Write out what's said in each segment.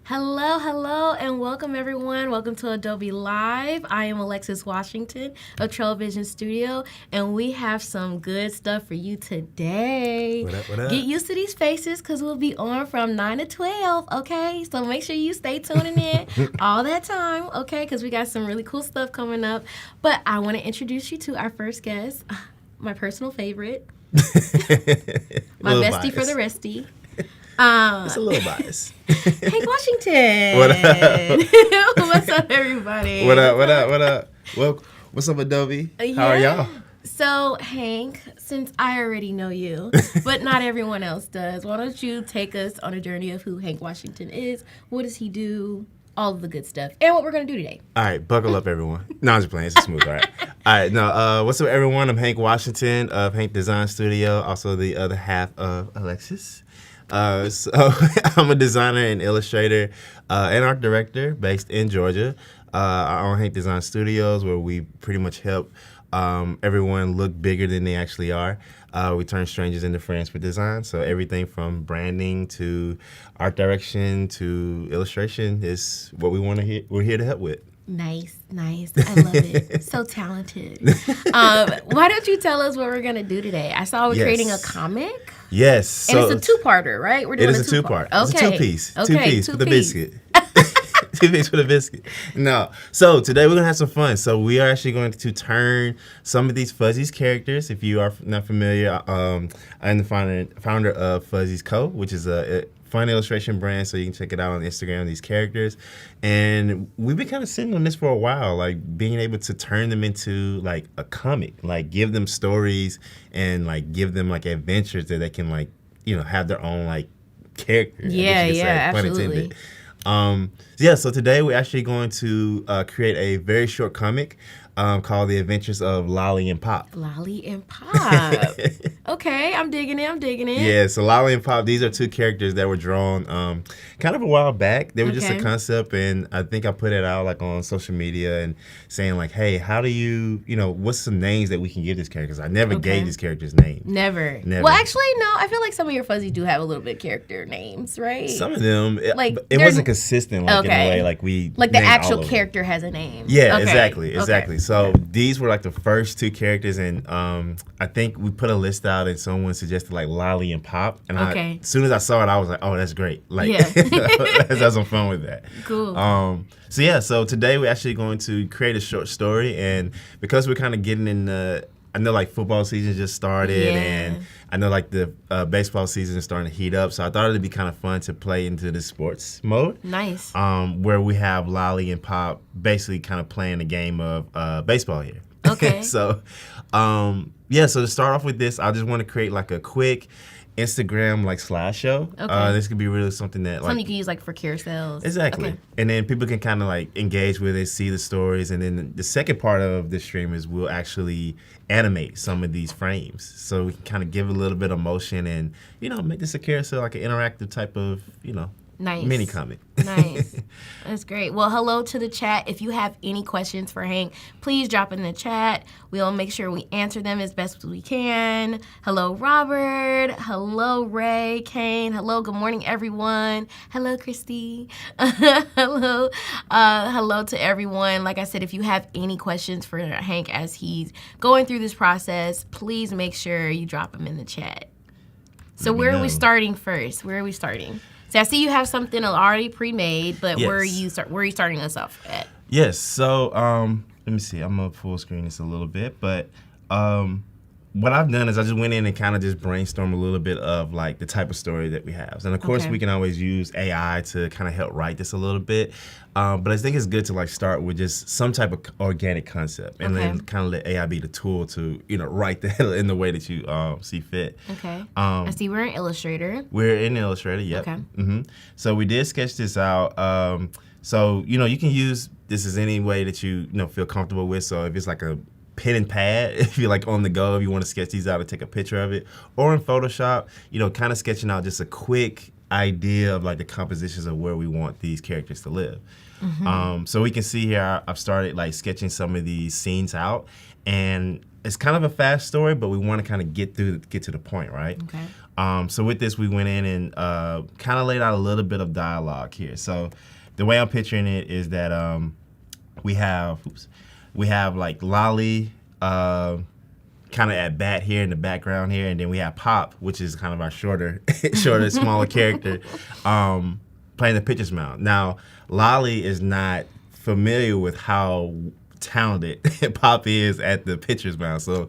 Hello, and welcome everyone. Welcome to Adobe Live. I am Alexus Washington of Trailvision Studio, and we have some good stuff for you today. What up? Get used to these faces because we'll be on from 9 to 12, okay? So make sure you stay tuning in all that time, okay? Because we got some really cool stuff coming up. But I want to introduce you to our first guest, my personal favorite, my bestie for the restie. It's a little biased. Hank Washington. What up? What's up, everybody? What up? Well, what's up, Adobe? How are y'all? So, Hank, since I already know you, but not everyone else does, why don't you take us on a journey of who Hank Washington is? What does he do? All of the good stuff. And what we're going to do today. All right, buckle up, everyone. No, I'm just playing. It's smooth, all right? All right, what's up, everyone? I'm Hank Washington of Hank Design Studio, also the other half of Alexus. So I'm a designer and illustrator and art director based in Georgia. I own Hank Design Studios, where we pretty much help everyone look bigger than they actually are. We turn strangers into friends for design. So everything from branding to art direction to illustration is what we want to hear. We're here to help with. Nice. I love it. So talented. Why don't you tell us what we're going to do today? I saw we're creating a comic. Yes. And it's a two-parter, right? We're doing a two-part. Okay. It's a two-piece. Okay. Two-piece with a biscuit. Two-piece with a biscuit. No. So today we're going to have some fun. So we are actually going to turn some of these Fuzzies characters. If you are not familiar, I'm the founder of Fuzzies Co., which is a fun illustration brand, so you can check it out on Instagram, these characters. And we've been kind of sitting on this for a while, like being able to turn them into like a comic, like give them stories and like give them like adventures that they can like, have their own like character. Absolutely. So today we're actually going to create a very short comic called The Adventures of Lolly and Pop. Lolly and Pop. Okay, I'm digging it. Yeah, so Lolly and Pop, these are two characters that were drawn kind of a while back. They were just a concept, and I think I put it out like on social media and saying like, hey, how do you, what's some names that we can give these characters? I never gave these characters names. Never. Well, actually, no, I feel like some of your fuzzies do have a little bit character names, right? Some of them, it wasn't consistent in a way like we like the actual character has a name. Yeah, exactly. So these were like the first two characters, and I think we put a list out and someone suggested like Lolly and Pop, and as soon as I saw it, I was like, oh, that's great. Like, let's have some fun with that. Cool. So today we're actually going to create a short story, and because we're kind of getting in I know like football season just started, and I know like the baseball season is starting to heat up, so I thought it'd be kind of fun to play into the sports mode. Nice. Where we have Lolly and Pop basically kind of playing a game of baseball here. Okay. So to start off with this, I just want to create like a quick Instagram like slideshow. Okay. This could be really something that something you can use like for carousels. Exactly. Okay. And then people can kind of like engage with it, see the stories, and then the second part of the stream is we'll actually animate some of these frames, so we can kind of give a little bit of motion and make this a carousel, like an interactive type of Nice. Mini comic. Nice. That's great. Well, hello to the chat. If you have any questions for Hank, please drop in the chat. We'll make sure we answer them as best as we can. Hello, Robert. Hello, Ray, Kane. Hello, good morning, everyone. Hello, Christy. Hello. Hello to everyone. Like I said, if you have any questions for Hank as he's going through this process, please make sure you drop them in the chat. So where are we starting first? Where are we starting? So I see you have something already pre-made, but where are you starting us off at? Yes. So let me see. I'm gonna full screen this a little bit, but what I've done is I just went in and kind of just brainstormed a little bit of like the type of story that we have. And of course we can always use AI to kind of help write this a little bit. But I think it's good to like start with just some type of organic concept and then kind of let AI be the tool to, write that in the way that you see fit. Okay. I see we're in Illustrator. We're in Illustrator, yep. Okay. Mm-hmm. So we did sketch this out. So, you can use this as any way that you feel comfortable with. So if it's like a pen and pad, if you're like on the go, if you want to sketch these out and take a picture of it, or in Photoshop, kind of sketching out just a quick idea of like the compositions of where we want these characters to live. So we can see here I've started like sketching some of these scenes out, and it's kind of a fast story, but we want to kind of get to the point, right? Okay. So with this, we went in and kind of laid out a little bit of dialogue here. So the way I'm picturing it is that we have like Lolly kind of at bat here in the background here, and then we have Pop, which is kind of our shorter, smaller character, playing the pitcher's mound. Now, Lolly is not familiar with how talented Pop is at the pitcher's mound, so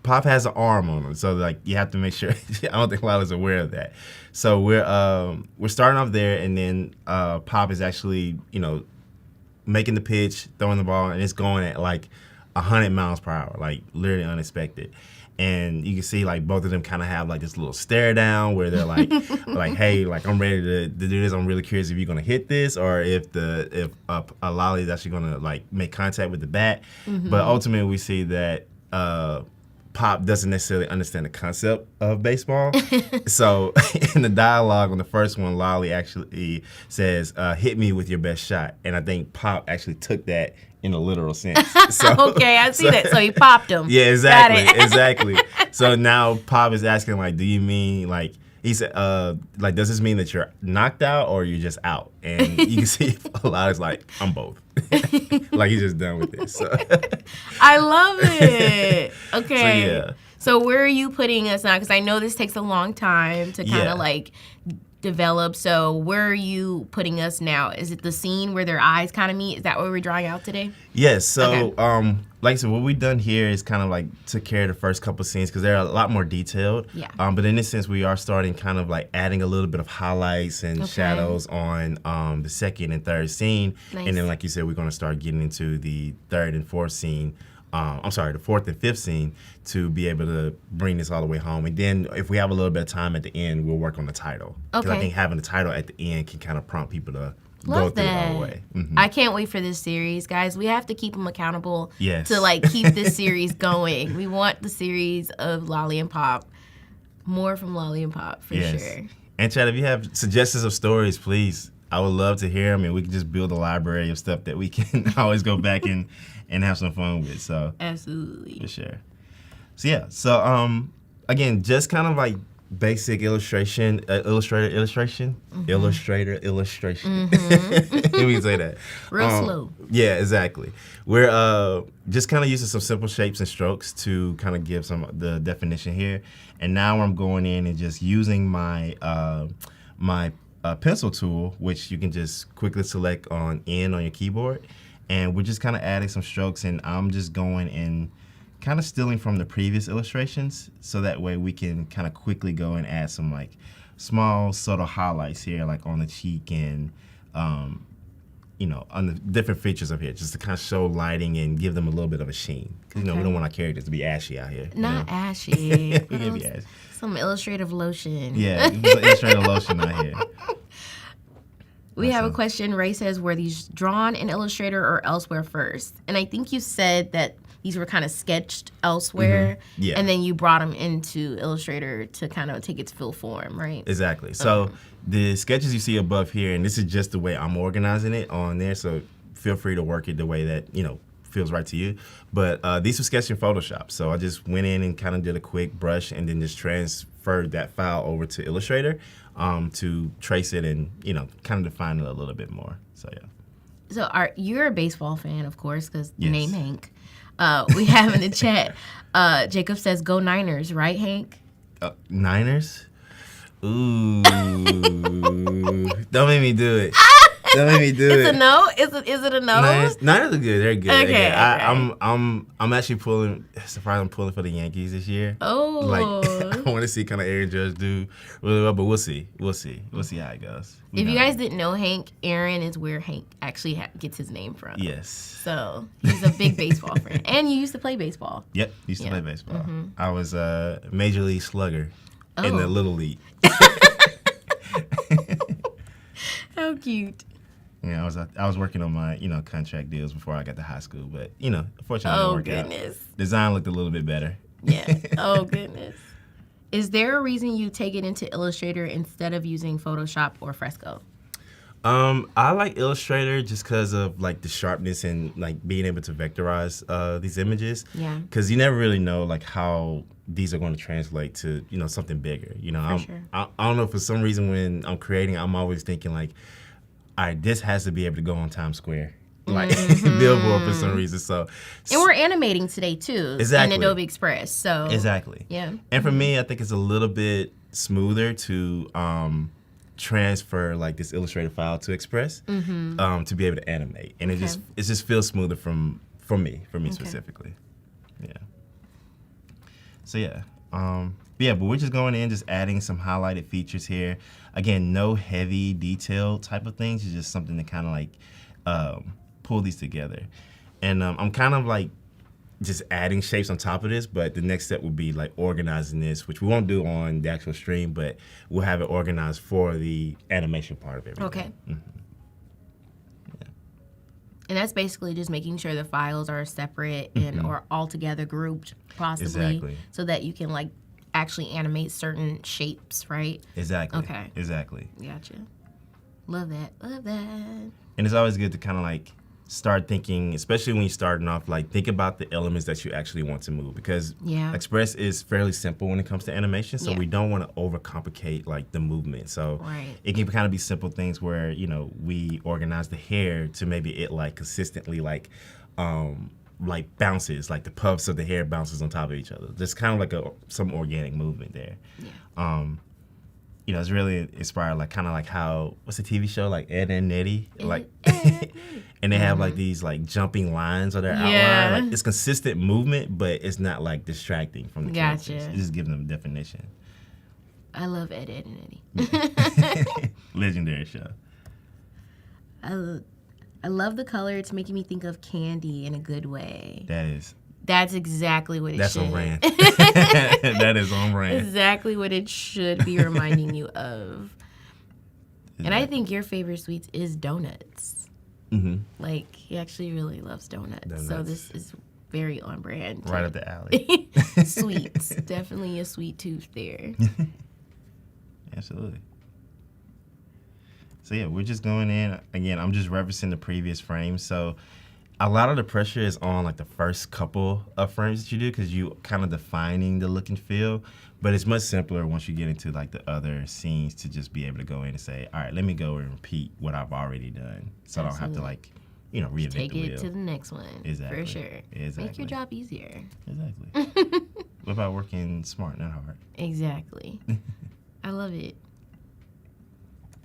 Pop has an arm on him, so like you have to make sure. I don't think Lolly's aware of that. So we're starting off there, and then Pop is actually making the pitch, throwing the ball, and it's going at like 100 miles per hour, like literally unexpected. And you can see like both of them kind of have like this little stare down where they're like, hey, like I'm ready to do this. I'm really curious if you're gonna hit this or if a Lolly is actually gonna like make contact with the bat. But ultimately we see that Pop doesn't necessarily understand the concept of baseball. So in the dialogue on the first one, Lolly actually says, hit me with your best shot. And I think Pop actually took that in a literal sense. So, okay, I see that. So he popped him. Yeah, exactly, exactly. So now Pop is asking, like, do you mean, like, he said, like, does this mean that you're knocked out or you're just out? And you can see a lot is like, I'm both. Like, he's just done with this. So. I love it. Okay. So, yeah. So where are you putting us now? Because I know this takes a long time to kind of, like, develop. So where are you putting us now? Is it the scene where their eyes kind of meet? Is that what we're drawing out today? Yes. So, like I said, what we've done here is kind of like took care of the first couple scenes because they're a lot more detailed. Yeah. But in this sense, we are starting kind of like adding a little bit of highlights and shadows on the second and third scene. Nice. And then, like you said, we're going to start getting into the third and fourth scene. The fourth and fifth scene to be able to bring this all the way home. And then if we have a little bit of time at the end, we'll work on the title. Because I think having the title at the end can kind of prompt people to go through it all the way. I can't wait for this series, guys. We have to keep them accountable to like keep this series going. We want the series of Lolly and Pop. More from Lolly and Pop, for sure. And Chad, if you have suggestions of stories, please, I would love to hear them, and we can just build a library of stuff that we can always go back and have some fun with. So absolutely, for sure. So yeah, so again, just kind of like basic illustration, Illustrator illustration. We can say that real slow. Yeah, exactly. We're just kind of using some simple shapes and strokes to kind of give some the definition here. And now I'm going in and just using my pencil tool, which you can just quickly select on your keyboard. And we're just kind of adding some strokes, and I'm just going and kind of stealing from the previous illustrations, so that way we can kind of quickly go and add some like small subtle highlights here, like on the cheek and on the different features of here, just to kind of show lighting and give them a little bit of a sheen. Because we don't want our characters to be ashy out here. Not ashy. We can be ashy. Some illustrative lotion. Yeah, illustrative lotion out here. We have a question. Ray says, were these drawn in Illustrator or elsewhere first? And I think you said that these were kind of sketched elsewhere, and then you brought them into Illustrator to kind of take its full form, right? Exactly. So the sketches you see above here, and this is just the way I'm organizing it on there, so feel free to work it the way that, feels right to you. But these were sketched in Photoshop, so I just went in and kind of did a quick brush and then just transferred that file over to Illustrator to trace it and, kind of define it a little bit more. So, yeah. So you're a baseball fan, of course, because your name Hank. We have in the chat, Jacob says, go Niners, right, Hank? Niners? Ooh. Don't make me do it. Don't make me do it. It's a no? Is it a no? Niners are good. They're good. Okay. I'm actually pulling for the Yankees this year. Oh. Like, I want to see kind of Aaron Judge do really well, but we'll see. We'll see how it goes. If you guys didn't know Hank, Aaron is where Hank actually gets his name from. Yes. So he's a big baseball fan. And you used to play baseball. Yep, used to play baseball. I was a Major League Slugger in the Little League. How cute. Yeah, I was working on my contract deals before I got to high school, but unfortunately it didn't work out. Design looked a little bit better. Yeah. Oh goodness. Is there a reason you take it into Illustrator instead of using Photoshop or Fresco? I like Illustrator just because of like the sharpness and like being able to vectorize these images. Yeah. Because you never really know like how these are going to translate to something bigger. Sure. I don't know, for some reason when I'm creating, I'm always thinking like, all right, this has to be able to go on Times Square, like Billboard for some reason. So. And we're animating today too. Exactly. In Adobe Express. So. Exactly. Yeah. And for me, I think it's a little bit smoother to transfer like this Illustrator file to Express to be able to animate, and it just feels smoother for me specifically. Yeah. So yeah, but we're just going in, just adding some highlighted features here. Again, no heavy detail type of things. It's just something to kind of like pull these together, and I'm kind of like just adding shapes on top of this, but the next step would be like organizing this, which we won't do on the actual stream, but we'll have it organized for the animation part of everything. Okay. Yeah. And that's basically just making sure the files are separate and or all together grouped, possibly, Exactly. so that you can like actually animate certain shapes, right? Exactly. Okay. Exactly. Gotcha. Love that. Love that. And it's always good to kind of like start thinking, especially when you're starting off, like think about the elements that you actually want to move, because Express is fairly simple when it comes to animation, so we don't want to overcomplicate like the movement. So it can kind of be simple things where we organize the hair to maybe it like consistently like bounces, like the puffs of the hair bounces on top of each other. Just kind of like some organic movement there. It's really inspired, like kind of like how, what's the TV show, like Ed and Eddie, like, and they have like these like jumping lines on their outline. Like it's consistent movement, but it's not like distracting from the characters. It just gives them definition. I love Ed and Eddie. Legendary show. I love the color. It's making me think of candy in a good way. That's exactly what it should. That's on brand. That is on brand. Exactly what it should be reminding you of. Exactly. And I think your favorite sweets is donuts. Like, he actually really loves donuts. So this is very on brand. Right up the alley. Sweets. Definitely a sweet tooth there. Absolutely. So yeah, we're just going in. Again, I'm just referencing the previous frames. So a lot of the pressure is on like the first couple of frames that you do, because you kind of defining the look and feel. But it's much simpler once you get into like the other scenes to just be able to go in and say, all right, let me go and repeat what I've already done, so I don't have to like, reinvent Take the wheel. it to the next one. Exactly. For sure. Exactly. Make your job easier. Exactly. What about working smart, not hard? Exactly. I love it.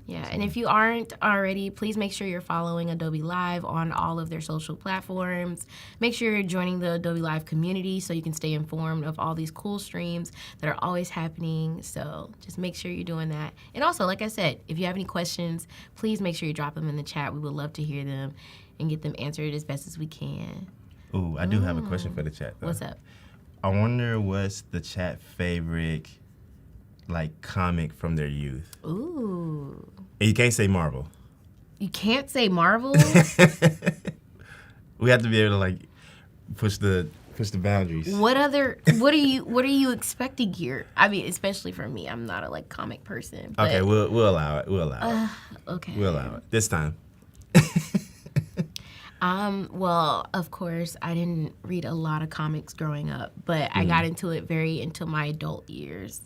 Yeah, and if you aren't already, please make sure you're following Adobe Live on all of their social platforms. Make sure you're joining the Adobe Live community so you can stay informed of all these cool streams that are always happening. So just make sure you're doing that. And also, like I said, if you have any questions, please make sure you drop them in the chat. We would love to hear them and get them answered as best as we can. Ooh, I do have a question for the chat, though. What's up? I wonder what's the chat favorite like comic from their youth. Ooh. And you can't say Marvel. You can't say Marvel? We have to be able to like push the boundaries. What are you expecting here? I mean, especially for me, I'm not a like comic person. But, okay, we'll allow it. We'll allow it. Okay. We'll allow it. This time. Well, of course, I didn't read a lot of comics growing up, but I got into it into my adult years.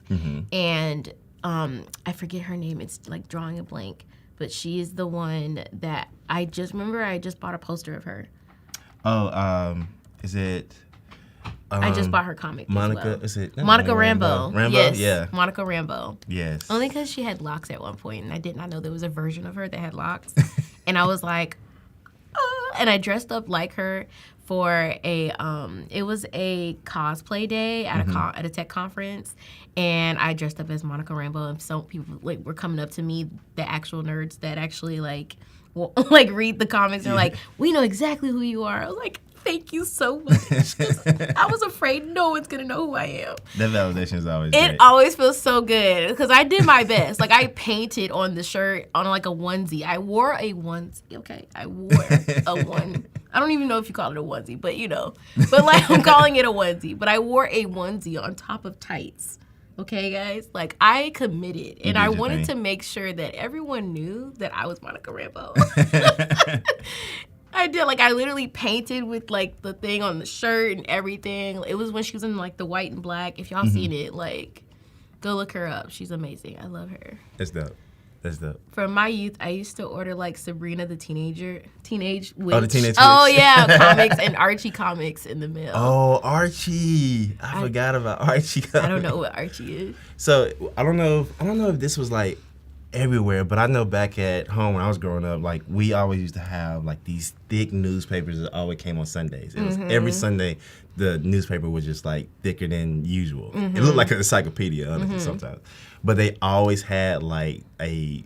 And I forget her name. It's like drawing a blank, but she is the one that I just bought a poster of her. Oh, is it? I just bought her comic. Monica, as well. Is it? Monica Rambeau. Rambeau? Yes. Yeah. Monica Rambeau. Yes. Only because she had locks at one point, and I did not know there was a version of her that had locks. And I was like, and I dressed up like her for it was a cosplay day at a tech conference, and I dressed up as Monica Rambeau, and some people like were coming up to me, the actual nerds that actually like read the comics, and like, we know exactly who you are. I was like, thank you so much. I was afraid no one's gonna know who I am. That validation is always It great. always feels so good because I did my best. Like, I painted on the shirt on like a onesie. I wore a onesie. Okay, I wore a one. I don't even know if you call it a onesie, but but like I'm calling it a onesie. But I wore a onesie on top of tights. Okay, guys? Like, I committed. And I did your wanted thing. to make sure that everyone knew that I was Monica Rambeau. I did. Like, I literally painted with, like, the thing on the shirt and everything. It was when she was in, like, the white and black. If y'all seen it, like, go look her up. She's amazing. I love her. That's dope. That's dope. From my youth, I used to order, like, Sabrina the Teenage Witch. Oh, the Teenage Witch. Oh, yeah, comics and Archie comics in the mail. Oh, Archie. I forgot about Archie. I don't know what Archie is. So I don't know if this was like everywhere, but I know back at home when I was growing up, like we always used to have like these thick newspapers that always came on Sundays. It was every Sunday the newspaper was just like thicker than usual. It looked like an encyclopedia honestly, sometimes. But they always had like a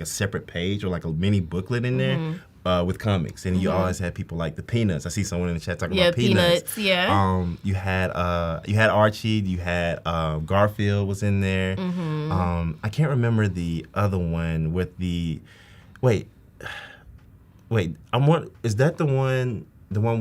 separate page or like a mini booklet in there. With comics, and you always had people like the Peanuts. I see someone in the chat talking about Peanuts. Yeah. You had Archie. You had Garfield was in there. I can't remember the other one with the. Wait. Is that the one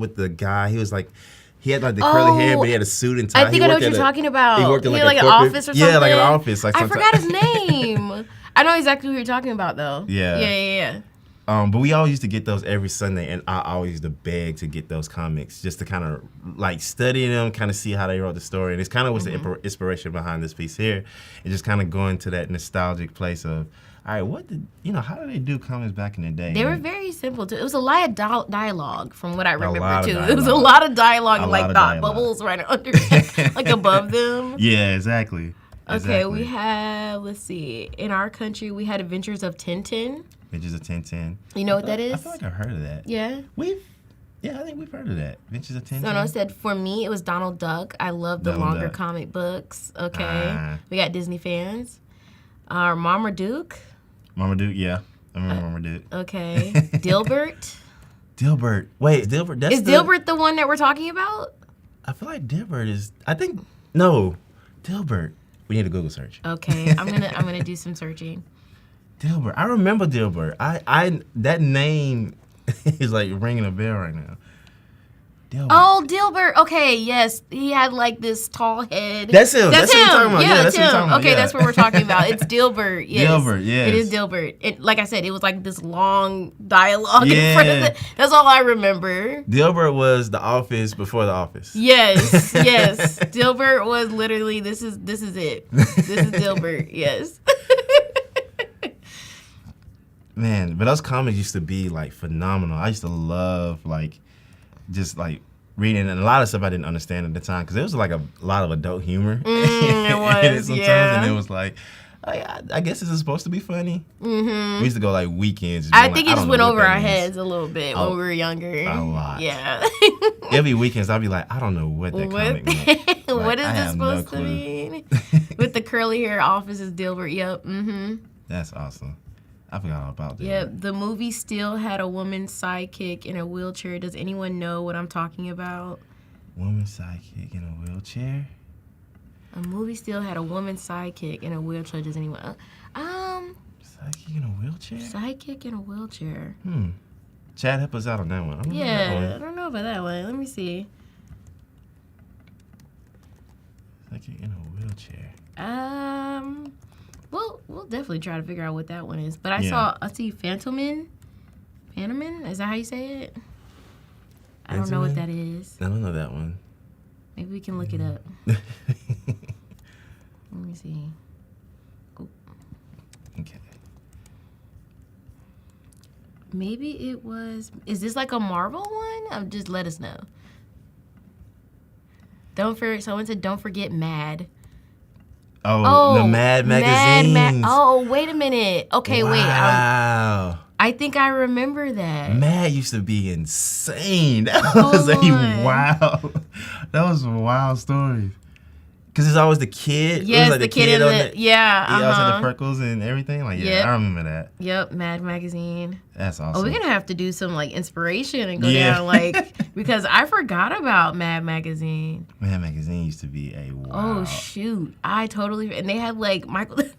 with the guy? He was like. He had like the curly hair, but he had a suit and tie. I think I know what you're talking about. He worked in like an office or something. Yeah, like an office. Like I forgot his name. I know exactly who you're talking about though. Yeah. But we always used to get those every Sunday, and I always used to beg to get those comics just to kind of like study them, kind of see how they wrote the story. And it's kind of what's the inspiration behind this piece here. It's just kind of going to that nostalgic place of, all right, how did they do comics back in the day? They were very simple too. It was a lot of dialogue from what I remember too. Dialogue. It was a lot of dialogue and like thought dialogue. bubbles right under, like above them. Yeah, exactly. Okay, we have, let's see, in our country we had Adventures of Tintin. Adventures of Tintin. You know what that is? I feel like I've heard of that. Yeah? I think we've heard of that. Adventures of Tintin. So no, it said, for me, it was Donald Duck. I love the longer comic books. Okay. We got Disney fans. Marmaduke. Marmaduke, yeah. I remember Marmaduke. Okay. Dilbert. Dilbert. Wait, Dilbert. Is Dilbert the one that we're talking about? I feel like Dilbert is. No, Dilbert. We need a Google search. Okay, I'm gonna do some searching. Dilbert. I remember Dilbert. I that name is like ringing a bell right now. Dilbert. Oh, Dilbert. Okay, yes. He had like this tall head. That's him. That's him. What you're talking about. Yeah, that's him. Okay, yeah. that's what we're talking about. It's Dilbert. Yes. Dilbert, yes. It is Dilbert. Like I said, it was like this long dialogue in front of it. That's all I remember. Dilbert was The Office before The Office. Yes. Dilbert was literally, this is it. This is Dilbert, yes. Man, but those comics used to be like phenomenal. I used to love just reading, and a lot of stuff I didn't understand at the time because there was like a lot of adult humor. It was, sometimes, yeah. And it was like, I guess this is supposed to be funny. We used to go like weekends. I think it just went over our heads a little bit when we were younger. A lot. Yeah. Every weekends I'd be like, I don't know what that comic meant. Like, what is this supposed to mean? With the curly hair, Office is Dilbert. Yep. That's awesome. I forgot all about that. Yeah, the movie still had a woman's sidekick in a wheelchair. Does anyone know what I'm talking about? Woman sidekick in a wheelchair? A movie still had a woman's sidekick in a wheelchair. Does anyone? Sidekick in a wheelchair? Sidekick in a wheelchair. Chad, help us out on that one. I don't know about that one. Let me see. Sidekick in a wheelchair. We'll definitely try to figure out what that one is. But I see Phantomin. Phantomin? Is that how you say it? I don't know what that is. I don't know that one. Maybe we can look it up. Let me see. Oh. Okay. Maybe it was. Is this like a Marvel one? Just let us know. Someone said, don't forget Mad. Oh, the Mad magazines. Oh, wait a minute. Okay, wow. wait. Wow. I think I remember that. Mad used to be insane. That was That was some wild stories. Because it's always the kid. Yes, it was like the kid in the, yeah. He always had the freckles and everything. Like, yeah, I remember that. Yep, Mad Magazine. That's awesome. Oh, we're going to have to do some, like, inspiration and go down, because I forgot about Mad Magazine. Mad Magazine used to be a wow. Oh, shoot. And they had, like,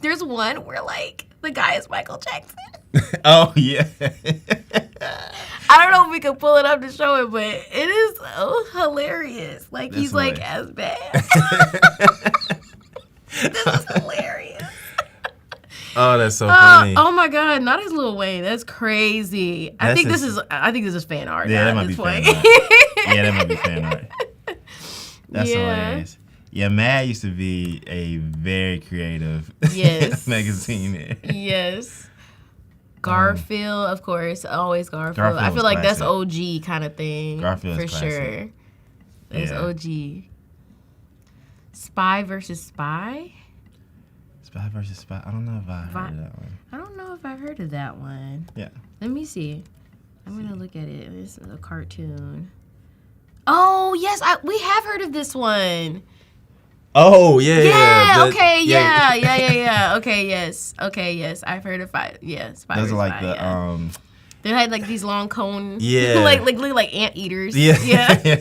there's one where, like, the guy is Michael Jackson. Oh, yeah. I don't know if we can pull it up to show it, but it is hilarious. Like, he's, like, as bad. This is hilarious. Oh, that's so funny. Oh my God, not as Lil Wayne. That's crazy. I think this is fan art. Yeah, that at might this be point. fan art. Yeah, that might be fan art. That's hilarious. Yeah, Mad used to be a very creative magazine. Yes. Garfield, of course, always Garfield. Garfield I feel like classic. that's OG kind of thing. Garfield for is classic. sure. That's OG. Spy versus Spy. Spy versus Spy. I don't know if I heard of that one. I don't know if I've heard of that one. Yeah. Let me see. I'm gonna look at it. This is a cartoon. Oh yes, we have heard of this one. Oh yeah. Okay. Okay. Yes. I've heard of Spy. Yeah. Spy Those versus are like Spy, the They had like these long cones. Yeah. like look like anteaters. Yeah.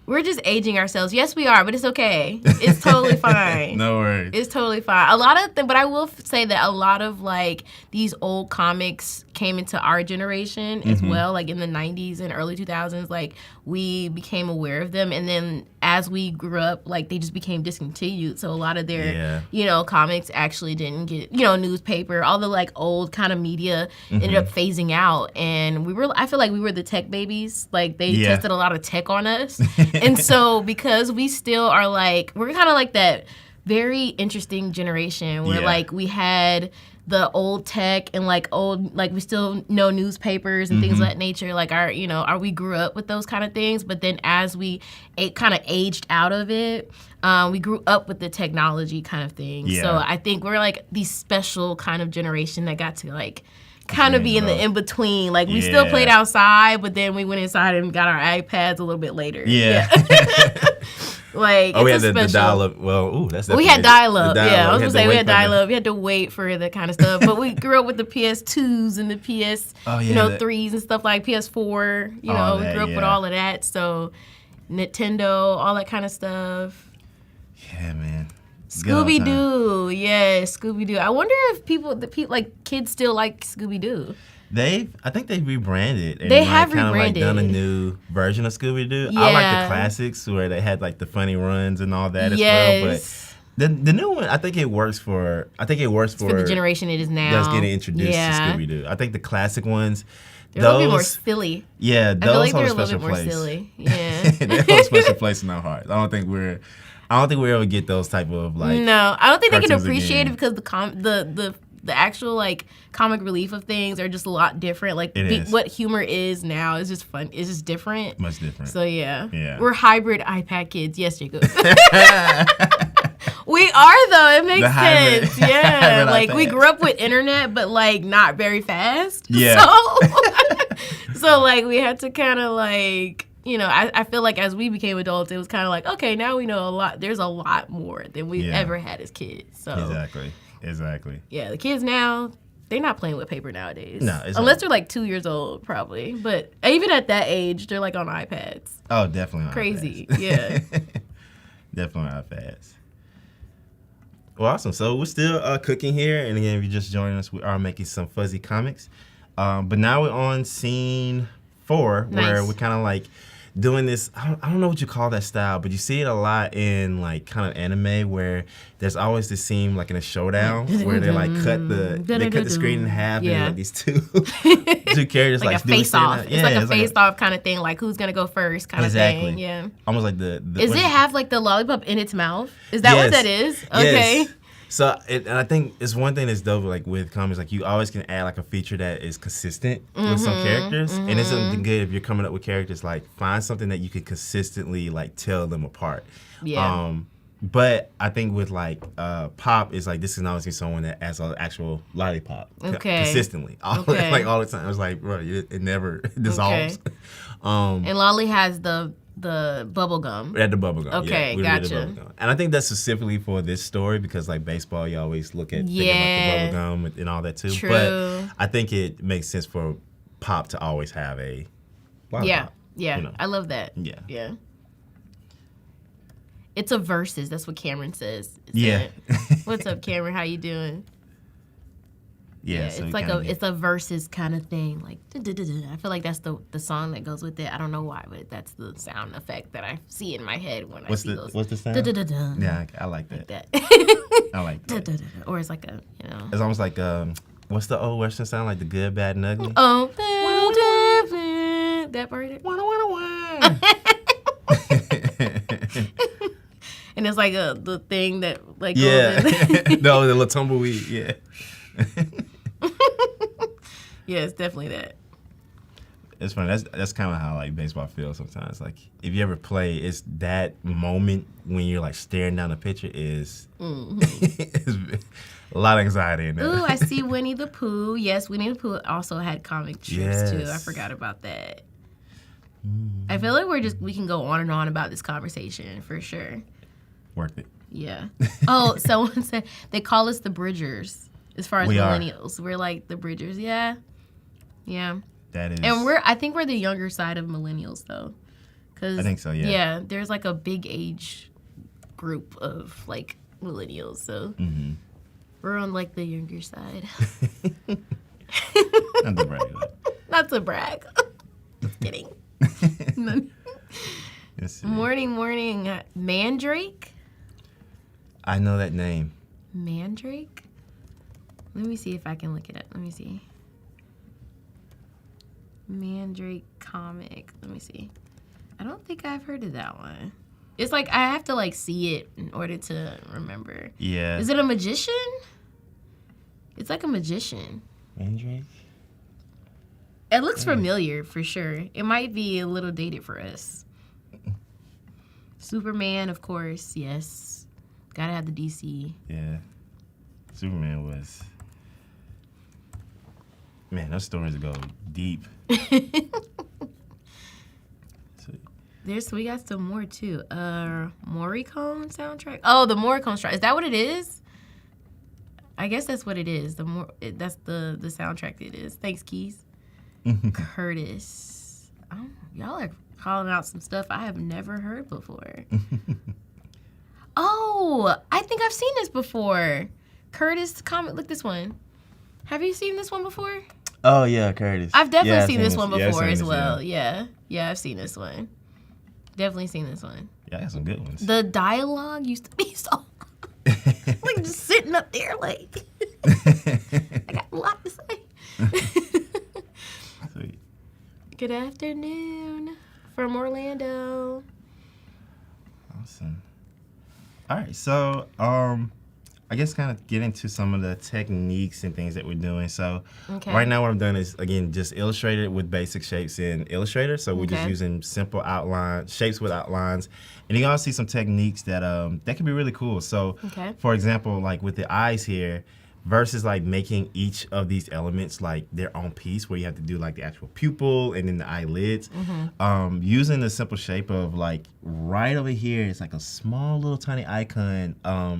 We're just aging ourselves. Yes, we are, but it's okay. It's totally fine. No worries. It's totally fine. But I will say that a lot of like these old comics came into our generation as well, like in the 90s and early 2000s. Like we became aware of them, and then as we grew up, like they just became discontinued. So a lot of their, comics actually didn't get, newspaper, all the like old kind of media ended up phasing out, and I feel like we were the tech babies. Like they tested a lot of tech on us. And so because we still are like, we're kind of like that very interesting generation where like we had the old tech and like we still know newspapers and things of that nature. Like we grew up with those kind of things. But then as we kind of aged out of it, we grew up with the technology kind of thing. Yeah. So I think we're like these special kind of generation that got to like kind of be in the in-between. Like, we still played outside, but then we went inside and got our iPads a little bit later. Yeah. Like, we had the dial-up. Well, that's we had dial-up. Yeah, I was going to say we had dial-up. We had to wait for the kind of stuff. But we grew up with the PS2s and the PS, 3s and stuff like PS4. We grew up with all of that. So, Nintendo, all that kind of stuff. Yeah, man. Scooby-Doo, Scooby-Doo. I wonder if kids still like Scooby-Doo. I think they've rebranded. And they have kind rebranded. Of like done a new version of Scooby-Doo. Yeah. I like the classics where they had like the funny runs and all that as well. But the new one, I think it works for the generation it is now. That's getting introduced to Scooby-Doo. I think the classic ones, they're a little bit more silly. Yeah, those I feel like hold they're a special place. More silly. Yeah. They hold a special place in our hearts. I don't think we ever get those type of like. No, I don't think they can appreciate it because the actual like comic relief of things are just a lot different. Like what humor is now is just fun. It's just different. Much different. So yeah. We're hybrid iPad kids. Yes, Jacob. We are though. It makes sense. Yeah, like we grew up with internet, but like not very fast. Yeah. So like we had to kind of like. I feel like as we became adults, it was kind of like, okay, now we know a lot. There's a lot more than we've ever had as kids. So Exactly. Yeah, the kids now, they're not playing with paper nowadays. No. Unless they're like 2 years old, probably. But even at that age, they're like on iPads. Oh, definitely on Crazy. iPads. Yeah. Definitely on iPads. Well, awesome. So we're still cooking here. And again, if you're just joining us, we are making some fuzzy comics. But now we're on scene 4, where we're kind of like doing this, I don't know what you call that style, but you see it a lot in like kind of anime where there's always this scene like in a showdown where they like cut the screen in half and like these two characters like a face off. It's like a face off kind of thing, like who's gonna go first kind of thing. Yeah. Almost like the Is it have like the lollipop in its mouth? Is that what that is? Okay. Yes. So, and I think it's one thing that's dope, like with comics, like you always can add like a feature that is consistent with some characters, and it's something good if you're coming up with characters. Like find something that you can consistently like tell them apart. Yeah. But I think with like Pop is like this can always be someone that has an actual lollipop consistently, like all the time. It's like, bro, it never dissolves. And Lolly has the bubble gum. We had the bubble gum. Okay, gotcha. And I think that's specifically for this story because like baseball, you always look at thinking about the bubble gum and all that too. True. But I think it makes sense for Pop to always have a lollipop. Yeah. I love that. Yeah. It's a versus. That's what Cameron says. What's up, Cameron? How you doing? Yeah, so it's like it's a versus kind of thing. Like, I feel like that's the song that goes with it. I don't know why, but that's the sound effect that I see in my head when I see those. What's the sound? Yeah, I like that. I like that. Or it's like It's almost like what's the old Western sound, like the good, bad, and ugly? Oh, that part. And it's like the thing that like goes in. No, the little tumbleweed. Yeah. Yeah, it's definitely that. It's funny. That's kind of how like baseball feels sometimes. Like if you ever play, it's that moment when you're like staring down the pitcher is it's a lot of anxiety in there. Ooh, I see Winnie the Pooh. Yes, Winnie the Pooh also had comic strips too. I forgot about that. I feel like we can go on and on about this conversation for sure. Worth it. Yeah. Oh, someone said they call us the Bridgers as far as millennials. We're like the Bridgers. Yeah. Yeah. That is. And I think we're the younger side of millennials though. I think so, yeah. Yeah, there's like a big age group of like millennials. So we're on like the younger side. Not to brag. Not to brag. Just kidding. Morning. Mandrake? I know that name. Mandrake? Let me see if I can look it up. Let me see. Mandrake comic. Let me see. I don't think I've heard of that one. It's like I have to like see it in order to remember. Yeah. Is it a magician? It's like a magician. Mandrake? It looks familiar for sure. It might be a little dated for us. Superman, of course, yes. Gotta have the DC. Yeah. Superman was... Man, those stories go deep. We got some more too. Morricone soundtrack. Oh, the Morricone soundtrack. Is that what it is? I guess that's what it is. That's the soundtrack it is. Thanks, Keys. Curtis. Oh, y'all are calling out some stuff I have never heard before. Oh, I think I've seen this before. Curtis comic. Look, this one. Have you seen this one before? Oh yeah, Curtis. I've definitely seen this one before as well. Yeah, I've seen this one. Definitely seen this one. Yeah, I got some good ones. The dialogue used to be so like just sitting up there like I got a lot to say. Sweet. Good afternoon from Orlando. Awesome. All right, so I guess kind of get into some of the techniques and things that we're doing. So right now what I'm doing is, again, just Illustrated with basic shapes in Illustrator. So we're just using simple shapes with outlines. And you can also see some techniques that that can be really cool. So for example, like with the eyes here, versus like making each of these elements like their own piece where you have to do like the actual pupil and then the eyelids, using the simple shape of like right over here, it's like a small little tiny icon.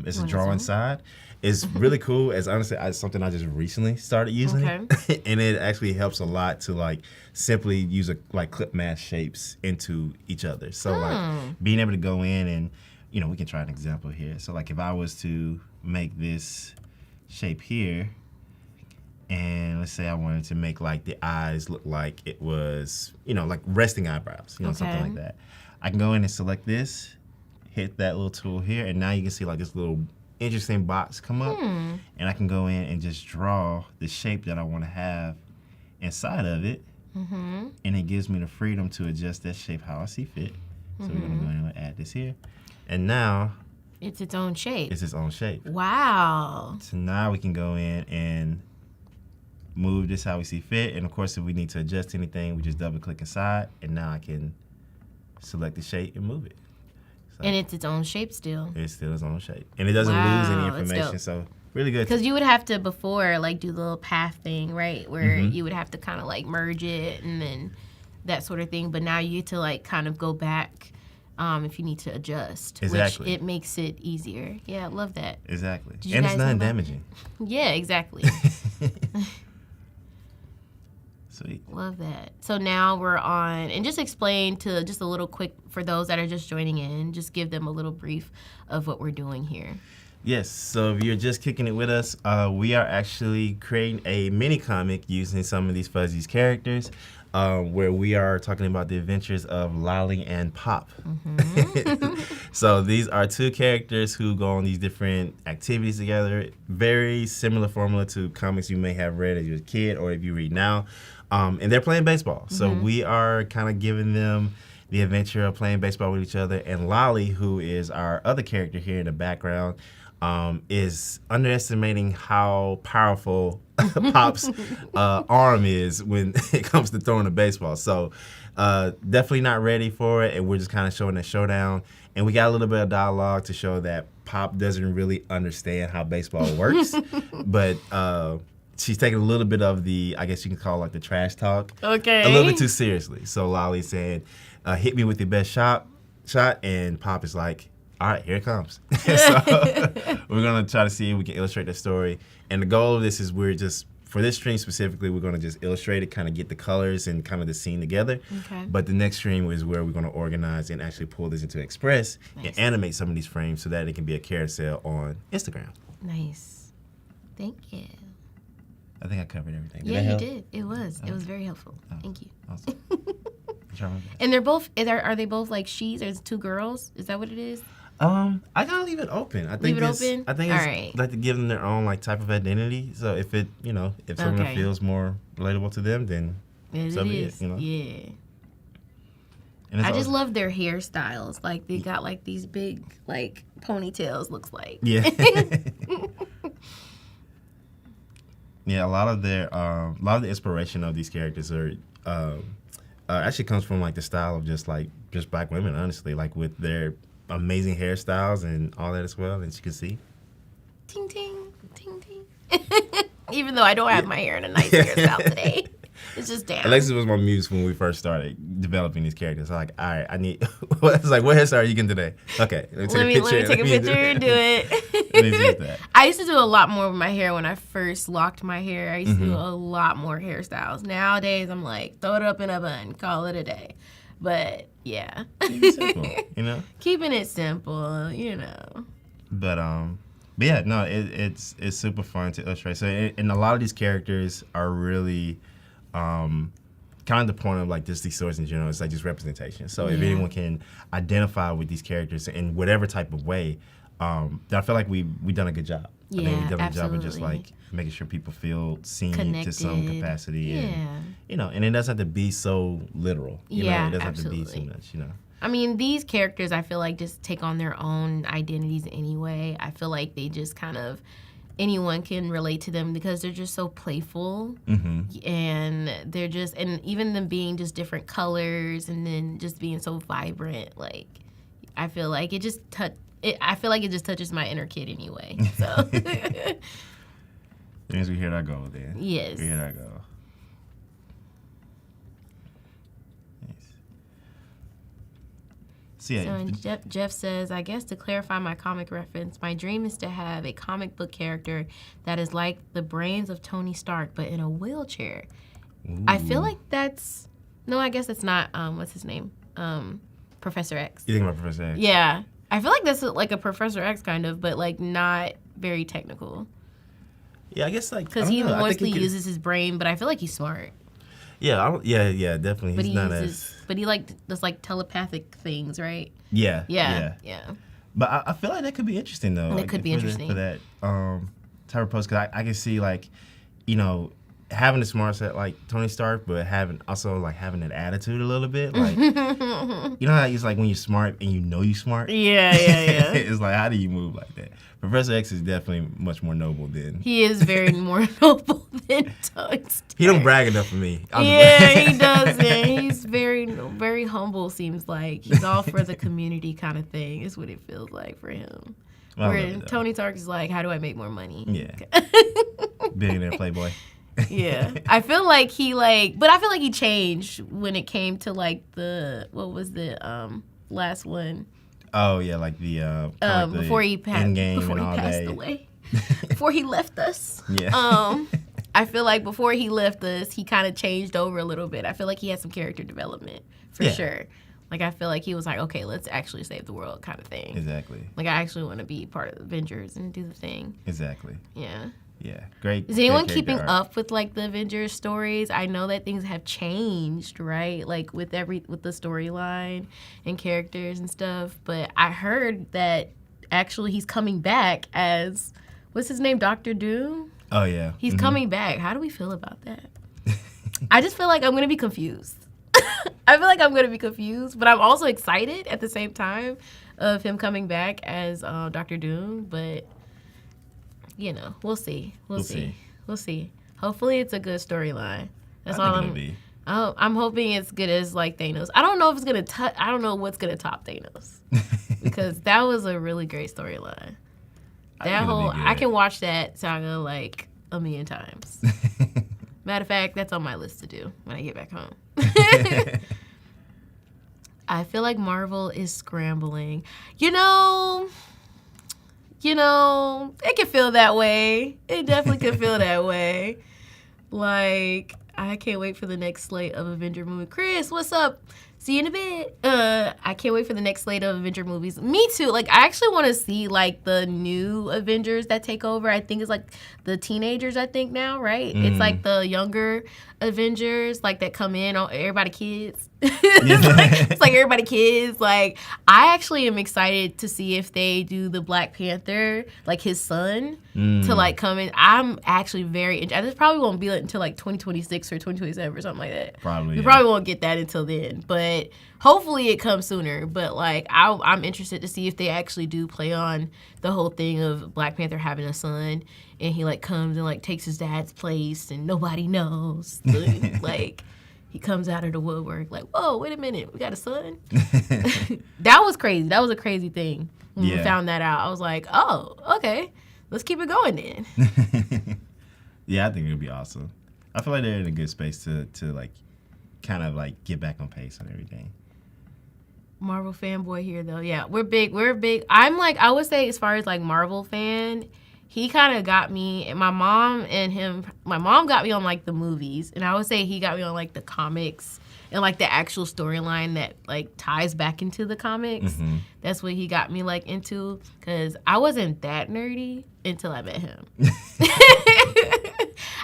It's a draw inside. It's really cool. It's honestly something I just recently started using it. And it actually helps a lot to like simply use like clip mask shapes into each other. So like being able to go in and, you know, we can try an example here. So like if I was to make this shape here, and let's say I wanted to make like the eyes look like it was, you know, like resting eyebrows, you know, something like that. I can go in and select this, hit that little tool here, and now you can see like this little interesting box come up, and I can go in and just draw the shape that I want to have inside of it, and it gives me the freedom to adjust that shape how I see fit. So we're gonna go in and add this here, and now it's its own shape. It's its own shape. Wow. So now we can go in and move this how we see fit. And of course, if we need to adjust anything, we just double click inside. And now I can select the shape and move it. So and it's its own shape still. It's still its own shape. And it doesn't lose any information. So really good. Because you would have to before like do the little path thing, right? Where you would have to kind of like merge it and then that sort of thing. But now you get to like kind of go back if you need to adjust, which it makes it easier. Yeah, I love that. Exactly. And it's non-damaging. Yeah, exactly. Sweet. Love that. So now we're on, and just explain to just a little quick, for those that are just joining in, just give them a little brief of what we're doing here. Yes, so if you're just kicking it with us, we are actually creating a mini comic using some of these Fuzzy's characters, where we are talking about the adventures of Lolly and Pop. So these are two characters who go on these different activities together. Very similar formula to comics you may have read as you're a kid or if you read now. And they're playing baseball. So we are kind of giving them the adventure of playing baseball with each other. And Lolly, who is our other character here in the background, is underestimating how powerful Pop's arm is when it comes to throwing a baseball. So definitely not ready for it, and we're just kind of showing a showdown. And we got a little bit of dialogue to show that Pop doesn't really understand how baseball works, but she's taking a little bit of the, I guess you can call it like the trash talk, a little bit too seriously. So Lolly's saying, hit me with your best shot, and Pop is like, all right, here it comes. So we're going to try to see if we can illustrate the story. And the goal of this is for this stream specifically, we're going to just illustrate it, kind of get the colors and kind of the scene together. Okay. But the next stream is where we're going to organize and actually pull this into Express and animate some of these frames so that it can be a carousel on Instagram. Nice. Thank you. I think I covered everything. Yeah, you did. It was. It was very helpful. Thank you. Awesome. And they're both, are they both like she's? There's two girls? Is that what it is? I gotta leave it open. I think it's Alright. like to give them their own like type of identity. So if it, if someone feels more relatable to them, then so be it. Yeah. And I just love their hairstyles. Like they got like these big like ponytails. Looks like. Yeah. Yeah. A lot of the inspiration of these characters are actually comes from like the style of just Black women. Honestly, like with their amazing hairstyles and all that as well, as you can see. Ting, ting, ting, ting. Even though I don't have my hair in a nice hairstyle today. It's just down. Alexus was my muse when we first started developing these characters. I'm like, all right, I need, it's like, what hairstyle are you getting today? Okay, let me take a picture and do it. Let me see that. I used to do a lot more with my hair when I first locked my hair. I used to do a lot more hairstyles. Nowadays, I'm like, throw it up in a bun, call it a day. But yeah, Keep it simple, keeping it simple, But yeah, no, it's super fun to illustrate. So and a lot of these characters are really kind of the point of like just these stories in general. It's like just representation. So if anyone can identify with these characters in whatever type of way, I feel like we've done a good job. Yeah, I think we've done a good job of absolutely. just like making sure people feel seen Connected. to some capacity. Yeah. And it doesn't have to be so literal. It doesn't have to be too much, I mean, these characters, I feel like just take on their own identities anyway. I feel like they just kind of, anyone can relate to them because they're just so playful. And they're just, and even them being just different colors and then just being so vibrant, like, I feel like it just touches my inner kid anyway. So. It means we hear that go then. Yes. We hear that go. So, and Jeff says, I guess to clarify my comic reference, my dream is to have a comic book character that is like the brains of Tony Stark, but in a wheelchair. Ooh. I feel like I guess it's not, what's his name? Professor X. You think about Professor X? Yeah. I feel like that's like a Professor X kind of, but like not very technical. Yeah, I guess like because he mostly uses his brain, but I feel like he's smart. Yeah, definitely. But he's but he does like telepathic things, right? Yeah. But I feel like that could be interesting though. It could be interesting for that type of post, because I can see like, having a smart set like Tony Stark, but having an attitude a little bit, like how it's like when you're smart and you're smart. Yeah. It's like, how do you move like that? Professor X is definitely much more noble than he is. Very more noble than Tony Stark. He don't brag enough for me. He doesn't. He's very, very humble. Seems like he's all for the community kind of thing. Is what it feels like for him. Where Tony Stark is like, how do I make more money? Yeah. Billionaire playboy. Yeah, I feel like but I feel like he changed when it came to like what was the last one? Oh yeah, like the before he passed away, before he left us. Yeah. I feel like before he left us, he kind of changed over a little bit. I feel like he had some character development for sure. Like, I feel like he was like, okay, let's actually save the world kind of thing. Exactly. Like, I actually want to be part of the Avengers and do the thing. Exactly. Yeah. Yeah. Great. Is anyone great keeping art. up with, like, the Avengers stories? I know that things have changed, right? Like, with the storyline and characters and stuff. But I heard that actually he's coming back as, what's his name, Dr. Doom? Oh, yeah. He's coming back. How do we feel about that? I just feel like I'm going to be confused. I feel like I'm going to be confused, but I'm also excited at the same time of him coming back as Dr. Doom. But, you know, we'll see. We'll see. Hopefully it's a good storyline. That's all it'll be. I'm hoping it's good as, like, Thanos. I don't know if it's going to I don't know what's going to top Thanos. Because that was a really great storyline. I can watch that saga, like, a million times. Matter of fact, that's on my list to do when I get back home. I feel like Marvel is scrambling. You know, it can feel that way. It definitely can feel that way. Like, I can't wait for the next slate of Avenger movie. Chris, what's up? See you in a bit. I can't wait for the next slate of Avenger movies. Me too. Like, I actually want to see, like, the new Avengers that take over. I think it's, like, the teenagers, I think, now, right? It's, like, the younger Avengers, like, that come in. Everybody kids. It's like everybody kids. Like, I actually am excited to see if they do the Black Panther, like, his son, to, like, come in. I'm actually very interested. This probably won't be until, like, 2026 or 2027 or something like that. Probably. We probably won't get that until then. But hopefully it comes sooner. But, like, I'm interested to see if they actually do play on the whole thing of Black Panther having a son. And he, like, comes and, like, takes his dad's place and nobody knows. Like, he comes out of the woodwork like, whoa, wait a minute, we got a son? That was crazy. That was a crazy thing when we found that out. I was like, oh, okay, let's keep it going then. Yeah, I think it'll be awesome. I feel like they're in a good space to like, kind of, like, get back on pace and everything. Marvel fanboy here, though. Yeah, we're big. I'm, like, I would say as far as, like, Marvel fan, he kind of got me, and my mom got me on, like, the movies, and I would say he got me on, like, the comics and, like, the actual storyline that, like, ties back into the comics. That's what he got me, like, into, because I wasn't that nerdy until I met him.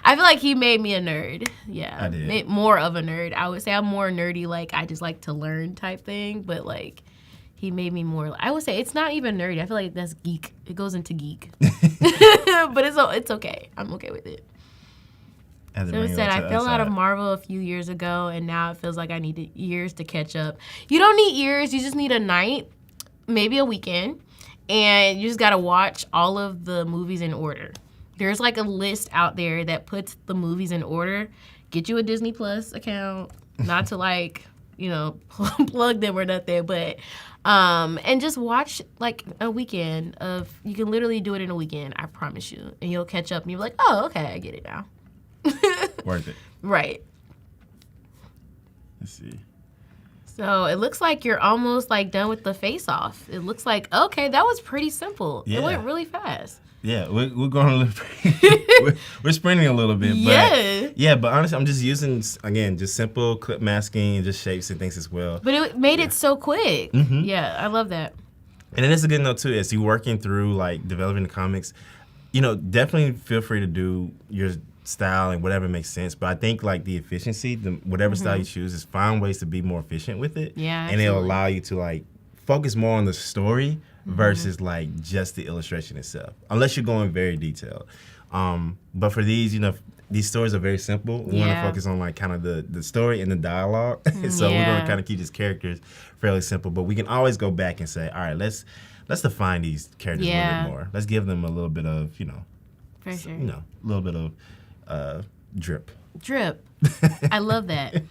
I feel like he made me a nerd. Yeah. I did. More of a nerd. I would say I'm more nerdy, like, I just like to learn type thing, but, like, he made me more, I would say it's not even nerdy. I feel like that's geek. It goes into geek. But it's okay. I'm okay with it. So said, I fell out of Marvel a few years ago, and now it feels like I need years to catch up. You don't need years. You just need a night, maybe a weekend, and you just got to watch all of the movies in order. There's, like, a list out there that puts the movies in order. Get you a Disney Plus account, not to, like, you know, plug them or nothing, but and just watch, like, a weekend of, you can literally do it in a weekend, I promise you, and you'll catch up and you'll be like, oh, okay, I get it now. Worth it. Right. Let's see. So it looks like you're almost, like, done with the face-off. It looks like, okay, that was pretty simple. Yeah. It went really fast. Yeah, we're going a little we're sprinting a little bit. But but honestly, I'm just using, again, just simple clip masking and just shapes and things as well. But it made it so quick. Yeah, I love that. And then it's a good note, too, as you're working through, like, developing the comics, you know, definitely feel free to do your style and whatever makes sense. But I think, like, the efficiency, whatever style you choose, is find ways to be more efficient with it. Yeah, and it'll allow you to, like, focus more on the story versus, like, just the illustration itself, unless you're going very detailed. But for these, you know, these stories are very simple. We want to focus on, like, kind of the story and the dialogue. So we're going to kind of keep these characters fairly simple. But we can always go back and say, all right, let's define these characters a little bit more. Let's give them a little bit of, you know, for sure, you know, a little bit of drip. Drip. I love that.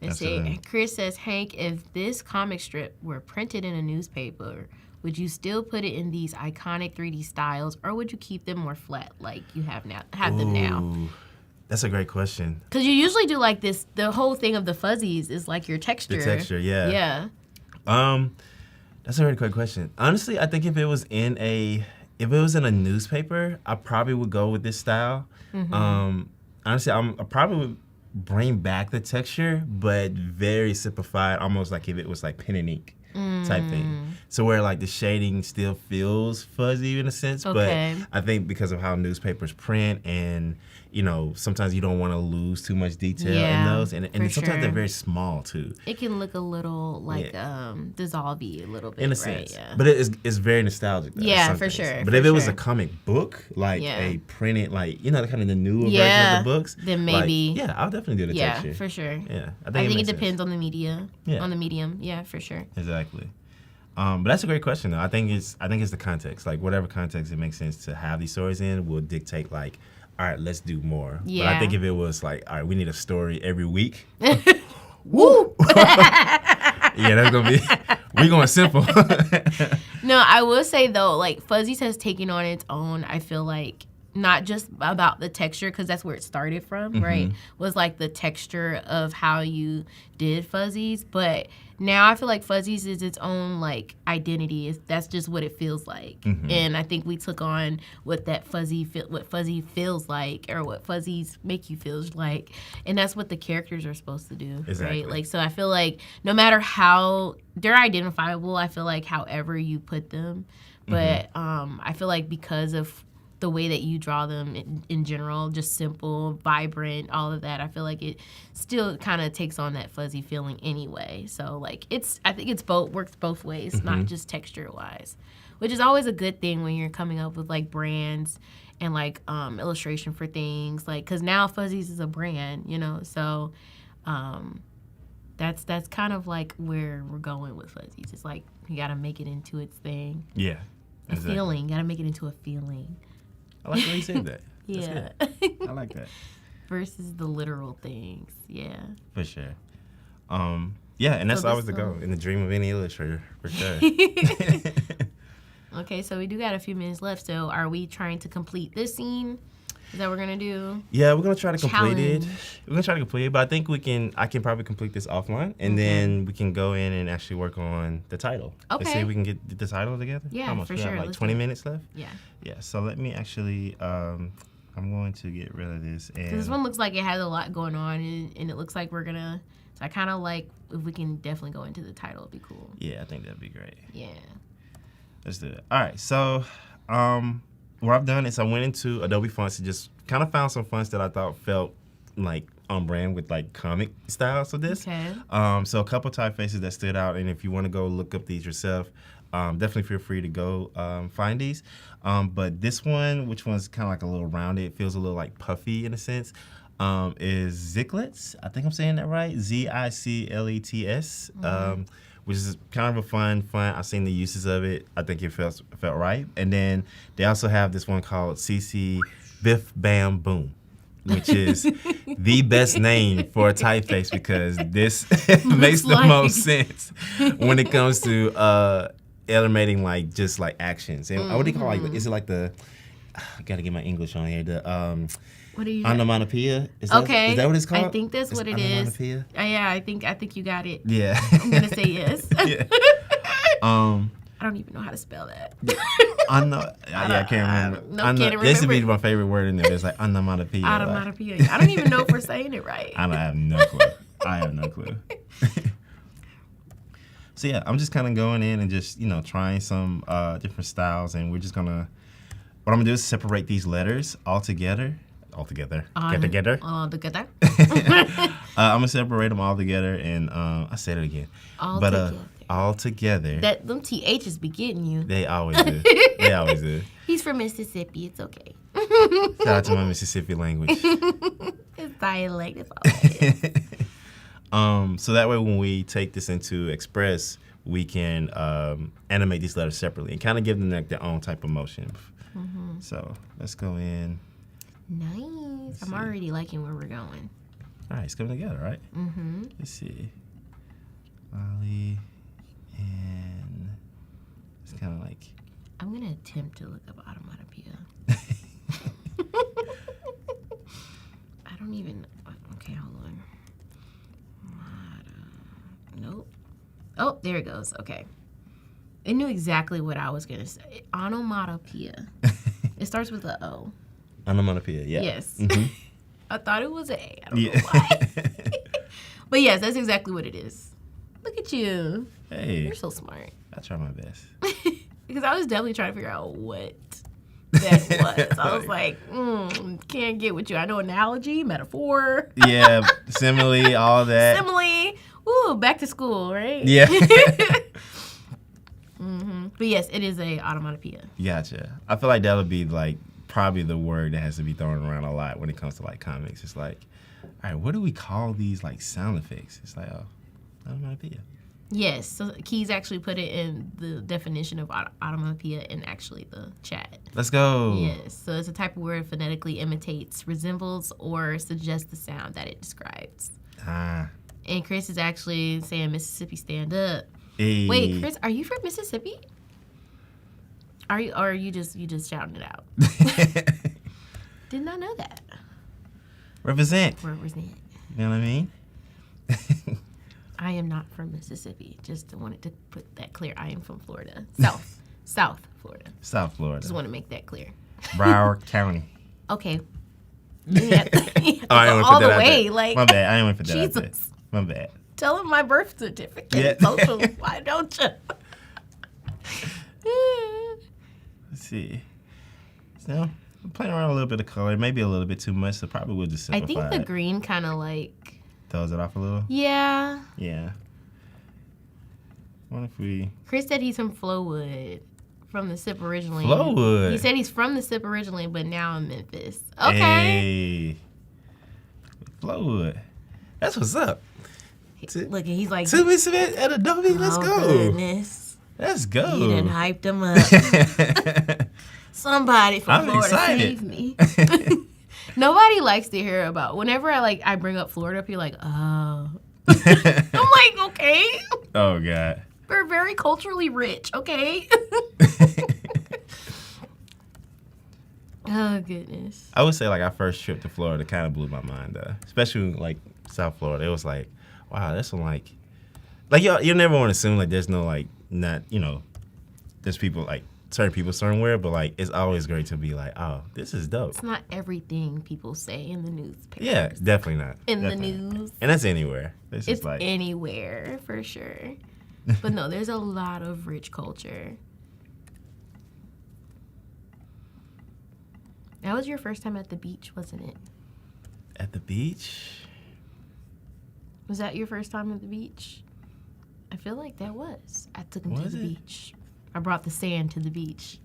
Let's see. Chris says, Hank, if this comic strip were printed in a newspaper, would you still put it in these iconic 3D styles, or would you keep them more flat like you have them now? That's a great question. Because you usually do, like, this, the whole thing of the fuzzies is, like, your texture. The texture, yeah. Yeah. That's a very great question. Honestly, I think if it was in a newspaper, I probably would go with this style. Honestly, I probably would bring back the texture, but very simplified, almost like if it was like pen and ink type thing. So where like the shading still feels fuzzy in a sense, Okay. but I think because of how newspapers print and, you know, sometimes you don't want to lose too much detail in those. And sometimes they're very small too. It can look a little like dissolve-y a little bit, in a right? sense. Yeah. But it's very nostalgic though. Yeah, some for things. sure. But for if it was sure. a comic book, like a printed, like, you know, kind of the newer version of the books, then maybe. Like, yeah, I'll definitely do the texture. Yeah, for sure. Yeah, I think it makes depends sense. on the media. Yeah. On the medium. Yeah, for sure. Exactly. But that's a great question though. I think it's the context. Like whatever context it makes sense to have these stories in will dictate like, all right, let's do more. Yeah. But I think if it was like, all right, we need a story every week. Woo! Yeah, that's gonna be. We going simple. No, I will say though, like Fuzzies has taken on its own. I feel like not just about the texture, because that's where it started from, right? Was like the texture of how you did Fuzzies, but now I feel like Fuzzies is its own like identity. That's just what it feels like, and I think we took on what that fuzzy feels like, or what Fuzzies make you feel like, and that's what the characters are supposed to do, right? Like, so I feel like no matter how they're identifiable, I feel like however you put them, but I feel like because of the way that you draw them in general, just simple, vibrant, all of that, I feel like it still kind of takes on that fuzzy feeling anyway. So like I think it's works both ways, not just texture wise, which is always a good thing when you're coming up with like brands and like illustration for things, like, because now Fuzzies is a brand, you know, so that's kind of like where we're going with Fuzzies. It's like you got to make it into its thing. Yeah. A feeling. Got to make it into a feeling. I like the way you said that. Yeah. That's good. I like that. Versus the literal things. Yeah. For sure. Yeah, and that's So always the goal, in the dream of any illustrator, for sure. Okay, so we do got a few minutes left. So are we trying to complete this scene? Is that what we're gonna do? Yeah, we're gonna try to complete it. Challenge. We're gonna try to complete it, but I think I can probably complete this offline, and then we can go in and actually work on the title. Let's see Okay. if we can get the title together. Yeah, How much for we sure. have, like Let's 20 do it. minutes left? Yeah. Yeah, so let me actually, I'm going to get rid of this. And Because this one looks like it has a lot going on, and it looks like we're gonna. So I kind of like if we can definitely go into the title. It'd be cool. yeah, I think that'd be great. Yeah. Let's do it. All right, so what I've done is I went into Adobe Fonts and just kind of found some fonts that I thought felt like on brand with like comic styles of this. Okay. So a couple typefaces that stood out, and if you want to go look up these yourself, definitely feel free to go find these. But this one, which one's kind of like a little rounded, feels a little like puffy in a sense, is Ziclets. I think I'm saying that right. Ziclets, which is kind of a fun font. I've seen the uses of it. I think it felt right. And then they also have this one called CC Biff Bam Boom, which is the best name for a typeface because this makes the most sense when it comes to animating like just like actions. And what do you call it? Like, is it like the? I gotta get my English on here. The What are you? onomatopoeia. Is Okay. that what it's called? I think that's what it is. Onomatopoeia. Yeah, I think you got it. Yeah. I'm gonna say yes. Yeah. I don't even know how to spell that. I can't remember. Can't This would be remember. my favorite word in there. It's like onomatopoeia. Onomatopoeia. I don't even know if we're saying it right. I have no clue. I have no clue. So yeah, I'm just kind of going in and just, trying some different styles, and we're just gonna. What I'm gonna do is separate these letters all together. Get together. All together. I'm gonna separate them all together, and I said it again. All together. Them THs be getting you. They always do. They always do. He's from Mississippi. It's okay. Shout out to my Mississippi language. It's dialect. It's all right. So that way, when we take this into Express, we can animate these letters separately and kind of give them like their own type of motion. So let's go in. Nice. I'm already liking where we're going. All right, it's coming together, right? Mm-hmm. Let's see. Ollie, and it's kind of like. I'm gonna attempt to look up onomatopoeia. I don't even. Okay, hold on. Nope. Oh, there it goes. Okay. It knew exactly what I was gonna say. Onomatopoeia. It starts with a O. Onomatopoeia, yeah. Yes. Mm-hmm. I thought it was A. I don't know why. But yes, that's exactly what it is. Look at you. Hey. You're so smart. I try my best. Because I was definitely trying to figure out what that was. I was like, can't get with you. I know analogy, metaphor. Yeah, simile, all that. Simile. Ooh, back to school, right? Yeah. But yes, it is a onomatopoeia. Gotcha. I feel like that'll be like probably the word that has to be thrown around a lot when it comes to like comics. It's like, all right, what do we call these like sound effects? It's like, oh, onomatopoeia. Yes, so Keys actually put it in the definition of onomatopoeia in actually the chat. Let's go. Yes, so it's a type of word phonetically imitates, resembles, or suggests the sound that it describes. Ah. And Chris is actually saying Mississippi stand up. Hey. Wait, Chris, are you from Mississippi? Are you, or are you just shouting it out? Did not know that. Represent. Represent. You know what I mean? I am not from Mississippi. Just wanted to put that clear. I am from Florida. South Florida. South Florida. Just want to make that clear. Broward County. Okay. You have to I go didn't all put the that out way. there. Like, my bad. I didn't want to put that out there. Jesus. My bad. Tell him my birth certificate. Yeah. Social. Why don't you? Let's see. So I'm playing around a little bit of color. Maybe a little bit too much, so probably we'll just I simplify think the it. green kind of like... Throws it off a little? Yeah. Yeah. What if we... Chris said he's from Flowood. From the SIP originally. Flowood? He said he's from the SIP originally, but now in Memphis. Okay. Hey. Flowood. That's what's up. Look, he's like... To me at Adobe, let's go. Goodness. Let's go. You done hyped him up. Somebody from I'm Florida excited. save me. Nobody likes to hear about. Whenever I bring up Florida, people are like, oh. I'm like, okay. Oh, God. We're very culturally rich, okay? Oh, goodness. I would say, like, our first trip to Florida kind of blew my mind, though. Especially, like, South Florida. It was like, wow, that's some, like, you never want to assume, like, there's no, like, not, you know, there's people, like, certain people somewhere, but, like, it's always great to be like, oh, this is dope. It's not everything people say in the newspaper. Yeah, definitely not. In Definitely. the news. And that's anywhere. It's just like... anywhere, for sure. But no, there's a lot of rich culture. That was your first time at the beach, wasn't it? At the beach? Was that your first time at the beach? I feel like that was. I took him to the beach. I brought the sand to the beach.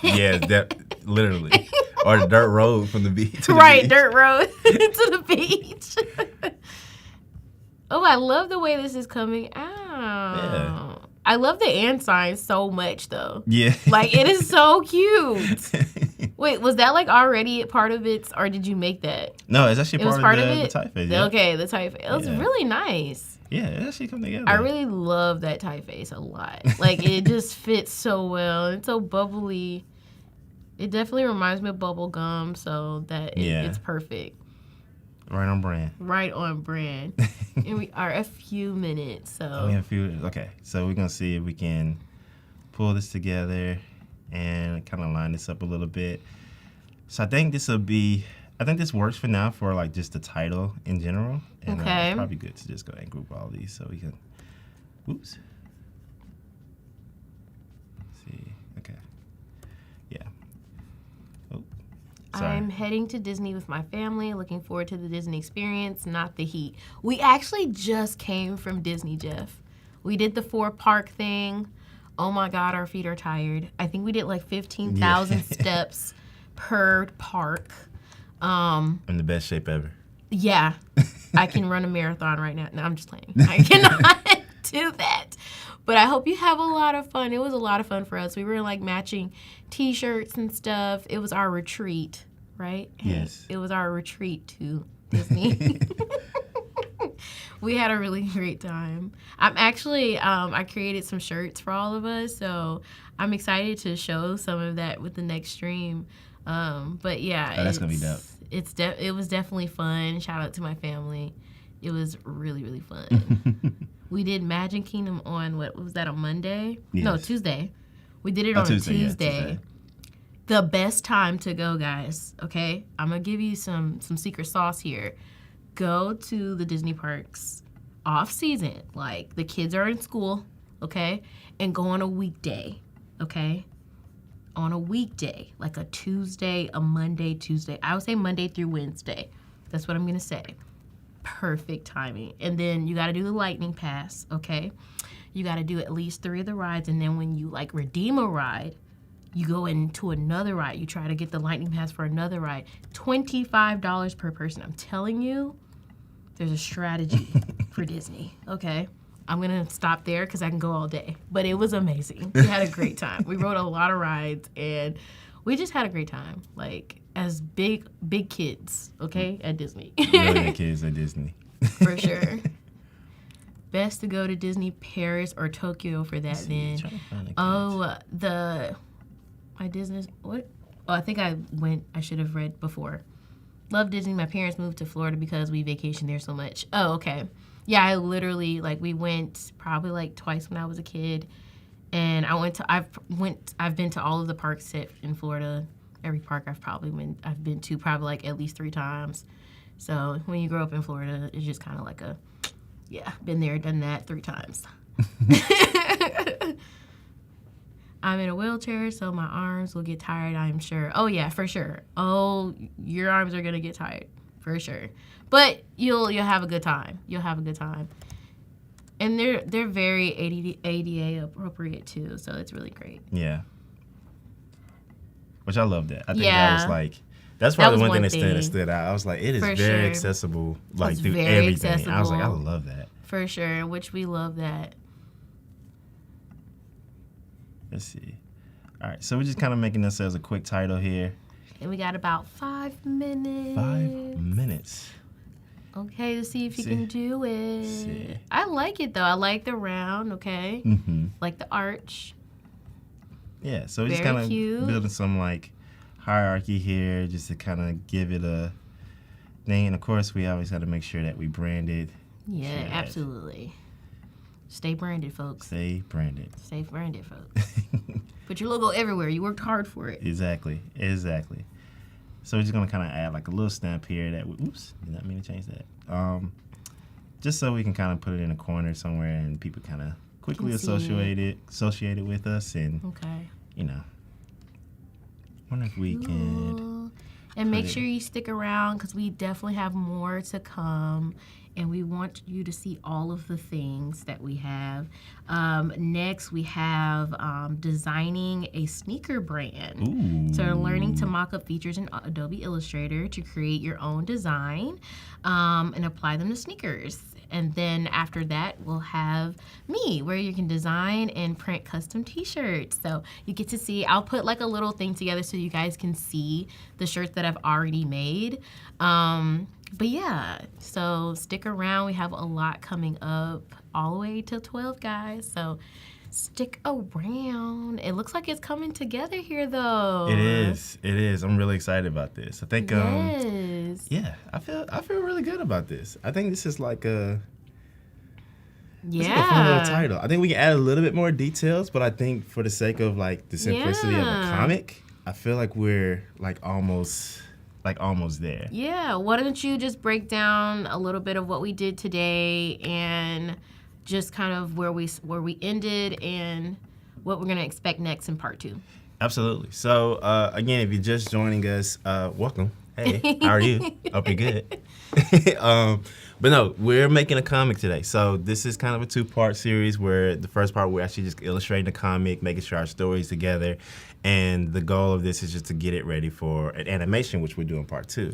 Yeah, literally. Or the dirt road from the beach. Right, dirt road to the beach. Oh, I love the way this is coming out. Yeah. I love the and sign so much, though. Yeah. Like, it is so cute. Wait, was that, like, already part of it, or did you make that? No, it's actually part of it? the typeface. Yeah. Okay, the typeface. It was really nice. Yeah, it actually come together. I really love that typeface a lot. Like, it just fits so well. It's so bubbly. It definitely reminds me of bubble gum, so that it's perfect. Right on brand. Right on brand. And we are a few minutes, so. Okay, so we're going to see if we can pull this together and kind of line this up a little bit. So I think this works for now for like just the title in general. And okay. It's probably good to just go ahead and group all these so we can, oops. Let's see, okay. Yeah. Oh, sorry. I'm heading to Disney with my family, looking forward to the Disney experience, not the heat. We actually just came from Disney, Jeff. We did the 4-park thing. Oh my God, our feet are tired. I think we did like 15,000 steps per park. I'm in the best shape ever. Yeah, I can run a marathon right now. No, I'm just playing. I cannot do that. But I hope you have a lot of fun. It was a lot of fun for us. We were like matching T-shirts and stuff. It was our retreat, right? Yes. It was our retreat to Disney. We had a really great time. I'm actually, I created some shirts for all of us, so I'm excited to show some of that with the next stream. But yeah, that's gonna be dope. It was definitely fun. Shout out to my family. It was really, really fun. We did Magic Kingdom on, what was that, on Monday? Yes. No, Tuesday. We did it on Tuesday. the best time to go, guys, okay? I'm going to give you some secret sauce here. Go to the Disney parks off season. Like, the kids are in school, okay? And go on a weekday, okay? On a weekday, like a Tuesday, a Monday, Tuesday. I would say Monday through Wednesday. That's what I'm going to say. Perfect timing. And then you got to do the lightning pass, okay? You got to do at least 3 of the rides. And then when you, like, redeem a ride, you go into another ride. You try to get the lightning pass for another ride. $25 per person. I'm telling you, there's a strategy for Disney, okay? I'm going to stop there because I can go all day. But it was amazing. We had a great time. We rode a lot of rides, and we just had a great time. Like, as big kids, okay, at Disney. Million kids at Disney. For sure. Best to go to Disney, Paris, or Tokyo for that then. My Disney, what? Oh, I think I should have read before. Love Disney. My parents moved to Florida because we vacationed there so much. Oh, okay. Yeah, I literally, like, we went probably like twice when I was a kid. And I've been to all of the parks in Florida. Every park I've been to probably like at least 3 times. So when you grow up in Florida, it's just kind of like been there, done that 3 times. I'm in a wheelchair, so my arms will get tired, I'm sure. Oh, yeah, for sure. Oh, your arms are going to get tired, for sure. But you'll have a good time. You'll have a good time. And they're very ADA appropriate, too, so it's really great. Yeah. Which I love that. I think that was like, that's probably one thing that stood out. I was like, it is very accessible, like, through everything. Accessible. I was like, I love that. For sure, which we love that. Let's see. All right, so we're just kind of making ourselves a quick title here. And we got about 5 minutes. 5 minutes. Okay, let's see if you can do it. See. I like it, though. I like the round, okay? Mm-hmm. Like the arch. Yeah, so we're just kind of building some, like, hierarchy here just to kind of give it a thing. And, of course, we always got to make sure that we brand it. Yeah, absolutely. Stay branded, folks. Stay branded. Stay branded, folks. Put your logo everywhere. You worked hard for it. Exactly. So we're just going to kind of add like a little stamp here that, oops, did not mean to change that. Just so we can kind of put it in a corner somewhere and people kind of quickly associate it with us. And, wonder if we can. And make sure you stick around because we definitely have more to come. And we want you to see all of the things that we have. Next, we have designing a sneaker brand. Ooh. So learning to mock up features in Adobe Illustrator to create your own design and apply them to sneakers. And then after that, we'll have me, where you can design and print custom t-shirts. So you get to see, I'll put like a little thing together so you guys can see the shirts that I've already made. But yeah, so stick around. We have a lot coming up all the way till 12, guys. So stick around. It looks like it's coming together here, though. It is. I'm really excited about this. I think, yes. Yeah, I feel really good about this. I think this is like a fun little title. I think we can add a little bit more details, but I think for the sake of like the simplicity of a comic, I feel like we're like almost there. Yeah, why don't you just break down a little bit of what we did today and just kind of where we ended and what we're going to expect next in part 2. Absolutely. So, again, if you're just joining us, welcome. Hey, how are you? Hope you're good. But no, we're making a comic today. So this is kind of a 2-part series where the first part we're actually just illustrating the comic, making sure our story's together. And the goal of this is just to get it ready for an animation, which we're doing part 2.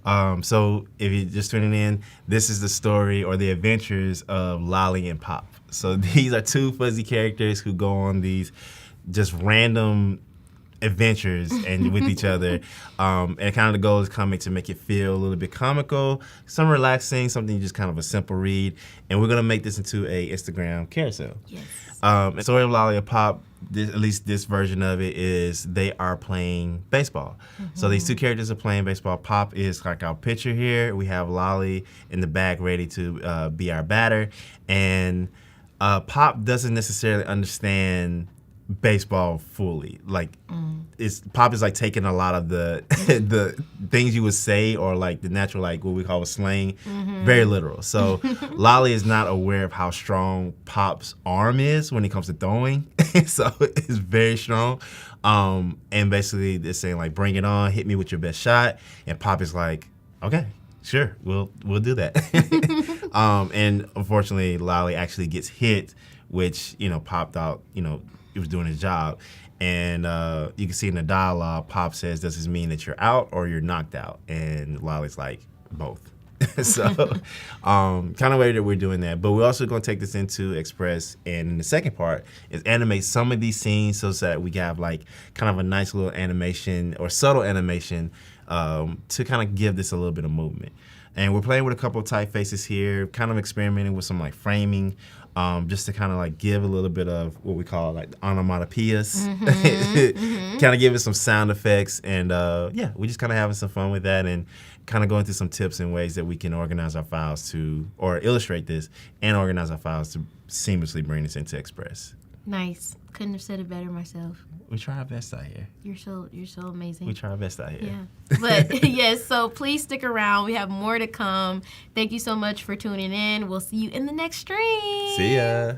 Yes. So if you're just tuning in, this is the story or the adventures of Lolly and Pop. So these are 2 fuzzy characters who go on these just random adventures and with each other. And kind of the goal of this comic to make it feel a little bit comical, some relaxing, something just kind of a simple read. And we're going to make this into a Instagram carousel. Yes. The story of Lolly and Pop, at least this version of it, is they are playing baseball. Mm-hmm. So these 2 characters are playing baseball. Pop is like our pitcher here. We have Lolly in the back ready to be our batter. And Pop doesn't necessarily understand baseball fully. Like Pop is like taking a lot of the the things you would say or like the natural like what we call a slang very literal. So Lolly is not aware of how strong Pop's arm is when it comes to throwing. So it's very strong. And basically they're saying like, bring it on, hit me with your best shot. And Pop is like, okay, sure, we'll do that. And unfortunately Lolly actually gets hit, which, Pop thought, he was doing his job. And you can see in the dialogue, Pop says, does this mean that you're out or you're knocked out? And Lolly's like, both. So kind of way that we're doing that. But we're also going to take this into Express. And in the second part is animate some of these scenes so that we can have like kind of a nice little animation or subtle animation to kind of give this a little bit of movement. And we're playing with a couple of typefaces here, kind of experimenting with some like framing, just to kind of like give a little bit of what we call like onomatopoeias, kind of give it some sound effects. And yeah, we're just kind of having some fun with that and kind of going through some tips and ways that we can organize our files or illustrate this and organize our files to seamlessly bring this into Express. Nice. Couldn't have said it better myself. We try our best out here. You're so amazing. We try our best out here. Yeah. But yes, so please stick around. We have more to come. Thank you so much for tuning in. We'll see you in the next stream. See ya.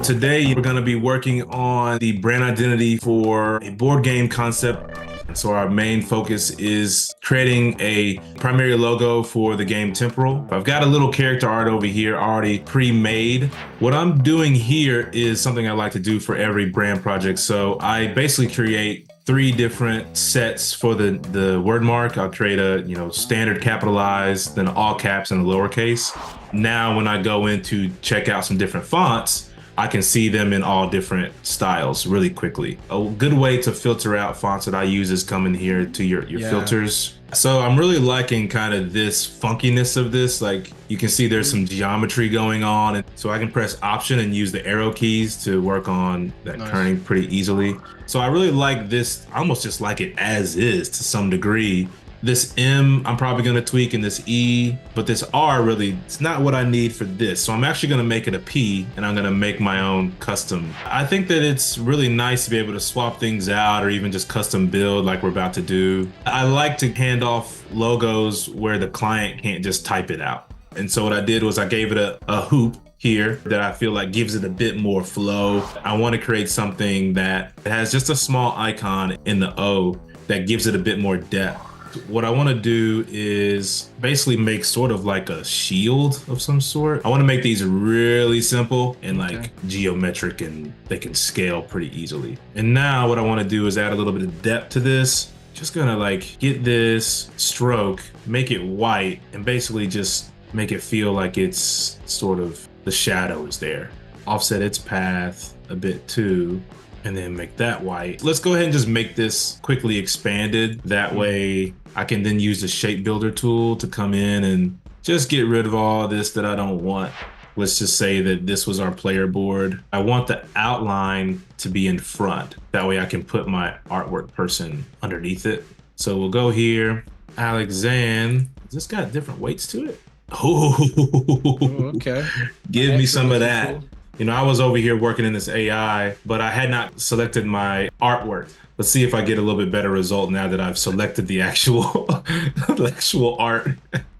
Today, we're going to be working on the brand identity for a board game concept. So our main focus is creating a primary logo for the game Temporal. I've got a little character art over here already pre-made. What I'm doing here is something I like to do for every brand project. So I basically create 3 different sets for the word mark. I'll create a standard capitalized, then all caps and a lowercase. Now when I go in to check out some different fonts, I can see them in all different styles really quickly. A good way to filter out fonts that I use is coming here to your filters. So I'm really liking kind of this funkiness of this. Like you can see there's some geometry going on. And so I can press Option and use the arrow keys to work on that kerning pretty easily. So I really like this. I almost just like it as is to some degree. This M, I'm probably gonna tweak, and this E, but this R really, it's not what I need for this. So I'm actually gonna make it a P, and I'm gonna make my own custom. I think that it's really nice to be able to swap things out or even just custom build like we're about to do. I like to hand off logos where the client can't just type it out. And so what I did was I gave it a hoop here that I feel like gives it a bit more flow. I wanna create something that has just a small icon in the O that gives it a bit more depth. What I want to do is basically make sort of like a shield of some sort. I want to make these really simple and like geometric, and they can scale pretty easily. And now what I want to do is add a little bit of depth to this. Just gonna like get this stroke, make it white, and basically just make it feel like it's sort of the shadow is there. Offset its path a bit too, and then make that white. Let's go ahead and just make this quickly expanded. That way I can then use the shape builder tool to come in and just get rid of all this that I don't want. Let's just say that this was our player board. I want the outline to be in front. That way I can put my artwork person underneath it. So we'll go here, Alexan. Has this got different weights to it? Oh, okay. Give me some of that. Cool. I was over here working in this AI, but I had not selected my artwork. Let's see if I get a little bit better result now that I've selected the actual, the actual art.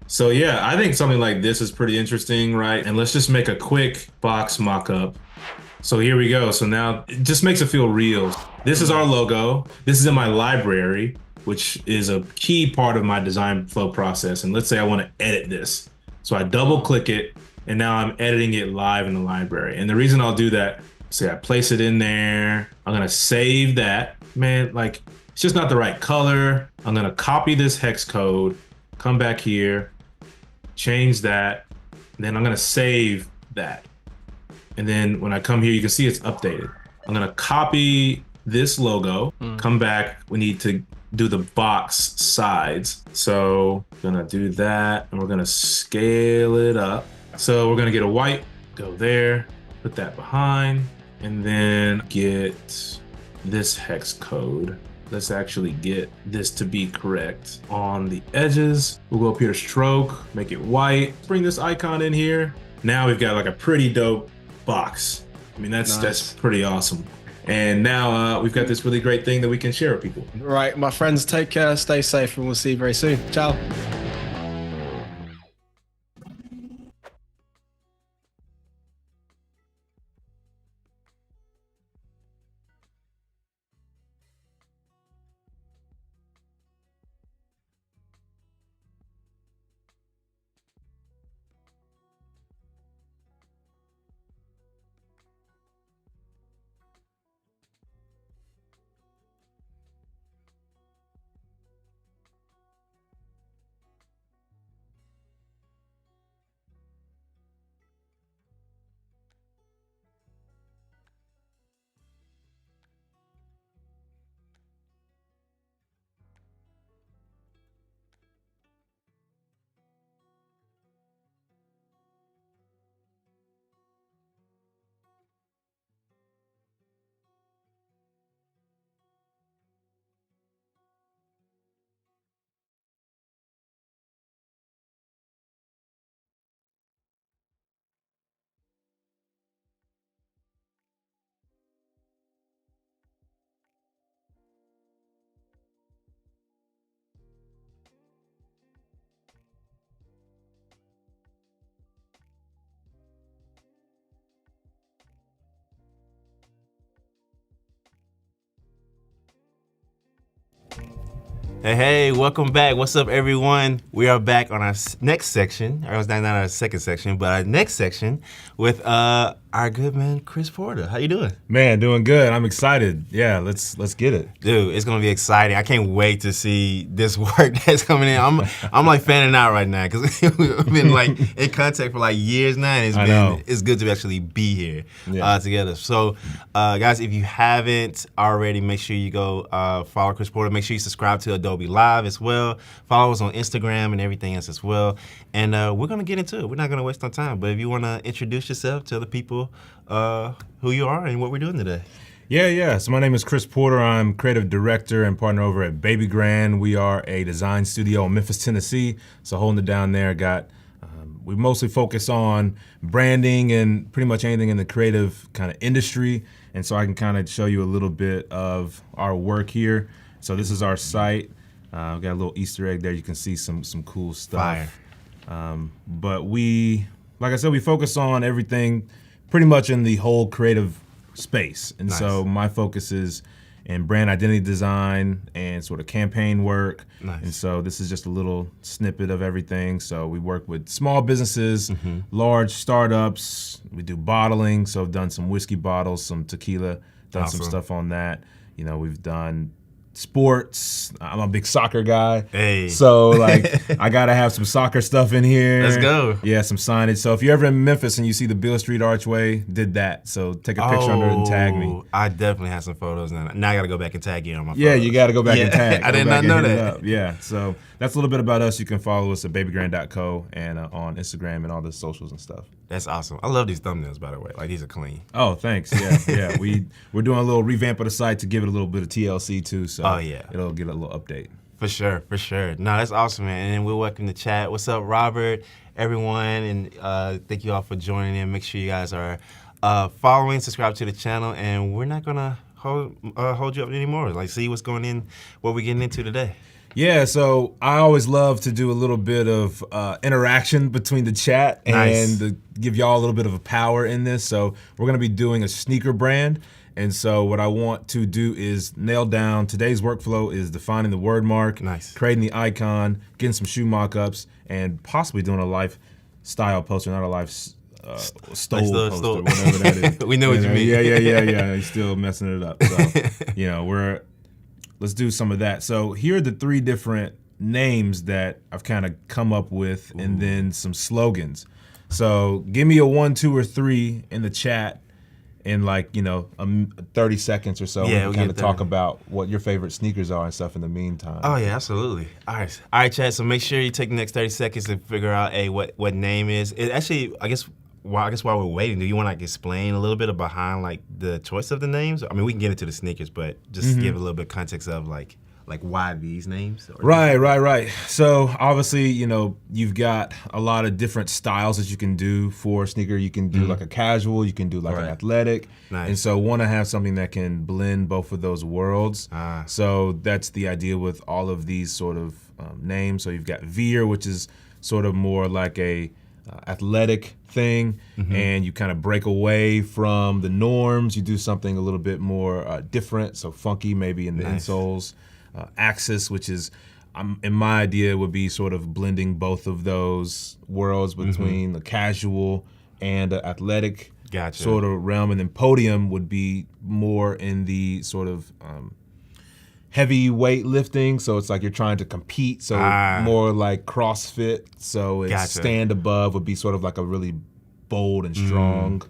So yeah, I think something like this is pretty interesting, right? And let's just make a quick box mock-up. So here we go. So now it just makes it feel real. This is our logo. This is in my library, which is a key part of my design flow process. And let's say I want to edit this. So I double click it, and now I'm editing it live in the library. And the reason I'll do that, say I place it in there, I'm gonna save that. Man, like, it's just not the right color. I'm gonna copy this hex code, come back here, change that, and then I'm gonna save that. And then when I come here, you can see it's updated. I'm gonna copy this logo, come back, we need to do the box sides. So I'm gonna do that, and we're gonna scale it up. So we're gonna get a white, go there, put that behind, and then get this hex code. Let's actually get this to be correct on the edges. We'll go up here to stroke, make it white, bring this icon in here. Now we've got like a pretty dope box. I mean, that's pretty awesome. And now we've got this really great thing that we can share with people. Right, my friends, take care, stay safe, and we'll see you very soon. Ciao. Hey, welcome back. What's up, everyone? We are back on our next section. Or it's not our second section, but our next section with our good man, Chris Porter. How you doing? Man, doing good. I'm excited. Yeah, let's get it. Dude, it's gonna be exciting. I can't wait to see this work that's coming in. I'm like fanning out right now because we've been like in contact for like years now, and it's good to actually be here together. So, guys, if you haven't already, make sure you go follow Chris Porter. Make sure you subscribe to Adobe Live as well. Follow us on Instagram and everything else as well. And we're gonna get into it. We're not gonna waste our time. But if you wanna introduce yourself, tell the people who you are and what we're doing today. Yeah. So my name is Chris Porter. I'm creative director and partner over at Baby Grand. We are a design studio in Memphis, Tennessee. So holding it down there, we mostly focus on branding and pretty much anything in the creative kind of industry. And so I can kind of show you a little bit of our work here. So this is our site. We've got a little Easter egg there. You can see some cool stuff. Fire. But like I said, we focus on everything pretty much in the whole creative space. And so my focus is in brand identity design and sort of campaign work. Nice. And so this is just a little snippet of everything. So we work with small businesses, large startups. We do bottling. So I've done some whiskey bottles, some tequila, done some stuff on that. You know, we've done sports. I'm a big soccer guy. Hey. So like I gotta have some soccer stuff in here. Let's go. Yeah, some signage. So if you're ever in Memphis and you see the Beale Street Archway, did that. So take a picture under it and tag me. I definitely have some photos now. Now I gotta go back and tag you on my photos. Yeah, you gotta go back and tag. I did not know that. Yeah, so that's a little bit about us. You can follow us at babygrand.co and on Instagram and all the socials and stuff. That's awesome. I love these thumbnails, by the way. Like, these are clean. Oh, thanks. Yeah. We're doing a little revamp of the site to give it a little bit of TLC too. So it'll get a little update. For sure. No, that's awesome, man. And then we'll welcome the chat. What's up, Robert, everyone, and thank you all for joining in. Make sure you guys are following, subscribe to the channel, and we're not gonna hold you up anymore. Like, see what's going in, what we're getting into today. Yeah, so I always love to do a little bit of interaction between the chat and to give y'all a little bit of a power in this. So we're gonna be doing a sneaker brand. And so what I want to do is nail down today's workflow is defining the word mark, creating the icon, getting some shoe mock-ups, and possibly doing a lifestyle poster, not a poster, whatever that is. We know what you mean. Yeah. He's still messing it up. So, let's do some of that. So here are the 3 different names that I've kind of come up with, and then some slogans. So give me a 1, 2, or 3 in the chat in 30 seconds or so. Yeah, we can kind of talk about what your favorite sneakers are and stuff in the meantime. Oh yeah, absolutely. All right, chat. So make sure you take the next 30 seconds to figure out what name is. It actually, I guess while we're waiting, do you want to explain a little bit behind the choice of the names? I mean, we can get into the sneakers, but just give a little bit of context of like why these names? Right. So obviously, you've got a lot of different styles that you can do for a sneaker. You can do like a casual, you can do like an athletic. Nice. And so want to have something that can blend both of those worlds. So that's the idea with all of these sort of names. So you've got Veer, which is sort of more like a athletic thing, and you kind of break away from the norms. You do something a little bit more different, so funky maybe in the insoles. Axis, which is, in my idea, would be sort of blending both of those worlds between the casual and the athletic sort of realm. And then Podium would be more in the sort of heavy weight lifting, so it's like you're trying to compete, so more like CrossFit. So it's Stand Above would be sort of like a really bold and strong.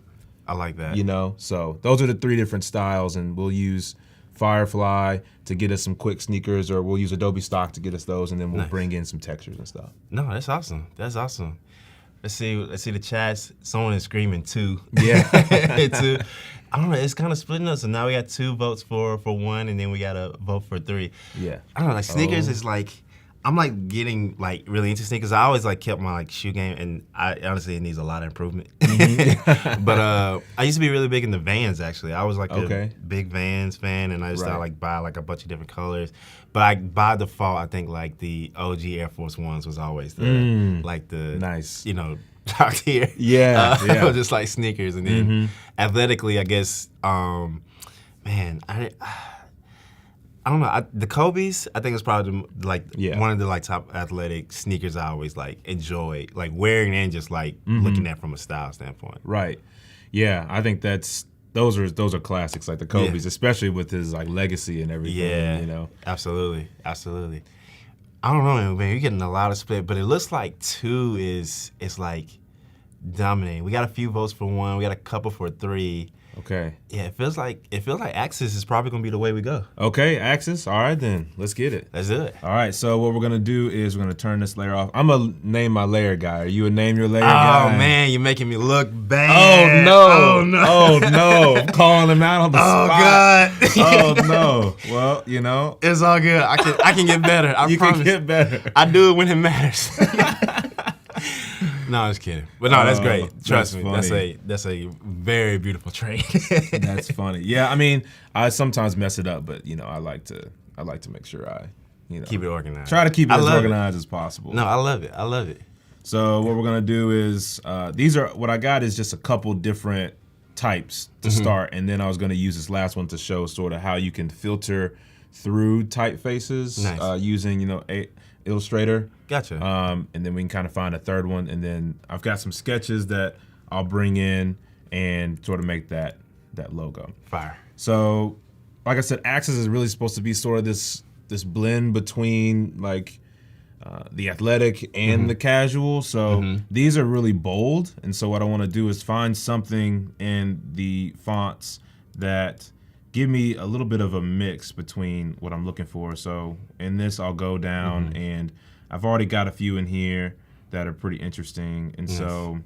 I like that. So those are the 3 different styles, and we'll use Firefly to get us some quick sneakers, or we'll use Adobe Stock to get us those, and then we'll bring in some textures and stuff. No, that's awesome. Let's see the chats. Someone is screaming 2. Yeah. 2. I don't know, it's kind of splitting us. So now we got 2 votes for 1, and then we got a vote for 3. Yeah. I don't know, like sneakers is like, I'm like getting like really into sneakers. I always like kept my like shoe game, and I honestly it needs a lot of improvement. But I used to be really big into Vans actually. I was like a big Vans fan, and I used to like buy like a bunch of different colors. But by default, I think like the OG Air Force Ones was always the like the nice, top tier. Yeah. Just like sneakers, and then athletically, I guess, man, I don't know. The Kobe's, I think it's probably one of the like top athletic sneakers I always like enjoy like wearing and just like looking at from a style standpoint. Right. Yeah, I think those are classics, like the Kobe's, especially with his like legacy and everything. Yeah, absolutely. I don't know, man. You're getting a lot of split, but it looks like 2 is like dominating. We got a few votes for 1. We got a couple for 3. Okay. Yeah, it feels like Axis is probably gonna be the way we go. Okay, Axis. All right then, let's get it. Let's do it. All right. So what we're gonna do is we're gonna turn this layer off. I'm gonna name my layer guy. Are you a name your layer guy? Oh man, you're making me look bad. Oh no! I'm calling him out on the spot. God. Oh no! Well, it's all good. I can get better. I promise. You can get better. I do it when it matters. No, I'm just kidding. But no, that's great. Trust me, that's a very beautiful trait. That's funny. Yeah, I mean, I sometimes mess it up, but I like to make sure I keep it organized. Try to keep it as organized as possible. No, I love it. So what we're gonna do is what I got is just a couple different types to start, and then I was gonna use this last one to show sort of how you can filter through typefaces using Illustrator. Gotcha. And then we can kind of find a third one, and then I've got some sketches that I'll bring in and sort of make that logo. Fire. So, like I said, Axis is really supposed to be sort of this blend between like the athletic and the casual. So these are really bold, and so what I want to do is find something in the fonts that give me a little bit of a mix between what I'm looking for. So in this, I'll go down, and I've already got a few in here that are pretty interesting. And so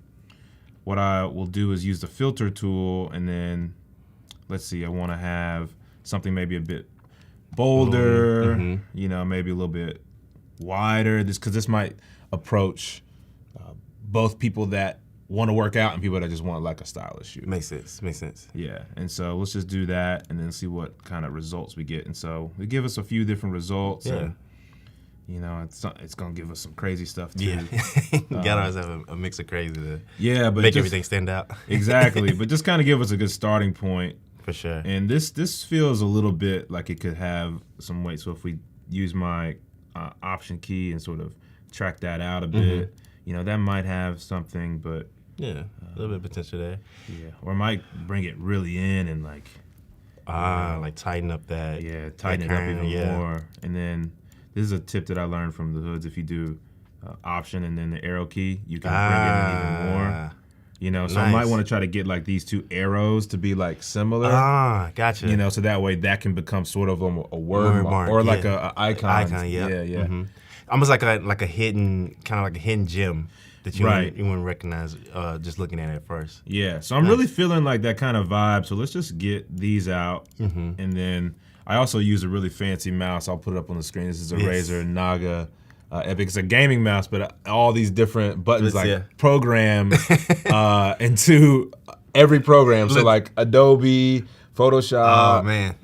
what I will do is use the filter tool, and then let's see, I want to have something maybe a bit bolder, maybe a little bit wider, because this might approach both people that want to work out and people that just want like a stylish shoe. Makes sense. Yeah, and so let's just do that and then see what kind of results we get. And so we give us a few different results. Yeah. And, it's gonna give us some crazy stuff too. Yeah, gotta always have a mix of crazy to but make everything stand out. Exactly, but just kind of give us a good starting point. For sure. And this feels a little bit like it could have some weight. So if we use my option key and sort of track that out a bit, that might have something, but yeah, a little bit of potential there. Yeah, or I might bring it really in and like tighten up that. Yeah, tighten it up even more. And then this is a tip that I learned from the hoods. If you do option and then the arrow key, you can bring it in even more. So I might want to try to get like these two arrows to be like similar. Gotcha. So that way that can become sort of a word mark or like a icon. Yeah. Almost like a hidden gem that you wouldn't recognize just looking at it at first. Yeah. So I'm really feeling like that kind of vibe. So let's just get these out, and then I also use a really fancy mouse. I'll put it up on the screen. This is a Yes. Razer Naga Epic. It's a gaming mouse, but all these different buttons Yeah. program into every program. So like Adobe, Photoshop, Oh, man.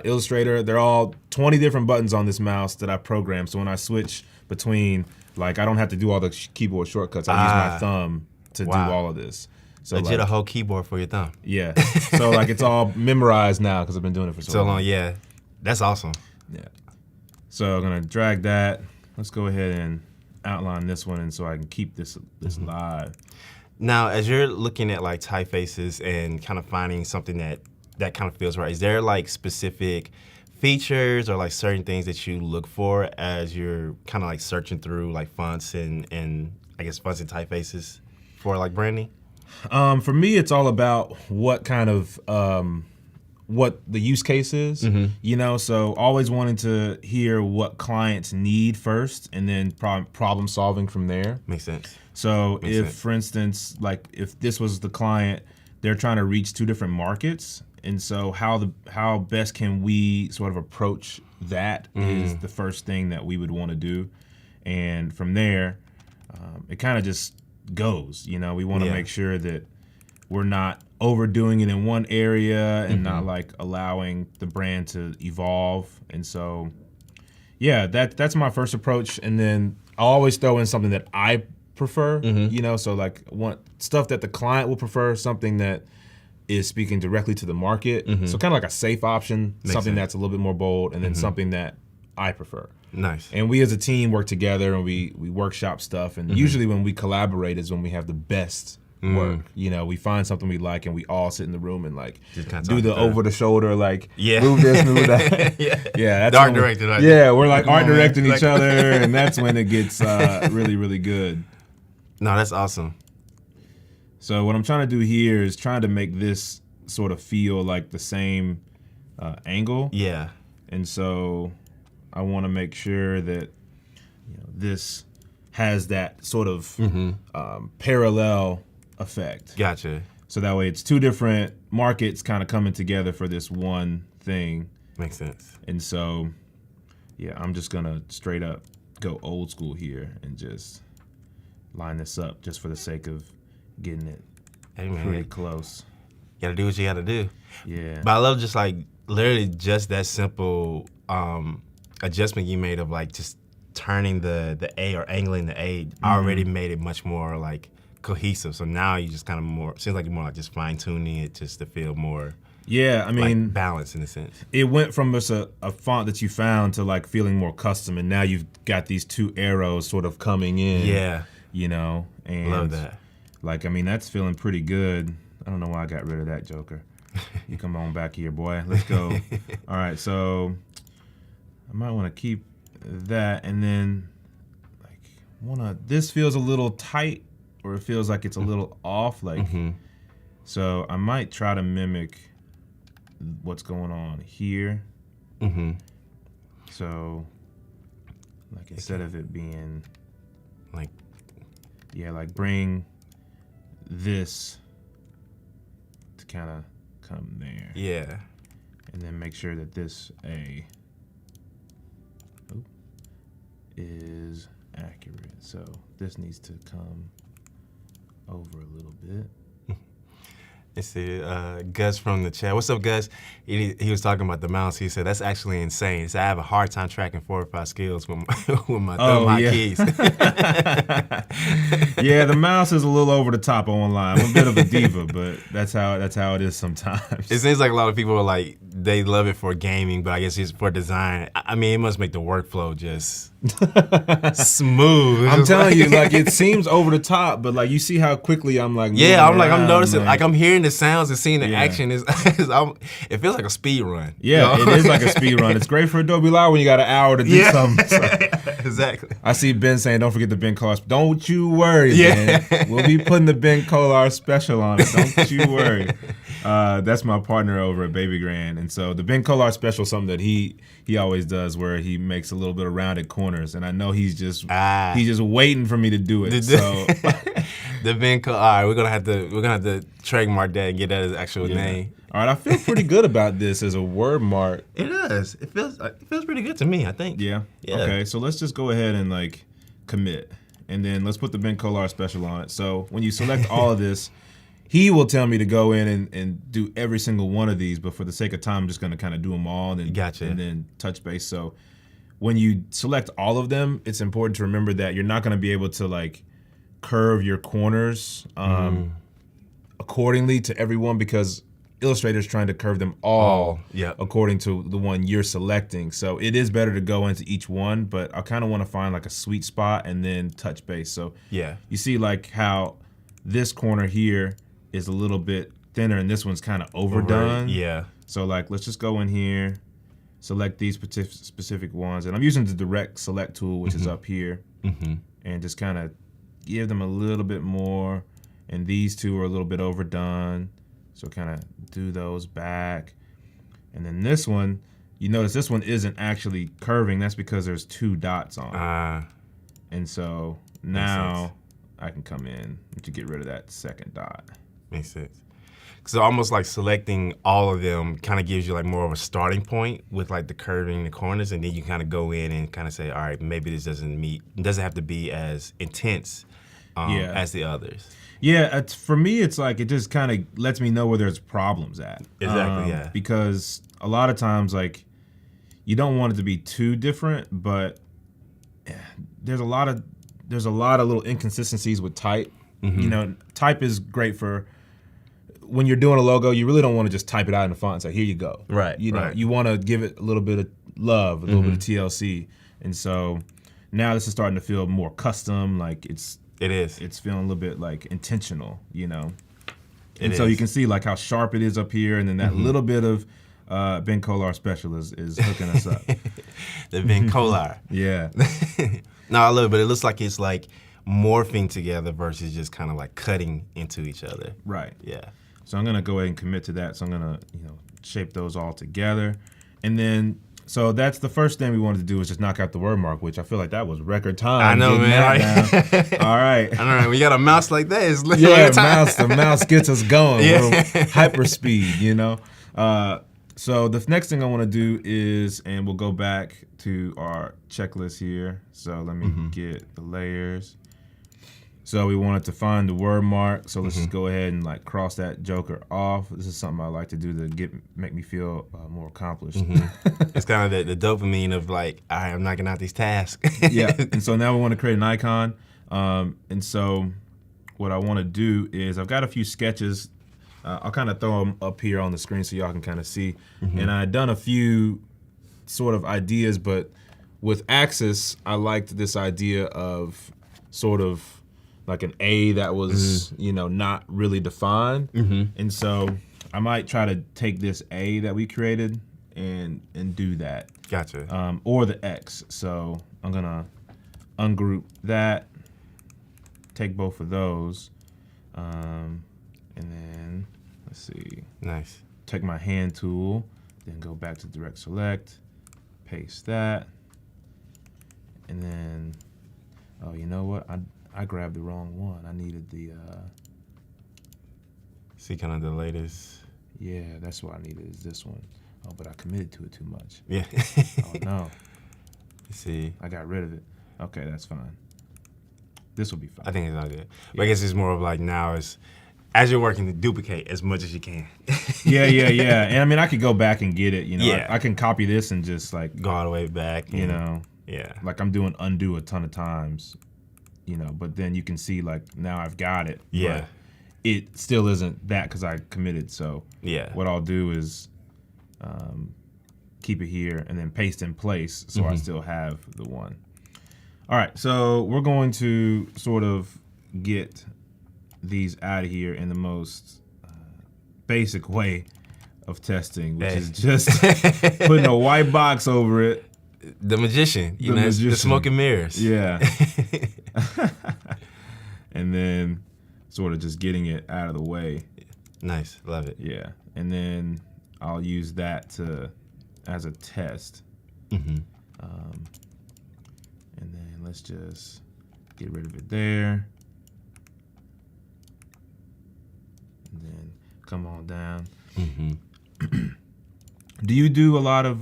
Illustrator, they're all 20 different buttons on this mouse that I program. So when I switch between, like, I don't have to do all the keyboard shortcuts. I use my thumb to do all of this. So Legit a whole keyboard for your thumb. yeah. So like it's all memorized now because I've been doing it for so long. Yeah. That's awesome. Yeah. So I'm gonna drag that. Let's go ahead and outline this one, and so I can keep this live. Now, as you're looking at like typefaces and kind of finding something that kind of feels right, is there like specific features or like certain things that you look for as you're kind of like searching through like fonts and I guess fonts and typefaces for like branding? For me, it's all about what kind of what the use case is, you know. So always wanting to hear what clients need first, and then problem solving from there. Makes sense. So Makes if, sense. for instance, like if this was the client, they're trying to reach 2 different markets, and so how best can we sort of approach that is the first thing that we would want to do, and from there, it kind of just goes. You know, we want to make sure that we're not overdoing it in one area and not like allowing the brand to evolve. And so, yeah, that's my first approach. And then I'll always throw in something that I prefer, you know, so like stuff that the client will prefer, something that is speaking directly to the market. So kind of like a safe option, something sense. that's a little bit more bold, and then something that I prefer. Nice. And we as a team work together, and we workshop stuff. And usually when we collaborate is when we have the best work. You know, we find something we like, and we all sit in the room and like Just kinda do talk the it through. over the shoulder, like Yeah. move this, move that. Yeah. Yeah, that's Art when we- directed, right? Yeah, we're like Come art on, man. directing Like- each other, and that's when it gets really, really good. No, that's awesome. So what I'm trying to do here is trying to make this sort of feel like the same angle. Yeah. And so I want to make sure that this has that sort of parallel effect. Gotcha. So that way it's 2 different markets kind of coming together for this one thing. Makes sense. And so, yeah, I'm just going to straight up go old school here and just line this up just for the sake of getting it Hey, man. pretty close. You gotta do what you gotta do. Yeah. But I love just like literally just that simple adjustment you made of like just turning the A or angling the A already made it much more like cohesive. So now you just kind of more, seems like you're more like just fine tuning it just to feel more Yeah, I mean, like balanced in a sense. it went from just a font that you found to like feeling more custom, and now you've got these 2 arrows sort of coming in. Yeah. You know, and Love that. Like, I mean, that's feeling pretty good. I don't know why I got rid of that joker. You come on back here, boy. Let's go. All right, so I might want to keep that, and then like this feels a little tight, or it feels like it's a little off, like so I might try to mimic what's going on here. So like instead of it being Like, yeah, like bring this to kind of come there, yeah. and then make sure that this A is accurate. So this needs to come over a little bit. Let's see, Gus from the chat. What's up, Gus? He was talking about the mouse. He said, that's actually insane. He said, I have a hard time tracking 4 or 5 skills with my thumb high keys. Yeah, the mouse is a little over the top online. I'm a bit of a diva, but that's how it is sometimes. It seems like a lot of people are like, they love it for gaming, but I guess it's for design. I mean, it must make the workflow just smooth. I'm Just telling you, like it seems over the top, but like you see how quickly I'm like moving yeah, I'm around, noticing, like I'm hearing the sounds and seeing the Yeah. action. It feels like a speed run. yeah, you know? it is like a speed run. It's great for Adobe Live when you got an hour to do something. So. Exactly. I see Ben saying, "Don't forget the Ben Kolar." Don't you worry, Yeah. Ben. We'll be putting the Ben Kolar special on it. Don't you worry. That's my partner over at Baby Grand, and so the Ben Kolar special is something that he always does, where he makes a little bit of rounded corners, and I know he's just waiting for me to do it. So The Ben Kolar. All right, we're gonna have to trademark that and get that as actual name. All right, I feel pretty good about this as a word mark. It does. It feels pretty good to me, I think. Yeah? Yeah. Okay, so let's just go ahead and like commit. And then let's put the Ben Kolar special on it. So when you select all of this, he will tell me to go in and do every single one of these, but for the sake of time, I'm just gonna kind of do them all and then touch base. So when you select all of them, it's important to remember that you're not gonna be able to like curve your corners accordingly to everyone, because Illustrator's trying to curve them all according to the one you're selecting. So it is better to go into each one, but I kind of want to find like a sweet spot and then touch base. So you see like how this corner here is a little bit thinner and this one's kind of overdone. Yeah. So like, let's just go in here, select these specific ones. And I'm using the direct select tool, which is up here, and just kind of give them a little bit more. And these two are a little bit overdone. So kind of do those back. And then this one, you notice this one isn't actually curving. That's because there's 2 dots on it. And so now I can come in to get rid of that second dot. Makes sense. So almost like selecting all of them kind of gives you like more of a starting point with like the curving the corners, and then you kind of go in and kind of say, all right, maybe this doesn't have to be as intense as the others. Yeah, for me, it's like it just kind of lets me know where there's problems at. Exactly, yeah. Because a lot of times, like, you don't want it to be too different, but there's a lot of little inconsistencies with type. You know, type is great for when you're doing a logo. You really don't want to just type it out in the font and say, "Here you go." Right. You know, you want to give it a little bit of love, a little bit of TLC, and so now this is starting to feel more custom. Like it's feeling a little bit like intentional, you know. And so you can see like how sharp it is up here, and then that little bit of Ben Kolar special is hooking us up. The Ben Kolar. Yeah. No, I love it, but it looks like it's like morphing together versus just kind of like cutting into each other. Right. Yeah. So I'm gonna go ahead and commit to that. So I'm gonna, shape those all together, and then. So that's the first thing we wanted to do is just knock out the word mark, which I feel like that was record time. I know, man. All right. All right. We got a mouse like that. It's the mouse gets us going. Hyper speed, So the next thing I want to do is, and we'll go back to our checklist here. So let me get the layers. So we wanted to find the word mark. So let's just go ahead and like cross that joker off. This is something I like to do to make me feel more accomplished. It's kind of the dopamine of like, all right, I'm knocking out these tasks. Yeah, and so now we want to create an icon. And so what I want to do is I've got a few sketches. I'll kind of throw them up here on the screen so y'all can kind of see. And I've done a few sort of ideas, but with Axis, I liked this idea of sort of like an A that was, not really defined. And so I might try to take this A that we created and do that. Gotcha. Or the X. So I'm gonna ungroup that, take both of those, and then let's see. Nice. Take my hand tool, then go back to direct select, paste that, and then, oh, you know what? I grabbed the wrong one. I needed the, See kind of the latest. Yeah, that's what I needed is this one. Oh, but I committed to it too much. Yeah. Oh, no. Let's see. I got rid of it. Okay, that's fine. This will be fine. I think it's all good. But I guess it's more of like now is, as you're working to duplicate as much as you can. Yeah. And I mean, I could go back and get it, Yeah. I can copy this and just like, Go all the way back. Yeah. like I'm doing undo a ton of times. But then you can see like now I've got it. Yeah. But it still isn't that because I committed. So Yeah. what I'll do is keep it here and then paste in place so I still have the one. All right, so we're going to sort of get these out of here in the most basic way of testing, which is just putting a white box over it. The magician, magician. The smoke and mirrors. Yeah. And then sort of just getting it out of the way. Nice, love it. Yeah, and then I'll use that as a test. And then let's just get rid of it there. And then come on down. Mm-hmm. Do you do a lot of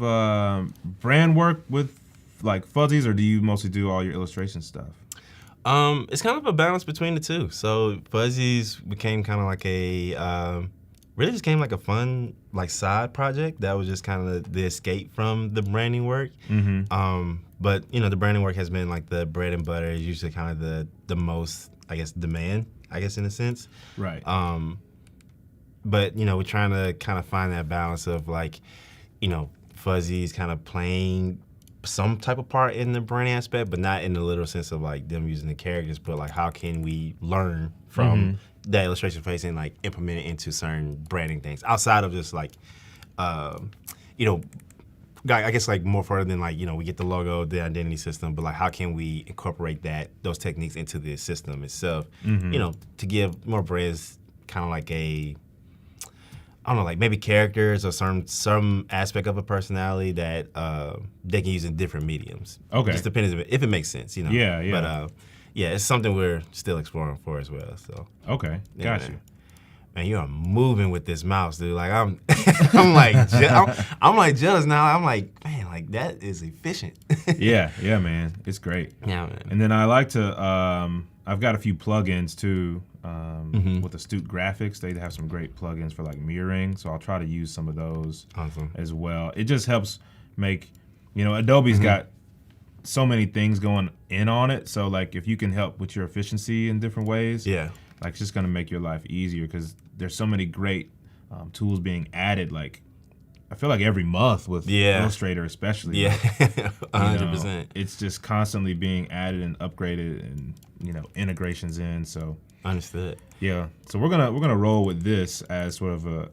brand work with like fuzzies, or do you mostly do all your illustration stuff? It's kind of a balance between the two. So fuzzies became kind of like a really just came like a fun like side project that was just kind of the escape from the branding work. Mm-hmm. But you know, the branding work has been like the bread and butter. Is usually kind of the most, I guess, demand, I guess, in a sense. Right. But you know, we're trying to kind of find that balance of like, you know, fuzzies kind of playing some type of part in the branding aspect, but not in the literal sense of like them using the characters, but like how can we learn from that illustration phase and like implement it into certain branding things outside of just like, you know, I guess like more further than like, you know, we get the logo, the identity system, but like how can we incorporate those techniques into the system itself, you know, to give more brands kind of like a, I don't know, like maybe characters or some aspect of a personality that they can use in different mediums. Okay. Just depends if it makes sense, you know. Yeah. But yeah, it's something we're still exploring for as well. So. Okay. Yeah, Got you. Man, you are moving with this mouse, dude. Like I'm like jealous now. I'm like, man, like that is efficient. Yeah, man, it's great. Yeah, man. And then I like to, I've got a few plugins too with Astute Graphics. They have some great plugins for like mirroring, so I'll try to use some of those as well. It just helps make, you know, Adobe's got so many things going in on it. So like if you can help with your efficiency in different ways, Yeah. like it's just gonna make your life easier because there's so many great tools being added. Like I feel like every month with Illustrator, especially. Yeah, like, 100%. It's just constantly being added and upgraded, and you know integrations in. So Understood. yeah, so we're gonna roll with this as sort of a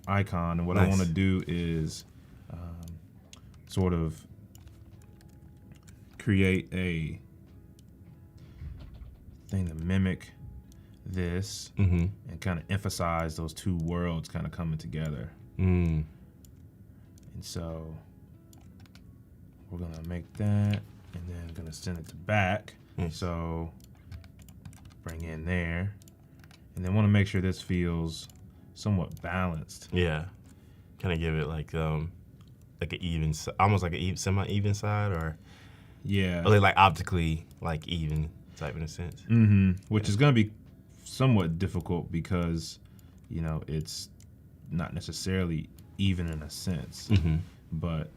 icon, and what I want to do is sort of create a thing to mimic this and kind of emphasize those two worlds kind of coming together. And so we're gonna make that, and then gonna send it to back. So bring in there, and then want to make sure this feels somewhat balanced. Yeah, kind of give it like an even, almost like a semi-even side, or like optically like even type in a sense. Which is gonna be somewhat difficult because you know it's not necessarily even in a sense, but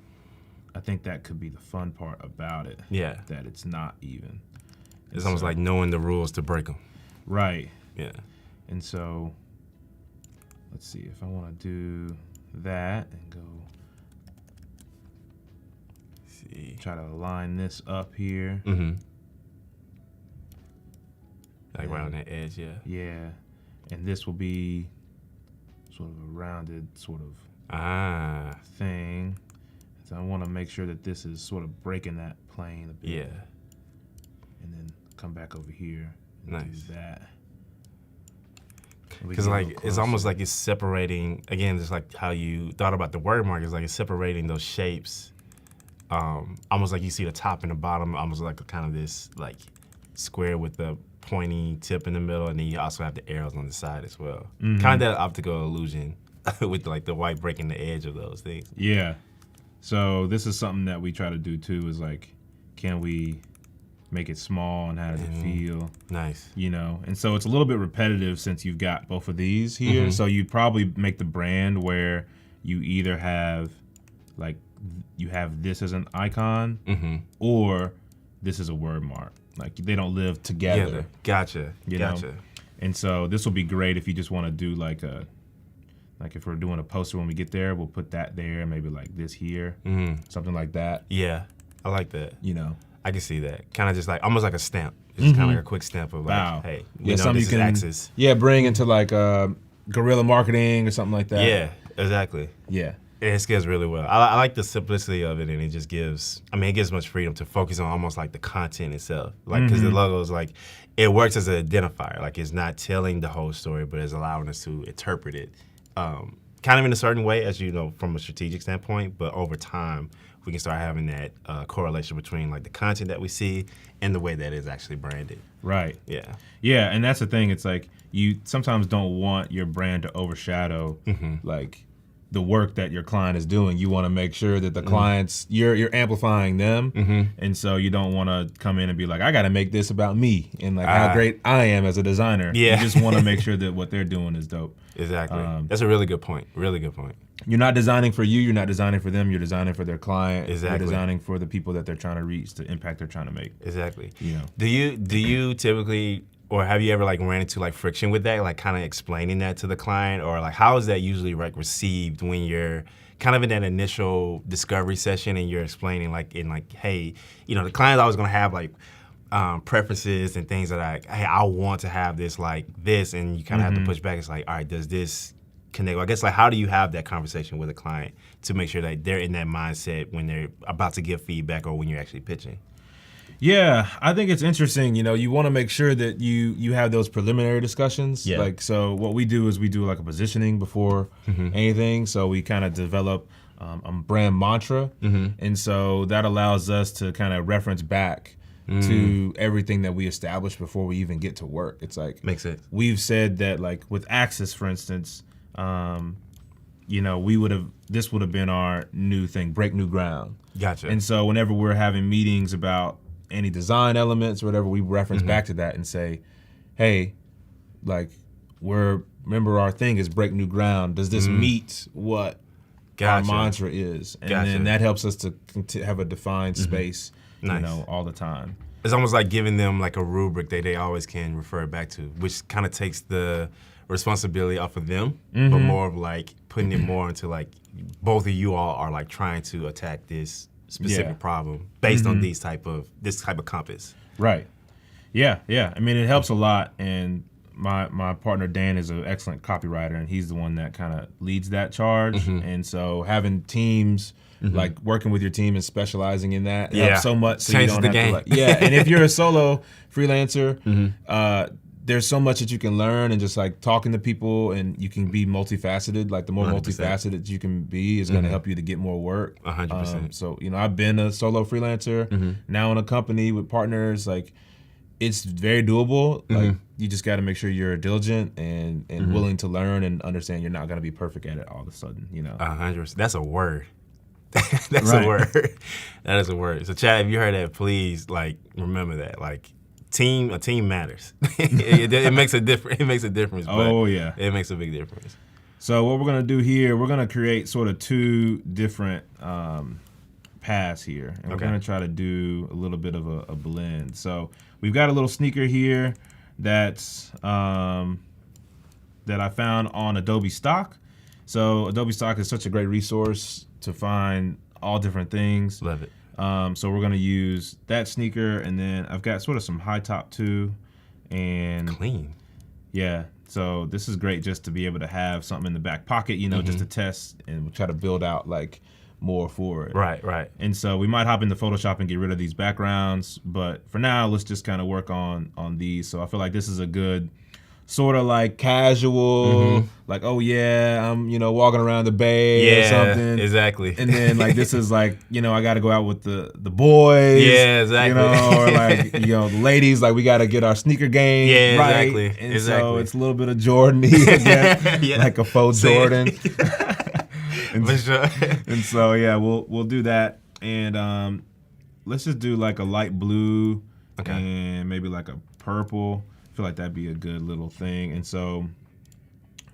I think that could be the fun part about it. Yeah, that it's not even. It's almost like knowing the rules to break them. Right. Yeah. And so let's see if I want to do that and go. See. Try to align this up here. Like right on that edge, yeah. Yeah, and this will be sort of a rounded sort of thing. So I want to make sure that this is sort of breaking that plane a bit. Yeah. And then come back over here and do that. Because like it's almost like it's separating, again, just like how you thought about the word mark, it's like it's separating those shapes. Almost like you see the top and the bottom, almost like kind of this like square with the pointy tip in the middle, and then you also have the arrows on the side as well. Kind of that optical illusion with like the white breaking the edge of those things. Yeah. So this is something that we try to do too, is like, can we make it small and how does it feel? Nice. You know, and so it's a little bit repetitive since you've got both of these here. So you probably make the brand where you either have like, you have this as an icon or this is a word mark. Like they don't live together. Gotcha. You know? And so this will be great if you just want to do like a, like if we're doing a poster when we get there, we'll put that there, maybe like this here, something like that. Yeah, I like that. You know, I can see that. Kind of just like almost like a stamp. It's kind of like a quick stamp of like, hey, we know this is Axis. Yeah, bring into like guerrilla marketing or something like that. Yeah, exactly. Yeah. It scales really well. I like the simplicity of it, and it just gives, I mean, it gives much freedom to focus on almost like the content itself. Like, because the logo is like, it works as an identifier. Like, it's not telling the whole story, but it's allowing us to interpret it kind of in a certain way, as you know, from a strategic standpoint, but over time, we can start having that correlation between like the content that we see and the way that it's actually branded. Right. Yeah. Yeah, and that's the thing. It's like you sometimes don't want your brand to overshadow like the work that your client is doing. You want to make sure that the clients, you're amplifying them, and so you don't want to come in and be like, I got to make this about me and like how great I am as a designer. Yeah. You just want to make sure that what they're doing is dope. Exactly. That's a really good point. Really good point. You're not designing for you. You're not designing for them. You're designing for their client. Exactly. You're designing for the people that they're trying to reach, the impact they're trying to make. Exactly. You know. Do you typically, or have you ever like ran into like friction with that, like kind of explaining that to the client, or like how is that usually like received when you're kind of in that initial discovery session and you're explaining like in like, hey, you know, the client's always gonna have like preferences and things that hey, I want to have this like this, and you kind of have to push back. It's like, all right, does this connect? I guess like how do you have that conversation with a client to make sure that they're in that mindset when they're about to give feedback or when you're actually pitching? Yeah, I think it's interesting. You know, you want to make sure that you have those preliminary discussions. Yeah. Like, so what we do is we do like a positioning before anything. So we kind of develop a brand mantra, and so that allows us to kind of reference back to everything that we established before we even get to work. It's like Makes sense. We've said that like with Axis, for instance, you know, this would have been our new thing, break new ground. Gotcha. And so whenever we're having meetings about any design elements or whatever, we reference back to that and say, hey, like remember our thing is break new ground. Does this meet what our mantra is? And then that helps us to have a defined space, Nice. you know, all the time. It's almost like giving them like a rubric that they always can refer back to, which kind of takes the responsibility off of them, but more of like putting it more into like both of you all are like trying to attack this specific problem based on this type of compass. Right. Yeah. I mean, it helps a lot, and my partner Dan is an excellent copywriter, and he's the one that kind of leads that charge. And so having teams, like working with your team and specializing in that helps so much. So Changes you don't the have game. to like, and if you're a solo freelancer, there's so much that you can learn, and just like talking to people, and you can be multifaceted. Like the more 100%. multifaceted you can be is going to help you to get more work. 100%. So, you know, I've been a solo freelancer, now in a company with partners. Like, it's very doable. Like, you just got to make sure you're diligent and willing to learn and understand you're not going to be perfect at it all of a sudden, you know. 100%. That's a word. That's Right. a word. That is a word. So Chad, if you heard that, please like remember that. Like a team matters. it makes a difference. It makes a difference. Oh, yeah. It makes a big difference. So what we're going to do here, we're going to create sort of two different paths here. And we're going to try to do a little bit of a blend. So we've got a little sneaker here that's that I found on Adobe Stock. So Adobe Stock is such a great resource to find all different things. Love it. So we're going to use that sneaker, and then I've got sort of some high top too. And Clean. yeah, so this is great just to be able to have something in the back pocket, you know, just to test, and we'll try to build out like more for it. Right. And so we might hop into Photoshop and get rid of these backgrounds, but for now, let's just kind of work on these. So I feel like this is a good sort of like casual, like, oh yeah, I'm, you know, walking around the bay or something. Exactly. And then like this is like, you know, I got to go out with the boys. Yeah, exactly. You know, or like, you know, the ladies, like we got to get our sneaker game right. Exactly. And exactly. so it's a little bit of Jordan, again, like a faux Jordan. For sure. And so yeah, we'll do that, and let's just do like a light blue, and maybe like a purple. I feel like that'd be a good little thing. And so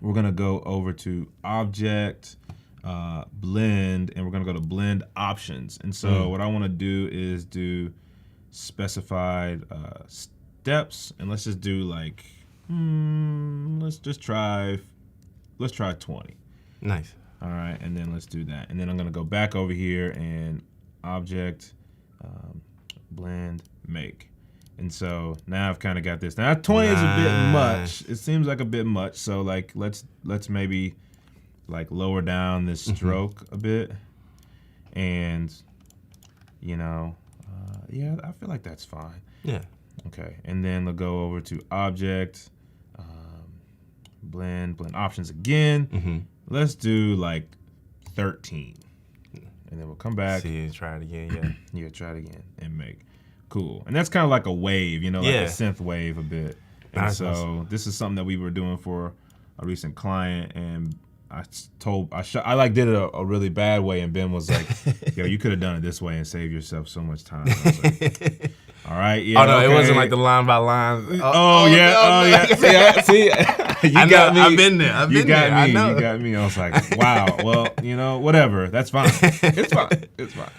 we're gonna go over to Object, Blend, and we're gonna go to Blend Options. And so what I want to do is do specified steps, and let's just do like let's try 20. Nice. All right, and then let's do that. And then I'm gonna go back over here and Object, Blend, Make. And so now I've kind of got this. Now 20 is a bit much. It seems like a bit much. So like let's maybe like lower down this stroke a bit, and you know, yeah, I feel like that's fine. Yeah. Okay, and then we'll go over to Object, Blend Options again. Let's do like 13. and then we'll come back. See and try it again. Yeah. Yeah, try it again and make. Cool. And that's kind of like a wave, like a synth wave a bit. And Nice. This is something that we were doing for a recent client, and I did it a really bad way, and Ben was like, "Yo, you could have done it this way and saved yourself so much time." I was like, all right, yeah. Oh no, okay. it wasn't like the line by line. Yeah. See, you got me. I've been there. You got me. I was like, wow. Well, whatever. That's fine. It's fine.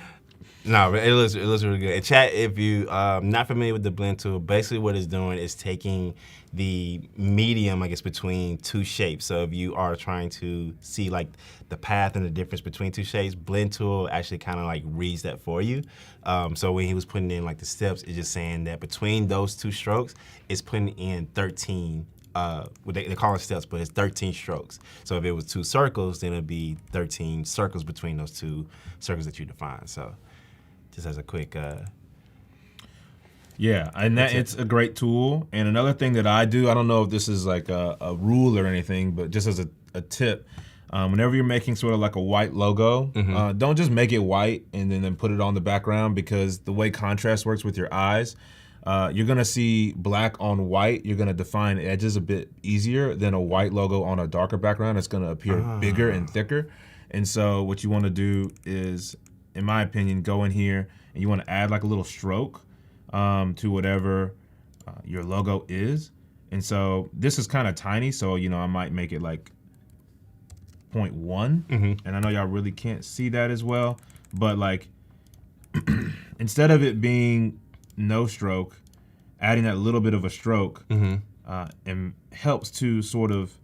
No, but it looks really good. And chat, if you not familiar with the blend tool, basically what it's doing is taking the medium, I guess, between two shapes. So if you are trying to see like the path and the difference between two shapes, blend tool actually kind of like reads that for you. So when he was putting in like the steps, it's just saying that between those two strokes, it's putting in 13. They call it steps, but it's 13 strokes. So if it was 2 circles, then it'd be 13 circles between those 2 circles that you define. So just as a quick. Yeah, and it's a great tool. And another thing that I do, I don't know if this is like a rule or anything, but just as a tip, whenever you're making sort of like a white logo, don't just make it white and then put it on the background, because the way contrast works with your eyes, you're gonna see black on white. You're gonna define edges a bit easier than a white logo on a darker background. It's gonna appear bigger and thicker. And so what you wanna do is, in my opinion, go in here and you wanna add like a little stroke to whatever your logo is. And so this is kind of tiny, so I might make it like 0.1. And I know y'all really can't see that as well, but like instead of it being no stroke, adding that little bit of a stroke and helps to sort of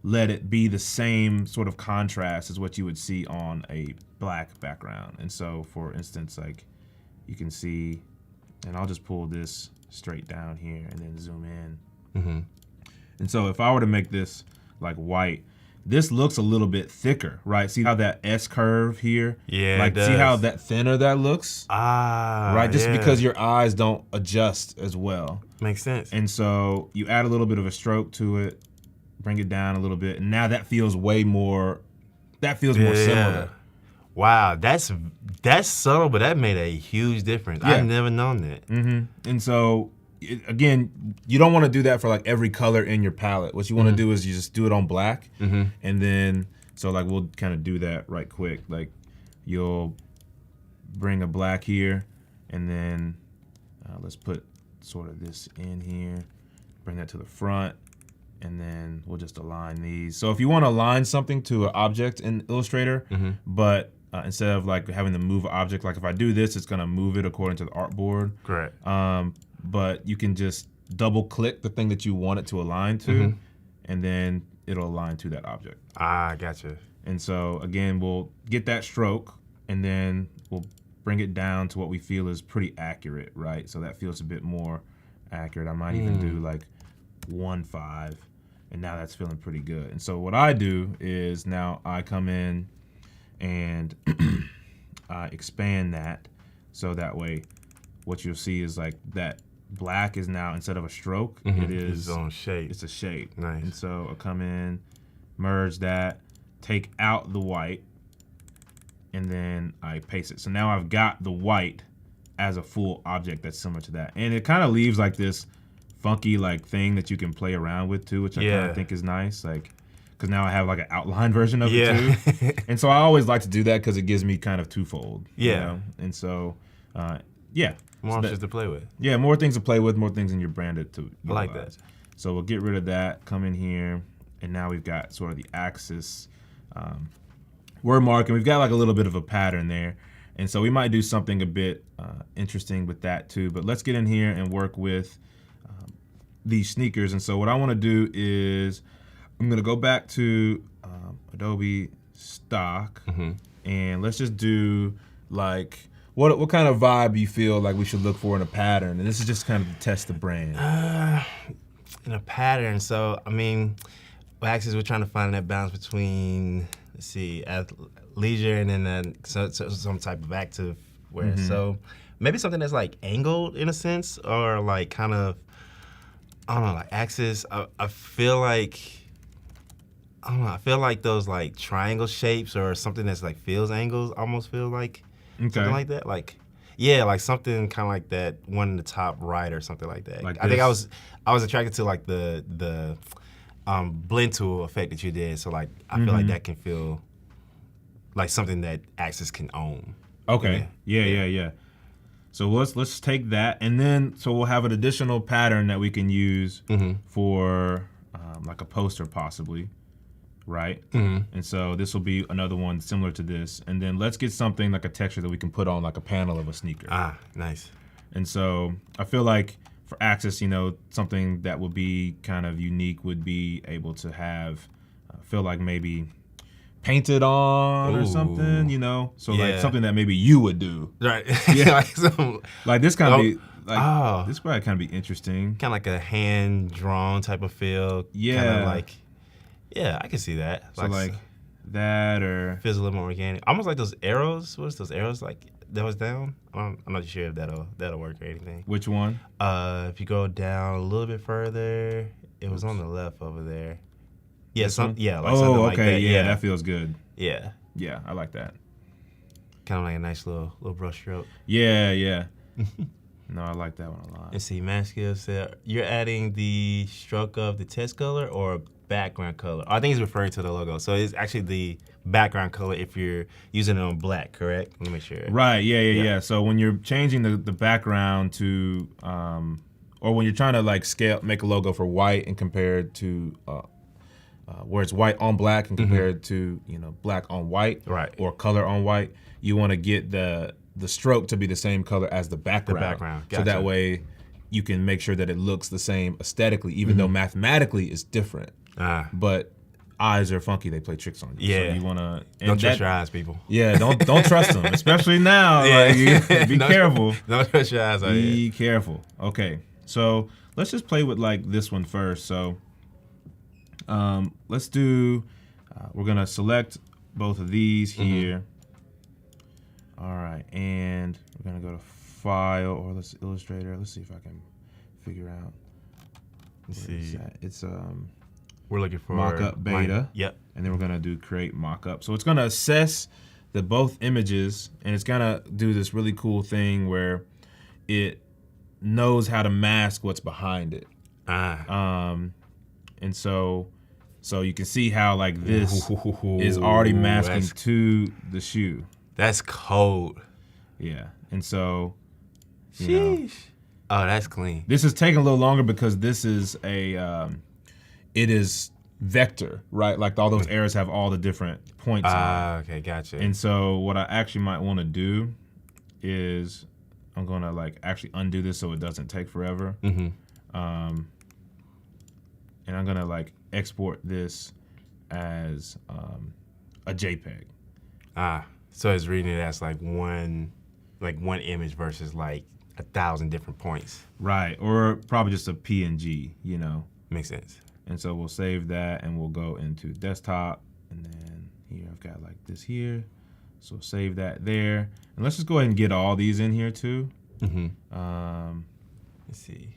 let it be the same sort of contrast as what you would see on a black background. And so for instance, like you can see, and I'll just pull this straight down here and then zoom in. And so if I were to make this like white, this looks a little bit thicker, right? See how that S curve here? Yeah, like it does. See how that thinner that looks? Right, just because your eyes don't adjust as well. Makes sense. And so you add a little bit of a stroke to it, bring it down a little bit, and now that feels more similar. Wow, that's subtle, but that made a huge difference. Yeah. I've never known that. And so, again, you don't want to do that for like every color in your palette. What you want to do is you just do it on black, and then, so like we'll kind of do that right quick. Like you'll bring a black here, and then let's put sort of this in here, bring that to the front, and then we'll just align these. So if you want to align something to an object in Illustrator, but instead of like having to move an object, like if I do this, it's gonna move it according to the artboard. Correct. But you can just double click the thing that you want it to align to, and then it'll align to that object. Gotcha. And so again, we'll get that stroke, and then we'll bring it down to what we feel is pretty accurate, right? So that feels a bit more accurate. I might even do like 1.5, and now that's feeling pretty good. And so what I do is now I come in and I expand that, so that way what you'll see is like that black is now, instead of a stroke, it is its own shape. It's a shape. Nice. And so I'll come in, merge that, take out the white, and then I paste it. So now I've got the white as a full object that's similar to that. And it kind of leaves like this funky like thing that you can play around with too, which I kind of think is nice. Like, because now I have like an outline version of it too. And so I always like to do that because it gives me kind of twofold. You know? And so, more options to play with. Yeah, more things to play with, more things in your brand to utilize. I like that. So we'll get rid of that, come in here, and now we've got sort of the axis word mark, and we've got like a little bit of a pattern there. And so we might do something a bit interesting with that too. But let's get in here and work with these sneakers. And so what I want to do is I'm going to go back to Adobe Stock, and let's just do like, what kind of vibe you feel like we should look for in a pattern? And this is just kind of to test the brand. In a pattern, so I mean, well, actually we're trying to find that balance between, let's see, leisure and then some type of active wear. So maybe something that's like angled in a sense, or like kind of, I don't know, like axis. I feel like I don't know. I feel like those like triangle shapes or something that's like feels angles almost feel like something like that. Like yeah, like something kind of like that one in the top right or something like that. Like I think this? I was attracted to like the blend tool effect that you did. So like I feel like that can feel like something that Axis can own. Okay. Yeah. So let's take that, and then so we'll have an additional pattern that we can use for like a poster possibly, right? And so this will be another one similar to this, and then let's get something like a texture that we can put on like a panel of a sneaker. Ah, nice. And so I feel like for Axis, you know, something that would be kind of unique would be able to have feel like maybe painted on or something, you know? So like something that maybe you would do. Right. Yeah. like, Like this kind of be like this probably kind of be interesting. kind of like a hand drawn type of feel. Yeah. Kind of like I can see that. So like that or feels a little more organic. Almost like those arrows. What's those arrows like that was down? I'm not sure if that'll work or anything. which one? If you go down a little bit further, it was on the left over there. Yeah, something like that. Yeah, that feels good. Yeah. Yeah, I like that. Kind of like a nice little brush stroke. Yeah. No, I like that one a lot. Let's see, Mascara said, you're adding the stroke of the text color or background color? I think he's referring to the logo. So it's actually the background color if you're using it on black, correct? Let me make sure. Right, yeah. So when you're changing the background to, or when you're trying to like make a logo for white and compare it to, where it's white on black and compared to, you know, black on white, right, or color on white, you want to get the stroke to be the same color as the background. Gotcha. So that way you can make sure that it looks the same aesthetically, even though mathematically it's different. But eyes are funky; they play tricks on you. Yeah, so you wanna don't trust your eyes, people. Yeah, don't trust them, especially now. Yeah. Like, be careful. Don't trust your eyes. Be careful. Okay, so let's just play with like this one first. So let's do. We're gonna select both of these here. All right, and we're gonna go to File or let's Illustrator. Let's see if I can figure out. Let's see. It's we're looking for mockup beta. Yep. And then we're gonna do create mockup. So it's gonna assess the both images, and it's gonna do this really cool thing where it knows how to mask what's behind it. And so you can see how like this is already masking to the shoe. That's cold. Yeah, and so you know, oh, that's clean. this is taking a little longer because this is a it is vector, right? Like all those arrows have all the different points on it. Okay, gotcha. And so what I actually might want to do is I'm gonna like actually undo this so it doesn't take forever. And I'm gonna like export this as a JPEG. So it's reading it as like one image versus like 1,000 different points. Right, or probably just a PNG, you know. Makes sense. And so we'll save that and we'll go into desktop, and then here I've got like this here. So save that there. And let's just go ahead and get all these in here too. Let's see.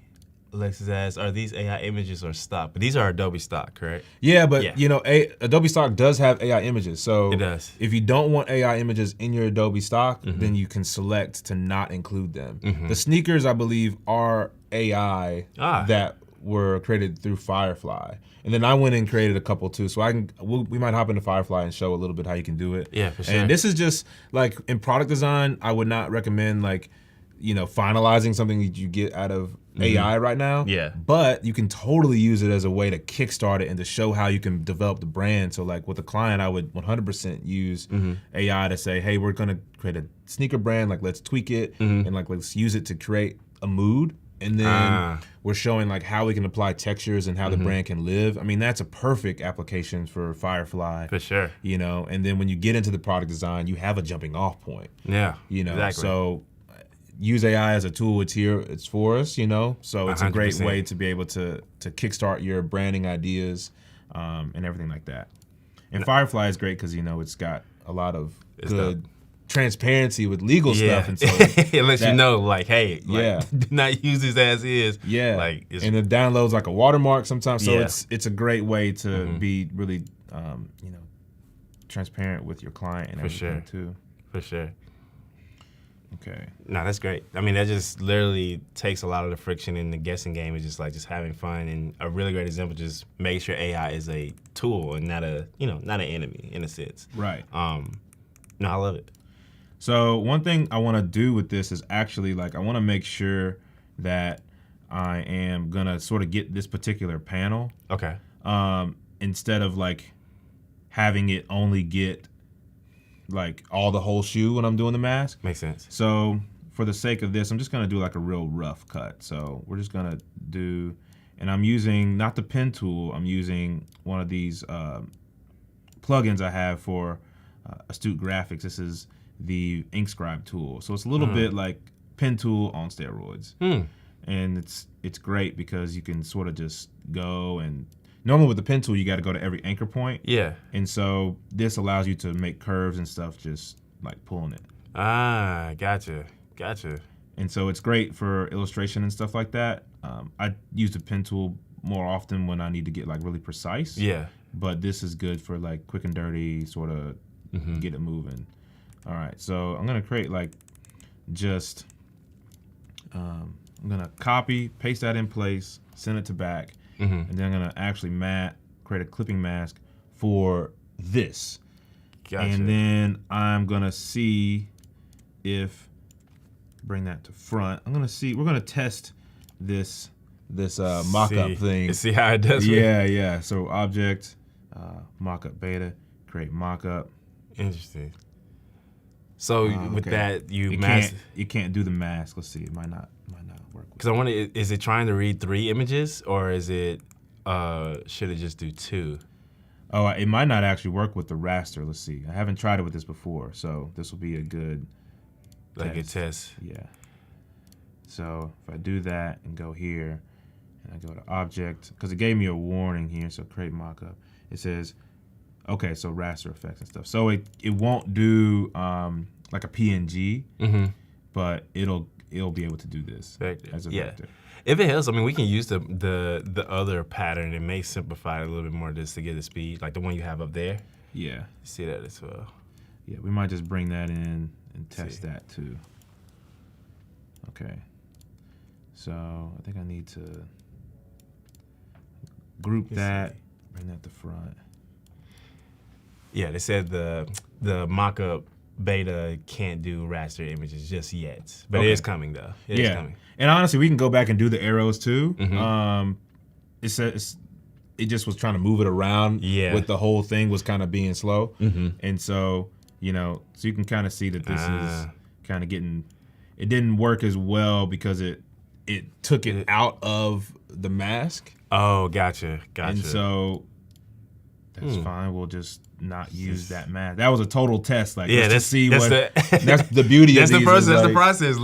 Alexis asks, are these AI images or stock? But these are Adobe stock, correct? Yeah, but you know, Adobe stock does have AI images. So it does. If you don't want AI images in your Adobe stock, then you can select to not include them. The sneakers, I believe, are AI that were created through Firefly. And then I went and created a couple too. So we might hop into Firefly and show a little bit how you can do it. Yeah, for sure. And this is just like in product design, I would not recommend like, you know, finalizing something that you get out of AI right now. Yeah. But you can totally use it as a way to kickstart it and to show how you can develop the brand. So like with a client, I would 100% use AI to say, hey, we're gonna create a sneaker brand, like let's tweak it and like let's use it to create a mood. And then we're showing like how we can apply textures and how the brand can live. I mean, that's a perfect application for Firefly. For sure. You know, and then when you get into the product design, you have a jumping off point. Yeah. You know, exactly. So use AI as a tool. It's here. It's for us. You know, so it's 100%. A great way to be able to kickstart your branding ideas and everything like that. And Firefly is great because you know it's got a lot of good transparency with legal stuff, and so it lets you know, like, hey, Yeah. do not use this as is. yeah, like, it's, and it downloads like a watermark sometimes. So Yeah. it's a great way to be really transparent with your client and everything too. for sure. Okay. No, that's great. I mean, that just literally takes a lot of the friction in the guessing game. It's just having fun, and a really great example. Just make sure AI is a tool and not not an enemy in a sense. Right. No, I love it. So one thing I want to do with this is actually I want to make sure that I am gonna sort of get this particular panel. Okay. Instead of having it only get all the whole shoe when I'm doing the mask. Makes sense. So for the sake of this, I'm just gonna do a real rough cut. So we're just gonna do, and I'm using not the pen tool. I'm using one of these plugins I have for Astute Graphics. This is the InkScribe tool. So it's a little bit like pen tool on steroids. And it's great because you can sort of just go, and normally with the pen tool you got to go to every anchor point. Yeah. And so this allows you to make curves and stuff just pulling it. Ah, gotcha. And so it's great for illustration and stuff like that. I use the pen tool more often when I need to get really precise. Yeah. But this is good for quick and dirty, sort of get it moving. All right, so I'm gonna create just I'm gonna copy, paste that in place, send it to back, and then I'm gonna actually create a clipping mask for this. Gotcha. And then I'm gonna see if bring that to front. We're gonna test this mockup thing. See how it does. Yeah. So object, mockup beta, create mockup. Interesting. So with okay. that, you can't do the mask. Let's see, it might not work. Because I wonder, is it trying to read 3 images, or is it should it just do 2? Oh, it might not actually work with the raster. Let's see. I haven't tried it with this before, so this will be a good test. Yeah. So if I do that and go here, and I go to object, because it gave me a warning here. So create mockup. It says, okay, so raster effects and stuff. So it won't do a PNG, but it'll be able to do this as a vector. If it helps, I mean, we can use the other pattern. It may simplify it a little bit more just to get the speed, like the one you have up there. Yeah. See that as well. Yeah, we might just bring that in and test that too. Okay. So I think I need to group that, bring that to front. Yeah, they said the mock-up beta can't do raster images just yet, but it is coming though. It is coming. And honestly, we can go back and do the arrows too. It says it just was trying to move it around with the whole thing was kind of being slow, and so so you can kind of see that this is kind of getting. It didn't work as well because it took it out of the mask. Oh, gotcha. And so that's fine. We'll just not use that mask. That was a total test. That's to see that's the beauty of these. That's the process.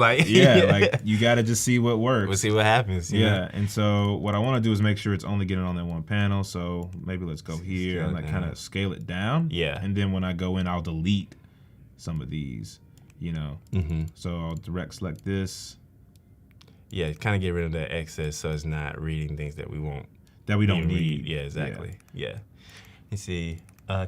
You got to just see what works. We'll see what happens. Yeah. And so what I want to do is make sure it's only getting on that one panel. So maybe let's go here and kind of scale it down. Yeah. And then when I go in, I'll delete some of these. So I'll direct select this. Yeah, kind of get rid of that excess so it's not reading things that we don't need. Yeah, exactly. Yeah. Let's see.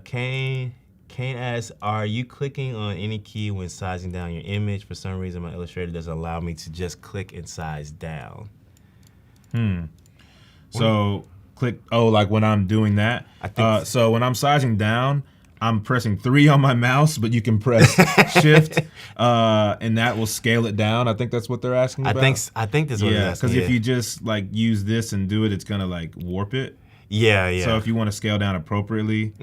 Kane asks, are you clicking on any key when sizing down your image? For some reason, my Illustrator doesn't allow me to just click and size down. So click, when I'm doing that? I think so when I'm sizing down, I'm pressing 3 on my mouse, but you can press Shift, and that will scale it down. I think that's what they're asking about. I think that's what they're asking. Because if you just use this and do it, it's gonna warp it. Yeah. So if you want to scale down appropriately,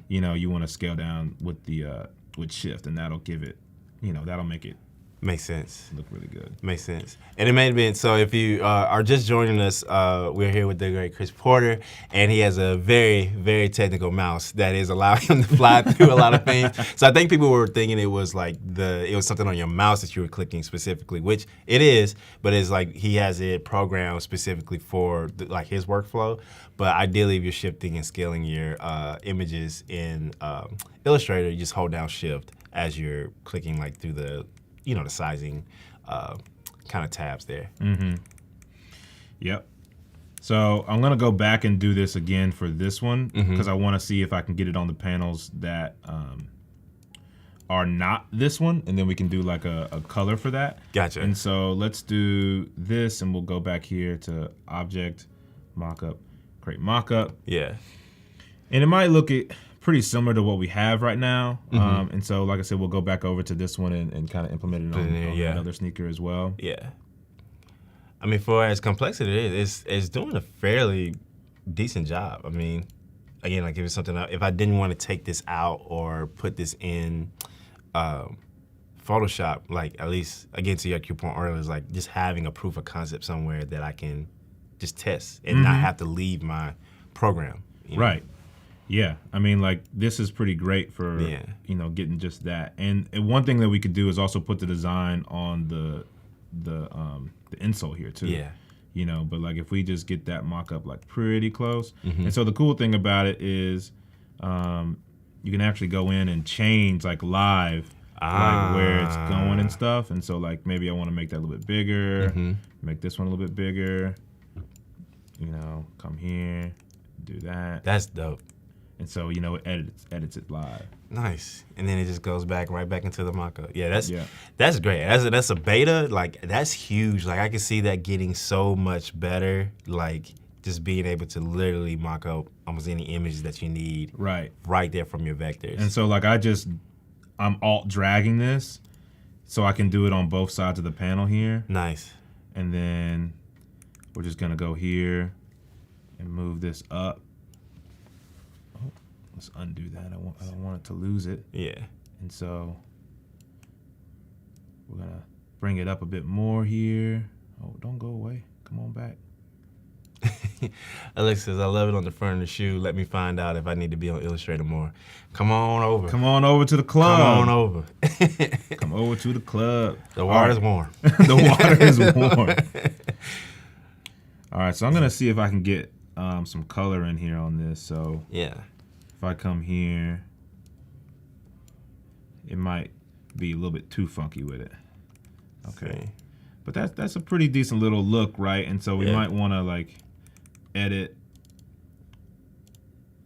you want to scale down with the with Shift, and that'll give it, that'll make it makes sense. Look really good. Makes sense. And it may have been, so if you are just joining us, we're here with the great Chris Porter, and he has a very, very technical mouse that is allowing him to fly through a lot of things. So I think people were thinking it was it was something on your mouse that you were clicking specifically, which it is, but it's he has it programmed specifically for his workflow. But ideally, if you're shifting and scaling your images in Illustrator, you just hold down Shift as you're clicking like through the, the sizing kind of tabs there. Yep. So I'm gonna go back and do this again for this one because I want to see if I can get it on the panels that are not this one, and then we can do like a color for that. Gotcha. And so let's do this, and we'll go back here to Object, Mockup, create Mockup. Yeah. And it might look pretty similar to what we have right now. And so, like I said, we'll go back over to this one and kind of implement it on another sneaker as well. Yeah. I mean, for as complex as it is, it's doing a fairly decent job. I mean, again, like if it's something, if I didn't want to take this out or put this in Photoshop, like at least, again, to your point earlier, is like just having a proof of concept somewhere that I can just test and not have to leave my program. Right. Yeah. I mean, like this is pretty great for, getting just that. And one thing that we could do is also put the design on the insole here too. Yeah. But like if we just get that mock-up like pretty close. And so the cool thing about it is you can actually go in and change like live like where it's going and stuff. And so like maybe I want to make that a little bit bigger, make this one a little bit bigger, come here, do that. That's dope. And so, it edits it live. Nice. And then it just goes right back into the mockup. Yeah, that's great. That's a beta. Like, that's huge. Like, I can see that getting so much better. Like, just being able to literally mock up almost any images that you need. Right there from your vectors. And so, like, I'm alt dragging this so I can do it on both sides of the panel here. Nice. And then we're just going to go here and move this up. Let's undo that. I don't want it to lose it. Yeah. And so we're going to bring it up a bit more here. Oh, don't go away. Come on back. Alexus, I love it on the front of the shoe. Let me find out if I need to be on Illustrator more. Come on over. Come on over to the club. Come on over. Come over to the club. The water's warm. The water is warm. All right, so I'm going to see if I can get some color in here on this. So yeah. If I come here, it might be a little bit too funky with it. Okay. But that's a pretty decent little look, right? And so we might want to like edit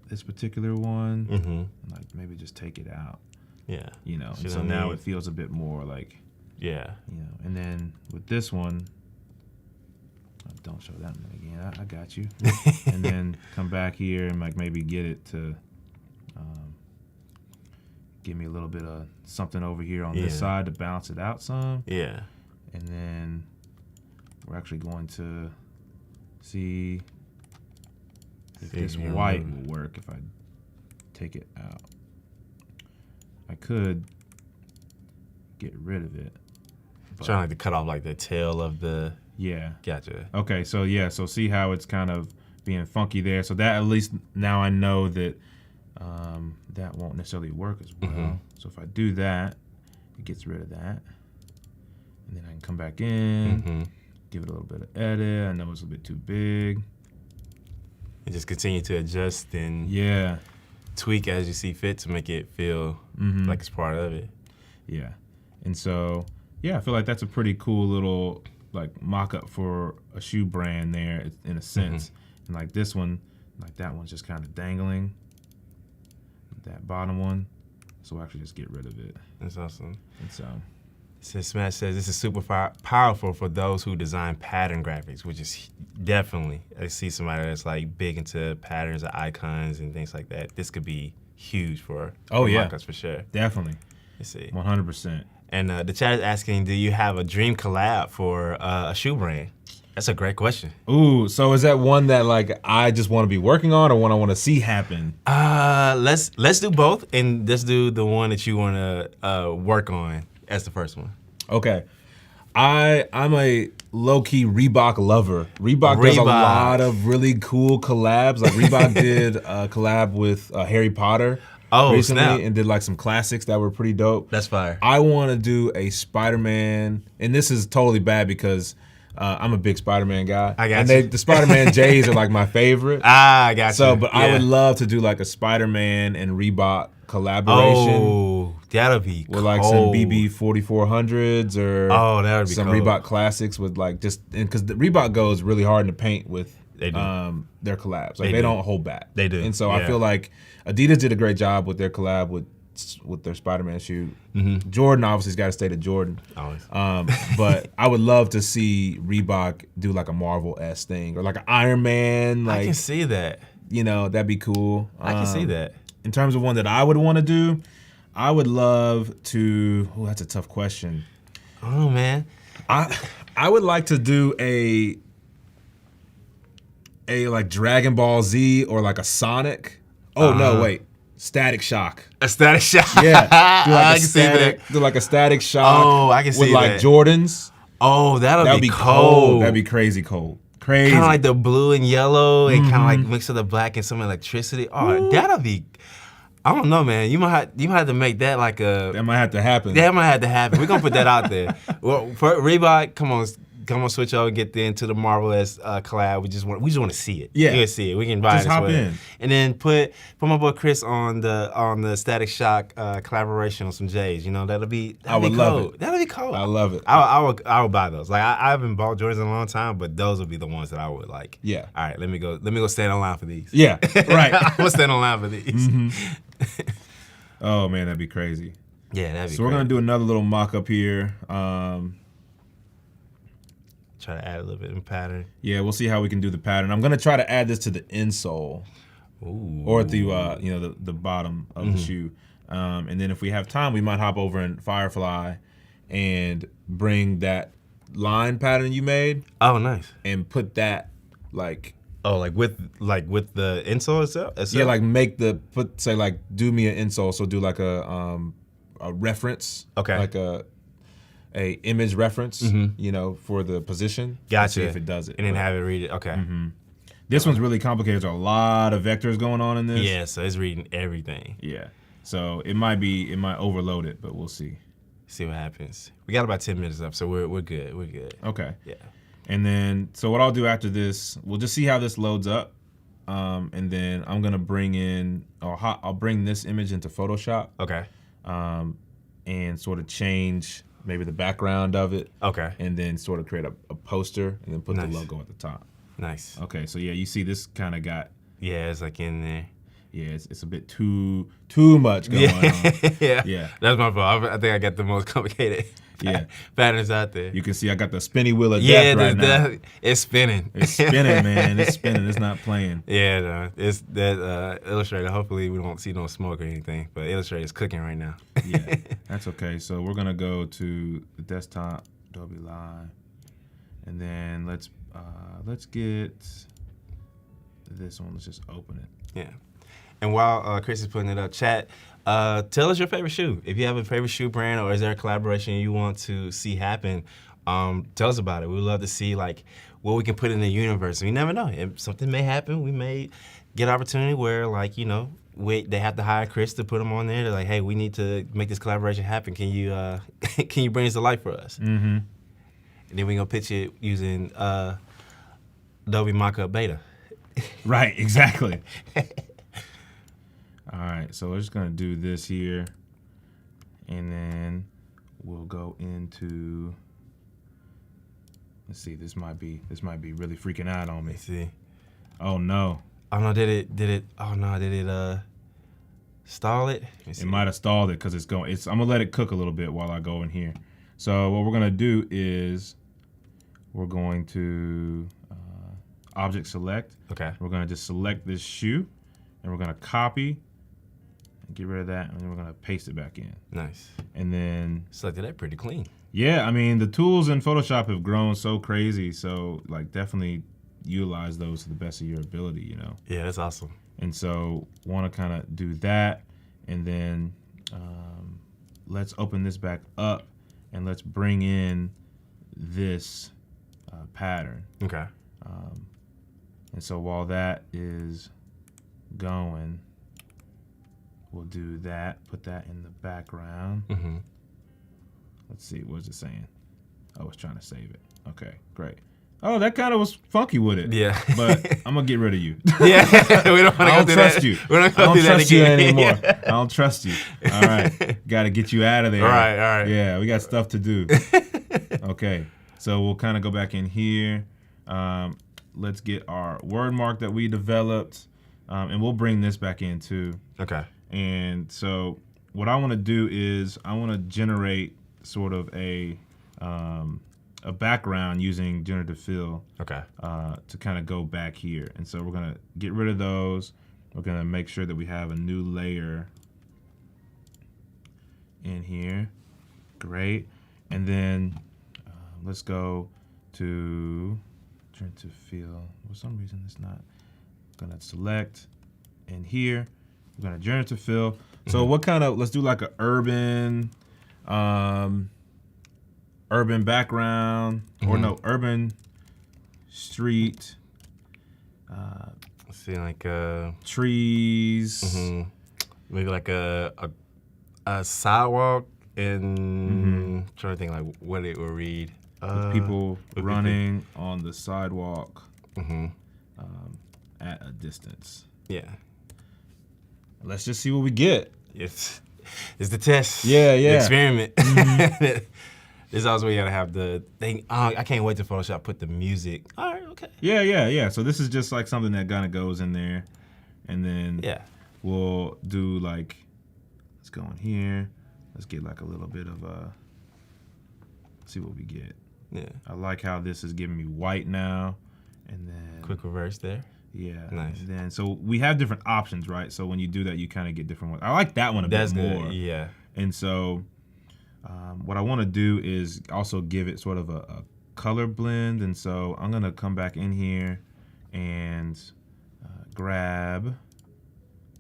this particular one and like maybe just take it out. Yeah. And so now it feels a bit more like and then with this one, don't show that one again. I got you. And then come back here and like maybe get it to give me a little bit of something over here on this side to balance it out some. Yeah. And then we're actually going to see if this white will work if I take it out. I could get rid of it. Trying like to cut off like the tail of the... Yeah. Gotcha. Okay, so so see how it's kind of being funky there. So that at least now I know that that won't necessarily work as well. So if I do that, it gets rid of that. And then I can come back in, give it a little bit of edit. I know it's a bit too big. And just continue to adjust and tweak as you see fit to make it feel like it's part of it. Yeah. And so, I feel like that's a pretty cool little like mock-up for a shoe brand there in a sense. And like this one, like that one's just kind of dangling. That bottom one. So we'll actually just get rid of it. That's awesome. And so... Smash says this is super powerful for those who design pattern graphics, which is definitely, I see somebody that's like big into patterns or icons and things like that. This could be huge for mock-ups for sure. Definitely. Let's see. 100%. And the chat is asking, do you have a dream collab for a shoe brand? That's a great question. Ooh, so is that one that like I just want to be working on, or one I want to see happen? Let's do both, and let's do the one that you want to work on as the first one. Okay. I'm a low-key Reebok lover. Reebok does a lot of really cool collabs. Like Reebok did a collab with Harry Potter recently and did like some classics that were pretty dope. That's fire. I want to do a Spider-Man, and this is totally bad because I'm a big Spider-Man guy. I got and you. The Spider-Man J's are like my favorite. I got you. So, but I Yeah. would love to do like a Spider-Man and Reebok collaboration. Oh, that'll be with cold. like some BB 4400s or that would be some cold. Reebok classics with like because the Reebok goes really hard in the paint with They do. their collabs. Like They they do. don't hold back. They do. And so Yeah. I feel like Adidas did a great job with their collab with their Spider-Man shoe. Mm-hmm. Jordan obviously has got to stay to Jordan. Always. But I would love to see Reebok do like a Marvel-esque thing or like an Iron Man. Like I can see that. that'd be cool. I can see that. In terms of one that I would want to do, I would love to. Oh, that's a tough question. Oh man. I would like to do a like Dragon Ball Z or like a Sonic. Oh no, wait. Static Shock. A Static Shock. Yeah. Do like I a can see static, that. do like a Static Shock. Oh, I can see with like that. Jordans. Oh, That'd be cold. That'd be crazy cold. Crazy. Kind of like the blue and yellow and kind of like mixed with the black and some electricity. Oh, that'll be. I don't know, man. You might have to make that like a. That might have to happen. That might have to happen. We're gonna put that out there. Well, for Reebok, come on, switch over, get into the Marvelous collab. We just want to see it. Yeah. We can see it. We can buy Just it. hop in. And then put my boy Chris on the Static Shock collaboration on some J's. That'll be. I would be love cold. it. That'll be cold. I love it. I would buy those. Like I haven't bought Jordans in a long time, but those would be the ones that I would like. Yeah. All right, let me go stand in line for these. Yeah. Right. I'm gonna stand in line for these. Oh man, that'd be crazy. Yeah, that'd be. So we're gonna do another little mock-up here. Try to add a little bit of pattern. Yeah, we'll see how we can do the pattern. I'm gonna try to add this to the insole, or at the the bottom of the shoe, and then if we have time, we might hop over in Firefly and bring that line pattern you made Oh, nice. and put that like. Oh, like with the insole itself? Yeah, like say like do me an insole, so do like a reference, Okay. like a image reference, for the position. Gotcha. See if it does it. And then have it read it. Okay. This one's really complicated. There's a lot of vectors going on in this. Yeah, so it's reading everything. Yeah. So it might overload it, but we'll see. See what happens. We got about 10 minutes up, so we're good. We're good. Okay. Yeah. And then, so what I'll do after this, we'll just see how this loads up, and then I'm gonna bring in, I'll bring this image into Photoshop, Okay. and sort of change maybe the background of it, Okay. and then sort of create a poster, and then put Nice. the logo at the top. Nice. Okay, so yeah, you see this kind of got, Yeah, it's like in there. yeah, it's a bit too much going on. Yeah. Yeah. That's my fault. I think I got the most complicated Yeah. patterns out there. You can see I got the spinny wheel of Yeah, death right now. it's spinning. It's spinning, man. It's spinning. It's not playing. Yeah, no, it's that Illustrator. Hopefully, we won't see no smoke or anything. But Illustrator is cooking right now. Yeah, that's okay. So we're gonna go to the desktop, Adobe Live, and then let's get this one. Let's just open it. Yeah. And while Chris is putting it up, chat, tell us your favorite shoe. If you have a favorite shoe brand or is there a collaboration you want to see happen, tell us about it. We would love to see like what we can put in the universe. We never know. If something may happen, we may get opportunity where like, they have to hire Chris to put them on there. They're like, hey, we need to make this collaboration happen. Can you can you bring this to life for us? Mm-hmm. And then we're gonna pitch it using Adobe Mockup Beta. Right, exactly. All right, so we're just gonna do this here, and then we'll go into. Let's see. This might be really freaking out on me. Let's see. Oh no. Oh no, did it stall it? Let me see. It might have stalled it because it's going. I'm gonna let it cook a little bit while I go in here. So what we're gonna do is we're going to object select. Okay. We're gonna just select this shoe, and we're gonna copy, and get rid of that, and then we're gonna paste it back in. Nice. And then Selected that pretty clean. yeah, I mean the tools in Photoshop have grown so crazy. So like definitely utilize those to the best of your ability, Yeah, that's awesome. And so want to kind of do that, and then let's open this back up, and let's bring in this pattern. Okay. And so while that is going, we'll do that, put that in the background. Mm-hmm. Let's see, what is it saying? Oh, it's trying to save it. Okay, great. Oh, that kind of was funky with it. Yeah. But I'm going to get rid of you. Yeah, we don't want to I go don't through trust that. you. We don't I go don't through that trust you again. anymore. I don't trust you. All right. Got to get you out of there. All right. Yeah, we got stuff to do. Okay. So we'll kind of go back in here. Let's get our word mark that we developed. And we'll bring this back in too. Okay. And so what I want to do is I want to generate sort of a background using generative fill. Okay. To kind of go back here. And so we're going to get rid of those. We're going to make sure that we have a new layer in here. Great. And then let's go to generative fill. For some reason it's not. I'm going to select in here. We're going to generative fill. So what kind of, let's do like a urban background, or no, urban street, Let's see, like trees. maybe like a sidewalk, and trying to think like what it will read. With people running on the sidewalk at a distance. Yeah. Let's just see what we get. It's the test. Yeah. The experiment. This is always where you gotta have the thing. Oh, I can't wait to Photoshop put the music. All right, okay. Yeah. So this is just like something that kind of goes in there, and then we'll do like, let's go in here. Let's get like a little bit of see what we get. Yeah. I like how this is giving me white now, and then Quick reverse there. yeah. Nice. And then so we have different options, right? So when you do that, you kind of get different ones. I like that one a bit more. Good. Yeah. And so what I want to do is also give it sort of a color blend. And so I'm going to come back in here and grab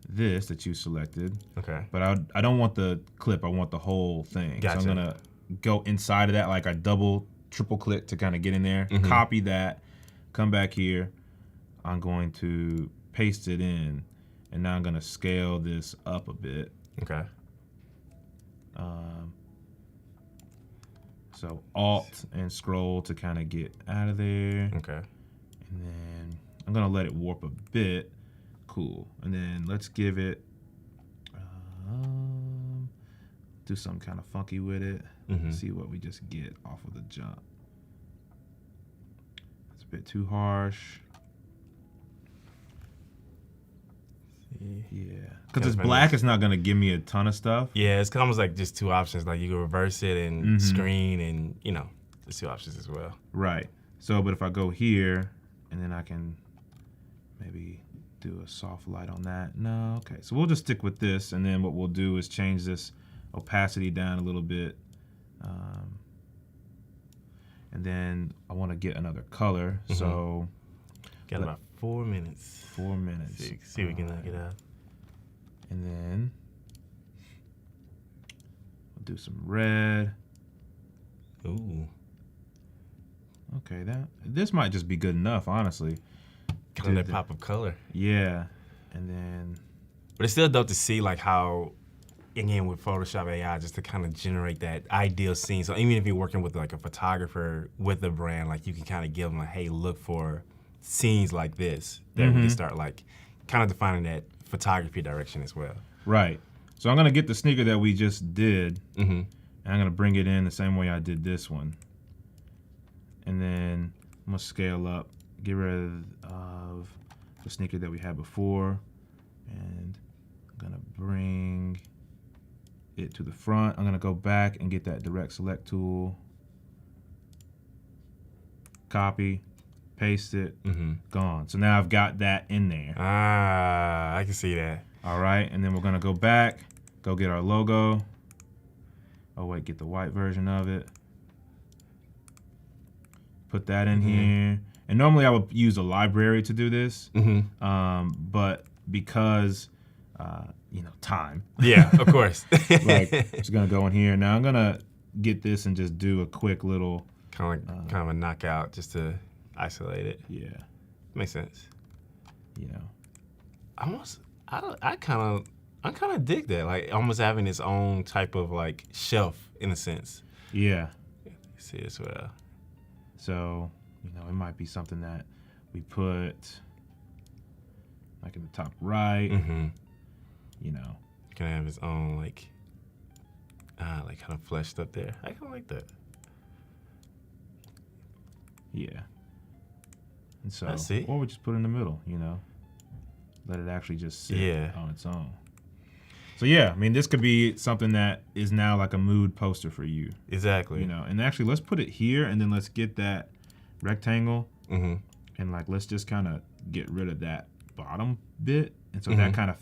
this that you selected. Okay. But I don't want the clip. I want the whole thing. Gotcha. So I'm going to go inside of that, like I triple click to kind of get in there, copy that, come back here. I'm going to paste it in, and now I'm going to scale this up a bit. Okay. So Alt and scroll to kind of get out of there. Okay. And then I'm going to let it warp a bit. Cool. And then let's give it, do something kind of funky with it. See what we just get off of the jump. It's a bit too harsh. Yeah. Because it's black, it's not going to give me a ton of stuff. Yeah, it's almost like just two options. Like you can reverse it and screen, and there's two options as well. Right. So, but if I go here, and then I can maybe do a soft light on that. No, okay. So we'll just stick with this, and then what we'll do is change this opacity down a little bit. And then I want to get another color. So Got about 4 minutes. 4 minutes. See if we can knock it out. And then we'll do some red. Ooh. Okay, this might just be good enough, honestly. Kind of that pop of color. Yeah. And then But it's still dope to see like how, again, with Photoshop AI, just to kind of generate that ideal scene. So even if you're working with like a photographer with a brand, like you can kind of give them like, hey, look for scenes like this that we can start like kind of defining that photography direction as well. Right. So I'm gonna get the sneaker that we just did, and I'm gonna bring it in the same way I did this one. And then I'm gonna scale up, get rid of the sneaker that we had before, and I'm gonna bring it to the front. I'm gonna go back and get that direct select tool, copy, paste it, gone. So now I've got that in there. Ah, I can see that. All right, and then we're gonna go back, go get our logo. Oh wait, get the white version of it. Put that in here. And normally I would use a library to do this, but because, time. Yeah, of course. Like, it's gonna go in here. Now I'm gonna get this and just do a quick little. kind of a knockout just to isolate it. Yeah. Makes sense. I kind of dig that, like almost having its own type of like shelf in a sense. Yeah. See as well. So You know, it might be something that we put like in the top right. You know, Can have his own like kind of fleshed up there. I kind of like that. yeah. And so, I see. or we just put it in the middle. You know, let it actually just sit on its own. So yeah, I mean, this could be something that is now like a mood poster for you. Exactly. You know, and actually, let's put it here, and then let's get that rectangle, and like let's just kind of get rid of that bottom bit, and so that kind of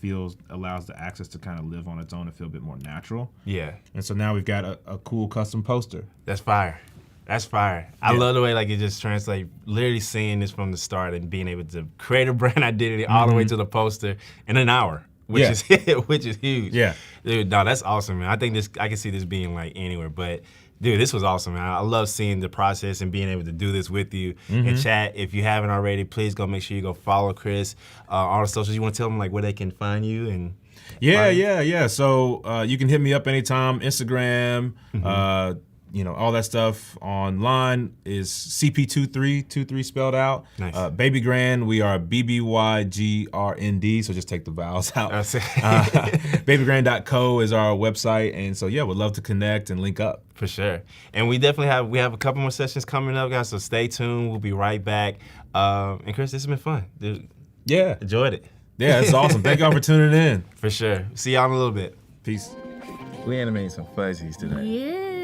allows the axis to kind of live on its own and feel a bit more natural. Yeah. And so now we've got a cool custom poster. That's fire. That's fire. I love the way like it just translates, literally seeing this from the start and being able to create a brand identity all the way to the poster in an hour, which is huge. Yeah. Dude, no, that's awesome, man. I can see this being like anywhere, but dude, this was awesome, man. I love seeing the process and being able to do this with you. And chat, if you haven't already, please go make sure you go follow Chris on the socials. You want to tell them like where they can find you and Yeah. So you can hit me up anytime. Instagram, you know, all that stuff online is CP23 spelled out. Nice. Baby Grand, we are BBYGRND, so just take the vowels out. Babygrand.co is our website, and so yeah, we'd love to connect and link up. For sure. And we definitely have a couple more sessions coming up, guys, so stay tuned. We'll be right back. And Chris, this has been fun. Dude, Yeah. enjoyed it. Yeah, it's awesome. Thank y'all for tuning in. For sure. See y'all in a little bit. Peace. We animated some fuzzies today. Yeah.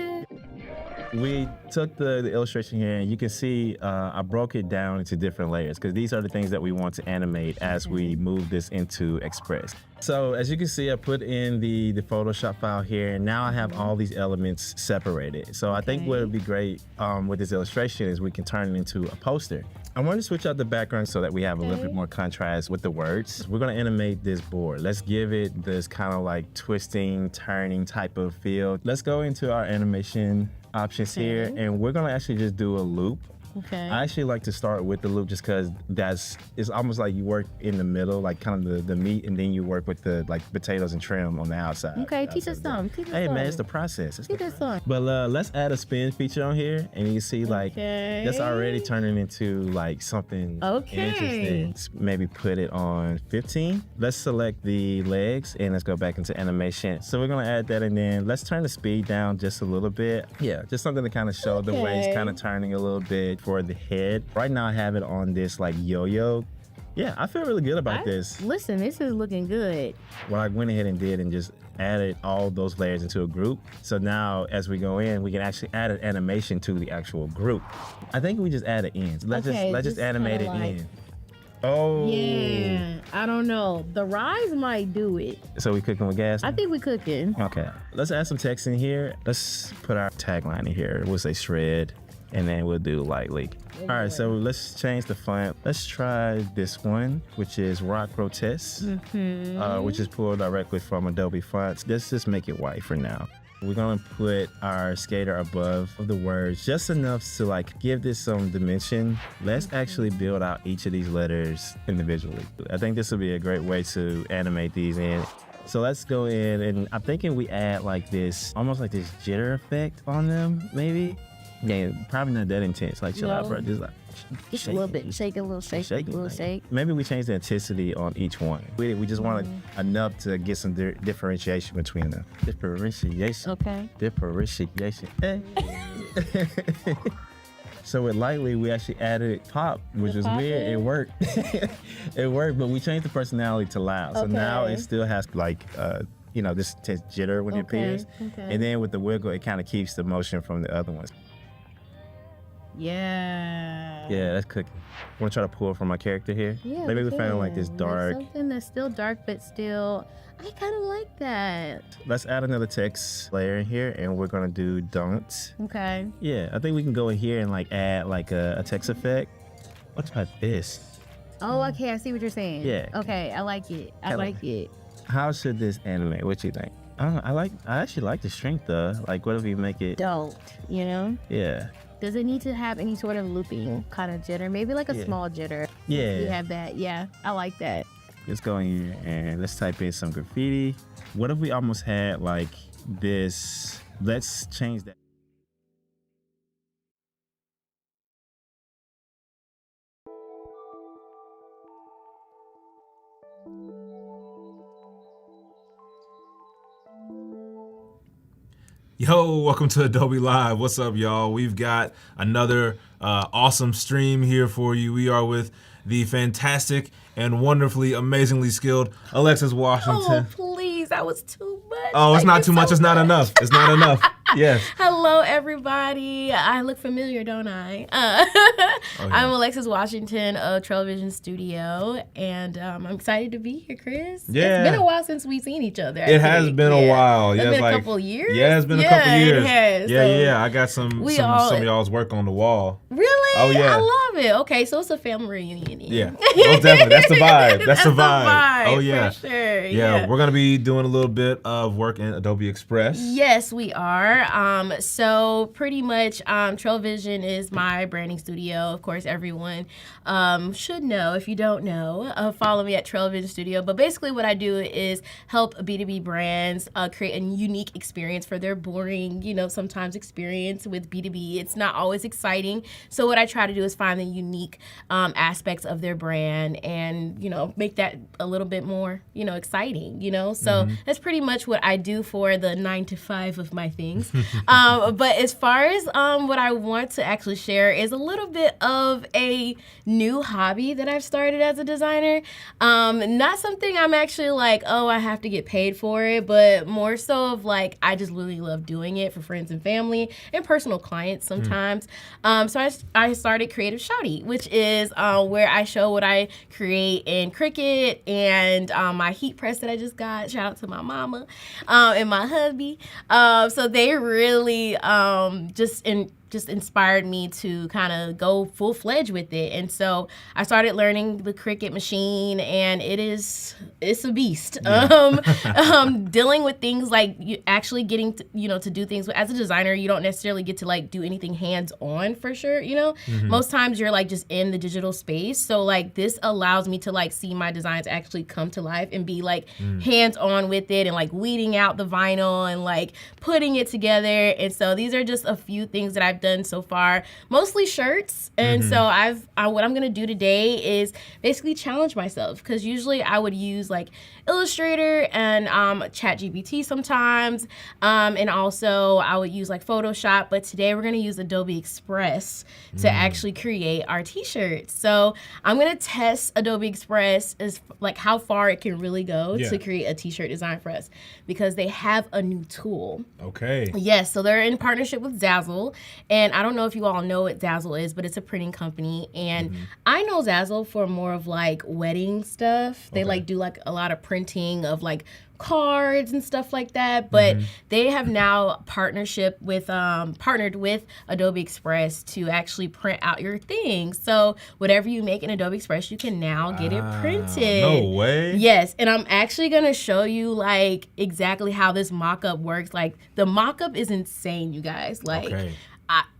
We took the illustration here, and you can see I broke it down into different layers because these are the things that we want to animate as we move this into Express. So as you can see, I put in the Photoshop file here, and now I have all these elements separated. So I think what would be great with this illustration is we can turn it into a poster. I want to switch out the background so that we have a little bit more contrast with the words. We're going to animate this board. Let's give it this kind of like twisting, turning type of feel. Let's go into our animation options here, and we're gonna actually just do a loop. Okay. I actually like to start with the loop just because it's almost like you work in the middle, like kind of the meat, and then you work with the like potatoes and trim on the outside. Okay, teach us some. Hey man, it's the process. Teach us some. But let's add a spin feature on here, and you can see like that's already turning into like something interesting. Maybe put it on 15. Let's select the legs and let's go back into animation. So we're gonna add that, and then let's turn the speed down just a little bit. Yeah, just something to kind of show the waist kind of turning a little bit for the head. Right now I have it on this like yo-yo. Yeah, I feel really good about this. Listen, this is looking good. What I went ahead and did and just added all those layers into a group. So now as we go in, we can actually add an animation to the actual group. I think we just add an end. Let's just animate it in. Oh. Yeah, I don't know. The rise might do it. So we cooking with gas? I think we cooking. Okay. Let's add some text in here. Let's put our tagline in here. We'll say shred, and then we'll do lightly. All right, so let's change the font. Let's try this one, which is Rock Grotesque, which is pulled directly from Adobe fonts. Let's just make it white for now. We're gonna put our skater above the words, just enough to like give this some dimension. Let's actually build out each of these letters individually. I think this would be a great way to animate these in. So let's go in, and I'm thinking we add like this, almost like this jitter effect on them, maybe. Yeah, probably not that intense. Like chill out, bro. Just like Just a little bit. Shake a little shake. A little shake. Maybe we change the intensity on each one. We just wanted enough to get some differentiation between them. Differentiation. Okay. Differentiation. Hey. So with lightly, we actually added pop, which was weird. It worked. It worked, but we changed the personality to loud. So now it still has like this jitter when it appears. And then with the wiggle, it kind of keeps the motion from the other ones. Yeah. Yeah, that's cooking. Want to try to pull from my character here? Yeah. Maybe we found like this dark. Like something that's still dark, but still, I kind of like that. Let's add another text layer in here, and we're gonna do don't. Okay. Yeah, I think we can go in here and like add like a text effect. What about this? Oh, okay. I see what you're saying. Yeah. Okay, I like it. I like it. How should this animate? What you think? I don't know. I actually like the strength though. Like, what if we make it? Don't. You know? Yeah. Does it need to have any sort of looping kind of jitter? Maybe like a small jitter. Yeah. You have that. Yeah, I like that. Let's go in here and let's type in some graffiti. What if we almost had like this? Let's change that. Yo, welcome to Adobe Live. What's up, y'all? We've got another awesome stream here for you. We are with the fantastic and wonderfully, amazingly skilled Alexus Washington. Oh, please, that was too much. Oh, it's Thank not you too much. so It's not enough. It's not enough. Yes. Hello, everybody. I look familiar, don't I? I'm Alexus Washington of Television Studio, and I'm excited to be here, Chris. Yeah. It's been a while since we've seen each other. It has been a while. It's Yeah, been like, a couple years? Yeah, it's been a couple years. It has. Yeah. I got some we of all- y'all's work on the wall. Really? Oh, yeah. I love it. Okay, so it's a family reunion. Yeah. Most definitely. That's the vibe. That's the vibe. Oh, yeah. For sure. Yeah, we're going to be doing a little bit of work in Adobe Express. Yes, we are. So pretty much, Television is my branding studio. Of course, everyone should know. If you don't know, follow me at Television Studio. But basically, what I do is help B2B brands create a unique experience for their boring, sometimes experience with B2B. It's not always exciting. So what I try to do is find the unique aspects of their brand and make that a little bit more exciting. So that's pretty much what I do for the 9 to 5 of my things. But as far as what I want to actually share is a little bit of a new hobby that I've started as a designer. Not something I'm actually like, oh, I have to get paid for it, but more so of like, I just really love doing it for friends and family and personal clients sometimes. So I started Creative Shouty, which is where I show what I create in Cricut and my heat press that I just got. Shout out to my mama and my hubby. So they really just inspired me to kind of go full-fledged with it. And so I started learning the Cricut machine, and it's a beast. Yeah. Dealing with things like you actually getting to do things as a designer, you don't necessarily get to like do anything hands-on for sure, Most times you're like just in the digital space. So like this allows me to like see my designs actually come to life and be like hands-on with it and like weeding out the vinyl and like putting it together. And so these are just a few things that I've done so far, mostly shirts. And so what I'm gonna do today is basically challenge myself, because usually I would use like Illustrator and ChatGPT sometimes, and also I would use like Photoshop, but today we're gonna use Adobe Express to actually create our t-shirts. So I'm gonna test Adobe Express as like how far it can really go to create a t-shirt design for us, because they have a new tool. Okay. Yes, so they're in partnership with Zazzle, and I don't know if you all know what Zazzle is, but it's a printing company, and I know Zazzle for more of like wedding stuff. They like do like a lot of printing of like cards and stuff like that, but they have now partnered with Adobe Express to actually print out your thing. So whatever you make in Adobe Express, you can now get it printed. No way. Yes, and I'm actually gonna show you like exactly how this mock-up works. Like the mock-up is insane, you guys. Like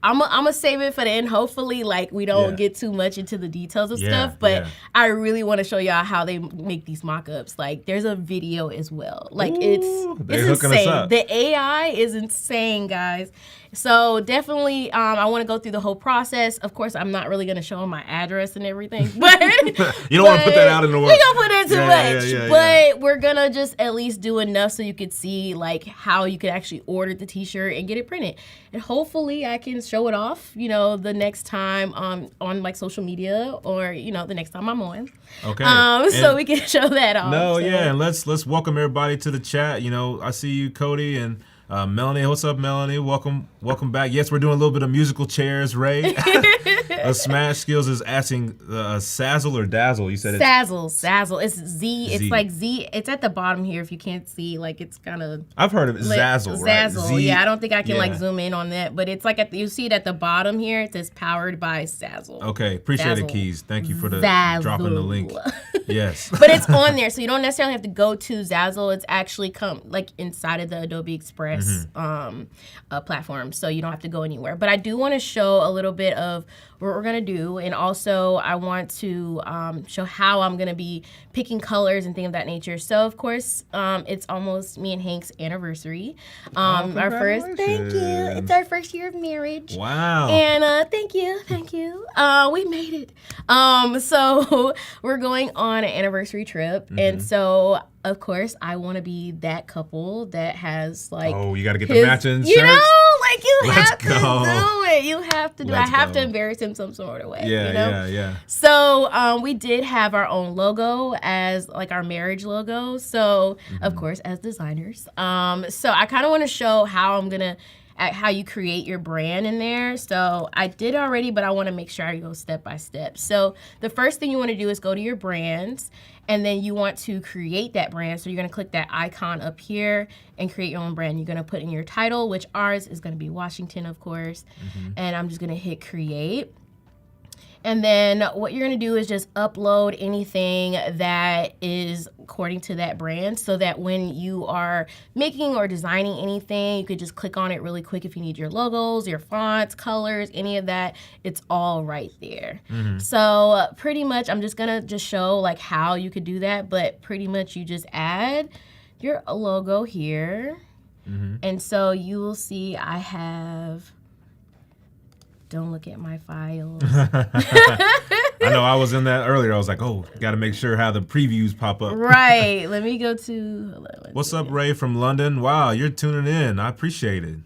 I'm gonna save it for the end. Hopefully, like we don't get too much into the details of stuff, but I really want to show y'all how they make these mock-ups. Like there's a video as well. Like it's insane. The AI is insane, guys. So definitely, I want to go through the whole process. Of course, I'm not really gonna show them my address and everything, but you don't want to put that out in the world. We don't put in too much, but we're gonna just at least do enough so you could see like how you could actually order the t-shirt and get it printed. And hopefully, I can show it off, the next time on like social media, or the next time I'm on. Okay. So we can show that off. No, and let's welcome everybody to the chat. I see you, Cody, and Melanie. What's up, Melanie? Welcome back. Yes, we're doing a little bit of musical chairs, Ray. Smash Skills is asking Zazzle or Dazzle. You said Zazzle. It's Z. It's like Z. It's at the bottom here. If you can't see, like it's kind of. I've heard of it. Zazzle, right? Zazzle. Yeah, I don't think I can like zoom in on that, but it's like you see it at the bottom here. It says powered by Zazzle. Okay, appreciate it, Keys. Thank you for dropping the link. Yes. But it's on there, so you don't necessarily have to go to Zazzle. It's actually come like inside of the Adobe Express platform, so you don't have to go anywhere. But I do want to show a little bit of what we're going to do, and also I want to show how I'm going to be picking colors and things of that nature. So of course, it's almost me and Hank's anniversary. Our first, thank you. It's our first year of marriage. Wow. And thank you. We made it. So we're going on an anniversary trip, and so of course, I want to be that couple that has like. Oh, you got to get his, the matching you shirts. know, like you Let's have to go. do it. You have to do. Let's I have go. to embarrass him some sort of way. Yeah, you know? yeah. So we did have our own logo as like our marriage logo. So of course, as designers, so I kind of want to show how I'm gonna. At how you create your brand in there. So I did already, but I want to make sure I go step by step. So the first thing you want to do is go to your brands, and then you want to create that brand. So you're going to click that icon up here and create your own brand. You're going to put in your title, which ours is going to be Washington, of course. And I'm just going to hit create. And then what you're going to do is just upload anything that is according to that brand, so that when you are making or designing anything, you could just click on it really quick if you need your logos, your fonts, colors, any of that. It's all right there. So pretty much I'm just going to show like how you could do that, but pretty much you just add your logo here. And so you will see I have... Don't look at my files. I know I was in that earlier. I was like, oh, got to make sure how the previews pop up. Right. Let me go to... What's up, Ray from London? Wow, you're tuning in. I appreciate it.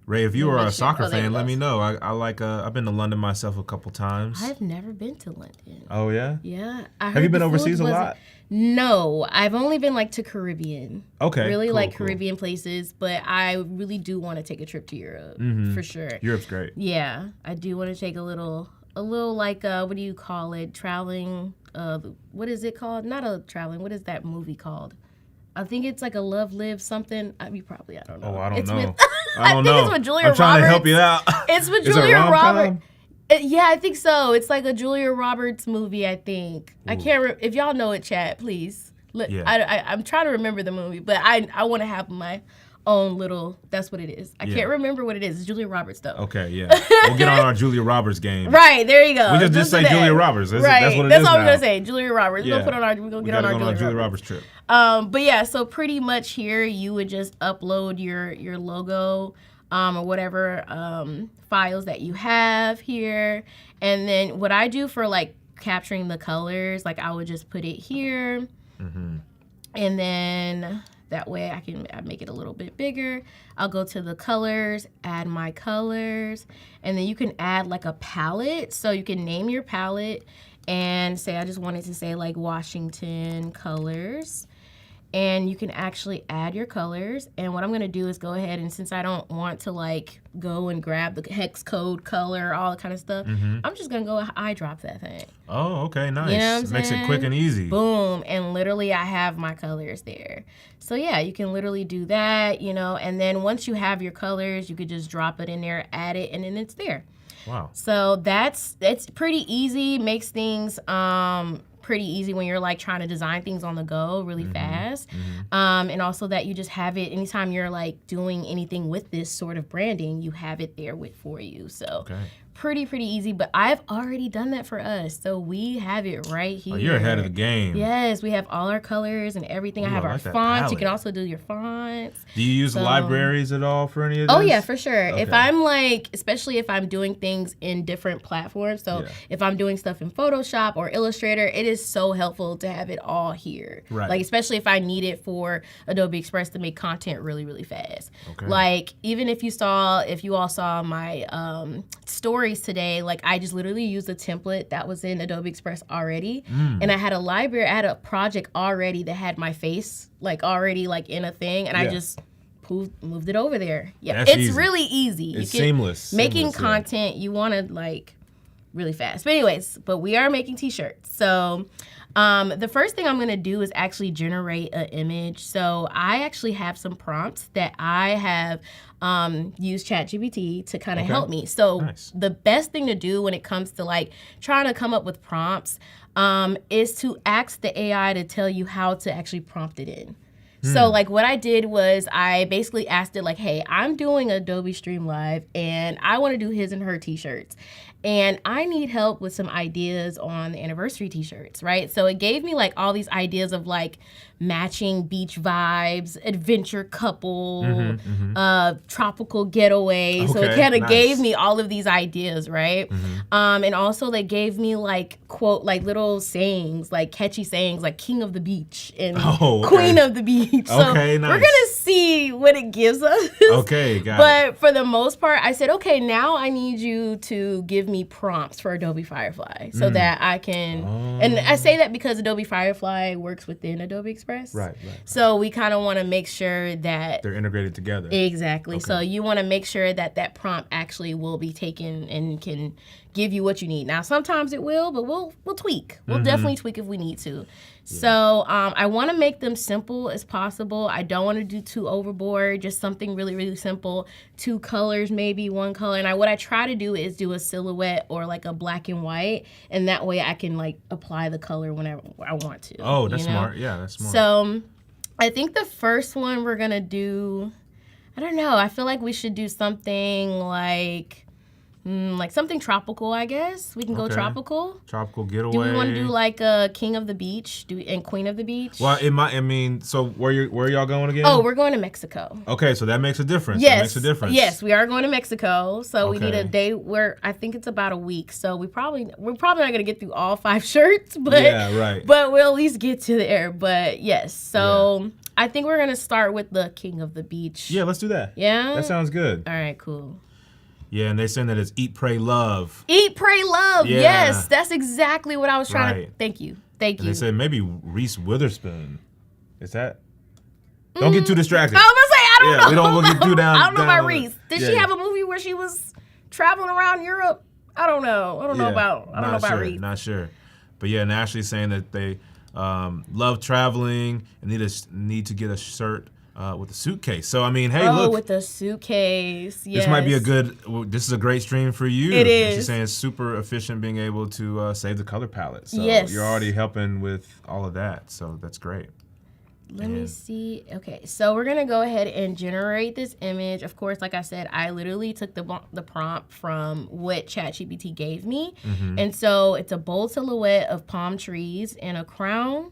Ray, if you are a soccer fan, let me know. I like. I've been to London myself a couple times. I've never been to London. Oh yeah. Yeah. Have you been overseas a lot? No, I've only been like to Caribbean. Okay. Really cool, like cool. Caribbean places, but I really do want to take a trip to Europe for sure. Europe's great. Yeah, I do want to take a little like what do you call it? Traveling. What is it called? Not a traveling. What is that movie called? I think it's like a Love Live something. I don't know. Oh, I don't It's know. With, I don't know. It's with Julia I'm trying Roberts. to help you out. It's with Is it Julia rom-com? Roberts. Yeah, I think so. It's like a Julia Roberts movie, I think. I can't if y'all know it, chat, please. Yeah. I'm trying to remember the movie, but I want to have my own little, that's what it is. I can't remember what it is. It's Julia Roberts, though. Okay, yeah. We'll get on our Julia Roberts game. Right, there you go. We just say do that. Julia Roberts. That's what it That's is all now. I'm going to say. Julia Roberts. Yeah. We're going to get on our Julia Roberts trip. But yeah, so pretty much here you would just upload your logo or whatever files that you have here. And then what I do for like capturing the colors, like I would just put it here. And then that way I make it a little bit bigger. I'll go to the colors, add my colors, and then you can add like a palette. So you can name your palette and say, I just wanted to say like Washington colors. And you can actually add your colors. And what I'm going to do is go ahead, and since I don't want to like go and grab the hex code color, all that kind of stuff, I'm just going to go eyedrop that thing. Oh, okay, nice. You know what I'm Makes saying? it quick and easy. Boom. And literally I have my colors there. So yeah, you can literally do that, and then once you have your colors, you could just drop it in there, add it, and then it's there. Wow. So that's pretty easy, makes things pretty easy when you're like trying to design things on the go really fast. And also that you just have it anytime you're like doing anything with this sort of branding, you have it there for you. So pretty easy, but I've already done that for us. So we have it right here. Oh, you're ahead of the game. Yes, we have all our colors and everything. Ooh, I have I our like that fonts. You palette. can also do your fonts. Do you use libraries at all for any of this? Oh yeah, for sure. Okay. If I'm like, especially if I'm doing things in different platforms. So if I'm doing stuff in Photoshop or Illustrator, it is so helpful to have it all here. Right. Like especially if I need it for Adobe Express to make content really fast. Okay. Like even if you all saw my stories today, like I just literally used a template that was in Adobe Express already, and I had a project already that had my face like already like in a thing, and I just moved it over there. Yeah, That's it's easy. really easy. It's seamless. Making Seamless, yeah. content, you want to like really fast. But anyways, we are making t-shirts. So the first thing I'm going to do is actually generate an image. So I actually have some prompts that I have used ChatGPT to kind of help me. So Nice. the best thing to do when it comes to like trying to come up with prompts is to ask the AI to tell you how to actually prompt it in. So like what I did was I basically asked it like, hey, I'm doing Adobe Stream Live and I want to do his and her t-shirts. and I need help with some ideas on the anniversary t-shirts, right? So it gave me like all these ideas of like matching beach vibes, adventure couple, tropical getaway. So it Okay, kind of nice. gave me all of these ideas, right? And also they gave me like little sayings, like catchy sayings, like King of the Beach and Queen of the Beach. So Okay, nice. we're gonna see what it gives us. Okay, got it. But for the most part, I said, okay, now I need you to give me prompts for Adobe Firefly so that I can, and I say that because Adobe Firefly works within Adobe Express. Right. So we kind of want to make sure that They're integrated together. exactly. So you want to make sure that that prompt actually will be taken and can give you what you need. Now, sometimes it will, but we'll tweak. We'll definitely tweak if we need to. So I want to make them simple as possible. I don't want to do too overboard, just something really, really simple. 2 colors, maybe 1 color. And what I try to do is do a silhouette or like a black and white. And that way I can like apply the color whenever I want to. Oh, that's you know? smart. Yeah, that's smart. So I think the first one we're going to do, I don't know. I feel like we should do something like something tropical, I guess. We can go tropical. Tropical getaway. Do we want to do like a King of the Beach and Queen of the Beach? Well, so where y'all going again? Oh, we're going to Mexico. Okay, so that makes a difference. Yes. That makes a difference. Yes, we are going to Mexico. So we need a Okay. day where I think it's about a week. So we're probably not going to get through all 5 shirts, but Yeah, right. But we'll at least get to there. But yes, so I think we're going to start with the King of the Beach. Yeah, let's do that. Yeah? That sounds good. All right, cool. Yeah, and they're saying that it's Eat, Pray, Love. Eat, pray, love. Yeah. Yes, that's exactly what I was trying to. Right. Thank you. And they said maybe Reese Witherspoon. Is that? Don't get too distracted. I was gonna say I don't know. We don't want to get too down. I don't know about down- Reese. Did yeah. she have a movie where she was traveling around Europe? I don't know. I don't know about Reese. Not sure. But yeah, and Ashley's saying that they love traveling and need to get a shirt with a suitcase. So I mean, hey, look, with the suitcase. Yes. this might be this is a great stream for you. It And is. she's saying it's super efficient being able to save the color palette. So Yes. you're already helping with all of that. So that's great. Let me see. Okay, so we're gonna go ahead and generate this image. Of course, like I said, I literally took the prompt from what ChatGPT gave me, and so it's a bold silhouette of palm trees and a crown.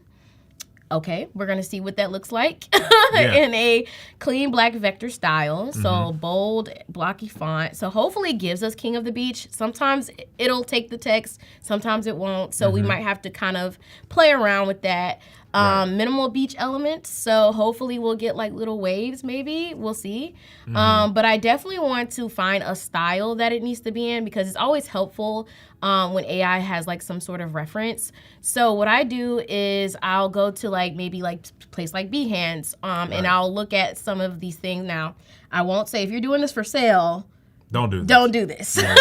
Okay, we're gonna see what that looks like in a clean black vector style. So bold, blocky font. So hopefully it gives us King of the Beach. Sometimes it'll take the text, sometimes it won't. So we might have to kind of play around with that. Minimal beach elements, so hopefully we'll get like little waves, maybe. We'll see. But I definitely want to find a style that it needs to be in because it's always helpful when AI has like some sort of reference. So what I do is I'll go to like maybe like place like Behance and I'll look at some of these things. Now, I won't say if you're doing this for sale, Don't do this. don't do this. Yeah.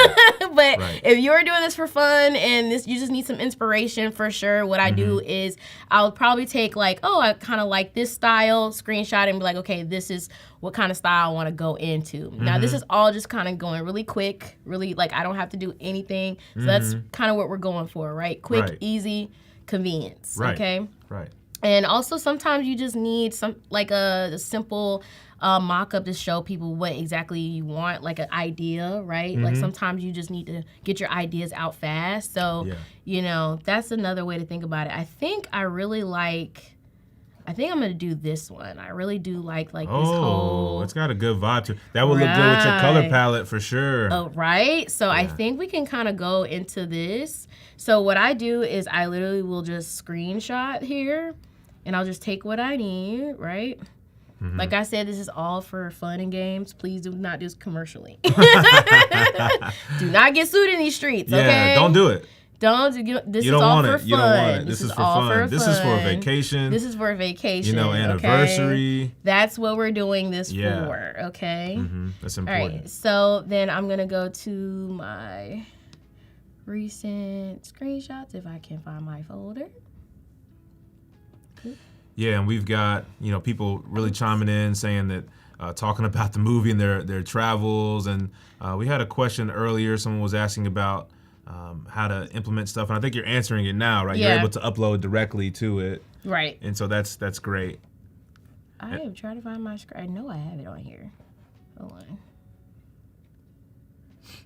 But Right. if you're doing this for fun and you just need some inspiration for sure, what I do is I'll probably take like, oh, I kind of like this style, screenshot and be like, okay, this is what kind of style I want to go into. Now, this is all just kind of going really quick, really like I don't have to do anything. So that's kind of what we're going for, right? Quick, Right. easy, convenience, Right. okay? Right. And also sometimes you just need some like a simple mock-up to show people what exactly you want, like an idea, right? Like sometimes you just need to get your ideas out fast. So, you know, that's another way to think about it. I think I'm going to do this one. I really do like this whole... it's got a good vibe to it. That would look good with your color Right. palette for sure. Oh, right? So I think we can kind of go into this. So what I do is I literally will just screenshot here and I'll just take what I need, right? Like I said, this is all for fun and games. Please do not do this commercially. Do not get sued in these streets, Yeah, okay? don't do it. This You is don't all want for it. You don't want fun. it. This is for all fun. This is for a fun. vacation. This is for a vacation. You know, okay? anniversary. That's what we're doing this Yeah. for, okay? That's All important. right, so then I'm going to go to my recent screenshots if I can find my folder. Yeah, and we've got, people really chiming in saying that, talking about the movie and their travels. And we had a question earlier. Someone was asking about how to implement stuff. And I think you're answering it now, right? Yeah. You're able to upload directly to it. Right. And so that's great. I am trying to find my screen. I know I have it on here. Hold on.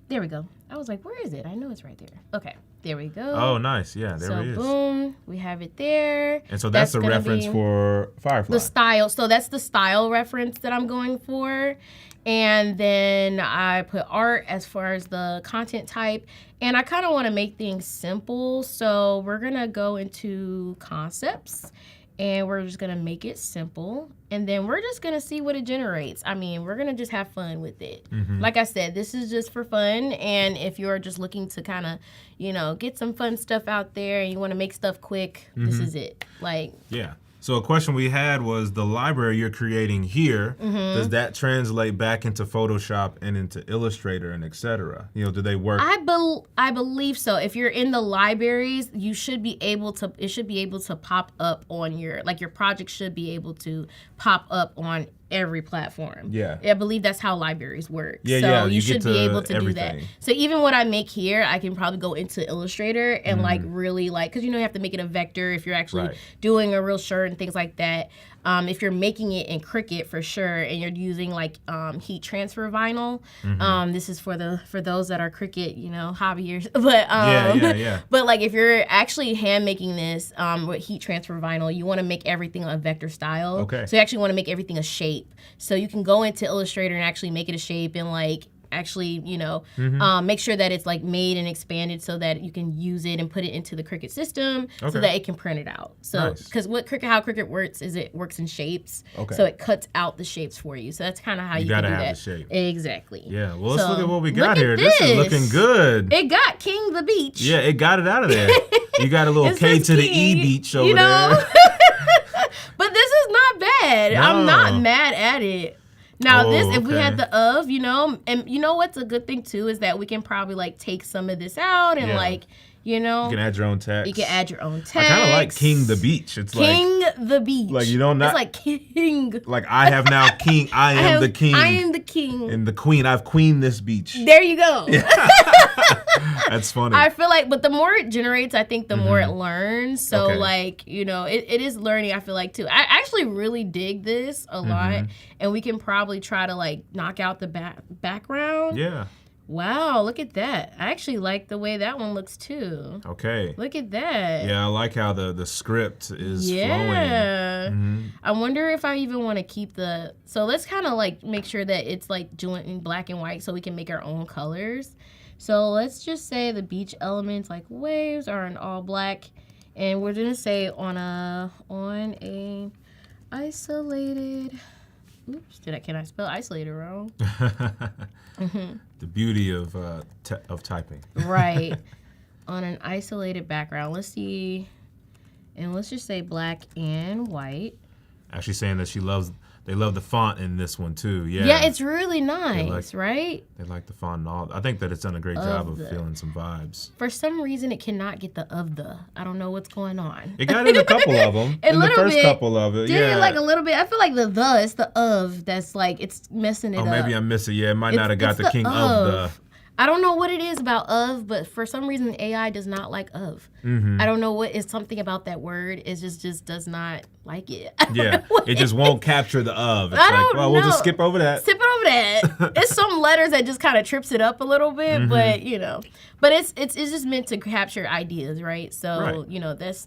There we go. I was like, where is it? I know it's right there. Okay, there we go. Oh, nice. Yeah, there it is. Boom, we have it there. And so that's the reference for Firefly. The style. So that's the style reference that I'm going for. And then I put art as far as the content type. And I kind of want to make things simple. So we're going to go into concepts. And we're just going to make it simple. And then we're just going to see what it generates. I mean, we're going to just have fun with it. Like I said, this is just for fun. And if you're just looking to kind of, you know, get some fun stuff out there and you want to make stuff quick, this is it. Like, yeah. So a question we had was the library you're creating here, does that translate back into Photoshop and into Illustrator and etc.? You know, do they work? I believe so. If you're in the libraries, you should be able to, it should be able to pop up on your, like your project should be able to pop up on every platform. Yeah. I believe that's how libraries work. Yeah, so yeah, you should be able to everything. do that. So even what I make here, I can probably go into Illustrator and like really like, because you know you have to make it a vector if you're actually doing a real shirt and things like that. If you're making it in Cricut for sure, and you're using like heat transfer vinyl, this is for those that are Cricut, you know, hobbyers. But but like if you're actually hand making this with heat transfer vinyl, you want to make everything a vector style. Okay. So you actually want to make everything a shape. So you can go into Illustrator and actually make it a shape and like actually, you know, make sure that it's like made and expanded so that you can use it and put it into the Cricut system so that it can print it out. So because how Cricut works is it works in shapes. So it cuts out the shapes for you. So that's kind of how you can do gotta have that. the shape. Exactly. Yeah. Well, let's look at what we got here. This is looking good. It got King the Beach. Yeah, it got it out of there. You got a little K to the E beach over there. But this is not bad. No. I'm not mad at it. Now if we had the you know, and you know what's a good thing too is that we can probably like take some of this out and like, you know. You can add your own text. You can add your own text. I kind of like King the Beach. It's King like the Beach. Like you don't not. It's like King. Like I have now King. I am the king. I am the king. And the queen. I've queened this beach. There you go. That's funny. I feel like, but the more it generates, I think the more it learns. So like, you know, it is learning, I feel like too. I actually really dig this a lot. And we can probably try to like knock out the background. Yeah. Wow, look at that. I actually like the way that one looks too. Okay. Look at that. Yeah, I like how the script is flowing. Yeah. I wonder if I even want to keep the, so let's kind of like make sure that it's like in black and white so we can make our own colors. So let's just say the beach elements like waves are in all black, and we're gonna say on a isolated. Oops, can I spell isolated wrong? The beauty of typing. Right, on an isolated background. Let's see, and let's just say black and white. Actually, saying that they love the font in this one too. Yeah. Yeah, it's really nice, right? They like the font and all. I think that it's done a great job of feeling some vibes. For some reason, it cannot get the I don't know what's going on. It got in a couple of them. In the first couple of it, Did it like a little bit? I feel like it's the of that's like it's messing it up. Oh, maybe I'm missing. Yeah, it might not have got the king of the. I don't know what it is about of, but for some reason AI does not like of. I don't know what is something about that word. It just does not like it. Yeah, it just won't capture the of. It's like, well, we'll just skip over that. Skip over that. It's some letters that just kind of trips it up a little bit, but you know, but it's just meant to capture ideas, right? So you know, that's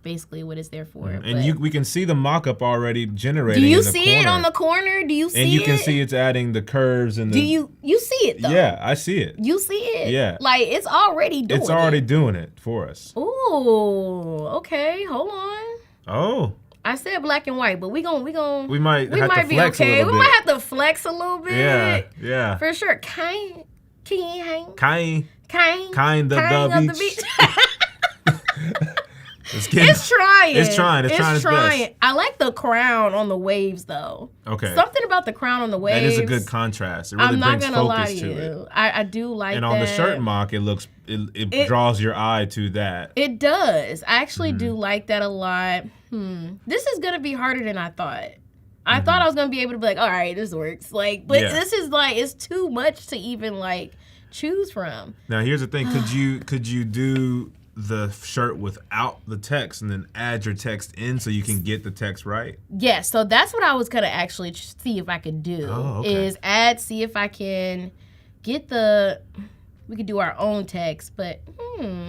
basically what it's there for. And we can see the mock-up already generating. Do you see it on the corner? Do you see it? And you can see it's adding the curves and the. Do you see it though? Yeah, I see it. You see it? Yeah. Like it's already doing it. It's already doing it for us. Ooh, okay, hold on. Oh. I said black and white, but we might be okay. We might have to flex a little bit. Yeah, yeah. For sure. Kind the beach. It's trying. It's trying its best. I like the crown on the waves though. Okay. Something about the crown on the waves. That is a good contrast. It really brings focus to it. I do like that. And on the shirt mock, it draws your eye to that. It does. I actually do like that a lot. This is gonna be harder than I thought. I thought I was gonna be able to be like, all right, this works. Like, but this is like it's too much to even like choose from. Now here's the thing. Could you do the shirt without the text and then add your text in so you can get the text right? Yeah, so that's what I was gonna actually see if I could do. Oh, okay. See if I can get the. We could do our own text, but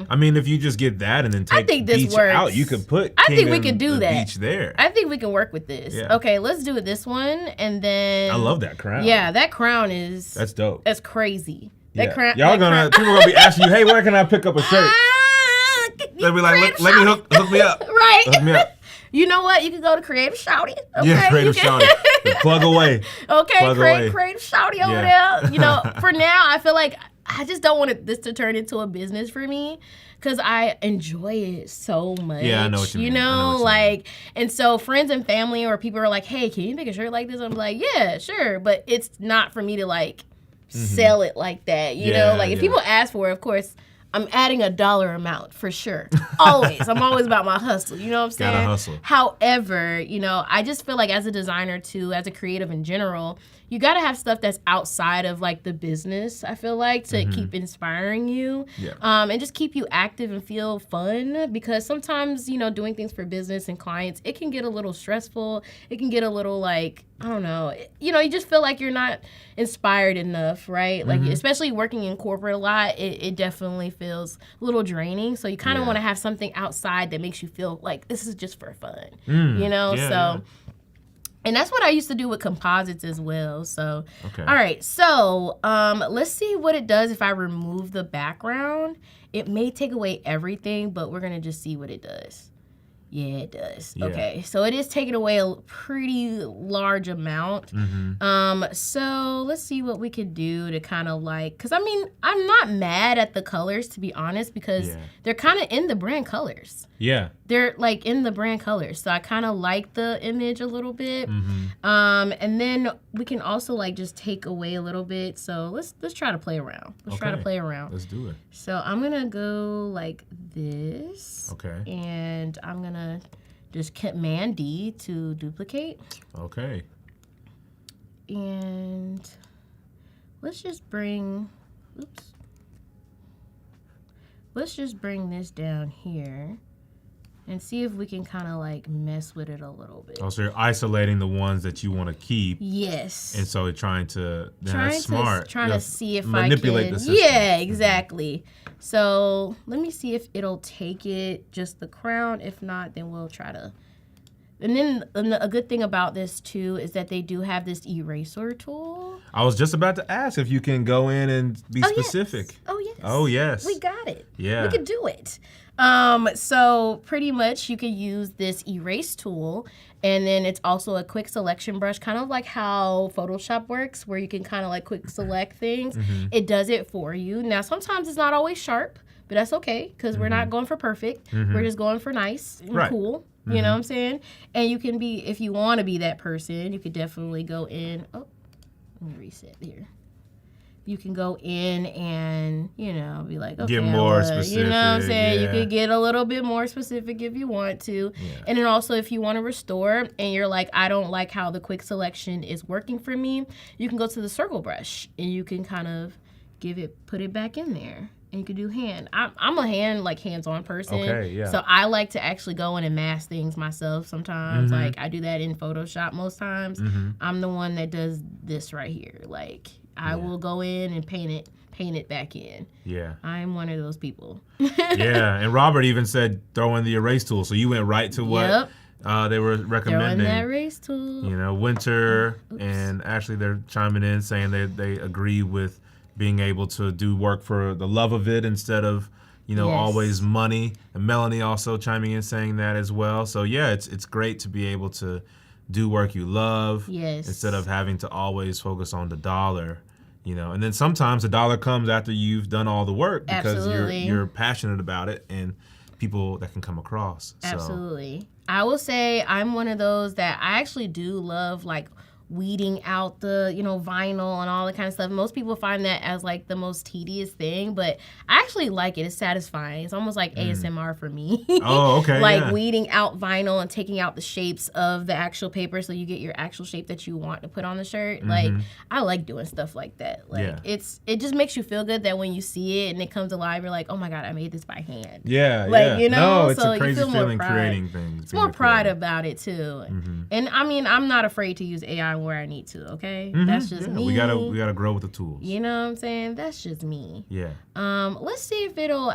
I mean, if you just get that and then take think this beach works. out, you could put. I think King we of could do the that. Beach there. I think we can work with this. Yeah. Okay, let's do it this one, and then I love that crown. Yeah, that crown is That's dope. that's crazy. Yeah. That crown. Y'all that people gonna be asking you, hey, where can I pick up a shirt? They'll be like, let me hook me up. Right. Hook me up. You know what? You can go to Creative Shouty. Okay? Yeah, Creative You can- Shouty. Plug away. Okay, Plug away. Creative Shouty over Yeah. there. You know, for now, I feel like I just don't want this to turn into a business for me because I enjoy it so much. Yeah, I know what you mean. I know know, what you like, and so friends and family or people are like, hey, can you make a shirt like this? I'm like, yeah, sure. But it's not for me to like sell it like that. You know, Yeah, like if yeah. people ask for it, of course, I'm adding a dollar amount for sure. Always. I'm always about my hustle. You know what I'm saying? Gotta hustle. However, you know, I just feel like as a designer too, as a creative in general, you got to have stuff that's outside of like the business, I feel like, to keep inspiring you. Yeah. And just keep you active and feel fun because sometimes, you know, doing things for business and clients, it can get a little stressful. It can get a little like, I don't know, you know, you just feel like you're not inspired enough, right? Like, especially working in corporate a lot, it definitely feels a little draining. So you kind of want to have something outside that makes you feel like this is just for fun, you know? Yeah, so. yeah. And that's what I used to do with composites as well. So, Okay. all right. So, let's see what it does if I remove the background. It may take away everything, but we're gonna just see what it does. Yeah, it does. Yeah. Okay, so it is taking away a pretty large amount. So let's see what we could do to kind of like, because I mean, I'm not mad at the colors, to be honest, because Yeah. they're kind of in the brand colors. Yeah. They're like in the brand colors, so I kind of like the image a little bit. And then we can also like just take away a little bit. So let's try to play around. Let's try to Okay. play around. Let's do it. So I'm gonna go like this. Okay. And I'm gonna just Command D to duplicate. Okay. And let's just bring, let's just bring this down here and see if we can kind of like mess with it a little bit. Oh, so you're isolating the ones that you want to keep, Yes. and so you're trying to. That's smart. Trying You to have see if manipulate I can. the system. Yeah, exactly. So let me see if it'll take it just the crown. If not, then we'll try to. And then a good thing about this too is that they do have this eraser tool. I was just about to ask if you can go in and be specific. Yes. Oh yes. Oh yes. We got it. Yeah. We could do it. So pretty much you could use this erase tool, and then it's also a quick selection brush, kind of like how Photoshop works, where you can kind of like quick select things. It does it for you. Now sometimes it's not always sharp, but that's okay because we're not going for perfect. We're just going for nice and Right. cool. You know what I'm saying? And you can be, if you want to be that person, you could definitely go in. Oh, let me reset here. You can go in and, you know, be like, okay, Get more you know what I'm specific, saying? You yeah. could get a little bit more specific if you want to. And then also if you want to restore and you're like, I don't like how the quick selection is working for me, you can go to the circle brush and you can kind of put it back in there. And you can do hand. I'm a hands-on person. Okay, yeah. So I like to actually go in and mask things myself sometimes. Like I do that in Photoshop most times. I'm the one that does this right here. Like I will go in and paint it back in. Yeah. I'm one of those people. Yeah. And Robert even said throw in the erase tool. So you went right to what they were Throw in recommending. that erase tool. You know, winter, and actually they're chiming in saying they agree with being able to do work for the love of it instead of, you know, Yes. always money. And Melanie also chiming in saying that as well. So yeah, it's great to be able to do work you love Yes. instead of having to always focus on the dollar, you know. And then sometimes the dollar comes after you've done all the work because Absolutely. you're passionate about it and people that can come across. So, Absolutely. I will say I'm one of those that I actually do love like weeding out the, you know, vinyl and all that kind of stuff. Most people find that as like the most tedious thing, but I actually like it. It's satisfying. It's almost like ASMR for me. Oh, okay. Like yeah. weeding out vinyl and taking out the shapes of the actual paper so you get your actual shape that you want to put on the shirt. Like I like doing stuff like that. Like Yeah. it just makes you feel good that when you see it and it comes alive, you're like, oh my God, I made this by hand. Yeah, Like, yeah. you know, no, it's so a you crazy feel more feeling pride. creating things. It's more pride about it too. And I mean, I'm not afraid to use AI refine where I need to. Okay, that's just me. We gotta grow with the tools. You know what I'm saying? That's just me. Yeah. Let's see if it'll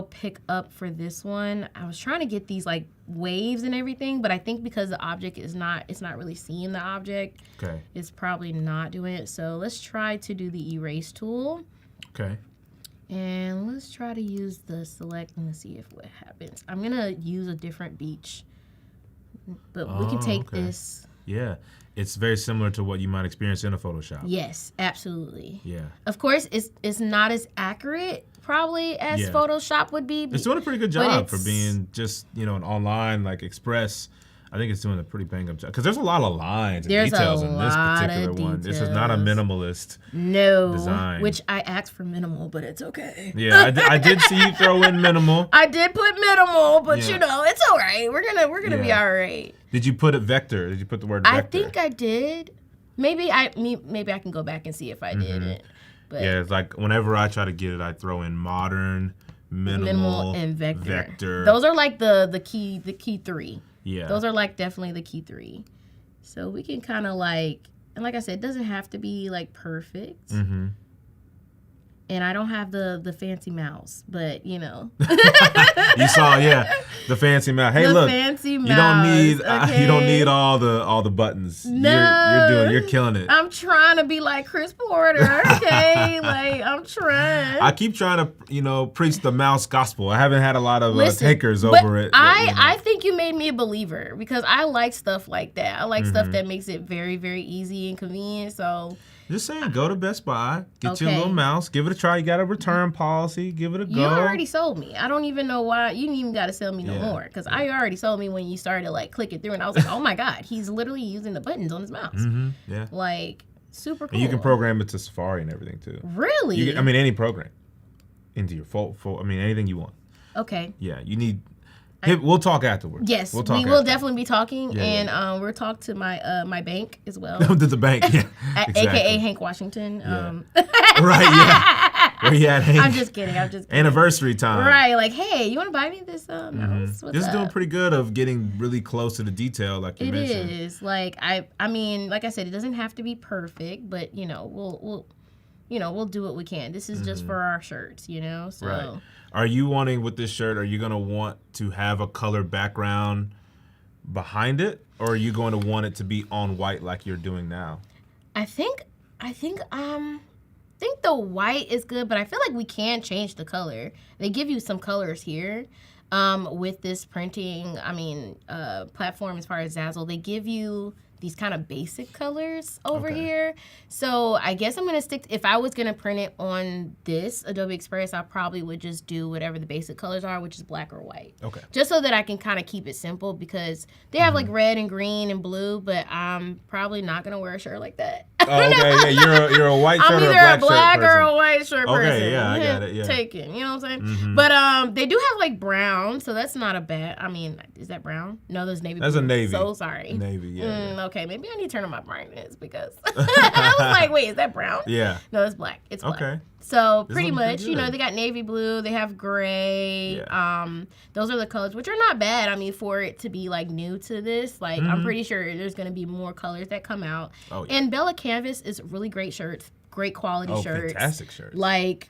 pick up for this one. I was trying to get these like waves and everything, but I think because the object it's not really seeing the object. Okay. It's probably not doing it. So let's try to do the erase tool. Okay. And let's try to use the select and see if what happens. I'm gonna use a different beach, but we can take this. Yeah, it's very similar to what you might experience in a Photoshop. Yes, absolutely. Yeah. Of course, it's not as accurate probably as Photoshop would be. It's doing a pretty good job for being just an online like Express. I think it's doing a pretty bang up job because there's a lot of lines and details in this particular one. This is not a minimalist design. Which I asked for minimal, but it's okay. Yeah, I did see you throw in minimal. I did put minimal, but it's all right. We're gonna be all right. Did you put it vector? Did you put the word vector? I think I did. Maybe I can go back and see if I did it. But yeah, it's like whenever I try to get it, I throw in modern, minimal and vector. Those are like the key three. Yeah. Those are like definitely the key three. So we can kind of like, and like I said, it doesn't have to be like perfect. Mm-hmm. And I don't have the fancy mouse, but You saw, the fancy mouse. Hey, look, fancy mouse. You don't need all the buttons. No, you're killing it. I'm trying to be like Chris Porter. Okay, like I'm trying. I keep trying to preach the mouse gospel. I haven't had a lot of takers over it. I think you made me a believer because I like stuff like that. I like stuff that makes it very, very easy and convenient. So. Just saying, go to Best Buy, get your little mouse, give it a try. You got a return policy, give it a go. You already sold me. I don't even know why. You didn't even got to sell me no more because I already sold me when you started like clicking through, and I was like, oh my god, he's literally using the buttons on his mouse. Mm-hmm. Yeah, like super cool. And you can program it to Safari and everything too. Really? Any program into your full. Anything you want. Okay. Yeah, you need. We'll talk afterwards. Yes, we will definitely be talking, and we'll talk to my bank as well. To the bank, yeah, AKA Hank Washington. Right, yeah. Where you at, Hank? I'm just kidding. Anniversary time. Right, like, hey, you want to buy me this mouse? This is doing pretty good of getting really close to the detail, like you mentioned. It is. Like I mean, like I said, it doesn't have to be perfect, but we'll do what we can. This is just for our shirts, So. Right. Are you wanting with this shirt, are you going to want to have a color background behind it? Or are you going to want it to be on white like you're doing now? I think the white is good, but I feel like we can change the color. They give you some colors here. With this printing, platform as far as Zazzle, they give you these kind of basic colors over here. So I guess I'm going to stick, if I was going to print it on this Adobe Express, I probably would just do whatever the basic colors are, which is black or white. Okay. Just so that I can kind of keep it simple because they have like red and green and blue, but I'm probably not going to wear a shirt like that. Oh, okay, yeah, you're a white shirt or a black shirt I'm either a black or a white shirt person. Okay, yeah, I got it, yeah. Taken, you know what I'm saying? But they do have like brown, so that's not a bad, is that brown? No, there's navy blue. That's a navy. So sorry. Navy, yeah. Okay, maybe I need to turn on my brightness because I was like, wait, is that brown? Yeah. No, it's black. It's black. Okay. So pretty much, they got navy blue, they have gray. Yeah. Those are the colors, which are not bad. For it to be like new to this, like I'm pretty sure there's gonna be more colors that come out. Oh, yeah. And Bella Canvas is really great shirts, great quality shirts. Fantastic shirts. Like,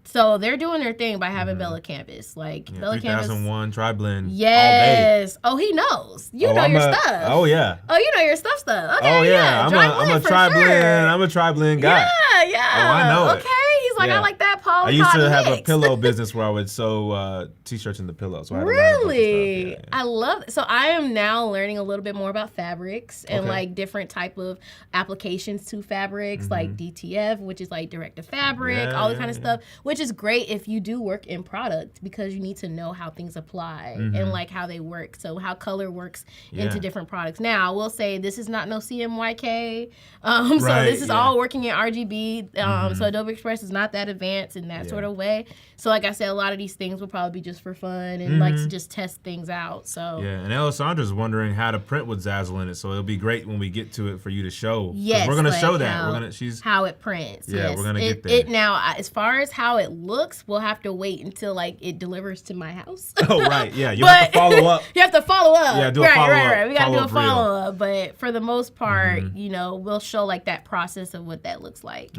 so they're doing their thing by having Bella Canvas. Like Bella 3001 tri-blend. Yes. Oh, he knows. You know your stuff. Oh yeah. Oh, you know your stuff. Okay. Oh yeah. I'm a tri-blend. Sure. I'm a tri-blend guy. Yeah. Oh, I know it. Okay. He's like, I like that Paul. I used to have a pillow business where I would sew t-shirts into pillows. So really? I love it. So I am now learning a little bit more about fabrics and like different type of applications to fabrics, like DTF, which is like direct to fabric, all this kind of stuff, which is great if you do work in product because you need to know how things apply and like how they work. So how color works into different products. Now, I will say this is not no CMYK. So this is all working in RGB. So Adobe Express is not that advanced in that sort of way. So like I said, a lot of these things will probably be just for fun and like to just test things out. out. So Yeah, and Alessandra's wondering how to print with Zazzle in it, so it'll be great when we get to it for you to show. 'Cause yes, we're gonna like show that. How it prints. Yeah, yes. we're gonna get there. Now, as far as how it looks, we'll have to wait until like it delivers to my house. Oh right, yeah, you have to follow up. You have to follow up. Yeah, do a follow-up. Right. We gotta do a Follow-up reel. follow up, but for the most part, you know, we'll show like that process of what that looks like.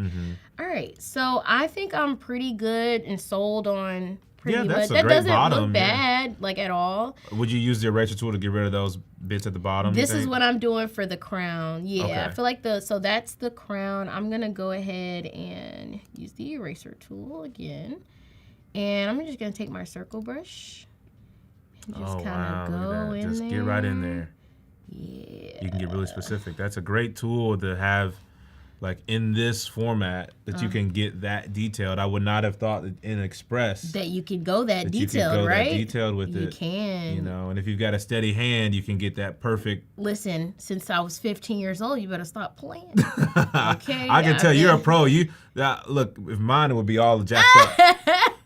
All right, so I think I'm pretty good and sold on. Yeah, that's a that great doesn't bottom, look bad, like at all. Would you use the eraser tool to get rid of those bits at the bottom? This is what I'm doing for the crown. Yeah, Okay. I feel like so that's the crown. I'm gonna go ahead and use the eraser tool again, and I'm just gonna take my circle brush and just kind of go in Just there. get right in there. Yeah. You can get really specific. That's a great tool to have, like in this format, that you can get that detailed. I would not have thought that in Express That you can go that you detailed, could go right? that detailed with You it. can. You know, and if you've got a steady hand, you can get that perfect. Listen, since I was 15 years old, you better stop playing. Okay. I can tell you're a pro. Look, if mine would be all jacked up.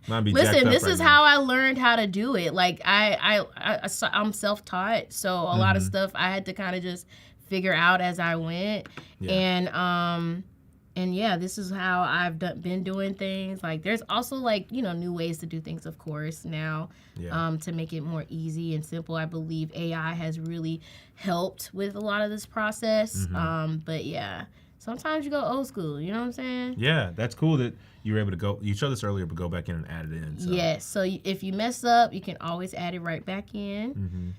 Mine be jacked Listen, up this right is now. how I learned how to do it. Like I'm self-taught, so a lot of stuff I had to kind of just figure out as I went. Yeah. And yeah, this is how I've been doing things. Like there's also like, you know, new ways to do things, of course, now to make it more easy and simple. I believe AI has really helped with a lot of this process. But yeah, sometimes you go old school, you know what I'm saying? Yeah, that's cool that you were able to go. You showed this earlier, but go back in and add it in. So. Yes, so if you mess up, you can always add it right back in.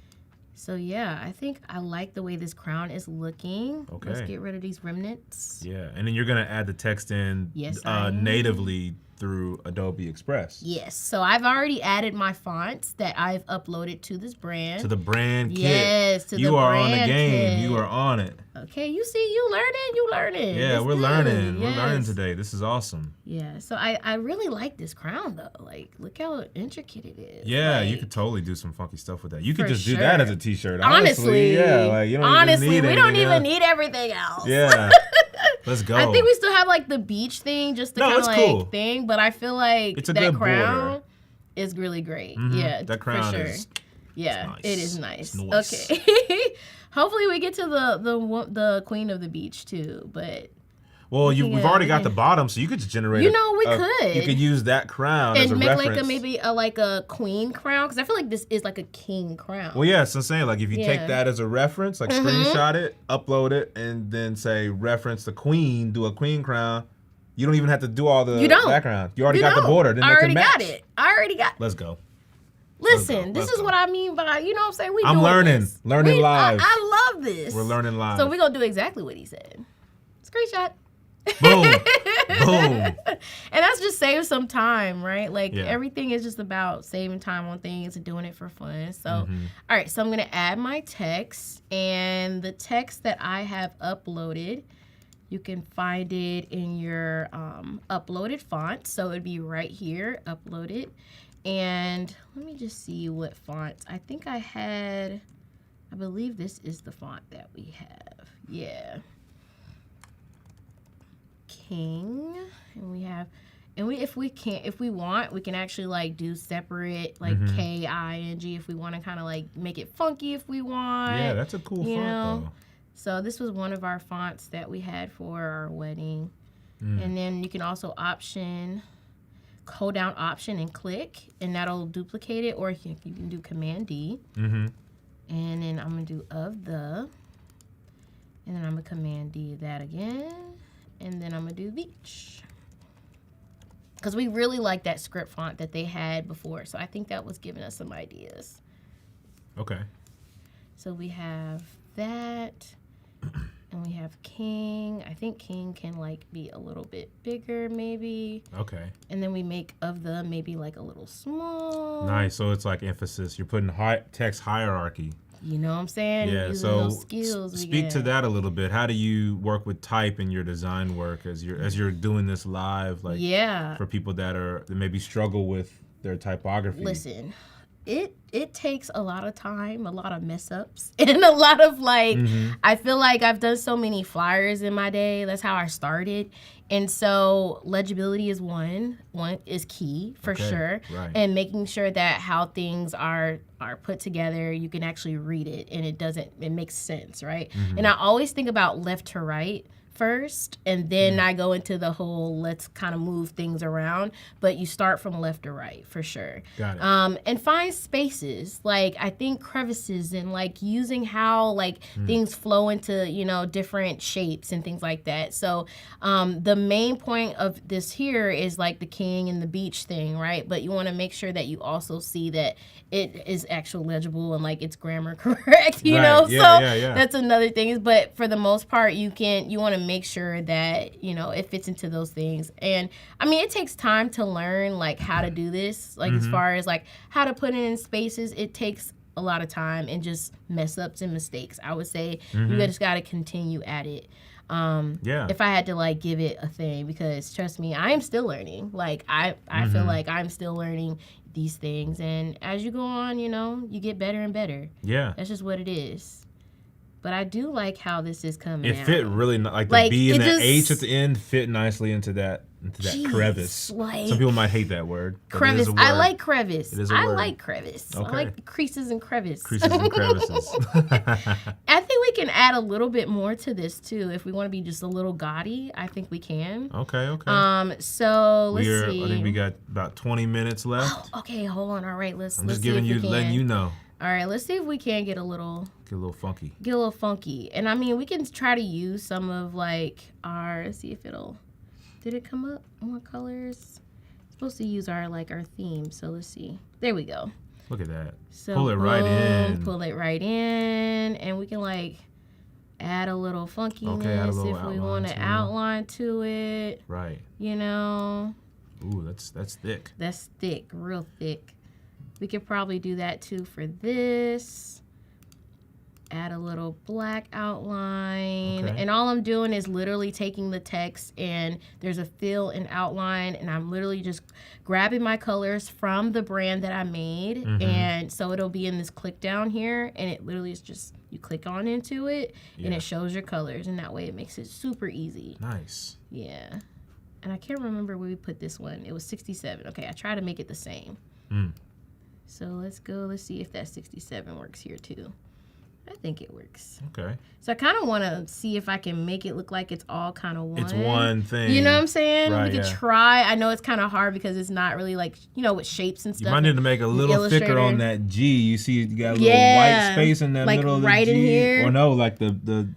So yeah, I think I like the way this crown is looking. Okay. Let's get rid of these remnants. Yeah, and then you're gonna add the text in Yes, I am. natively through Adobe Express. Yes, so I've already added my fonts that I've uploaded to this brand. To the brand kit. Yes, to the you are on the brand game. kit. You are on it. Okay, you see, you learning. Yeah, That's we're good. learning. We're learning Yes. today. This is awesome. Yeah, so I really like this crown though. Like, look how intricate it is. Yeah, you Like, could totally do some funky stuff with that. You could For just do that sure. as a t-shirt. Honestly, yeah, like you don't honestly, even need we don't anything even else. need everything else. Yeah. Let's go. I think we still have like the beach thing, just the No, kind of it's like cool. thing. But I feel like It's a that good crown border. is really great. Mhm. Yeah, That crown for sure. is Yeah, nice. it is nice. It's nice. Okay. Hopefully we get to the queen of the beach too. But Well, Looking we've at- already got the bottom, so you could just generate. You know, we could. You could use that crown as a and make reference. like maybe a queen crown, because I feel like this is like a king crown. Well, yeah, so I'm saying, like, if you Yeah. take that as a reference, like screenshot it, upload it, and then say reference the queen, do a queen crown. You don't even have to do all the You don't. background. You already You got the don't. border. Then I they already can match. got it. I already got. Let's go. Listen, this Let's is go. what I mean by, you know what I'm saying? I'm doing learning. this. Learning live. I love this. We're learning live. So we're going to do exactly what he said. Screenshot. Boom. Boom. And that's just save some time, right? Like Yeah. everything is just about saving time on things and doing it for fun. So, Mm-hmm. all right, so I'm going to add my text, and the text that I have uploaded, you can find it in your uploaded font. So it'd be right here, uploaded. And let me just see what fonts. I think I believe this is the font that we have. Yeah. King. And we have, if we want, we can actually like do separate, like K-I-N-G if we want to kind of like make it funky if we want. Yeah, that's a cool you font, know? though. So this was one of our fonts that we had for our wedding. Mm. And then you can also hold down Option and click, and that'll duplicate it, or you can do Command D. Mm-hmm. And then I'm going to do and then I'm going to Command D that again. And then I'm going to do beach. Because we really like that script font that they had before. So I think that was giving us some ideas. Okay. So we have that. And we have King. I think King can like be a little bit bigger maybe. Okay. And then we make maybe like a little small. Nice. So it's like emphasis. You're putting text hierarchy. You know what I'm saying? Yeah. Using So those skills we speak to get. that a little bit. How do you work with type in your design work as you're doing this live? Like, Yeah. for people that maybe struggle with their typography. Listen, it takes a lot of time, a lot of mess ups, and a lot of like, I feel like I've done so many flyers in my day. That's how I started. And so legibility is one is key for sure. Right. And making sure that how things are put together, you can actually read it and it makes sense, right? Mm-hmm. And I always think about left to right first, and then I go into the whole let's kind of move things around, but you start from left to right for sure. Got it. And find spaces, like I think crevices and like using how like things flow into, you know, different shapes and things like that. So the main point of this here is like the king and the beach thing, right? But you want to make sure that you also see that it is actual legible and like it's grammar correct, you know? Yeah. That's another thing. But for the most part, you want to make sure that, you know, it fits into those things. And I mean, it takes time to learn like how to do this, like as far as like how to put it in spaces. It takes a lot of time and just mess ups and mistakes. I would say you just got to continue at it. If I had to like give it a thing, because trust me, I am still learning. Like I feel like I'm still learning these things, and as you go on, you know, you get better and better. Yeah. That's just what it is. But I do like how this is coming out. It fit really like Like, the B and it the just- H at the end fit nicely into that Jeez, crevice. like- Some people might hate that word. but it Crevice. is a I word. like crevice. It is a I word. like crevice. I Okay. like creases and crevice. Creases and crevices. I think we can add a little bit more to this too. If we want to be just a little gaudy, I think we can. Okay. So let's see. I think we got about 20 minutes left. Okay, hold on. All right, let's. I'm let's just see giving if you, we can. letting you know. All right, let's see if we can get a little Funky. funky. And I mean, we can try to use some of like our. Let's see if it'll. Did it come up? More colors. Supposed to use our theme. So let's see. There we go. Look at that. So Pull it right in. Pull it right in, and we can like add a little funkiness add a little if we outline want to to it. outline to it. Right. You know, Ooh, that's thick. that's thick, real thick. We could probably do that too for this. Add a little black outline. Okay. And all I'm doing is literally taking the text and there's a fill and outline, and I'm literally just grabbing my colors from the brand that I made. And so it'll be in this click down here, and it literally is just, you click on into it and it shows your colors, and that way it makes it super easy. Nice. Yeah. And I can't remember where we put this one. It was 67. Okay, I try to make it the same. So let's go. Let's see if that 67 works here too. I think it works. Okay. So I kind of want to see if I can make it look like it's all kind of one. It's one thing. You know what I'm saying? Right, We could yeah. try. I know it's kind of hard because it's not really like, you know, with shapes and stuff. You might need to make a little thicker on that G. You see, you got a little Yeah. white space in that Like middle of the right G. in here. Or no, like the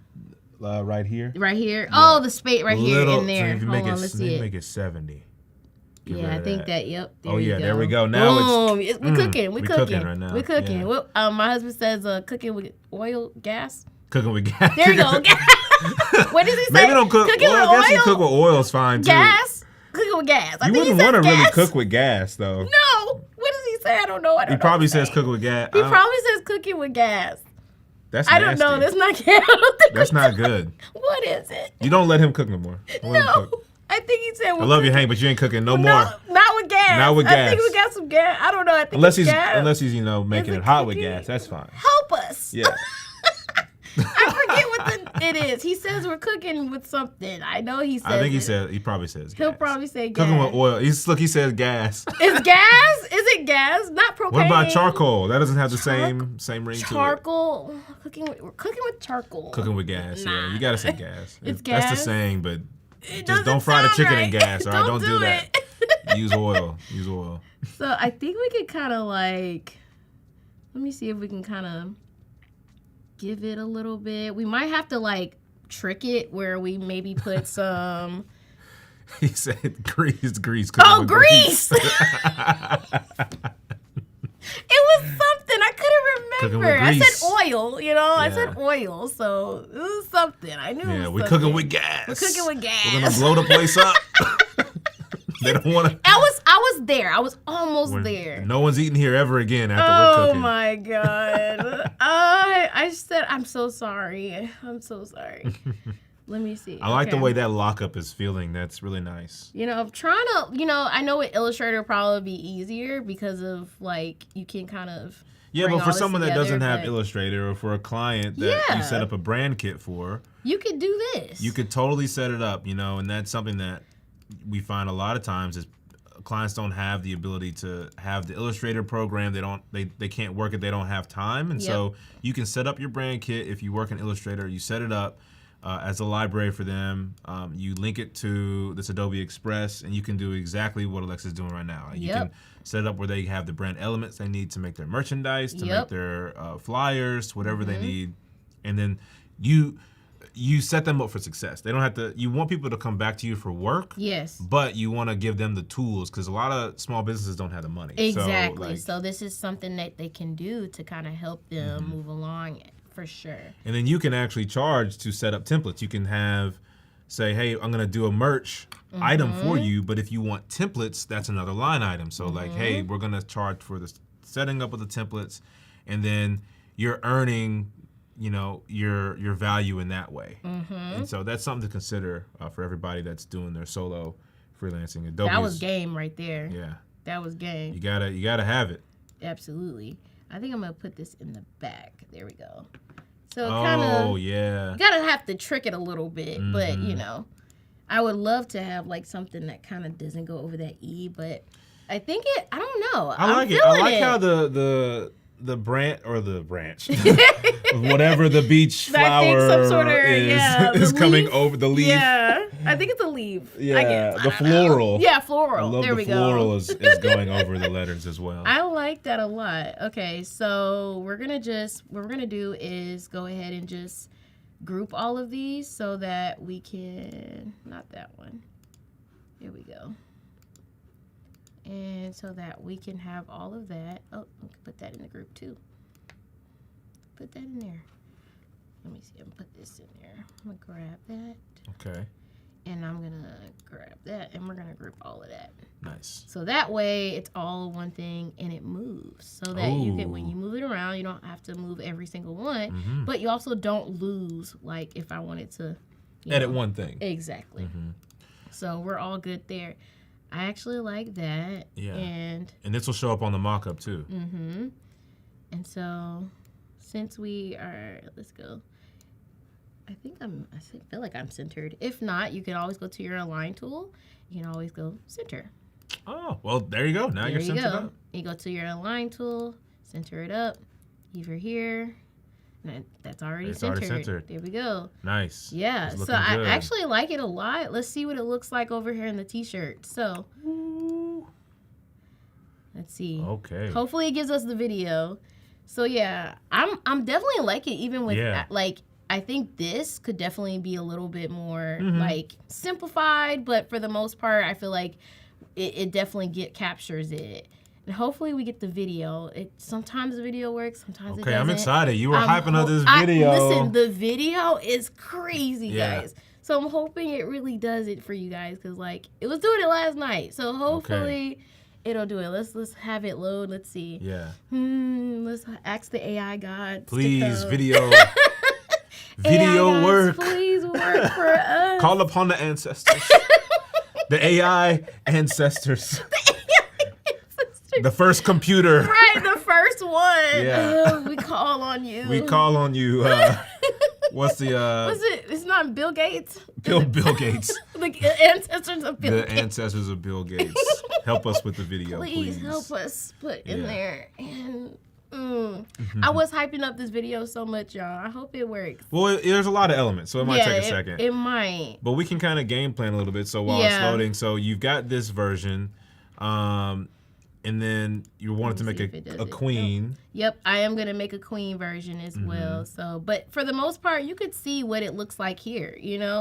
right here. Right here. Oh, the space right here in there. So if you Hold make on, it, let's see it. make it 70. Get Yeah, rid I of think that. Yep. Oh yeah, there we go. Now Boom. it's We're cooking. We're we cooking. cooking right now. We're cooking. Yeah. Well, my husband says cooking with oil, gas. cooking with gas. There you go. What does he say? Maybe don't cook. Cooking Well, I with guess you oil. cook with oil is fine too. Gas. Cooking with gas. I You think he wouldn't says want to really gas. cook with gas though. No. What does he say? I don't know. I don't He know probably what to says say. cooking with gas. He probably says cooking with gas. That's I don't know. nasty. That's not gas. I don't think That's not good. What is it? You don't let him cook no more. Don't let him No. cook. I think he said. I love you, Hank, but you ain't cooking no more. No, not with gas. Not with I think gas. we got some gas. I don't know. I think Unless it's he's gas. you know making Is it it hot with cooking? gas. That's fine. Help us. Yeah. I forget what it is. He says we're cooking with something. I know he says. I think it. he probably says He'll gas. probably say gas. Cooking with oil. He says gas. Is gas? Is it gas? Not propane. What about charcoal? That doesn't have the same ring to it. Charcoal. We're cooking with charcoal. Cooking with gas. Nah. Yeah, you gotta say gas. It's That's the gas? saying, but It just doesn't don't fry the sound chicken right. in gas. All right, don't do that. it. Use oil. Use oil. So I think we could kind of like, let me see if we can kind of give it a little bit. We might have to like trick it where we maybe put some. He said grease. Oh, grease! It was something. I couldn't Cooking with remember. I grease. said oil, you know? I Yeah. said oil. So it was something. I knew it Yeah, was we're something. cooking with gas. We're cooking with gas. We're gonna blow the place up. They don't want to. I was there. I was almost there. No one's eating here ever again after we're Oh cooking. my god. I said I'm so sorry. I'm so sorry. Let me see. I like the Okay. way that lockup is feeling. That's really nice. You know, I'm trying to, I know with Illustrator will probably be easier because of like you can kind of Yeah, bring but all for this someone that together, doesn't have but Illustrator, or for a client that Yeah. you set up a brand kit for, you could do this. you could totally set it up, and that's something that we find a lot of times is clients don't have the ability to have the Illustrator program. They can't work it. They don't have time, and so you can set up your brand kit if you work in Illustrator. You set it up as a library for them. You link it to this Adobe Express, and you can do exactly what Alexis is doing right now. You can set it up where they have the brand elements they need to make their merchandise, to make their flyers, whatever they need, and then you set them up for success. They don't have to. You want people to come back to you for work. Yes. But you want to give them the tools, because a lot of small businesses don't have the money. Exactly. So this is something that they can do to kind of help them Mm-hmm. move along, for sure. And then you can actually charge to set up templates. You can say, hey, I'm gonna do a merch item for you, but if you want templates, that's another line item. So like, hey, we're gonna charge for the setting up of the templates, and then you're earning your value in that way. And so that's something to consider for everybody that's doing their solo freelancing. Adobe That was game right there. Yeah, That was game. you gotta have it. Absolutely. I think I'm gonna put this in the back. There we go. So kind of, yeah. you gotta have to trick it a little bit, but I would love to have like something that kind of doesn't go over that E, but I think I don't know. I like it. I like how the branch whatever the beach flower some sort of, is the coming leaf? over the leaf. Yeah, I think it's a leaf. Yeah, I the floral. Yeah, floral. I love there the we floral go. is going over the letters as well. I like that a lot. Okay, so what we're gonna do is go ahead and just group all of these so that we can, not that one. Here we go. And so that we can have all of that. Oh, we can put that in the group too. Put that in there. Let me see. I'm gonna put this in there. I'm gonna grab that. Okay. And I'm gonna grab that, and we're gonna group all of that. Nice. So that way, it's all one thing, and it moves. So that you can, when you move it around, you don't have to move every single one. But you also don't lose. Like if I wanted to edit one thing. Exactly. So we're all good there. I actually like that. Yeah. And this will show up on the mock-up too. And so since we are, let's go. I feel like I'm centered. If not, you can always go to your align tool. You can always go center. Oh, well, there you go. Now you're centered up. You go to your align tool, center it up, over here. And that's already centered. There we go. Nice. Yeah. It's So looking I good. actually like it a lot. Let's see what it looks like over here in the t-shirt. So let's see. Okay. Hopefully it gives us the video. So yeah, I'm definitely like it, even with like, I think this could definitely be a little bit more like simplified, but for the most part, I feel like it definitely captures it. And hopefully we get the video. Sometimes the video works, sometimes it doesn't. I'm excited. You were hyping up this video. Listen, the video is crazy, Yeah. guys. So I'm hoping it really does it for you guys, because like it was doing it last night. So hopefully it'll do it. Let's have it load. Let's see. Yeah. Let's ask the AI gods. Please, to video AI work. gods, please work for us. Call upon the ancestors. The AI ancestors. The first computer. Right, the first one. Yeah. We call on you. We call on you. What's the What's it? It's not Bill Gates. Bill Gates. The ancestors of Bill The Gates. ancestors of Bill Gates. Help us with the video, please. Please help us put in Yeah. there. And I was hyping up this video so much, y'all. I hope it works. Well, there's a lot of elements, so it might take a second. It might. But we can kind of game plan a little bit. So while it's loading, so you've got this version, and then you wanted to make a queen. Yep, I am gonna make a queen version as well. So, but for the most part, you could see what it looks like here.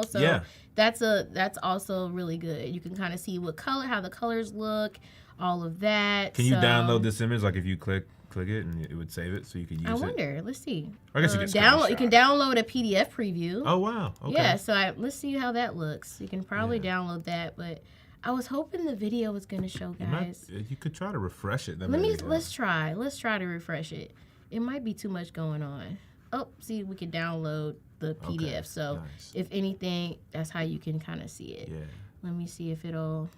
So that's also really good. You can kind of see how the colors look, all of that. Can you download this image? Like if you click it and it would save it, so you can use it. I wonder. Let's see. I guess you can download. You can download a PDF preview. Oh wow. Okay. Yeah. So let's see how that looks. You can probably download that, but I was hoping the video was gonna show guys. You could try to refresh it. Let's try. Let's try to refresh it. It might be too much going on. Oh, see, we can download the PDF. Okay, So nice. if anything, that's how you can kind of see it. Yeah. Let me see if it'll.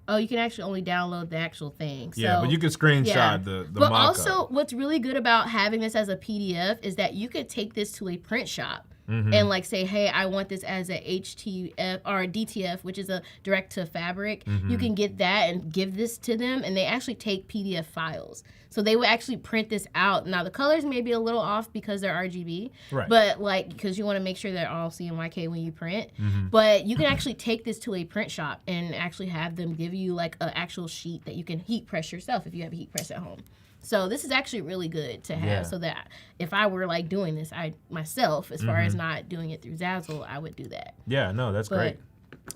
Oh, you can actually only download the actual thing. So, Yeah, but you can screenshot the But mock-up. also, what's really good about having this as a PDF is that you could take this to a print shop and like say, hey, I want this as a HTF or a DTF, which is a direct to fabric. You can get that and give this to them, and they actually take PDF files. So they would actually print this out. Now the colors may be a little off because they're RGB, Right. but like because you want to make sure they're all CMYK when you print. But you can actually take this to a print shop and actually have them give you like an actual sheet that you can heat press yourself if you have a heat press at home. So this is actually really good to have, so that if I were like doing this, I myself, as far as not doing it through Zazzle, I would do that. Yeah, no, that's great.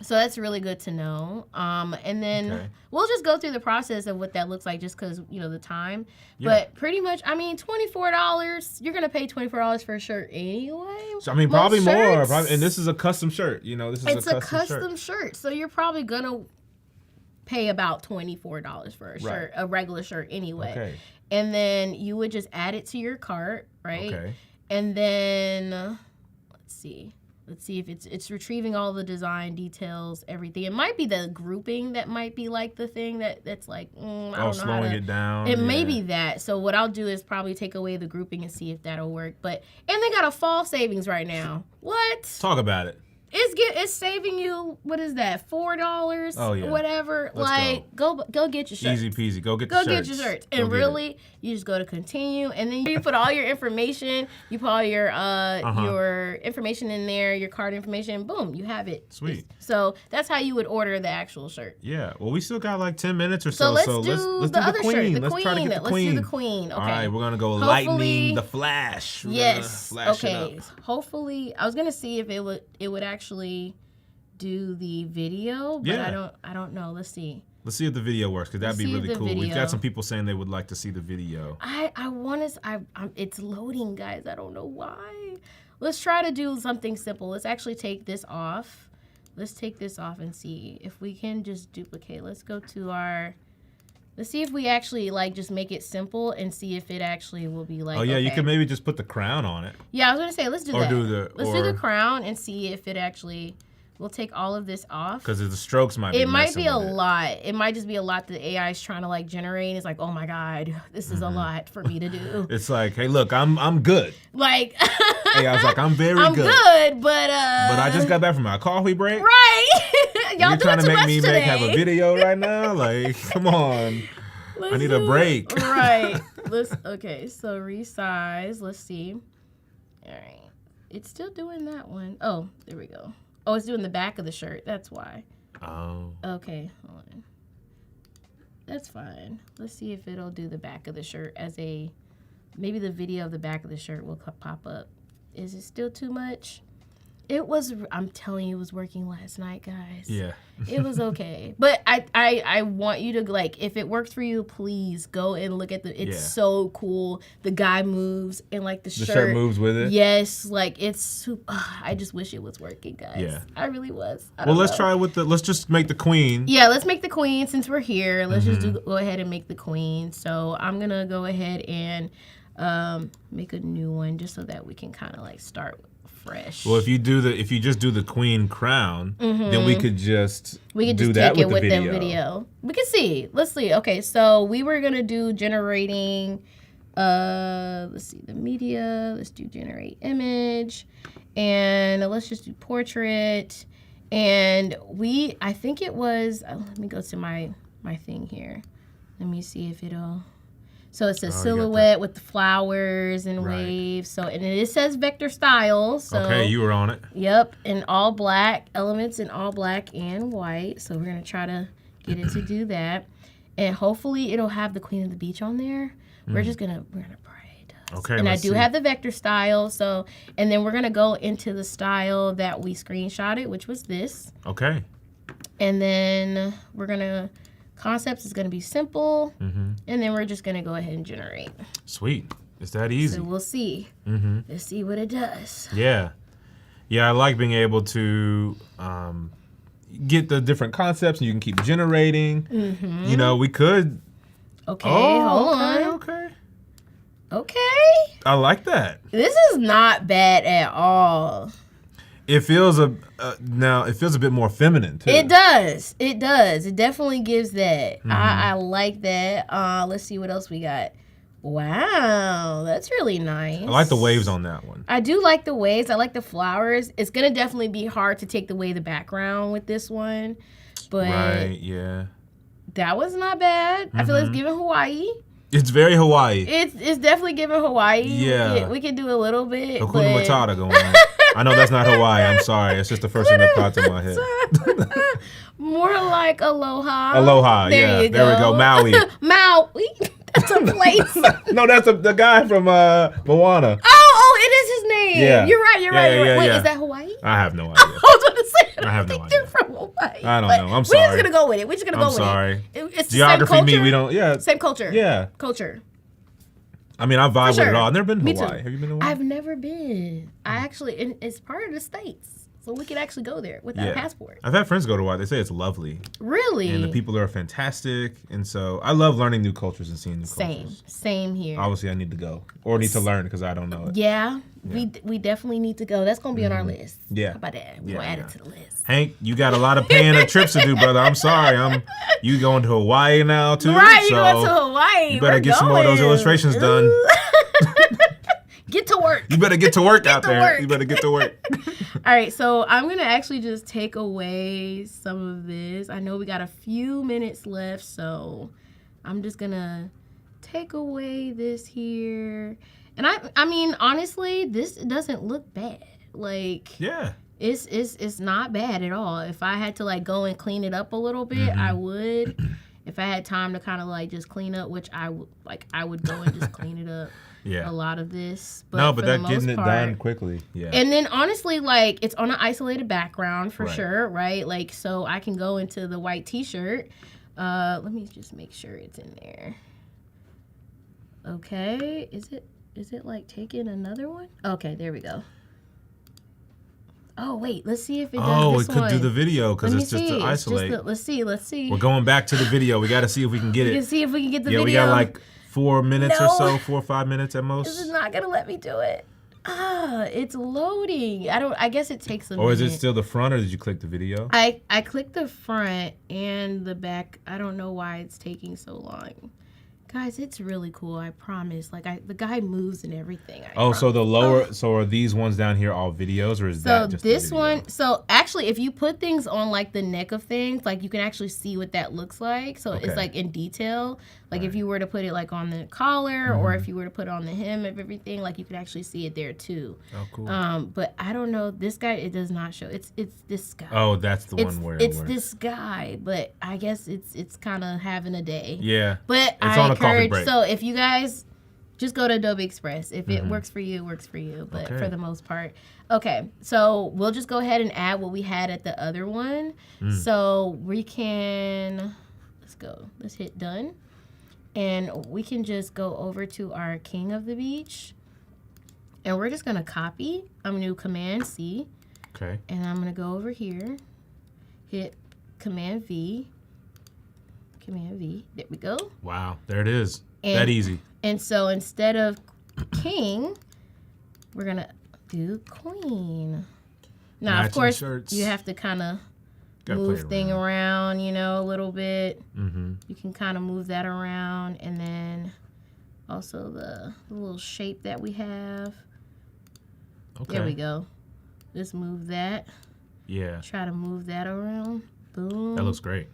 So that's really good to know. And then we'll just go through the process of what that looks like, just because the time. Yeah. But pretty much, I mean, $24. You're gonna pay $24 for a shirt anyway. So, I mean, Most probably more. shirts- And this is a custom shirt. This is It's a a custom custom shirt, so you're probably gonna pay about $24 for a shirt, a regular shirt anyway. Okay. And then you would just add it to your cart, right? Okay. And then let's see if it's retrieving all the design details, everything. It might be the grouping that might be like the thing that's like I don't know slowing it down. It may be that. So what I'll do is probably take away the grouping and see if that'll work. And they got a fall savings right now. What? Talk about it. It's saving you, what is that, $4? Oh, yeah. Whatever. Let's go get your shirts. Easy peasy. Go get Go the get shirts. your shirts. Go And get really, it. you just go to continue, and then you put all your information. You put all your information in there, your card information. Boom, you have it. Sweet. So that's how you would order the actual shirt. Yeah. Well, we still got like 10 minutes or So so. let's So do let's the do other the queen. shirt. The Let's try to queen. get the Let's queen. do the queen. Okay. All right, we're gonna go Hopefully- lightning the flash. We're Yes. gonna flash it Okay. up. Hopefully, I was gonna see if it would actually do the video, but Yeah. I don't know. Let's see. Let's see if the video works, because that'd Let's be see if really the cool. We've video- got some people saying they would like to see the video. I want to. It's loading, guys. I don't know why. Let's try to do something simple. Let's actually take this off. Let's take this off and see if we can just duplicate. Let's go to our. Let's see if we actually like just make it simple and see if it actually will be like. Oh yeah, you okay. could maybe just put the crown on it. Yeah, I was gonna say let's do Or that. Let's do the or- crown and see if it actually. We'll take all of this off. Because the strokes might be It might messing be a with it. lot. It might just be a lot that AI is trying to like generate. It's like, oh my God, this is a lot for me to do. It's like, hey, look, I'm good. Like, Hey, I was like, I'm very I'm good. good, but But I just got back from my coffee break. right. Y'all You're doing trying to too make much me today. have a video right now? Like, come on. I need a break. Right. Okay. So resize. Let's see. All right. It's still doing that one. Oh, there we go. Oh, it's doing the back of the shirt. That's why. Oh. Okay. Hold on. That's fine. Let's see if it'll do the back of the shirt as a. Maybe the video of the back of the shirt will pop up. Is it still too much? It was. I'm telling you, it was working last night, guys. Yeah. It was okay. But I want you to, like, if it works for you, please go and look at it's so cool. The guy moves and, like, the shirt moves with it? Yes. Like, it's I just wish it was working, guys. Yeah. I really was. Well, let's try with let's just make the queen. Yeah, let's make the queen since we're here. Let's just go ahead and make the queen. So I'm going to go ahead and make a new one just so that we can kind of, like, start fresh. Well, if you just do the queen crown, then we could just do that take it with with the the video. We can see. Let's see. Okay, so we were gonna do generating. Let's see the media. Let's do generate image, and let's just do portrait. And I think it was. Let me go to my thing here. Let me see if it'll. So it's a silhouette with the flowers and waves. So and it says vector style. So Okay, you were on it. Yep, in all black, elements in all black and white. So we're gonna try to get it to do that, and hopefully it'll have the Queen of the Beach on there. We're gonna pray it does. Okay, and I let's do see. have the vector style. So and then we're gonna go into the style that we screenshotted, which was this, Okay. and then we're gonna. Concepts is going to be simple, and then we're just going to go ahead and generate. Sweet. It's that easy. So we'll see. Let's see what it does. Yeah. Yeah, I like being able to get the different concepts, and you can keep generating. You know, we could. Okay, hold on. Okay. Okay. I like that. This is not bad at all. It feels now. It feels a bit more feminine too. It does. It does. It definitely gives that. I like that. Let's see what else we got. Wow, that's really nice. I like the waves on that one. I do like the waves. I like the flowers. It's gonna definitely be hard to take away the background with this one, but Right. Yeah. that was not bad. I feel like it's giving Hawaii. It's very Hawaii. It's definitely giving Hawaii. Yeah. We can do a little bit. Hakuna but Matata going on. I know that's not Hawaii. I'm sorry. It's just the first thing that popped in my head. More like aloha. Aloha. There you There we go. Maui. Maui. That's a place. No, that's the guy from Moana. Oh, it is his name. Yeah. You're right. You're right. Yeah, Wait, yeah. is that Hawaii? I have no idea. I was about to say. I have no think idea. they're from Hawaii. I don't but know. I'm We're just sorry. gonna go with it. We're just gonna go I'm with sorry. it. It's the Geography same culture. me, we don't. Yeah. Same culture. Yeah. Culture. I mean, I vibe with sure. it all. I've never been to Me Hawaii. too. Have you been to Hawaii? I've never been. I actually, and it's part of the States, so we could actually go there without a passport. I've had friends go to Hawaii. They say it's lovely. Really? And the people are fantastic. And so I love learning new cultures and seeing new cultures. Same here. Obviously, I need to go or need to learn because I don't know it. Yeah, we definitely need to go. That's gonna be on our list. Yeah. How about that? We'll add it to the list. Hank, you got a lot of paying of trips to do, brother. I'm sorry. You going to Hawaii now too? Right, you so going to Hawaii. You better We're get some more of those going. illustrations done. Get to work. You better get to work out to there. work. You better get to work. All right, so I'm gonna actually just take away some of this. I know we got a few minutes left, so I'm just gonna take away this here. And I mean, honestly, this doesn't look bad. Like, Yeah. it's not bad at all. If I had to like go and clean it up a little bit, I would. If I had time to kind of like just clean up, which I would go and just clean it up. Yeah. A lot of this, but No, for but the that getting most it part, done quickly. Yeah. and then honestly, like it's on an isolated background for Right. sure, right? Like so I can go into the white t-shirt. Let me just make sure it's in there. Okay, is it like taking another one? Okay, there we go. Oh wait, let's see if it does Oh, this it could one. do the video because Let me it's just see. to It's just isolate. let's see. We're going back to the video. We got to see if we can get We can it. see if we can get the Yeah, video. we got like 4 minutes or No. so, 4 or 5 minutes at This is most. not gonna let me do it. It's loading. I guess it takes a Or is minute. it still the front or did you click the video? I clicked the front and the back. I don't know why it's taking so long. Guys, it's really cool. I promise. Like the guy moves and everything. So the lower, so are these ones down here all videos or is So that just this the video? one, so actually if you put things on like the neck of things, like you can actually see what that looks like. So Okay. it's like in detail. Like if you were to put it like on the collar or if you were to put it on the hem of everything, like you could actually see it there too. Oh, cool. But I don't know. This guy, it does not show. It's this guy. Oh, that's the one where it it's works. this guy, but I guess it's kind of having a day. Yeah. But It's I on a coffee encourage. break. So if you guys just go to Adobe Express, if it works for you, it works for you. But Okay. for the most part, okay. So we'll just go ahead and add what we had at the other one. So we can let's go. Let's hit done, and we can just go over to our King of the Beach, and we're just gonna copy. I'm gonna do Command C. Okay. And I'm going to go over here, hit Command V. There we go. Wow. There it is. And- that easy. And so instead of king, we're going to do queen. Now, Matching of course, shirts. you have to kind of Gotta play move it thing around, a little bit. Mm-hmm. You can kind of move that around. And then also the little shape that we have. Okay. There we go. Just move that. Yeah. Try to move that around. Boom. That looks great.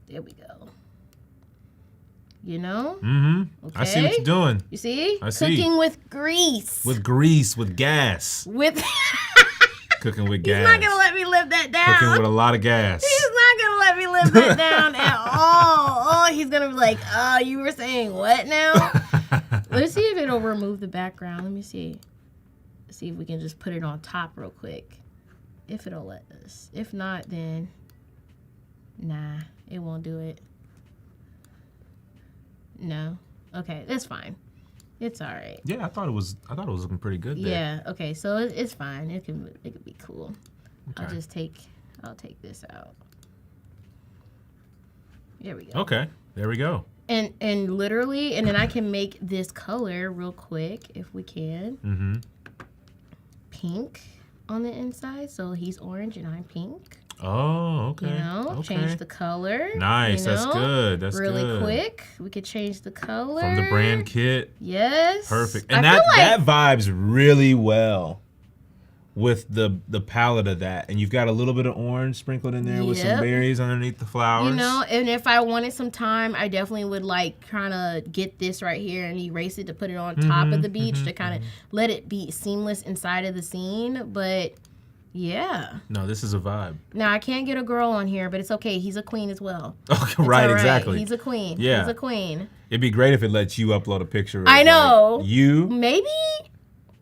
There we go. Mm-hmm. I see what Okay. you're doing. You see? I see. Cooking with grease. With grease, with gas. With Cooking with He's gas. not gonna let me live that down. Cooking with a lot of gas. He's not gonna let me live that down at all. Oh, he's gonna be like, you were saying what now? Let's see if it'll remove the background. Let me see. Let's see if we can just put it on top real quick. If it'll let us. If not, then nah, it won't do it. No. Okay, that's fine. It's all right. Yeah, I thought it was looking pretty good there. Yeah. Okay. So it's fine. It can be cool. Okay. I'll take this out. There we go. Okay. There we go. And literally, and then I can make this color real quick if we can. Mm-hmm. Pink. on the inside. So he's orange and I'm pink. Oh, okay. You know, okay. change the color. Nice. You know, that's good. That's really good. quick. We could change the color From the brand kit. Yes. Perfect. I And feel like that vibes really well with the palette of that. And you've got a little bit of orange sprinkled in there with some Yep. berries underneath the flowers. You know, and if I wanted some time, I definitely would like kind of get this right here and erase it to put it on top of the beach to kind of let it be seamless inside of the scene. But yeah. No, this is a vibe. Now I can't get a girl on here, but it's okay. He's a queen as well. Okay, right, all exactly. He's a queen. Yeah. He's a queen. It'd be great if it lets you upload a picture of I know. like, you. Maybe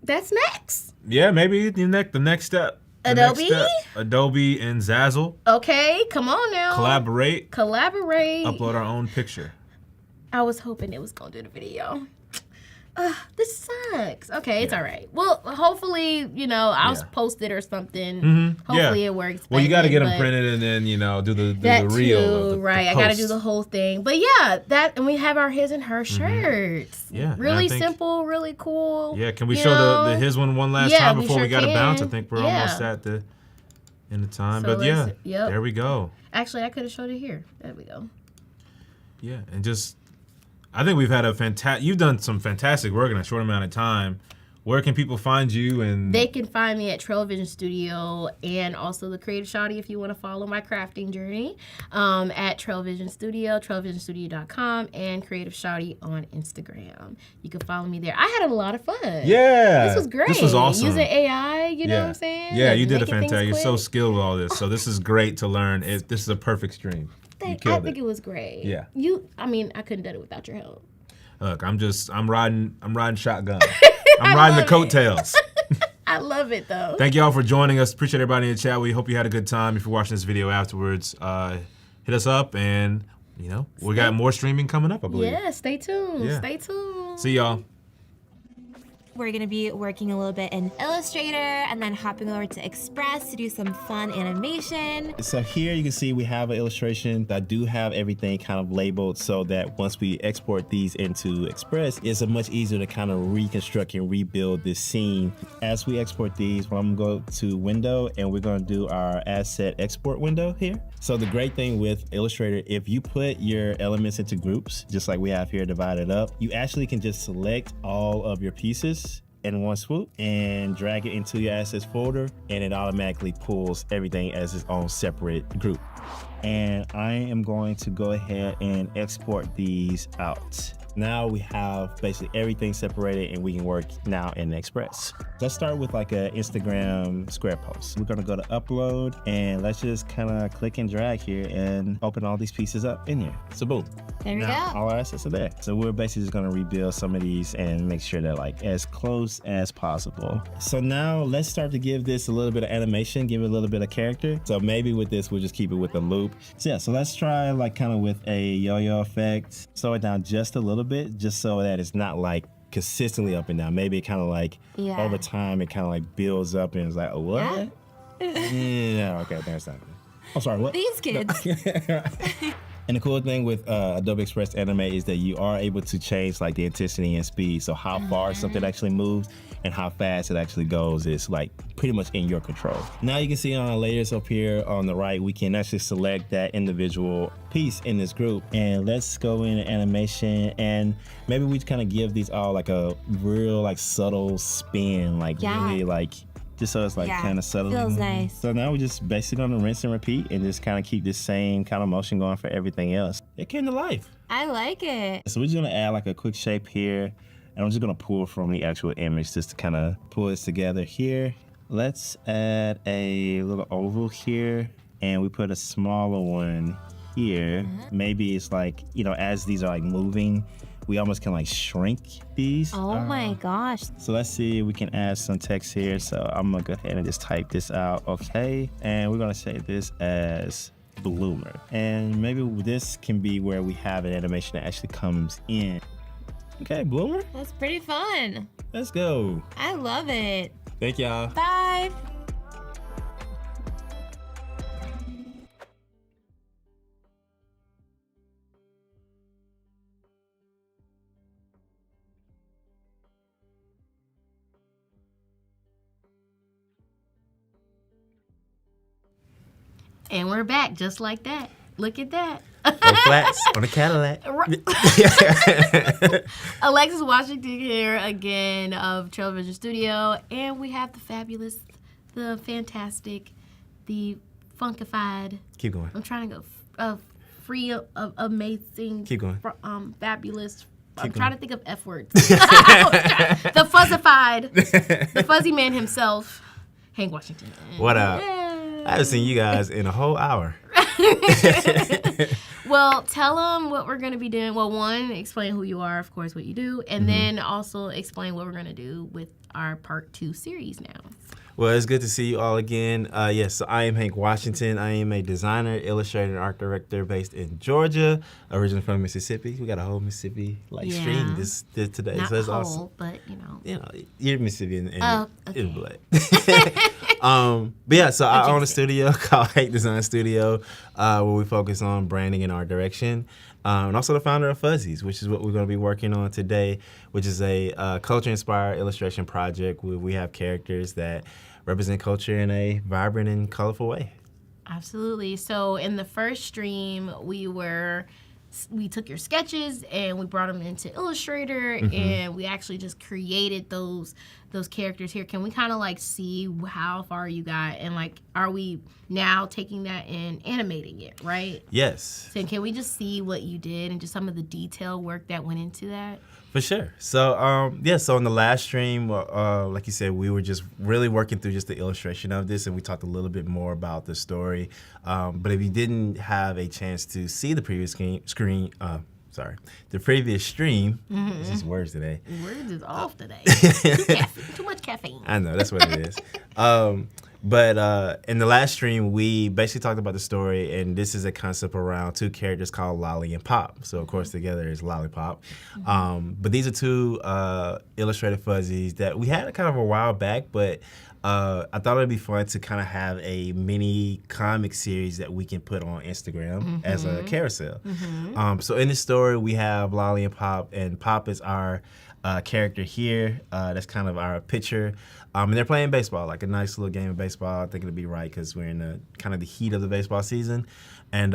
that's next. Yeah, maybe the next step. The next Adobe? step. Adobe and Zazzle. Okay, come on now. Collaborate. Upload our own picture. I was hoping it was gonna do the video. This sucks. Okay, it's all right. Well, hopefully, you know, I'll post it or something. Hopefully it works. Well, you got to get them but printed and then, you know, do the that reel. too, Of the right. I got to post. do the whole thing. But yeah, that, and we have our his and her shirts. Yeah, and Really I think- simple, really cool. Yeah, can we you show know? the his one last Yeah, time we before we sure got to bounce? I can. think we're Yeah. almost at the end of time. So But yeah, yep. there we go. Actually, I could have showed it here. There we go. Yeah, and just, I think we've had a fantastic, you've done some fantastic work in a short amount of time. Where can people find you? And They can find me at Trail Vision Studio and also the Creative Shawty if you want to follow my crafting journey at Trail Vision Studio, trailvisionstudio.com, and Creative Shawty on Instagram. You can follow me there. I had a lot of fun. yeah, This was great. This was awesome. Using AI, you know what I'm saying? Yeah, And you did a making things fantastic. You're so quick. skilled with all this. So this is great to learn. This is a perfect stream. You I killed think it was great. Yeah. I mean, I couldn't do it without your help. Look, I'm riding shotgun. I'm riding the love it. coattails. I love it though. Thank y'all for joining us. Appreciate everybody in the chat. We hope you had a good time. If you're watching this video afterwards, hit us up, and you know we got more streaming coming up, I believe. Yeah, stay tuned. Yeah. Stay tuned. See y'all. We're gonna be working a little bit in Illustrator and then hopping over to Express to do some fun animation. So here you can see we have an illustration that do have everything kind of labeled so that once we export these into Express, it's a much easier to kind of reconstruct and rebuild this scene. As we export these, I'm gonna go to Window and we're gonna do our Asset Export window here. So the great thing with Illustrator, if you put your elements into groups, just like we have here divided up, you actually can just select all of your pieces in one swoop and drag it into your assets folder, and it automatically pulls everything as its own separate group. And I am going to go ahead and export these out. Now we have basically everything separated and we can work now in Express. Let's start with like a Instagram square post. We're gonna go to upload and let's just kind of click and drag here and open all these pieces up in here. So boom. There we Now, go. all our assets are there. So we're basically just gonna rebuild some of these and make sure they're like as close as possible. So now let's start to give this a little bit of animation, give it a little bit of character. So maybe with this, we'll just keep it with a loop. So yeah, so let's try like kind of with a yo-yo effect. Slow it down just a little bit, just so that it's not like consistently up and down. Maybe it kind of like over time, it kind of like builds up and it's like, oh, what? Yeah, okay, that's not good. I'm sorry, what? These kids. And the cool thing with Adobe Express Animate is that you are able to change like the intensity and speed. So how far something actually moves and how fast it actually goes is like pretty much in your control. Now you can see on our layers up here on the right, we can actually select that individual piece in this group. And let's go into animation and maybe we kind of give these all like a real like subtle spin, like really like, just so it's like kind of subtle. Feels nice. So now we're just basically gonna rinse and repeat and just kind of keep this same kind of motion going for everything else. It came to life. I like it. So we're just gonna add like a quick shape here, and I'm just gonna pull from the actual image just to kind of pull this together here. Let's add a little oval here, and we put a smaller one here. Maybe it's like, you know, as these are like moving, we almost can like shrink these. Oh my gosh. So let's see if we can add some text here. So I'm gonna go ahead and just type this out, okay? And we're gonna say this as Bloomer. And maybe this can be where we have an animation that actually comes in. Okay, Bloomer, That's pretty fun. let's go. I love it. Thank y'all. Bye. And we're back just like that. Look at that. Four flats on a Cadillac. Alexus Washington here again of Television Studio. And we have the fabulous, the fantastic, the funkified. Keep going. I'm trying to go free, amazing. Keep going. Fabulous. I'm Keep trying going. to think of F words. The fuzzified. The fuzzy man himself. Hank Washington. What up? Yeah. I haven't seen you guys in a whole hour. Well, tell them what we're going to be doing. Well, one, explain who you are, of course, what you do, and then also explain what we're going to do with our Part 2 series now. Well, it's good to see you all again. Yes, so I am Hank Washington. I am a designer, illustrator, and art director based in Georgia, originally from Mississippi. We got a whole Mississippi stream this today. Not so it's whole, awesome. but you know. You're Mississippi and okay. in blood. But yeah, so I own a studio called Hank Design Studio, where we focus on branding and art direction. And also the founder of Fuzzies, which is what we're going to be working on today, which is a culture-inspired illustration project where we have characters that represent culture in a vibrant and colorful way. Absolutely. So in the first stream, we took your sketches and we brought them into Illustrator, and we actually just created those characters here. Can we kind of like see how far you got, and like, are we now taking that and animating it, right? Yes. So can we just see what you did and just some of the detail work that went into that? For sure. So, so in the last stream, like you said, we were just really working through just the illustration of this, and we talked a little bit more about the story. But if you didn't have a chance to see the previous the previous stream, it's just words today. Words is off today. Too much caffeine. I know, that's what it is. But in the last stream, we basically talked about the story, and this is a concept around two characters called Lolly and Pop. So, of course, together is Lollipop. But these are two illustrated fuzzies that we had kind of a while back, but I thought it'd be fun to kind of have a mini comic series that we can put on Instagram as a carousel. So in this story, we have Lolly and Pop is our character here. That's kind of our picture. And they're playing baseball, like a nice little game of baseball. I think it'll be right because we're in the kind of the heat of the baseball season. And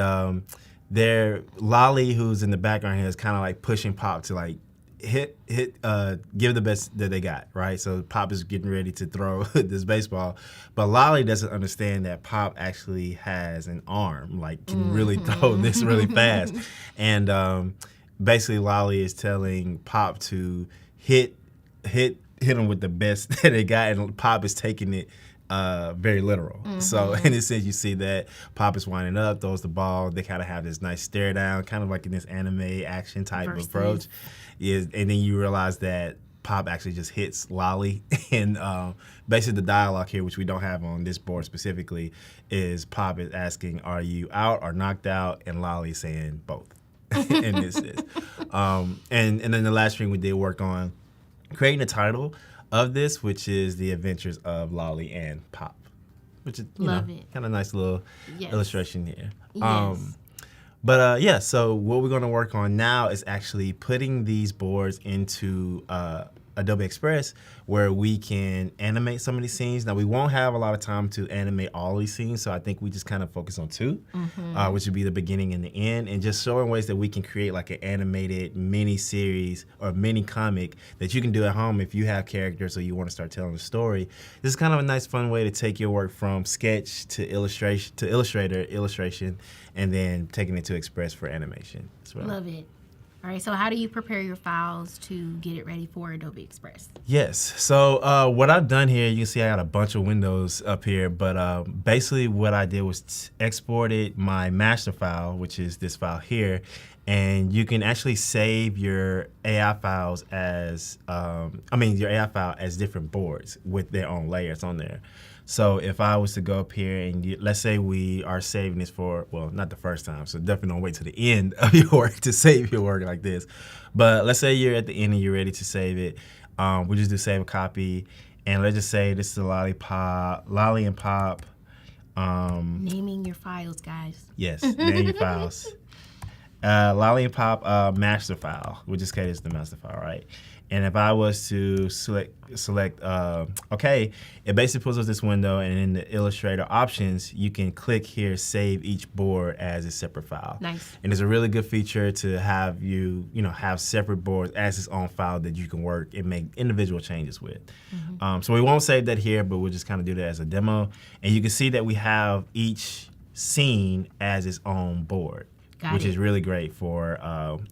Lolly, who's in the background here, is kind of like pushing Pop to like give the best that they got, right? So Pop is getting ready to throw this baseball, but Lolly doesn't understand that Pop actually has an arm, like can really throw this really fast. And basically Lolly is telling Pop to hit him with the best that they got, and Pop is taking it very literal. So in this sense, you see that Pop is winding up, throws the ball. They kind of have this nice stare down, kind of like in this anime action type approach. And then you realize that Pop actually just hits Lolly. And basically the dialogue here, which we don't have on this board specifically, is Pop is asking, are you out or knocked out? And Lolly saying both. And this is. And then the last stream we did work on creating a title of this, which is The Adventures of Lolly and Pop, which is kind of nice little illustration here. So what we're going to work on now is actually putting these boards into Adobe Express, where we can animate some of these scenes. Now, we won't have a lot of time to animate all these scenes, so I think we just kind of focus on two, which would be the beginning and the end, and just showing ways that we can create like an animated mini series or mini comic that you can do at home if you have characters or you want to start telling a story. This is kind of a nice, fun way to take your work from sketch to illustration, and then taking it to Express for animation as well. Love it. All right, so how do you prepare your files to get it ready for Adobe Express? Yes, so what I've done here, you can see I got a bunch of windows up here, but basically what I did was exported my master file, which is this file here, and you can actually save your AI files as, your AI file as different boards with their own layers on there. So if I was to go up here and let's say we are saving this for, well, not the first time, so definitely don't wait to the end of your work to save your work like this. But let's say you're at the end and you're ready to save it. We just do save a copy, and let's just say this is Lolly and Pop. Naming your files, guys. Yes, name your files. Lolly and Pop master file, which is the master file, right? And if I was to select OK, it basically pulls up this window, and in the Illustrator options, you can click here, save each board as a separate file. Nice. And it's a really good feature to have have separate boards as its own file that you can work and make individual changes with. So we won't save that here, but we'll just kind of do that as a demo. And you can see that we have each scene as its own board, which is really great for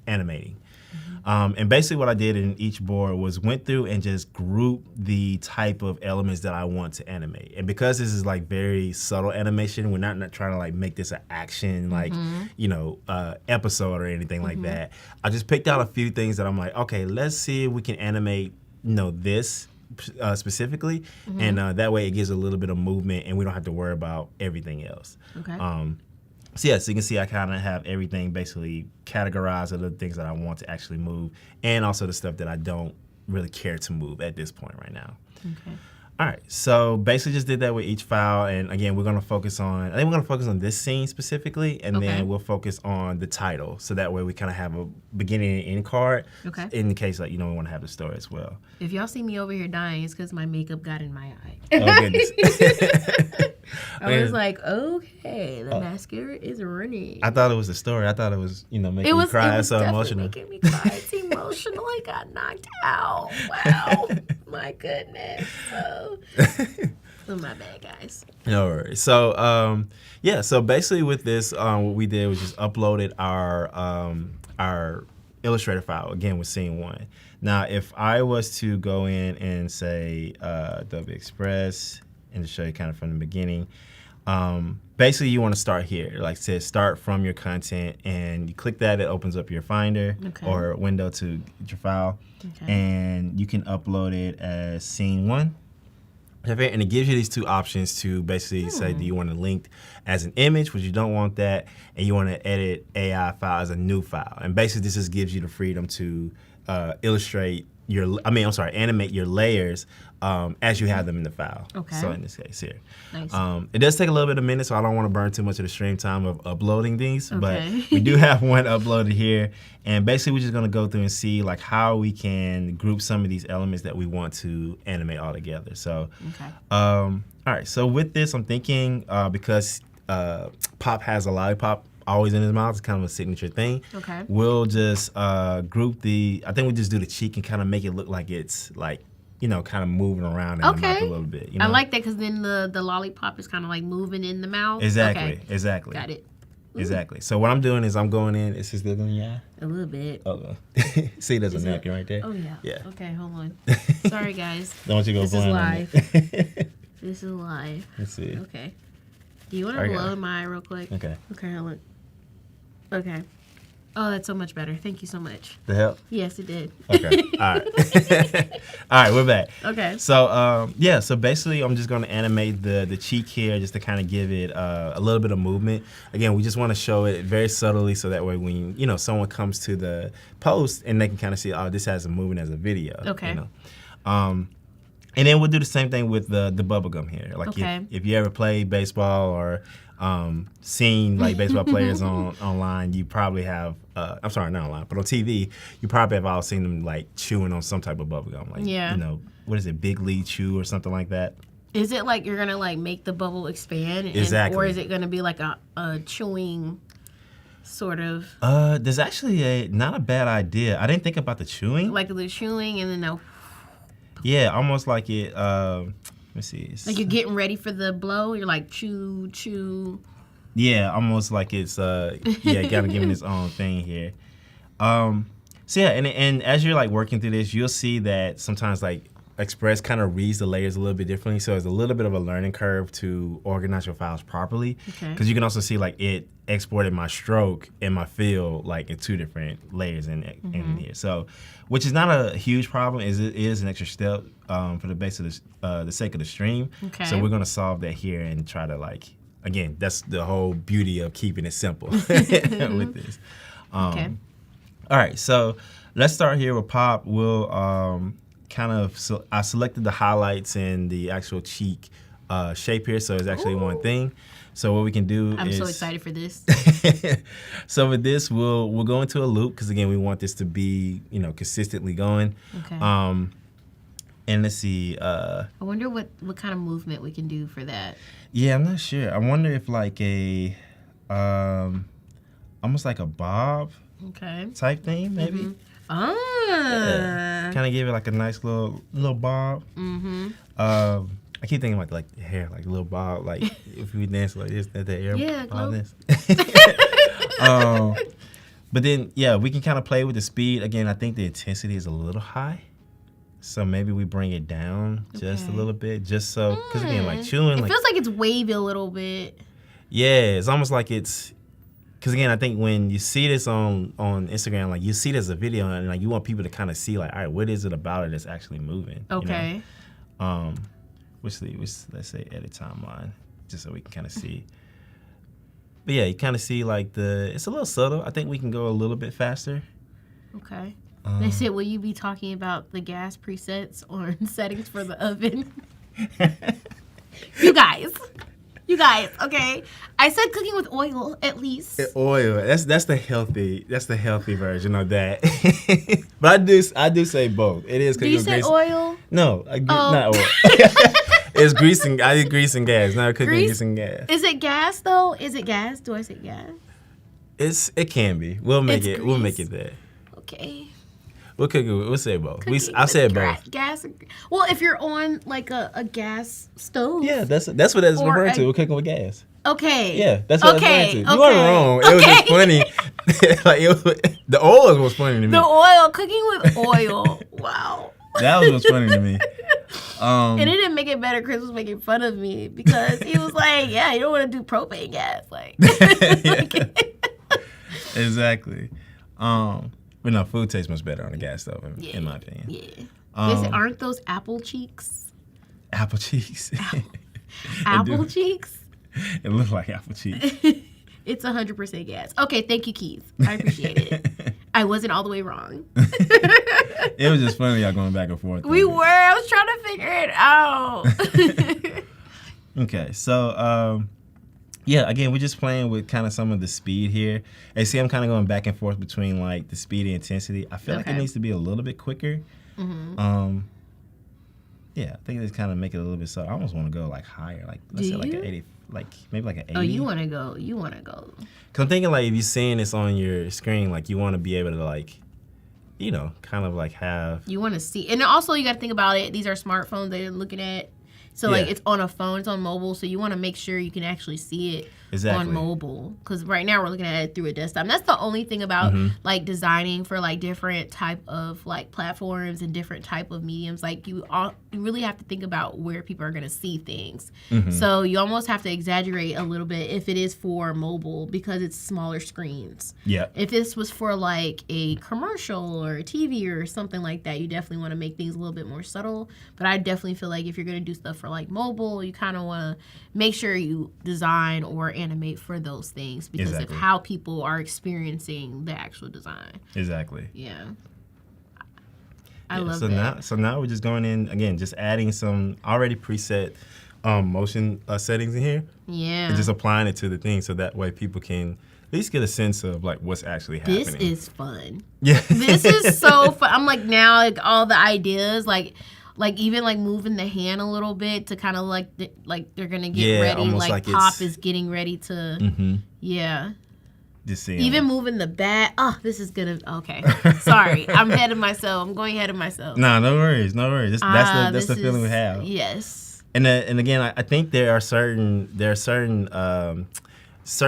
animating. And basically what I did in each board was went through and just grouped the type of elements that I want to animate. And because this is like very subtle animation, we're not trying to like make this an action episode or anything like that. I just picked out a few things that I'm like, okay, let's see if we can animate this specifically, and that way it gives a little bit of movement and we don't have to worry about everything else. Okay. So you can see I kind of have everything basically categorized of the things that I want to actually move, and also the stuff that I don't really care to move at this point right now. Okay. All right, so basically just did that with each file, and again, we're gonna focus on this scene specifically, and then we'll focus on the title, so that way we kind of have a beginning and end card, in the case we want to have the story as well. If y'all see me over here dying, it's because my makeup got in my eye. Oh, goodness. I was like, okay, the mascara is running. I thought it was the story. I thought it was, making you cry. So emotional. Making me cry. It's emotional. I got knocked out. Wow. My goodness. So my bad, guys. No worries. So, so basically with this, what we did was just uploaded our Illustrator file, again, with scene 1. Now, if I was to go in and say Adobe Express, and to show you kind of from the beginning, basically you want to start here. Like it says, start from your content, and you click that, it opens up your Finder or window to get your file, and you can upload it as scene 1. And it gives you these two options to basically say, do you want it linked as an image, which you don't want that, and you want to edit AI file as a new file. And basically this just gives you the freedom to animate your layers as you have them in the file. Okay. So in this case here. Nice. It does take a little bit of minutes, so I don't want to burn too much of the stream time of uploading these, but we do have one uploaded here. And basically we're just going to go through and see like how we can group some of these elements that we want to animate all together. So, all right. So with this, I'm thinking because Pop has a lollipop always in his mouth, it's kind of a signature thing. Okay. We'll just group I think we just do the cheek and kind of make it look like it's like, kind of moving around in the mouth a little bit. I like that because then the lollipop is kind of like moving in the mouth. Exactly. Exactly. Got it. Ooh. Exactly. So what I'm doing is I'm going in. Is this still doing your eye? A little bit. Oh, see, there's a napkin right there. Oh yeah. Yeah. Okay, hold on. Sorry, guys. Don't want you to go blind. This is live. This is live. Let's see. Okay. Do you want to blow my eye real quick? Okay. Okay, hold on. Okay. Oh, that's so much better. Thank you so much. The help? Yes, it did. Okay. All right. All right, we're back. Okay. So, so basically I'm just going to animate the cheek here just to kind of give it a little bit of movement. Again, we just want to show it very subtly so that way when, someone comes to the post and they can kind of see, oh, this has a movement as a video. Okay. And then we'll do the same thing with the bubble gum here. Like if you ever play baseball or seen like baseball players online, you probably have I'm sorry, not online, but on TV, you probably have all seen them like chewing on some type of bubble gum, like what is it, Big League Chew or something like that. Is it like you're gonna like make the bubble expand, or is it gonna be like a chewing sort of? There's actually not a bad idea. I didn't think about the chewing. Like the chewing and then yeah, almost like it. Let's see. Like you're getting ready for the blow. You're like chew, chew. Yeah, almost like it's kind of giving its own thing here. So yeah, and as you're like working through this, you'll see that sometimes like Express kind of reads the layers a little bit differently. So it's a little bit of a learning curve to organize your files properly. Because you can also see like it exported my stroke and my fill like in 2 different layers in here. So, which is not a huge problem. It is an extra step for the sake of the stream. Okay. So we're gonna solve that here and try to like, again, that's the whole beauty of keeping it simple with this. Okay. All right, so let's start here with Pop. We'll I selected the highlights and the actual cheek shape here, so it's actually one thing. So what we can do I'm is... so excited for this. So with this, we'll go into a loop, because again, we want this to be, consistently going. Okay. And let's see. I wonder what kind of movement we can do for that. Yeah, I'm not sure. I wonder if like a, almost like a bob type thing, maybe. Mm-hmm. Ah. Yeah. Kind of give it like a nice little bob. Mm-hmm. I keep thinking like hair, like a little bob, like if we dance like this, that hair, all this. But then, yeah, we can kind of play with the speed. Again, I think the intensity is a little high. So maybe we bring it down just a little bit, just so, because again, like chewing. It feels like it's wavy a little bit. Yeah, it's almost like it's, because again, I think when you see this on Instagram, like you see it as a video, and like you want people to kind of see like, all right, what is it about it that's actually moving? Okay. Let's say edit timeline, just so we can kind of see. But yeah, you kind of see like it's a little subtle. I think we can go a little bit faster. Okay. They said, will you be talking about the gas presets or settings for the oven? You guys, okay? I said cooking with oil, at least. Oil. That's the healthy version of that. But I do say both. It is cooking Do you with say grease. oil? No, not oil. It's greasing. I do grease and gas, not cooking with grease and gas. Is it gas though? Is it gas? Do I say gas? It can be. We'll make It's it. We'll grease. make it there. Okay. We'll cook it. We'll say both. Cooking I said with both. Gas. Well, if you're on like a gas stove. Yeah, that's what that's Or referring a- to. We're cooking with gas. Okay. Yeah, that's what okay. I was referring to. You weren't wrong. It was just funny. Like the oil was funny to me. The oil, cooking with oil. Wow. That was what's funny to me. And it didn't make it better. Chris was making fun of me because he was like, "Yeah, you don't want to do propane gas." Like, Exactly. But no, food tastes much better on a gas stove, in my opinion. Yeah. Aren't those apple cheeks? Apple cheeks. Apple cheeks? It looks like apple cheeks. It's 100% gas. Okay, thank you, Keith. I appreciate it. I wasn't all the way wrong. It was just funny y'all going back and forth. We were. I was trying to figure it out. Okay, so yeah, again, we're just playing with kind of some of the speed here. And see, I'm kind of going back and forth between like the speed and intensity. I feel like it needs to be a little bit quicker. Mm-hmm. Yeah, I think it's kind of make it a little bit so. I almost want to go like higher, like let's say like an 80, like maybe like an 80. Oh, you want to go. Cause I'm thinking like if you're seeing this on your screen, like you want to be able to like, kind of like have. You want to see, and also you got to think about it. These are smartphones that you're looking at. So, like, it's on a phone, it's on mobile, so you want to make sure you can actually see it on mobile. Because right now we're looking at it through a desktop. And that's the only thing about, like, designing for, like, different type of, like, platforms and different type of mediums. Like, you really have to think about where people are going to see things. So you almost have to exaggerate a little bit if it is for mobile because it's smaller screens. Yeah. If this was for, like, a commercial or a TV or something like that, you definitely want to make things a little bit more subtle. But I definitely feel like if you're going to do stuff for like mobile, you kind of want to make sure you design or animate for those things because of how people are experiencing the actual design. Exactly. Yeah. I love so that. So now we're just going in again, just adding some already preset motion settings in here. Yeah. And just applying it to the thing so that way people can at least get a sense of like what's actually happening. This is fun. Yeah. This is so fun. I'm like now like all the ideas like even like moving the hand a little bit to kind of like they're gonna get ready, like Pop is getting ready to just seeing even moving the bat. Oh, this is gonna sorry, I'm ahead of myself. I'm going ahead of myself. Nah, no worries. That's the feeling we have. Yes. And again, I think there are certain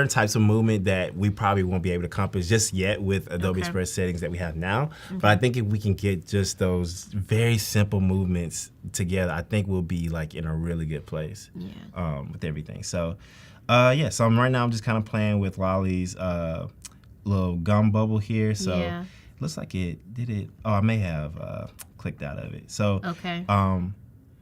types of movement that we probably won't be able to accomplish just yet with Adobe Express settings that we have now. But I think if we can get just those very simple movements together, I think we'll be like in a really good place with everything. So, so right now I'm just kind of playing with Lolly's little gum bubble here. So it looks like it did it. Oh, I may have clicked out of it. So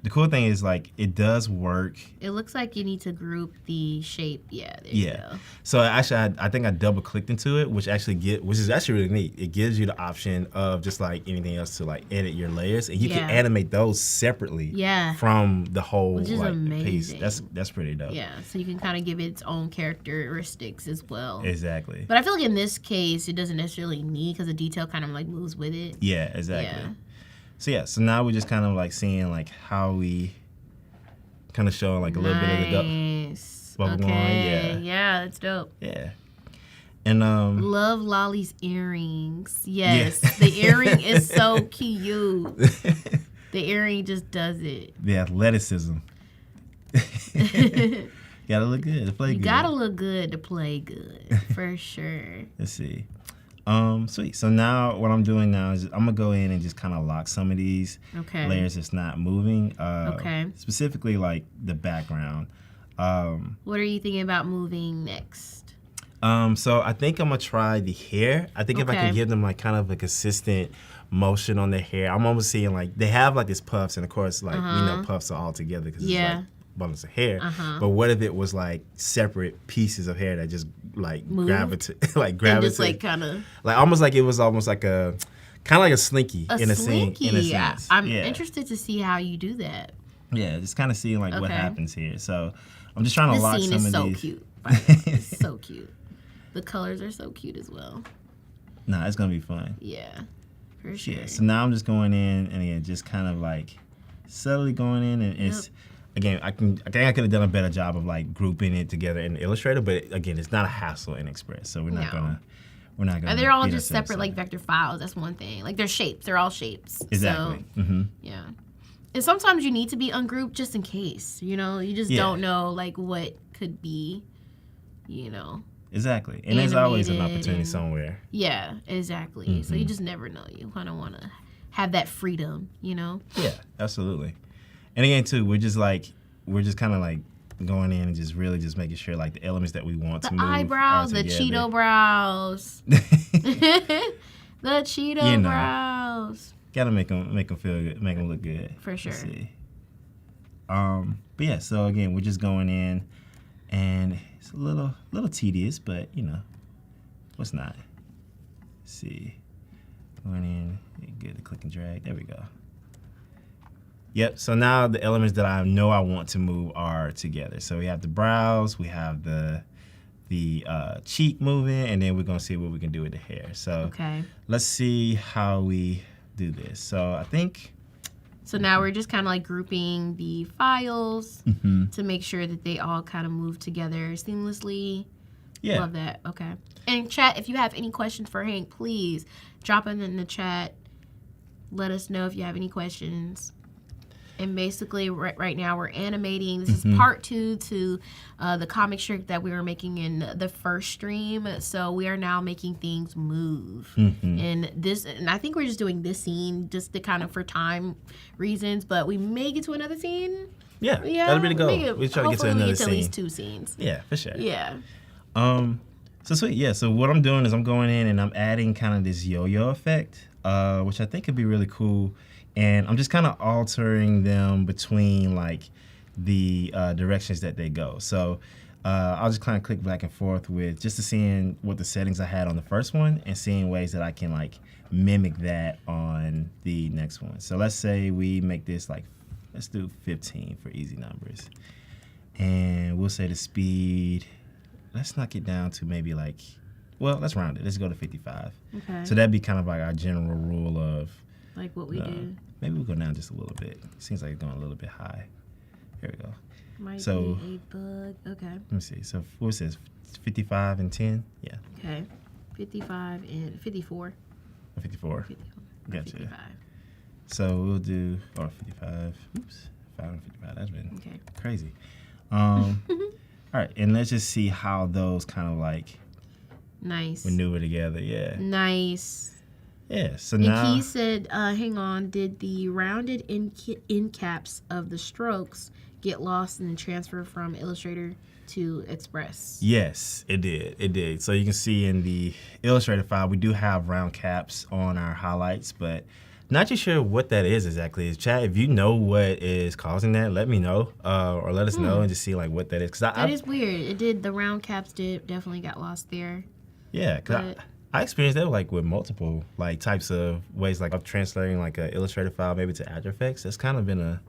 the cool thing is like it does work. It looks like you need to group the shape. Yeah, there you go. So actually, I think I double clicked into it, which is actually really neat. It gives you the option of just like anything else to like edit your layers, and you can animate those separately. From the whole which is like amazing. piece. That's pretty dope. Yeah, so you can kind of give it its own characteristics as well. Exactly. But I feel like in this case, it doesn't necessarily need because the detail kind of like moves with it. Yeah, exactly. So now we're just kind of like seeing like how we kind of showing like a little bit of the bubble going. Yeah, that's dope. Yeah. And love Lolly's earrings. Yes, the earring is so cute. The earring just does it. The athleticism. Gotta look good to play good. You gotta look good to play good, for sure. Let's see. Sweet. So now what I'm doing now is I'm gonna go in and just kind of lock some of these layers that's not moving. Specifically like the background. What are you thinking about moving next? So I think I'm gonna try the hair. I think if I can give them like kind of a consistent motion on their hair, I'm almost seeing like they have like these puffs, and of course like we know puffs are all together because it's like bundles of hair. But what if it was like separate pieces of hair that just like gravitate, and just like kind of like almost like it was almost like a kind of like a slinky in a sense. I'm interested to see how you do that. Yeah, just kind of seeing like what happens here. So I'm just trying to lock some of these. This scene is so cute. By the way. It's so cute. The colors are so cute as well. Nah, it's gonna be fun. Yeah, for sure. Yeah. So now I'm just going in and again, just kind of like subtly going in, and it's. Again, I think I could have done a better job of like grouping it together in Illustrator, but again, it's not a hassle in Express, so we're not gonna. And they're all just separate like vector files. That's one thing. Like they're shapes. They're all shapes. Exactly. So, yeah. And sometimes you need to be ungrouped just in case. You know, you just don't know like what could be. You know. Exactly, and there's always an opportunity somewhere. Yeah, exactly. So you just never know. You kind of want to have that freedom. You know. Yeah, absolutely. And again, too, we're just kind of like going in and just really just making sure like the elements that we want to move. The eyebrows, the Cheeto brows. The Cheeto brows. Gotta make them feel good, make them look good. For sure. Let's see. But yeah, so again, we're just going in, and it's a little tedious, but you know, what's not? Let's see. Going in, good, click and drag. There we go. Yep, so now the elements that I know I want to move are together. So we have the brows, we have the cheek moving, and then we're gonna see what we can do with the hair. So let's see how we do this. So I think. So now we're just kind of like grouping the files to make sure that they all kind of move together seamlessly. Yeah. Love that. Okay. And chat, if you have any questions for Hank, please drop them in the chat. Let us know if you have any questions. And basically, right now we're animating. This is part 2 to the comic strip that we were making in the first stream. So we are now making things move. And I think we're just doing this scene just to kind of for time reasons. But we may get to another scene. Yeah, that'll be the goal. We're trying to get to another scene. At least 2 scenes. Yeah, for sure. Yeah. So sweet. Yeah. So what I'm doing is I'm going in and I'm adding kind of this yo-yo effect, which I think could be really cool. And I'm just kind of altering them between like the directions that they go. So I'll just kind of click back and forth with just to seeing what the settings I had on the first one and seeing ways that I can like mimic that on the next one. So let's say we make this like, let's do 15 for easy numbers. And we'll say the speed, let's knock it down to maybe like, well, let's round it. Let's go to 55. Okay. So that'd be kind of like our general rule of like what we do. Maybe we'll go down just a little bit. Seems like it's going a little bit high. Here we go. Might be a bug. Okay. Let me see. So what says 55 and 10? Yeah. Okay. 55 and 54. 54. 54. Gotcha. 55. So we'll do 55. Oops. 5 and 55. That's been crazy. All right, and let's just see how those kind of like maneuver together. Yeah. Nice. Yeah, so now... And he said, hang on, did the rounded end caps of the strokes get lost in the transfer from Illustrator to Express? Yes, it did. It did. So you can see in the Illustrator file, we do have round caps on our highlights, but Not too sure what that is exactly. Chat, if you know what is causing that, let me know, or let us know and just see like what that is. Cause that is weird. It did, the round caps definitely got lost there. Yeah, cause I experienced that like with multiple like types of ways, like I'm translating like an Illustrator file maybe to After Effects. That's kind of been a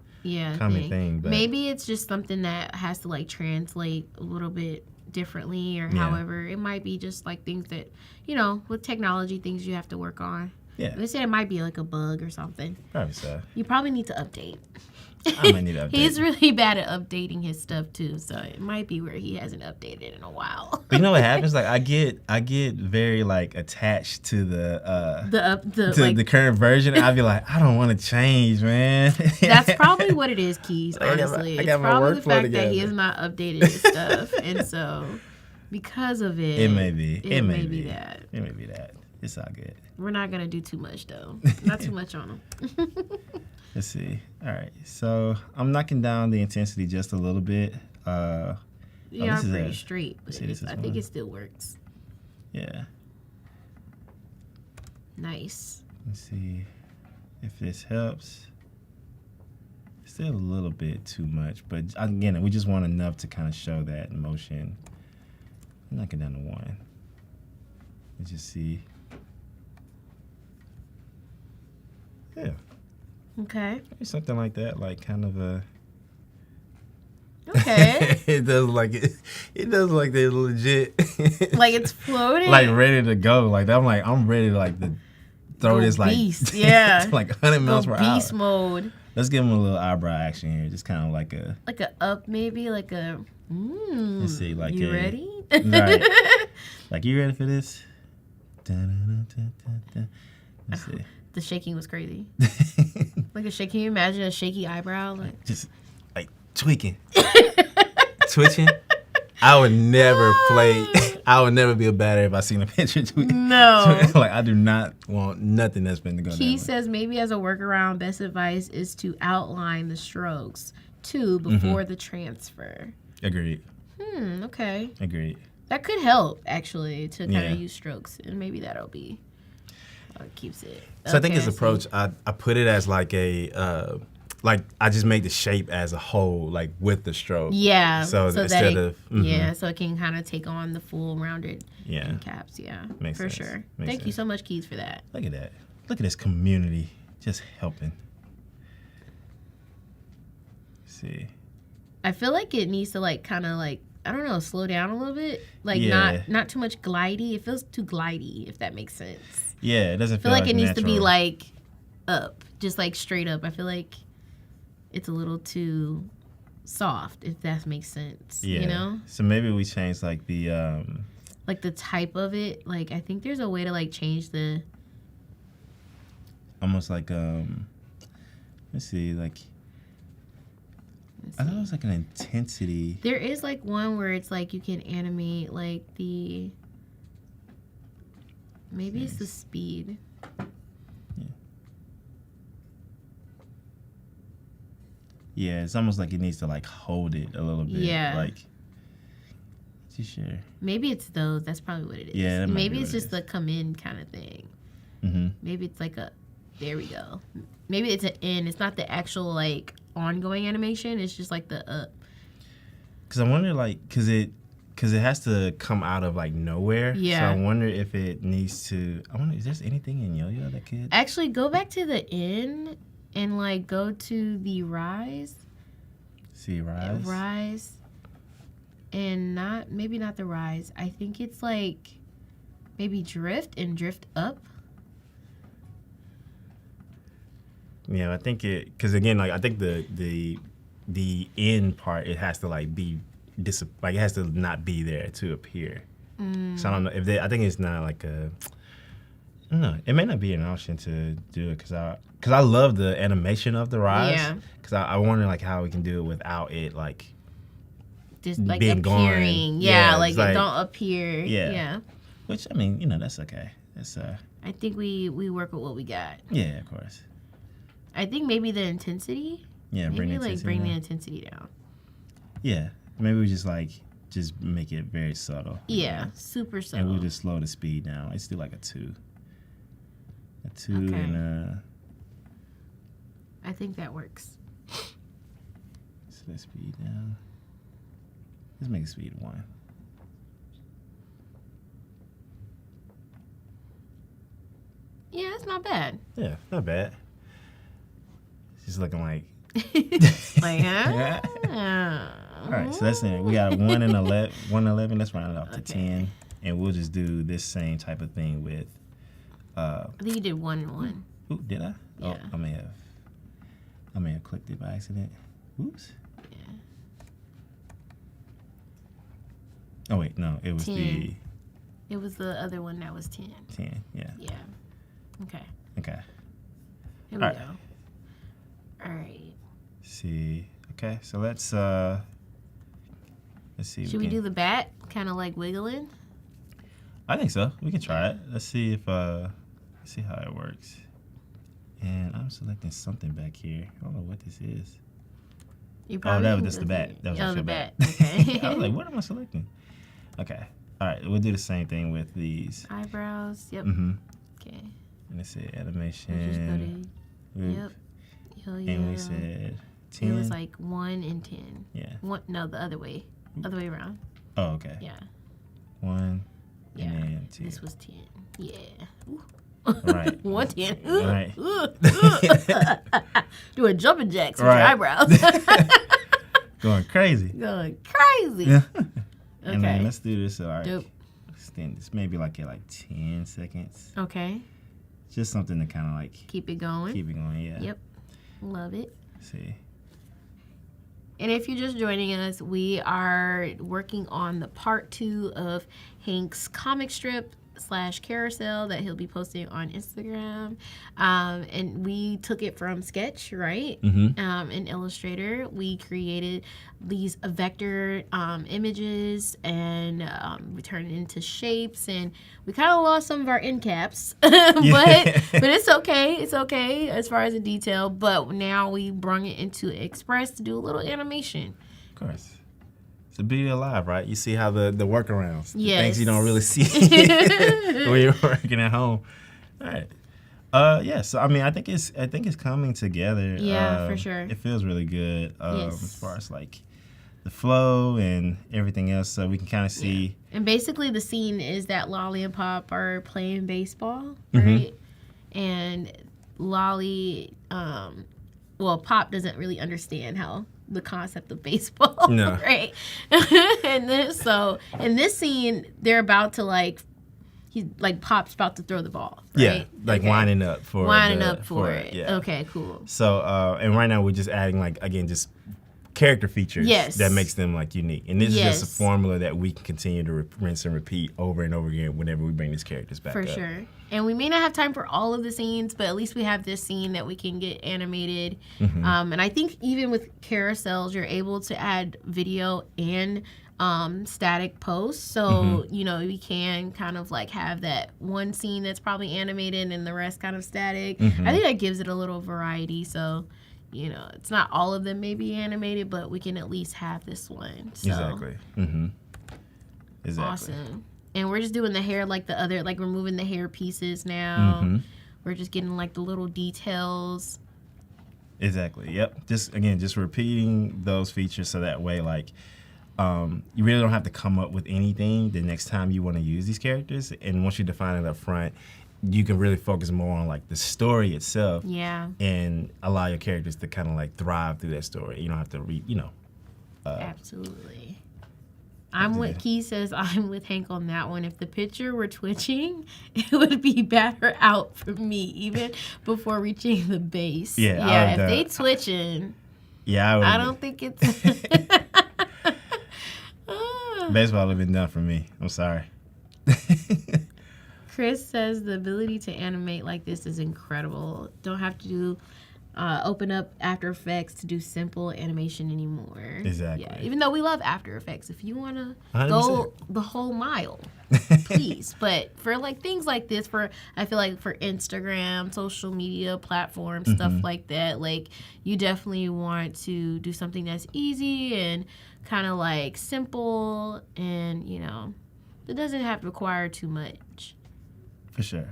common thing. But maybe it's just something that has to like translate a little bit differently, or however. It might be just like things that, you know, with technology, things you have to work on. Yeah. They said it might be like a bug or something. Probably so. You probably need to update. I might need to update. He's really bad at updating his stuff too, so it might be where he hasn't updated in a while. But you know what happens? Like I get very like attached to the current version. I'd be like, I don't want to change, man. That's probably what it is, Keys. I Honestly, got it's my probably the workflow fact that he has not updated his stuff, and so because of it, it may be. It may be that. It may be that. It's all good. We're not gonna do too much though. Not too much on him. Let's see. All right. So I'm knocking down the intensity just a little bit. You are pretty straight, but I think it still works. Yeah. Nice. Let's see if this helps. Still a little bit too much, but again, we just want enough to kind of show that motion. I'm knocking down to 1. Let's just see. Yeah. Okay. Maybe something like that, like kind of a. Okay. It does like it does like they're legit. Like it's floating. Like ready to go. Like I'm ready to like throw go this like beast. Yeah. like 100 miles per hour. Beast mode. Let's give him a little eyebrow action here. Just kind of like a up maybe, like a. Let's see, like you ready? Right. Like you ready for this? Let's see. The shaking was crazy. Like a shake. Can you imagine a shaky eyebrow? Like just like tweaking, twitching. I would never play. I would never be a batter if I seen a picture tweaking. No. Like I do not want nothing that's been to go. He says maybe as a workaround, best advice is to outline the strokes too before the transfer. Agreed. Okay. Agreed. That could help actually to kind of use strokes, and maybe that'll be keeps it. So I think his approach, I put it as like a like I just make the shape as a whole, like with the stroke. Yeah. So instead of so it can kind of take on the full rounded caps. Yeah. Makes for sense. sure. Makes Thank you sense. so much, Keys, for that. Look at that. Look at this community just helping. Let's see. I feel like it needs to like kind of like, I don't know, slow down a little bit. Like not too much glidey. It feels too glidey, if that makes sense. Yeah, it doesn't I feel like it needs natural. to be like up, just like straight up. I feel like it's a little too soft, if that makes sense. Yeah. You know? So maybe we change like the like the type of it. Like I think there's a way to like change the almost like let's see, like I thought it was like an intensity. There is like one where it's like you can animate like the maybe it's the speed. Yeah, it's almost like it needs to like hold it a little bit. Yeah. Like, you sure? Maybe it's those. That's probably what it is. Yeah, that might maybe be it's what it just the come in kind of thing. Mm-hmm. Maybe it's like a. There we go. Maybe it's an in. It's not the actual like ongoing animation. It's just like the up. Cause I wonder, like, cause it has to come out of like nowhere. Yeah. So I wonder if it needs to. I wonder, is there anything in Yo-Yo that could? Actually, go back to the in and like go to the rise. See rise. Rise. And maybe not the rise. I think it's like maybe drift and drift up. Yeah, I think it, cause again, like I think the end part, it has to like be like it has to not be there to appear. So I don't know if I think it's not like a. I don't know. It may not be an option to do it because I love the animation of the rise. Yeah. Because I wonder like how we can do it without it like Just like being appearing. gone. Yeah, Yeah, like it's it like- don't appear. Yeah. Yeah. Which I mean, that's okay. That's I think we work with what we got. yeah, of course. I think maybe the intensity. Yeah, Maybe bring the like intensity bring the down. intensity down. Yeah, maybe we just make it very subtle. Yeah, super And subtle. we'll just slow the speed down. Let's do like a 2. A 2 Okay. and I think that works. Set speed down. Let's make speed 1. Yeah, it's not bad. Yeah, not bad. She's looking like. Like, huh? All right, so that's it. We got 1 and 11. 1 and 11. Let's round it up to 10, and we'll just do this same type of thing with. I think you did 1 and 1. Ooh, did I? Yeah. Oh, I may have clicked it by accident. Oops. Yeah. Oh wait, no, it was 10. It was the other one that was 10. the 10. Yeah. Yeah. Okay. Okay. Here we All right. go. All right. See. Okay, so let's see. Should we do the bat? Kind of like wiggling? I think so. We can try it. Let's see if let's see how it works. And I'm selecting something back here. I don't know what this is. You Oh, that was just the bat. That was oh, just the your bat. bat. Okay. I was like, what am I selecting? Okay. All right, we'll do the same thing with these. Eyebrows. Yep. Mm-hmm. Okay. And it said We'll just go animation. to, Loop. yep. Hell yeah. And we said 10. It was like 1 and 10. Yeah. No, the other way. Other way around. Oh, okay. Yeah. 1 Yeah. and then 2. This was 10. Yeah. Ooh. Right. 110. Right. Doing jumping jacks with Right. your eyebrows. Going crazy. Going crazy. Yeah. Okay. And then let's do this. All right. Dope. Extend this maybe like at like 10 seconds. Okay. Just something to kind of like Keep it going. keep it going. Yeah. Yep. Love it. Let's see. And if you're just joining us, we are working on the part 2 of Hank's comic strip / carousel that he'll be posting on Instagram. And we took it from sketch, right? Mm-hmm. In Illustrator. We created these vector images and we turned it into shapes, and we kind of lost some of our end caps. but it's okay. It's okay as far as the detail. But now we brung it into Express to do a little animation. Of course. It's the beauty of live, right? You see how the workarounds, the Yes. things you don't really see when you're working at home. All right. Yeah. So I mean, I think it's coming together. Yeah, for sure. It feels really good. Yes. As far as like the flow and everything else, so we can kind of see. And basically, the scene is that Lolly and Pop are playing baseball, Mm-hmm. right? And Lolly, Pop doesn't really understand how the concept of baseball, No. right? And then, so in this scene, they're about to Pop's about to throw the ball, right? Yeah, like Okay. winding up for it. Yeah. Okay, cool. So and right now we're just adding like again just character features Yes. that makes them like unique, and this is just a Yes. formula that we can continue to rinse and repeat over and over again whenever we bring these characters back For up. sure. And we may not have time for all of the scenes, but at least we have this scene that we can get animated. Mm-hmm. And I think even with carousels, you're able to add video and static posts. So, Mm-hmm. We can kind of like have that one scene that's probably animated and the rest kind of static. Mm-hmm. I think that gives it a little variety. So, it's not all of them may be animated, but we can at least have this one. So. Exactly. Mm-hmm. Exactly. Awesome. And we're just doing the hair like the other, like removing the hair pieces now. Mm-hmm. We're just getting like the little details. Exactly. Yep. Just repeating those features so that way, like, you really don't have to come up with anything the next time you want to use these characters. And once you define it up front, you can really focus more on like the story itself. Yeah. And allow your characters to kind of like thrive through that story. You don't have to Absolutely. Key says I'm with Hank on that one. If the picture were twitching, it would be better out for me, even before reaching the base. Yeah, if they twitching, Yeah, I don't think it's... baseball would have been done for me. I'm sorry. Chris says the ability to animate like this is incredible. Don't have to do open up After Effects to do simple animation anymore. Exactly. Yeah, even though we love After Effects, if you want to 100%. go the whole mile, please. But for like things like this, I feel like for Instagram, social media platforms, stuff like that, like you definitely want to do something that's easy and kind of like simple, and it doesn't have to require too much. For sure.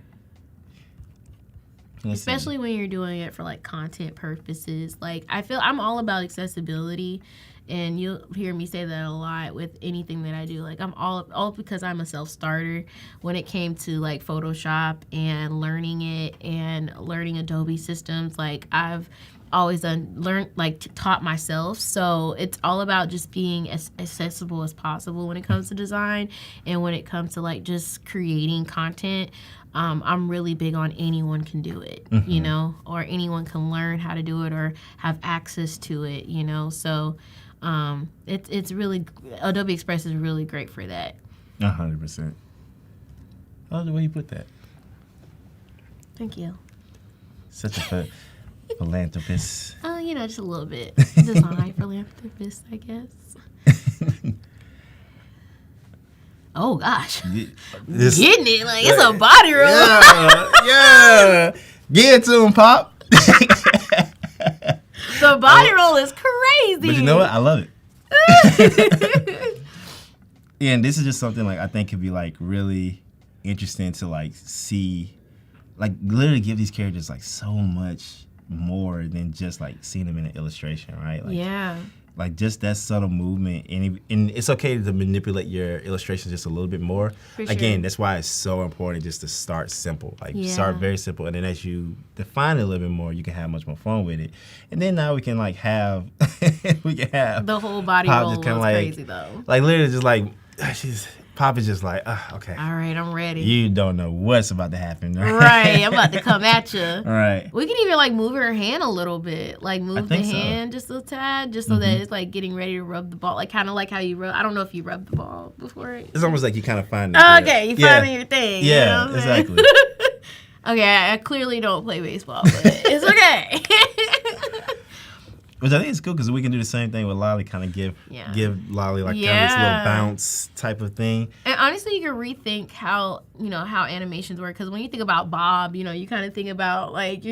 Especially when you're doing it for like content purposes. Like I feel I'm all about accessibility, and you'll hear me say that a lot with anything that I do. Like I'm all because I'm a self-starter when it came to like Photoshop and learning it and learning Adobe systems. Like I've always taught myself. So it's all about just being as accessible as possible when it comes to design, and when it comes to like just creating content. I'm really big on anyone can do it, you know, or anyone can learn how to do it or have access to it, you know. So it's really, Adobe Express is really great for that. 100%. I love the way you put that. Thank you. Such a philanthropist. You know, just a little bit. Design philanthropist, I guess. Oh gosh, getting it like it's a body roll. Yeah. Get it to him, Pop. The body roll is crazy. But you know what? I love it. And this is just something like I think could be like really interesting to like see, like literally give these characters like so much more than just like seeing them in an illustration, right? Like, yeah. Like just that subtle movement, and it's okay to manipulate your illustrations just a little bit more. Again, that's why it's so important just to start simple. Like start very simple, and then as you define it a little bit more, you can have much more fun with it. And then now we can like have the whole body Pop roll just kinda was like, crazy though. Like literally just like Pop is just like, okay. All right, I'm ready. You don't know what's about to happen. Right, I'm about to come at you. All right. We can even like move her hand a little bit, like move the hand just a tad, just so that it's like getting ready to rub the ball, like kind of like how you rub. I don't know if you rubbed the ball before. It's almost like you kind of find. Okay, you finding your thing. Yeah, you know exactly. Okay, I clearly don't play baseball, but it's okay. Which I think is cool because we can do the same thing with Lolly, kind of give Lolly like kind of this little bounce type of thing. And honestly, you can rethink how animations work, because when you think about Bob, you kind of think about like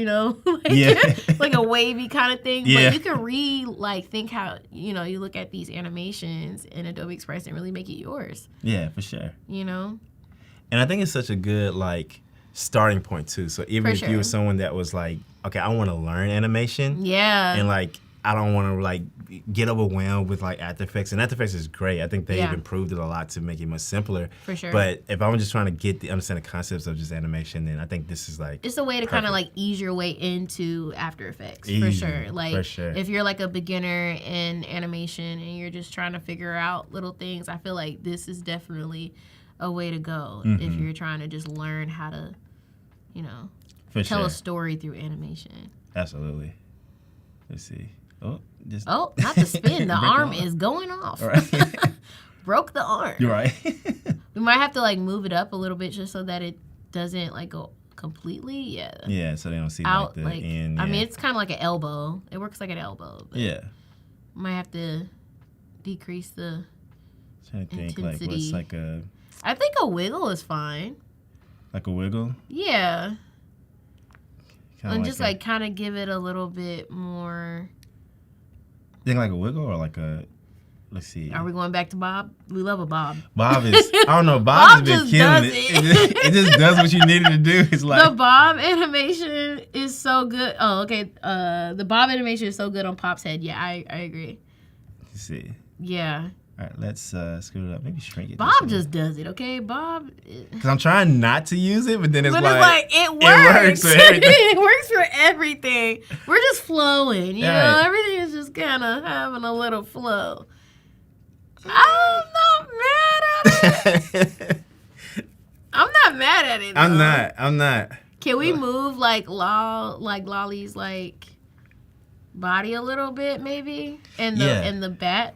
like a wavy kind of thing. Yeah. But you can think how you look at these animations in Adobe Express and really make it yours. Yeah, for sure. And I think it's such a good like starting point too. So even if you were someone that was like, okay, I want to learn animation. Yeah. And like I don't want to like get overwhelmed with like After Effects, and After Effects is great. I think they've improved it a lot to make it much simpler. For sure. But if I'm just trying to understand the concepts of just animation, then I think this is like it's a way to kind of like ease your way into After Effects. For sure. Like if you're like a beginner in animation and you're just trying to figure out little things, I feel like this is definitely a way to go if you're trying to just learn how to, tell a story through animation. Absolutely. Let's see. Not the spin. The arm is going off. Right. Broke the arm. You're right. We might have to like move it up a little bit just so that it doesn't like go completely. Yeah. Yeah, so they don't see out like the end. I mean, it's kind of like an elbow. It works like an elbow. But might have to decrease the trying to think intensity. like what's like a. I think a wiggle is fine. Like a wiggle. Yeah. Kinda And just like kind of give it a little bit more. Think like a wiggle or like a. Let's see. Are we going back to Bob? We love a Bob. Bob is. I don't know. Bob has been just killing does it. It just does what you needed to do. It's like the Bob animation is so good. Oh, okay. The Bob animation is so good on Pop's head. Yeah, I agree. Let's see. Yeah. All right, let's screw it up. Maybe shrink it. Bob just does it, okay? Bob. Because I'm trying not to use it, but then it's it It works works. for everything. It works for everything. We're just flowing, you know? Right. Everything is just kind of having a little flow. I'm not mad at it. I'm not mad at it. Though. I'm not. Can we move like Lolly's like body a little bit, maybe? And the bat.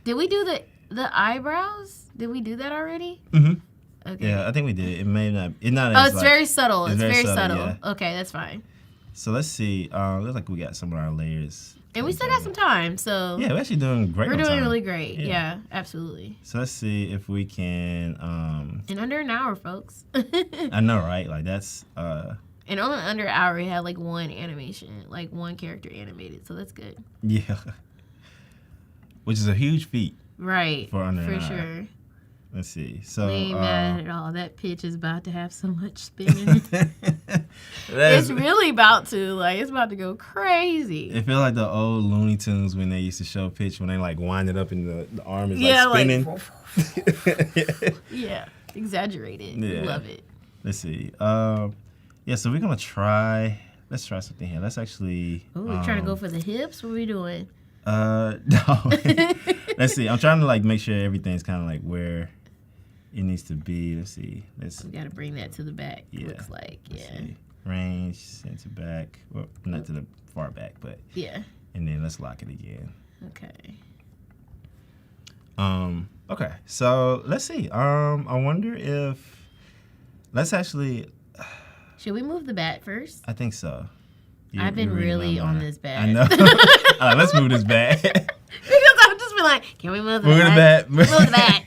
Did we do the eyebrows? Did we do that already? Mm-hmm. Okay. Yeah, I think we did. It may not. It's not. Oh, it's like, very subtle. It's very subtle. Yeah. Okay, that's fine. So let's see. Looks like we got some of our layers. And we still got some time, so yeah, we're actually doing great. We're doing really great. Yeah, absolutely. So let's see if we can. In under an hour, folks. I know, right? Like that's. And only under an hour, we had like one animation, like one character animated, so that's good. Yeah. Which is a huge feat. Right. For under an hour. Sure. Let's see. So we ain't mad at all. That pitch is about to have so much spin in it. It's really about to. Like, it's about to go crazy. It feels like the old Looney Tunes when they used to show picture when they like wind it up and the arm is like spinning. Yeah, exaggerated. Yeah. Love it. Let's see. So we're gonna try. Let's try something here. Let's actually. Oh, we're trying to go for the hips. What are we doing? No. Let's see. I'm trying to like make sure everything's kind of like where it needs to be. Let's see. We gotta bring that to the back. Yeah. Looks like. Let's Yeah. see. Range, center back. Well, not to the far back, but. Yeah. And then let's lock it again. Okay. Okay. So let's see. I wonder if. Let's actually. Should we move the bat first? I think so. I've been really on this bat. I know. Let's move this bat. Because I've just been like, can we move the bat? Move the bat.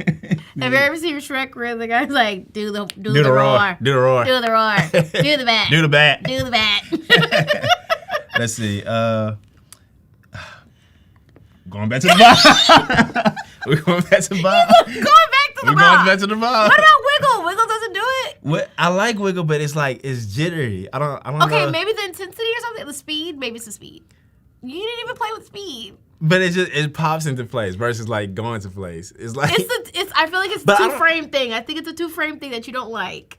Have you ever seen Shrek where the guy's like, do the roar. Do the roar. Do the roar. Do the bat. Do the bat. Do the bat. Let's see. Going back to the bottom. We're going back to the bottom. Going back to the We're bottom. going back to the bottom. What about Wiggle? Wiggle doesn't do it. I like Wiggle, but it's like it's jittery. I don't Okay, know. maybe the intensity or something. The speed. Maybe it's the speed. You didn't even play with speed. But it pops into place versus like going to place. It's like I feel like it's a But I 2-frame thing. I think it's a 2-frame thing that you don't like.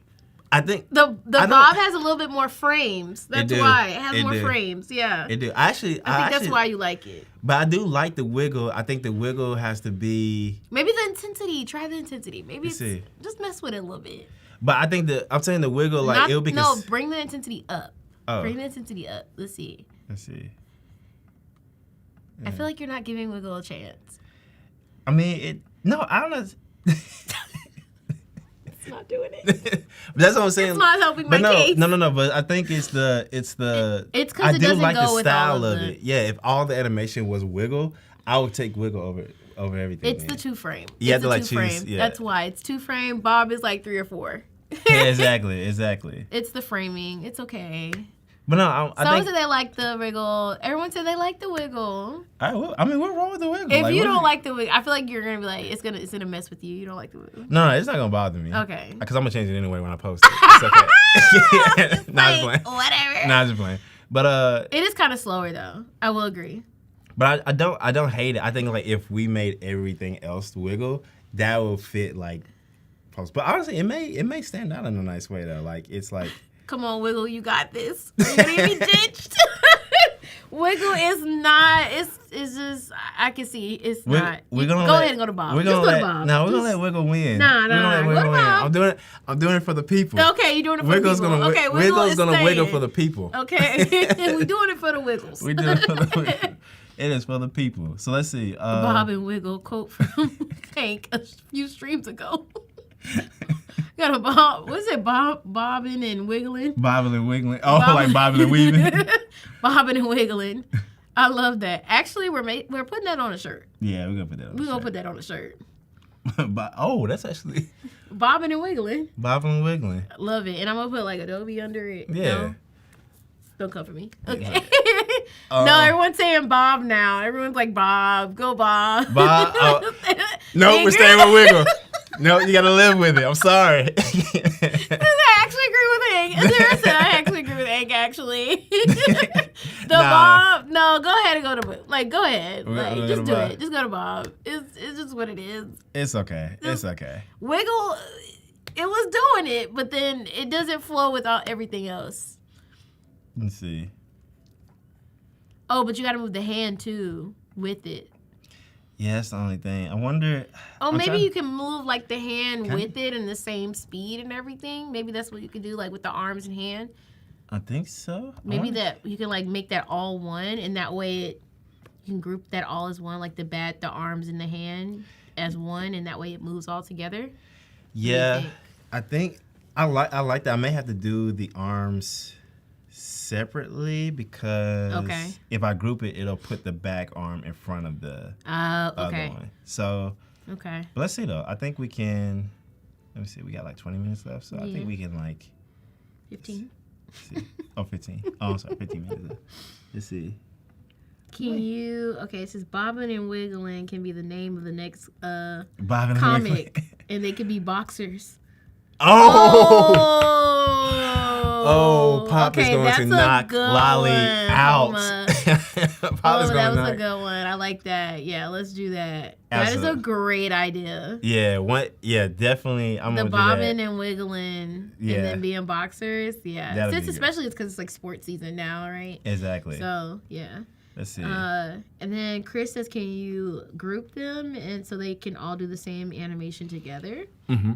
I think The I Bob has a little bit more frames. That's do. why it has It more do. frames. Yeah. it do. I think that's why you like it. But I do like the Wiggle. I think the Wiggle has to be. Maybe the intensity. Try the intensity. Maybe Let's see. Just mess with it a little bit. But I think I'm saying the Wiggle like it'll be. No, bring the intensity up. Oh. Bring the intensity up. Let's see. Let's see. I feel like you're not giving Wiggle a chance. I mean, I don't know. It's not doing it. But that's what I'm saying. It's not helping my but case. No. But I think it's the. It's 'cause I it do doesn't like go the with style all of of the- it. Yeah, if all the animation was Wiggle, I would take Wiggle over everything. It's the 2-frame. You have It's to, a like, 2-frame. choose, yeah. That's why it's 2-frame. Bob is like 3 or 4. Yeah, exactly. It's the framing. It's okay. But no, I Someone think. said they like the Wiggle. Everyone said they like the Wiggle. I mean, what's wrong with the Wiggle? If Like, you what don't is- like the Wiggle, I feel like you're gonna be like, it's gonna mess with you. You don't like the Wiggle. No, it's not gonna bother me. Okay. Because I'm gonna change it anyway when I post it. It's okay. Nah, I'm just playing. Whatever. Nah, I'm just playing. But It is kind of slower though. I will agree. But I don't hate it. I think like if we made everything else Wiggle, that would fit like post. But honestly, it may stand out in a nice way though. Like it's like Come on, Wiggle, you got this. You're gonna be ditched. Wiggle is not. It's just. I can see it's not. We're gonna go ahead and go to Bob. Just go to Bob. No, we're gonna let Wiggle win. Nah, We're gonna let go Wiggle to win. Bob. I'm doing it for the people. Okay, you're doing it for Wiggle's the people. gonna Okay, Wiggle's gonna staying. wiggle for the people. Okay, we're doing it for the Wiggles. We do it for the Wiggle. It is for the people. So let's see. Bob and Wiggle quote from Hank a few streams ago. Got a Bob. What's it? Bobbing and wiggling. Bobbing and wiggling. Oh, like bobbing and weaving. Bobbing and wiggling. I love that. Actually, we're putting that on a shirt. Yeah, we're gonna put that on. We're gonna put that on a shirt. Oh, that's actually Bobbing and wiggling. bobbing and wiggling. Love it. And I'm gonna put like Adobe under it. Yeah. No? Don't come for me. Okay. No, everyone's saying Bob now. Everyone's like Bob. Go Bob. Bob. Oh. No, Angry? we're staying with Wiggle. No, you gotta live with it. I'm sorry. I actually agree with Hank. Azira said I actually agree with Hank, actually. Nah. Bob. No, go ahead and go to like go ahead. We're Like gonna just go to do Bob. it. Just go to Bob. It's just what it is. It's okay. It's okay. Wiggle it was doing it, but then it doesn't flow without everything else. Let's see. Oh, but you gotta move the hand too with it. Yeah, that's the only thing. I wonder. Oh, I'm maybe trying- you can move like the hand Can with it in the same speed and everything. Maybe that's what you could do like with the arms and hand. I think so. Maybe that you can like make that all one, and that way you can group that all as one, like the bat, the arms, and the hand as one, and that way it moves all together. Yeah, think? I think I like that. I may have to do the arms separately because Okay. if I group it, it'll put the back arm in front of the other Okay. one. So, Okay. but let's see though. I think we can. Let me see. We got like 20 minutes left, so I Yeah. think we can like. 15. See. Oh, 15. Oh, I'm sorry, 15 minutes left. Let's see. Can you? Okay, it says bobbing and wiggling can be the name of the next Bobbing and comic, wiggling. and they could be boxers. Oh! Oh, Pop is okay, going that's to a knock good Lolly one, out. Homa. Pop is Oh, going that to was knock. a good one. I like that. Yeah, let's do that. That is Absolutely. a great idea. Yeah, definitely. I'm The gonna bobbing do and wiggling, Yeah. and then being boxers. Yeah, That'll since be good. especially it's because it's like sports season now, right? that. Exactly. So yeah. Let's see. And then Chris says, can you group them and so they can all do the same animation together? Mm-hmm.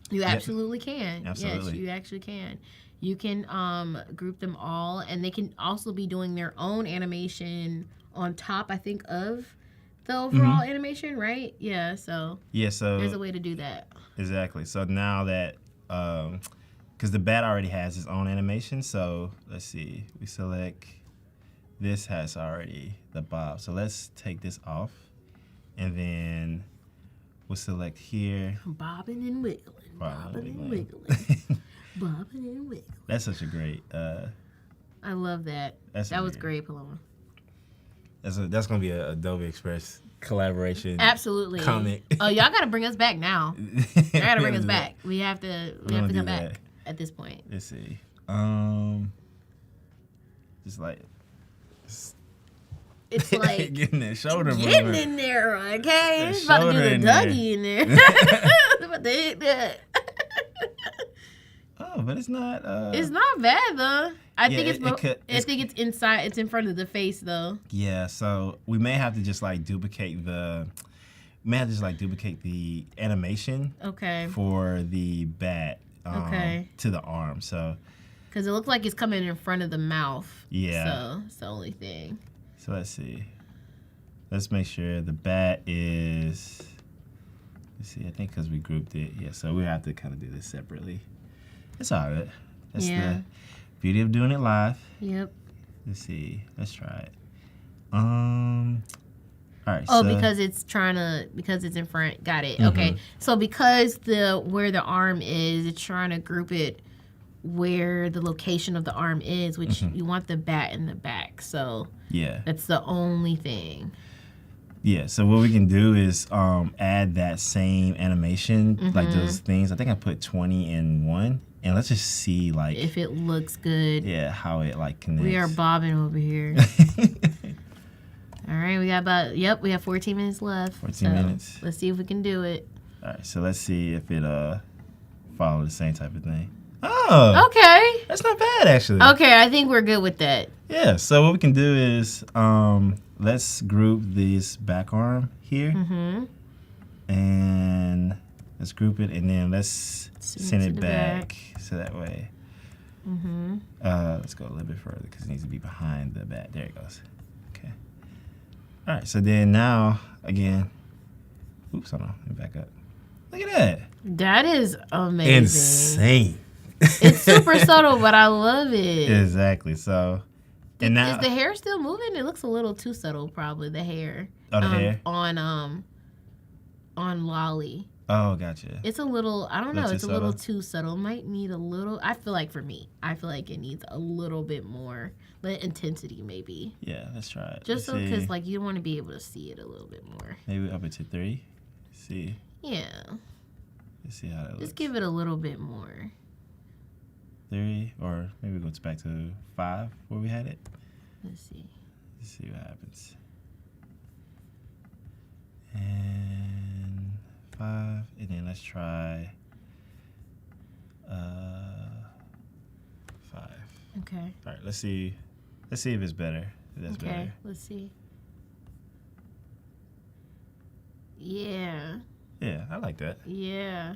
You absolutely can. Absolutely. Yes, you actually can. You can group them all, and they can also be doing their own animation on top, I think, of the overall animation, right? Yeah, so So there's a way to do that. Exactly. So now that, because the bat already has its own animation, so let's see. We select, this has already the bob. So let's take this off, and then we'll select here. Bobbing and wiggling. Bobbing and wiggling. Bobbing and wiggling. That's such a great, I love that. That was great, Paloma. that's going to be a Adobe Express collaboration. Absolutely. Comic. Oh, y'all got to bring us back now. Y'all got to bring us back. We have to gonna come do back that. at this point. Let's see. Just like It's like getting that shoulder getting movement. in there, okay? That It's about to do shoulder the in there. Dougie in there. It's about to hit that. Oh, but it's not. It's not bad though. I Yeah, think it's it's inside. It's in front of the face though. Yeah, so we may have to just like duplicate the animation Okay. for the bat Okay. to the arm. So Because it looks like it's coming in front of the mouth. Yeah. So it's the only thing. so let's see. Let's make sure the bat is. Let's see. I think because we grouped it. Yeah. So we have to kind of do this separately. It's all right. That's Yeah. the beauty of doing it live. Yep. Let's see. Let's try it. All right. Oh, so, because it's in front. Got it. Mhm. Okay. So because where the arm is, it's trying to group it where the location of the arm is, which you want the bat in the back. So yeah. that's the only thing. Yeah, so what we can do is add that same animation, like those things. I think I put 20 in one, and let's just see like If it looks good. yeah how it like connects. We are bobbing over here. All right, we have 14 minutes left. 14 minutes. Let's see if we can do it. All right, so let's see if it follow the same type of thing. Oh, Okay. that's not bad actually. Okay, I think we're good with that. Yeah, so what we can do is let's group this back arm here, and let's group it, and then let's send to it the back so that way. Let's go a little bit further because it needs to be behind the bat. There it goes. Okay. All right. So then now again. Oops. Hold on. Let me back up. Look at that. That is amazing. Insane. It's super subtle, but I love it. Exactly. So. And now. Is the hair still moving? It looks a little too subtle, probably the hair. Oh, the hair? On Lolly. Oh, gotcha. It's a little, I don't know, Little it's a too little subtle? too subtle. Might need a little, I feel like for me, I feel like it needs a little bit more intensity maybe. Yeah. Let's try it. Just so, Let's because see. like you want to be able to see it a little bit more. Maybe up it to 3. Let's see. Yeah. Let's see how that looks. Just give it a little bit more. 3, or maybe go back to 5 where we had it. Let's see. Let's see what happens. And 5, and then let's try 5. Okay. All right, let's see if it's better. If that's Okay. better. Let's see. Yeah. Yeah, I like that. Yeah.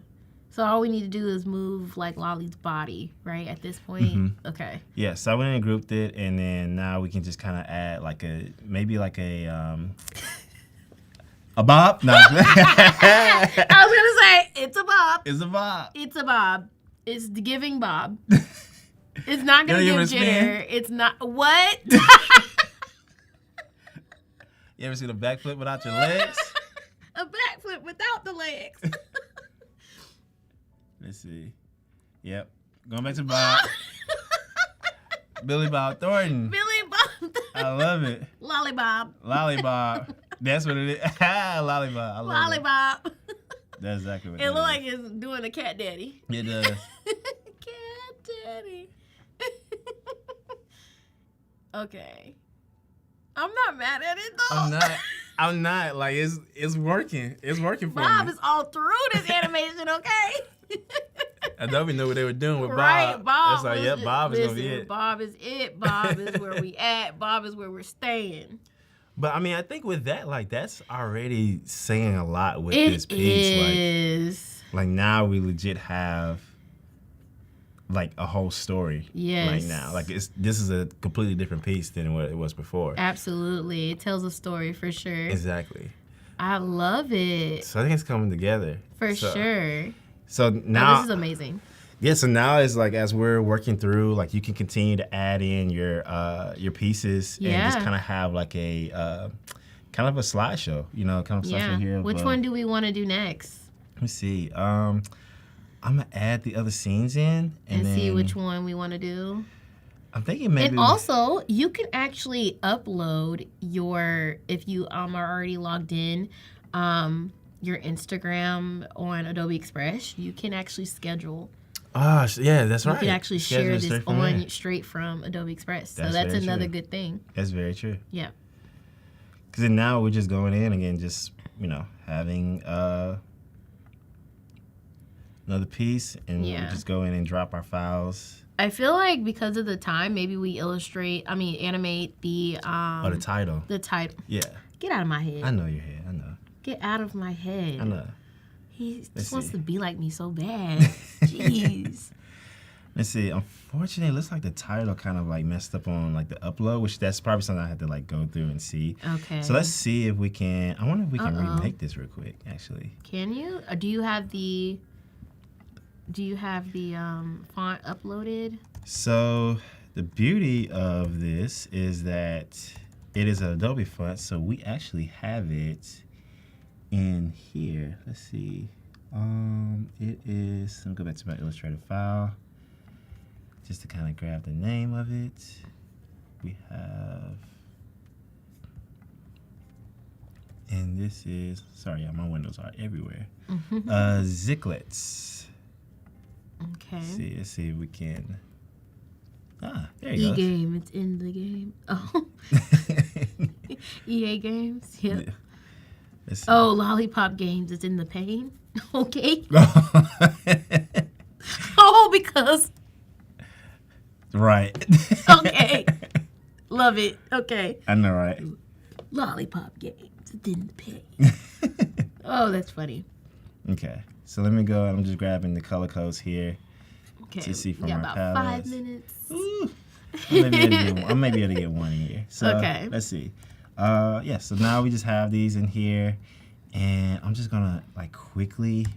So all we need to do is move like Lolly's body, right? At this point. Okay. Yeah, so I went and grouped it, and then now we can just kind of add like a bob. No, I was gonna say it's a bob. it's a bob. It's a bob. It's the giving bob. It's not gonna You ever give spin? jitter. It's not what? You ever seen a backflip without your legs? A backflip without the legs. Let's see. Yep. Going back to Bob. Billy Bob Thornton. Billy Bob. I love it. Lollybob. Lollybop. That's what it is. Lollybop. I love it. Lollybop. That's exactly what It that looks like is. it's doing a cat daddy. It does. Cat daddy. Okay. I'm not mad at it though. I'm not. Like it's working. It's working for Bob me. is all through this animation, okay? Adobe knew what they were doing with Right, Bob. It's Bob. like, yep, Bob is gonna be Listen, it. Bob is it. Bob is where we at. Bob is where we're staying. But I mean, I think with that, like, that's already saying a lot with It this piece. is. Like now we legit have like a whole story. Yes. Like now, like this is a completely different piece than what it was before. Absolutely. It tells a story for sure. Exactly. I love it. So I think it's coming together. For sure. So Oh, now this is amazing. Yeah, so now it's like as we're working through, like you can continue to add in your pieces and just kind of have like a kind of a slideshow, you know, kind of slideshow here. Which one do we want to do next? Let me see. I'm gonna add the other scenes in And then see which one we want to do. I'm thinking maybe. And also, you can actually upload your, if you are already logged in, your Instagram on Adobe Express. You can actually schedule. Oh, yeah, that's right. You can actually Schedule share this straight from Adobe Express. So that's very another true. good thing. That's very true. Yeah. Because then now we're just going in again, just, you know, having another piece, and we just go in and drop our files. I feel like because of the time, maybe we animate the the title. The title. Yeah. Get out of my head. I know your head. I know. Get out of my head. I know. He just wants see. to be like me so bad. Jeez. Let's see. Unfortunately, it looks like the title kind of like messed up on like the upload, which that's probably something I had to like go through and see. Okay. So let's see if we can. I wonder if we can remake this real quick. Actually. Can you? Do you have the? Font uploaded? So the beauty of this is that it is an Adobe font, so we actually have it in here. Let's see. It is. Let me go back to my Illustrator file just to kind of grab the name of it. We have, and this is. Sorry, yeah, my windows are everywhere. Zicklets. Okay. Let's see if we can. There you go. E-game, it's in the game. Oh. EA games, yep. Let's see. Oh, Lollipop Games, it's in the pain. Okay. Oh, because. Right. Okay. Love it. Okay. I know, right? Lollipop Games, it's in the pain. Oh, that's funny. Okay. So let me go. I'm just grabbing the color codes here Okay. to see from we got our about palettes. 5 minutes. Ooh. I may be able to get one in here. So Okay. let's see. Yeah, so now we just have these in here, and I'm just gonna like quickly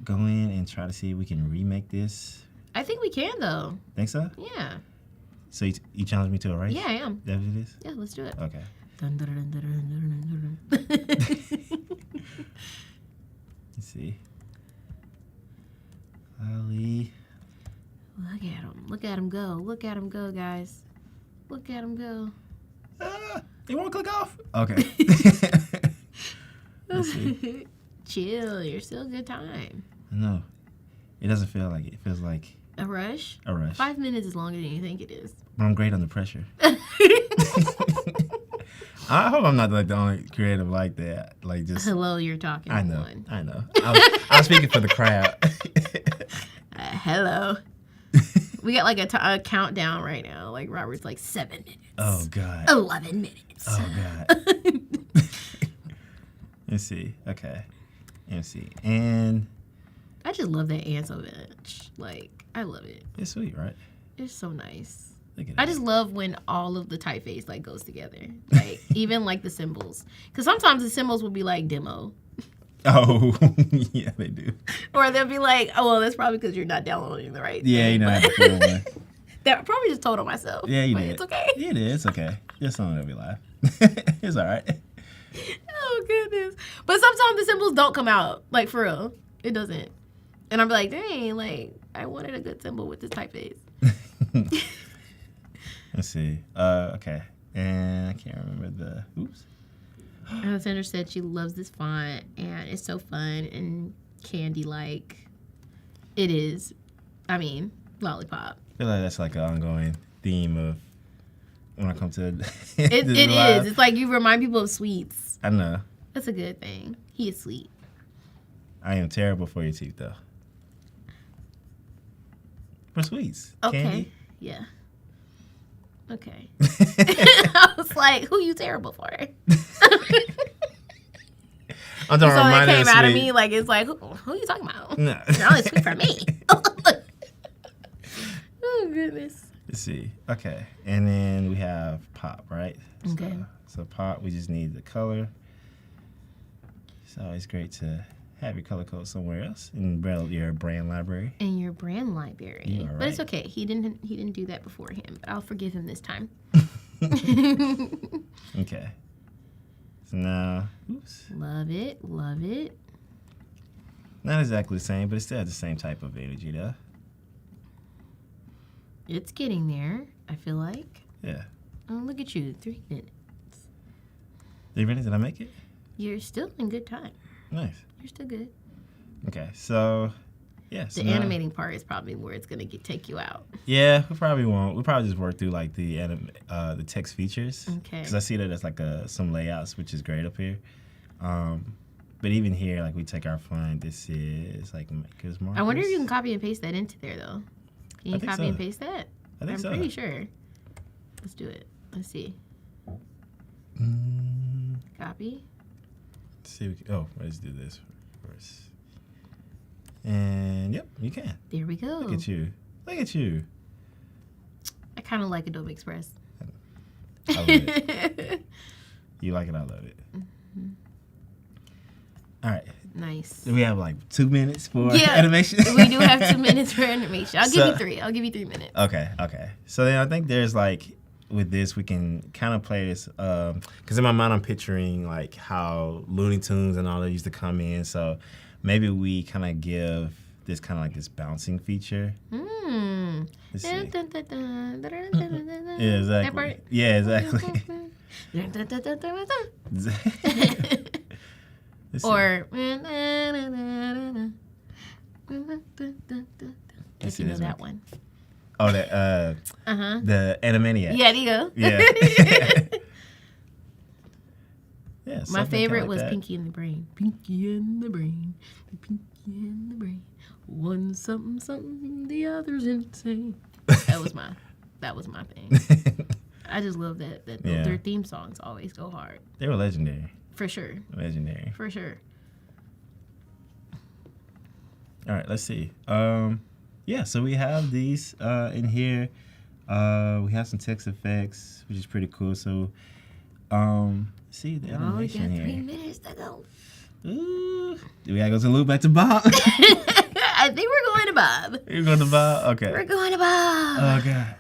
go in and try to see if we can remake this. I think we can though. Think so? Yeah. So you challenge me to a race? Yeah, I am. That what it is? Yeah, let's do it. Okay. Dun, dun, dun, dun, dun, dun, dun, dun. Let's see. Ali. Look at him. Look at him go. Look at him go, guys. Look at him go. You want to click off? Okay. Let's see. Chill. You're still a good time. No. It doesn't feel like it. It feels like A rush? a rush. 5 minutes is longer than you think it is. But I'm great under pressure. I hope I'm not like the only creative like that. Like just. Hello, you're talking. I know. One. I know. I was speaking for the crowd. Hello. We got like a countdown right now. Like Robert's like 7 minutes. Oh God. 11 minutes. Oh God. Let's see. Okay. Let's see. And I just love that ant so much. Like, I love it. it's sweet, right? It's so nice. Look at I that. just love when all of the typeface like goes together. Like even like the symbols. Because sometimes the symbols will be like demo. Oh, yeah, they do. Or they'll be like, oh, well, that's probably because you're not downloading the right Yeah, thing. you know how to pull one. That I probably just told on myself. Yeah, you but did. It's okay. Yeah, it is. It's okay. Just something that'll be live. It's all right. Oh, goodness. But sometimes the symbols don't come out. Like, for real. It doesn't. And I'm like, dang, like, I wanted a good symbol with this typeface. Let's see. Okay. And I can't remember the. Oops. Alexandra said she loves this font, and it's so fun and candy-like. It is. I mean, lollipop. I feel like that's like an ongoing theme when I come to It is. It's like you remind people of sweets. I know. That's a good thing. He is sweet. I am terrible for your teeth, though. For sweets. Okay. Candy? Yeah. Okay. I was like, who you terrible for? I'm So talking it about came out of me like, it's like, who you talking about? No. You're only sweet for me. Oh, goodness. Let's see. Okay. And then we have pop, right? Okay. So pop, we just need the color. It's always great to have your color code somewhere else in your brand library. In your brand library. You are But it's right. okay. He didn't do that beforehand, but I'll forgive him this time. Okay. So now, oops. Love it. Love it. Not exactly the same, but it still has the same type of energy, though. It's getting there, I feel like. Yeah. Oh, look at you. 3 minutes. 3 minutes, did I make it? You're still in good time. Nice. You're still good. Okay, so, yeah. So The now- animating part is probably where it's going to take you out. Yeah, we probably won't. We'll probably just work through, like, the text features. Okay. Because I see that there's, like, some layouts, which is great up here. But even here, like, we take our fun. This is, like, Maker's Markers. I wonder if you can copy and paste that into there, though. Can I you think copy so. and paste that? I think I'm so. pretty sure. Let's do it. Let's see. Copy. Let's see. Let's do this first. And, yep, you can. There we go. Look at you. Look at you. I kind of like Adobe Express. I love it. You like it, I love it. All right. Nice. We have like 2 minutes for Yeah, animation. we do have 2 minutes for animation. I'll give So- you 3. I'll give you 3 minutes. Okay. So then I think there's like, with this, we can kind of play this. Because in my mind, I'm picturing like how Looney Tunes and all that used to come in. So maybe we kind of give this kind of like this bouncing feature. Let's see. Yeah, exactly. That part? Yeah, exactly. Let's see. Or if you know this that one. one. Oh, that the Animaniac. Yeah, there you go. Yeah. Yeah. My something favorite kinda like was that. Pinky and the Brain. Pinky and the Brain. Pinky and the Brain. One something something, the other's insane. That was my thing. I just love that Yeah. their theme songs always go hard. They were legendary. For sure. Legendary. For sure. All right, let's see. Yeah, so we have these in here. We have some text effects, which is pretty cool. So, see the Oh, we got animation 3 here. minutes to go. Ooh. Do we gotta go to loop back to Bob? I think we're going to Bob. You're going to Bob? Okay. We're going to Bob. Oh god.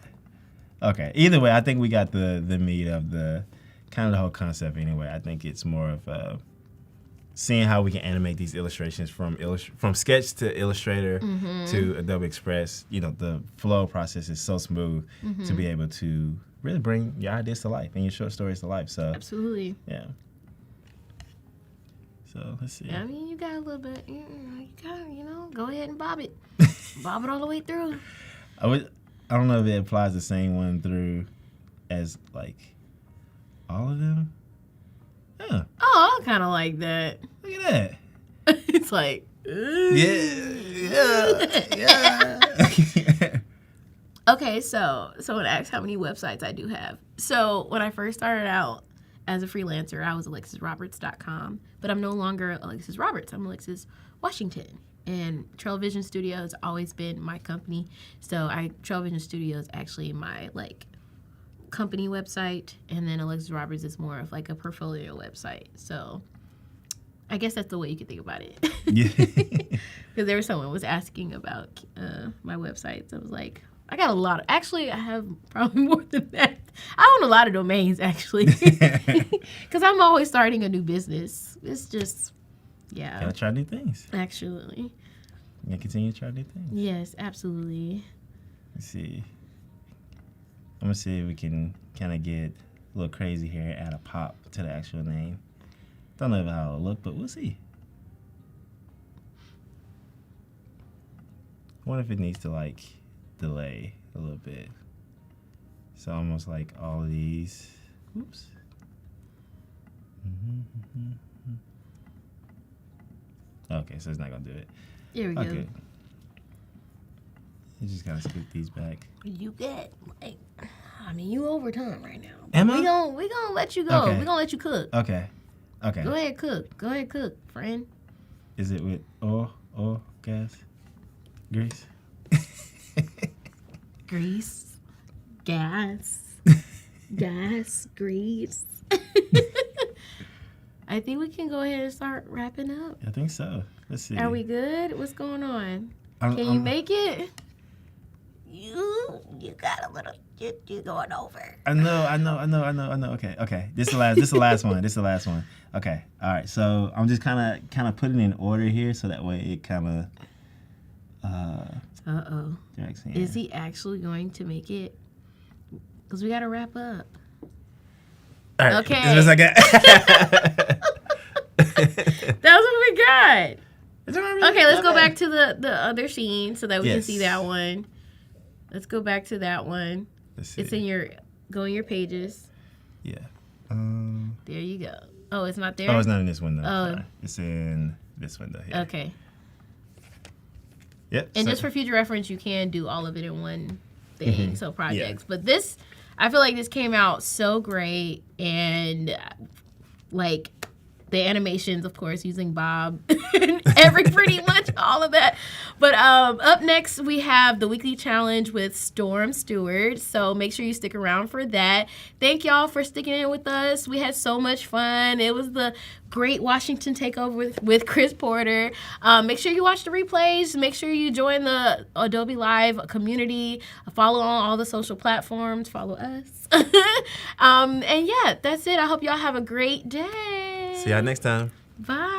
Okay. Either way, I think we got the meat of the kind of the whole concept. Anyway, I think it's more of seeing how we can animate these illustrations from Sketch to Illustrator to Adobe Express. you know, the flow process is so smooth to be able to really bring your ideas to life and your short stories to life. So Absolutely. yeah. So let's see. I mean, you got a little bit. You got, go ahead and bob it. Bob it all the way through. I don't know if it applies the same one through as like all of them. Yeah. Oh, I kind of like that. Look at that. It's like, Yeah. okay, so someone asked how many websites I do have. So when I first started out as a freelancer, I was AlexusRoberts.com, but I'm no longer Alexus Roberts. I'm Alexus Washington. And Trail Vision Studio has always been my company. So Trail Vision Studio is actually my company website, and then Alexus Roberts is more of like a portfolio website. So I guess that's the way you could think about it. Yeah. Because there was someone was asking about my websites. I was like, I got a lot. Actually, I have probably more than that. I own a lot of domains, actually. Because I'm always starting a new business. It's just, yeah. Gotta try new things. Actually. Yeah, continue to try new things. Yes, absolutely. Let's see. I'm gonna see if we can kind of get a little crazy here, add a pop to the actual name. Don't know how it'll look, but we'll see. I wonder if it needs to delay a little bit. So almost like all of these. Oops. Okay, so it's not gonna do it. Here we go. Okay. You just gotta scoot these back. You get like, I mean, you over time right now. Am I? We gonna let you go. Okay. We gonna let you cook. Okay. Okay. Go ahead, cook. Go ahead, cook, friend. Is it with oil, gas, grease? Grease, gas, grease. I think we can go ahead and start wrapping up. I think so. Let's see. Are we good? What's going on? I'm- Can you I'm- make it? You got a little. You're going over. I know. Okay. This is the last one. This is the last one. Okay. All right. So I'm just kind of putting in order here, so that way it kind of directs in. Is he actually going to make it? Because we got to wrap up. All right. Okay. This is what I got. That's what we got. Okay, let's go Okay. back to the other scene so that we can Yes. see that one. Let's go back to that one. Let's see. It's in your pages. Yeah. There you go. Oh, it's not there? Oh, it's not in this window. Oh. Sorry. It's in this window here. Okay. Yep. And so- just for future reference, you can do all of it in one thing, Mm-hmm. so projects. But this, I feel like this came out so great, and like the animations, of course, using Bob, pretty much all of that. But up next, we have the weekly challenge with Storm Stewart. So make sure you stick around for that. Thank y'all for sticking in with us. We had so much fun. It was the great Washington takeover with Chris Porter. Make sure you watch the replays. Make sure you join the Adobe Live community. Follow on all the social platforms. Follow us. And yeah, that's it. I hope y'all have a great day. See y'all next time. Bye.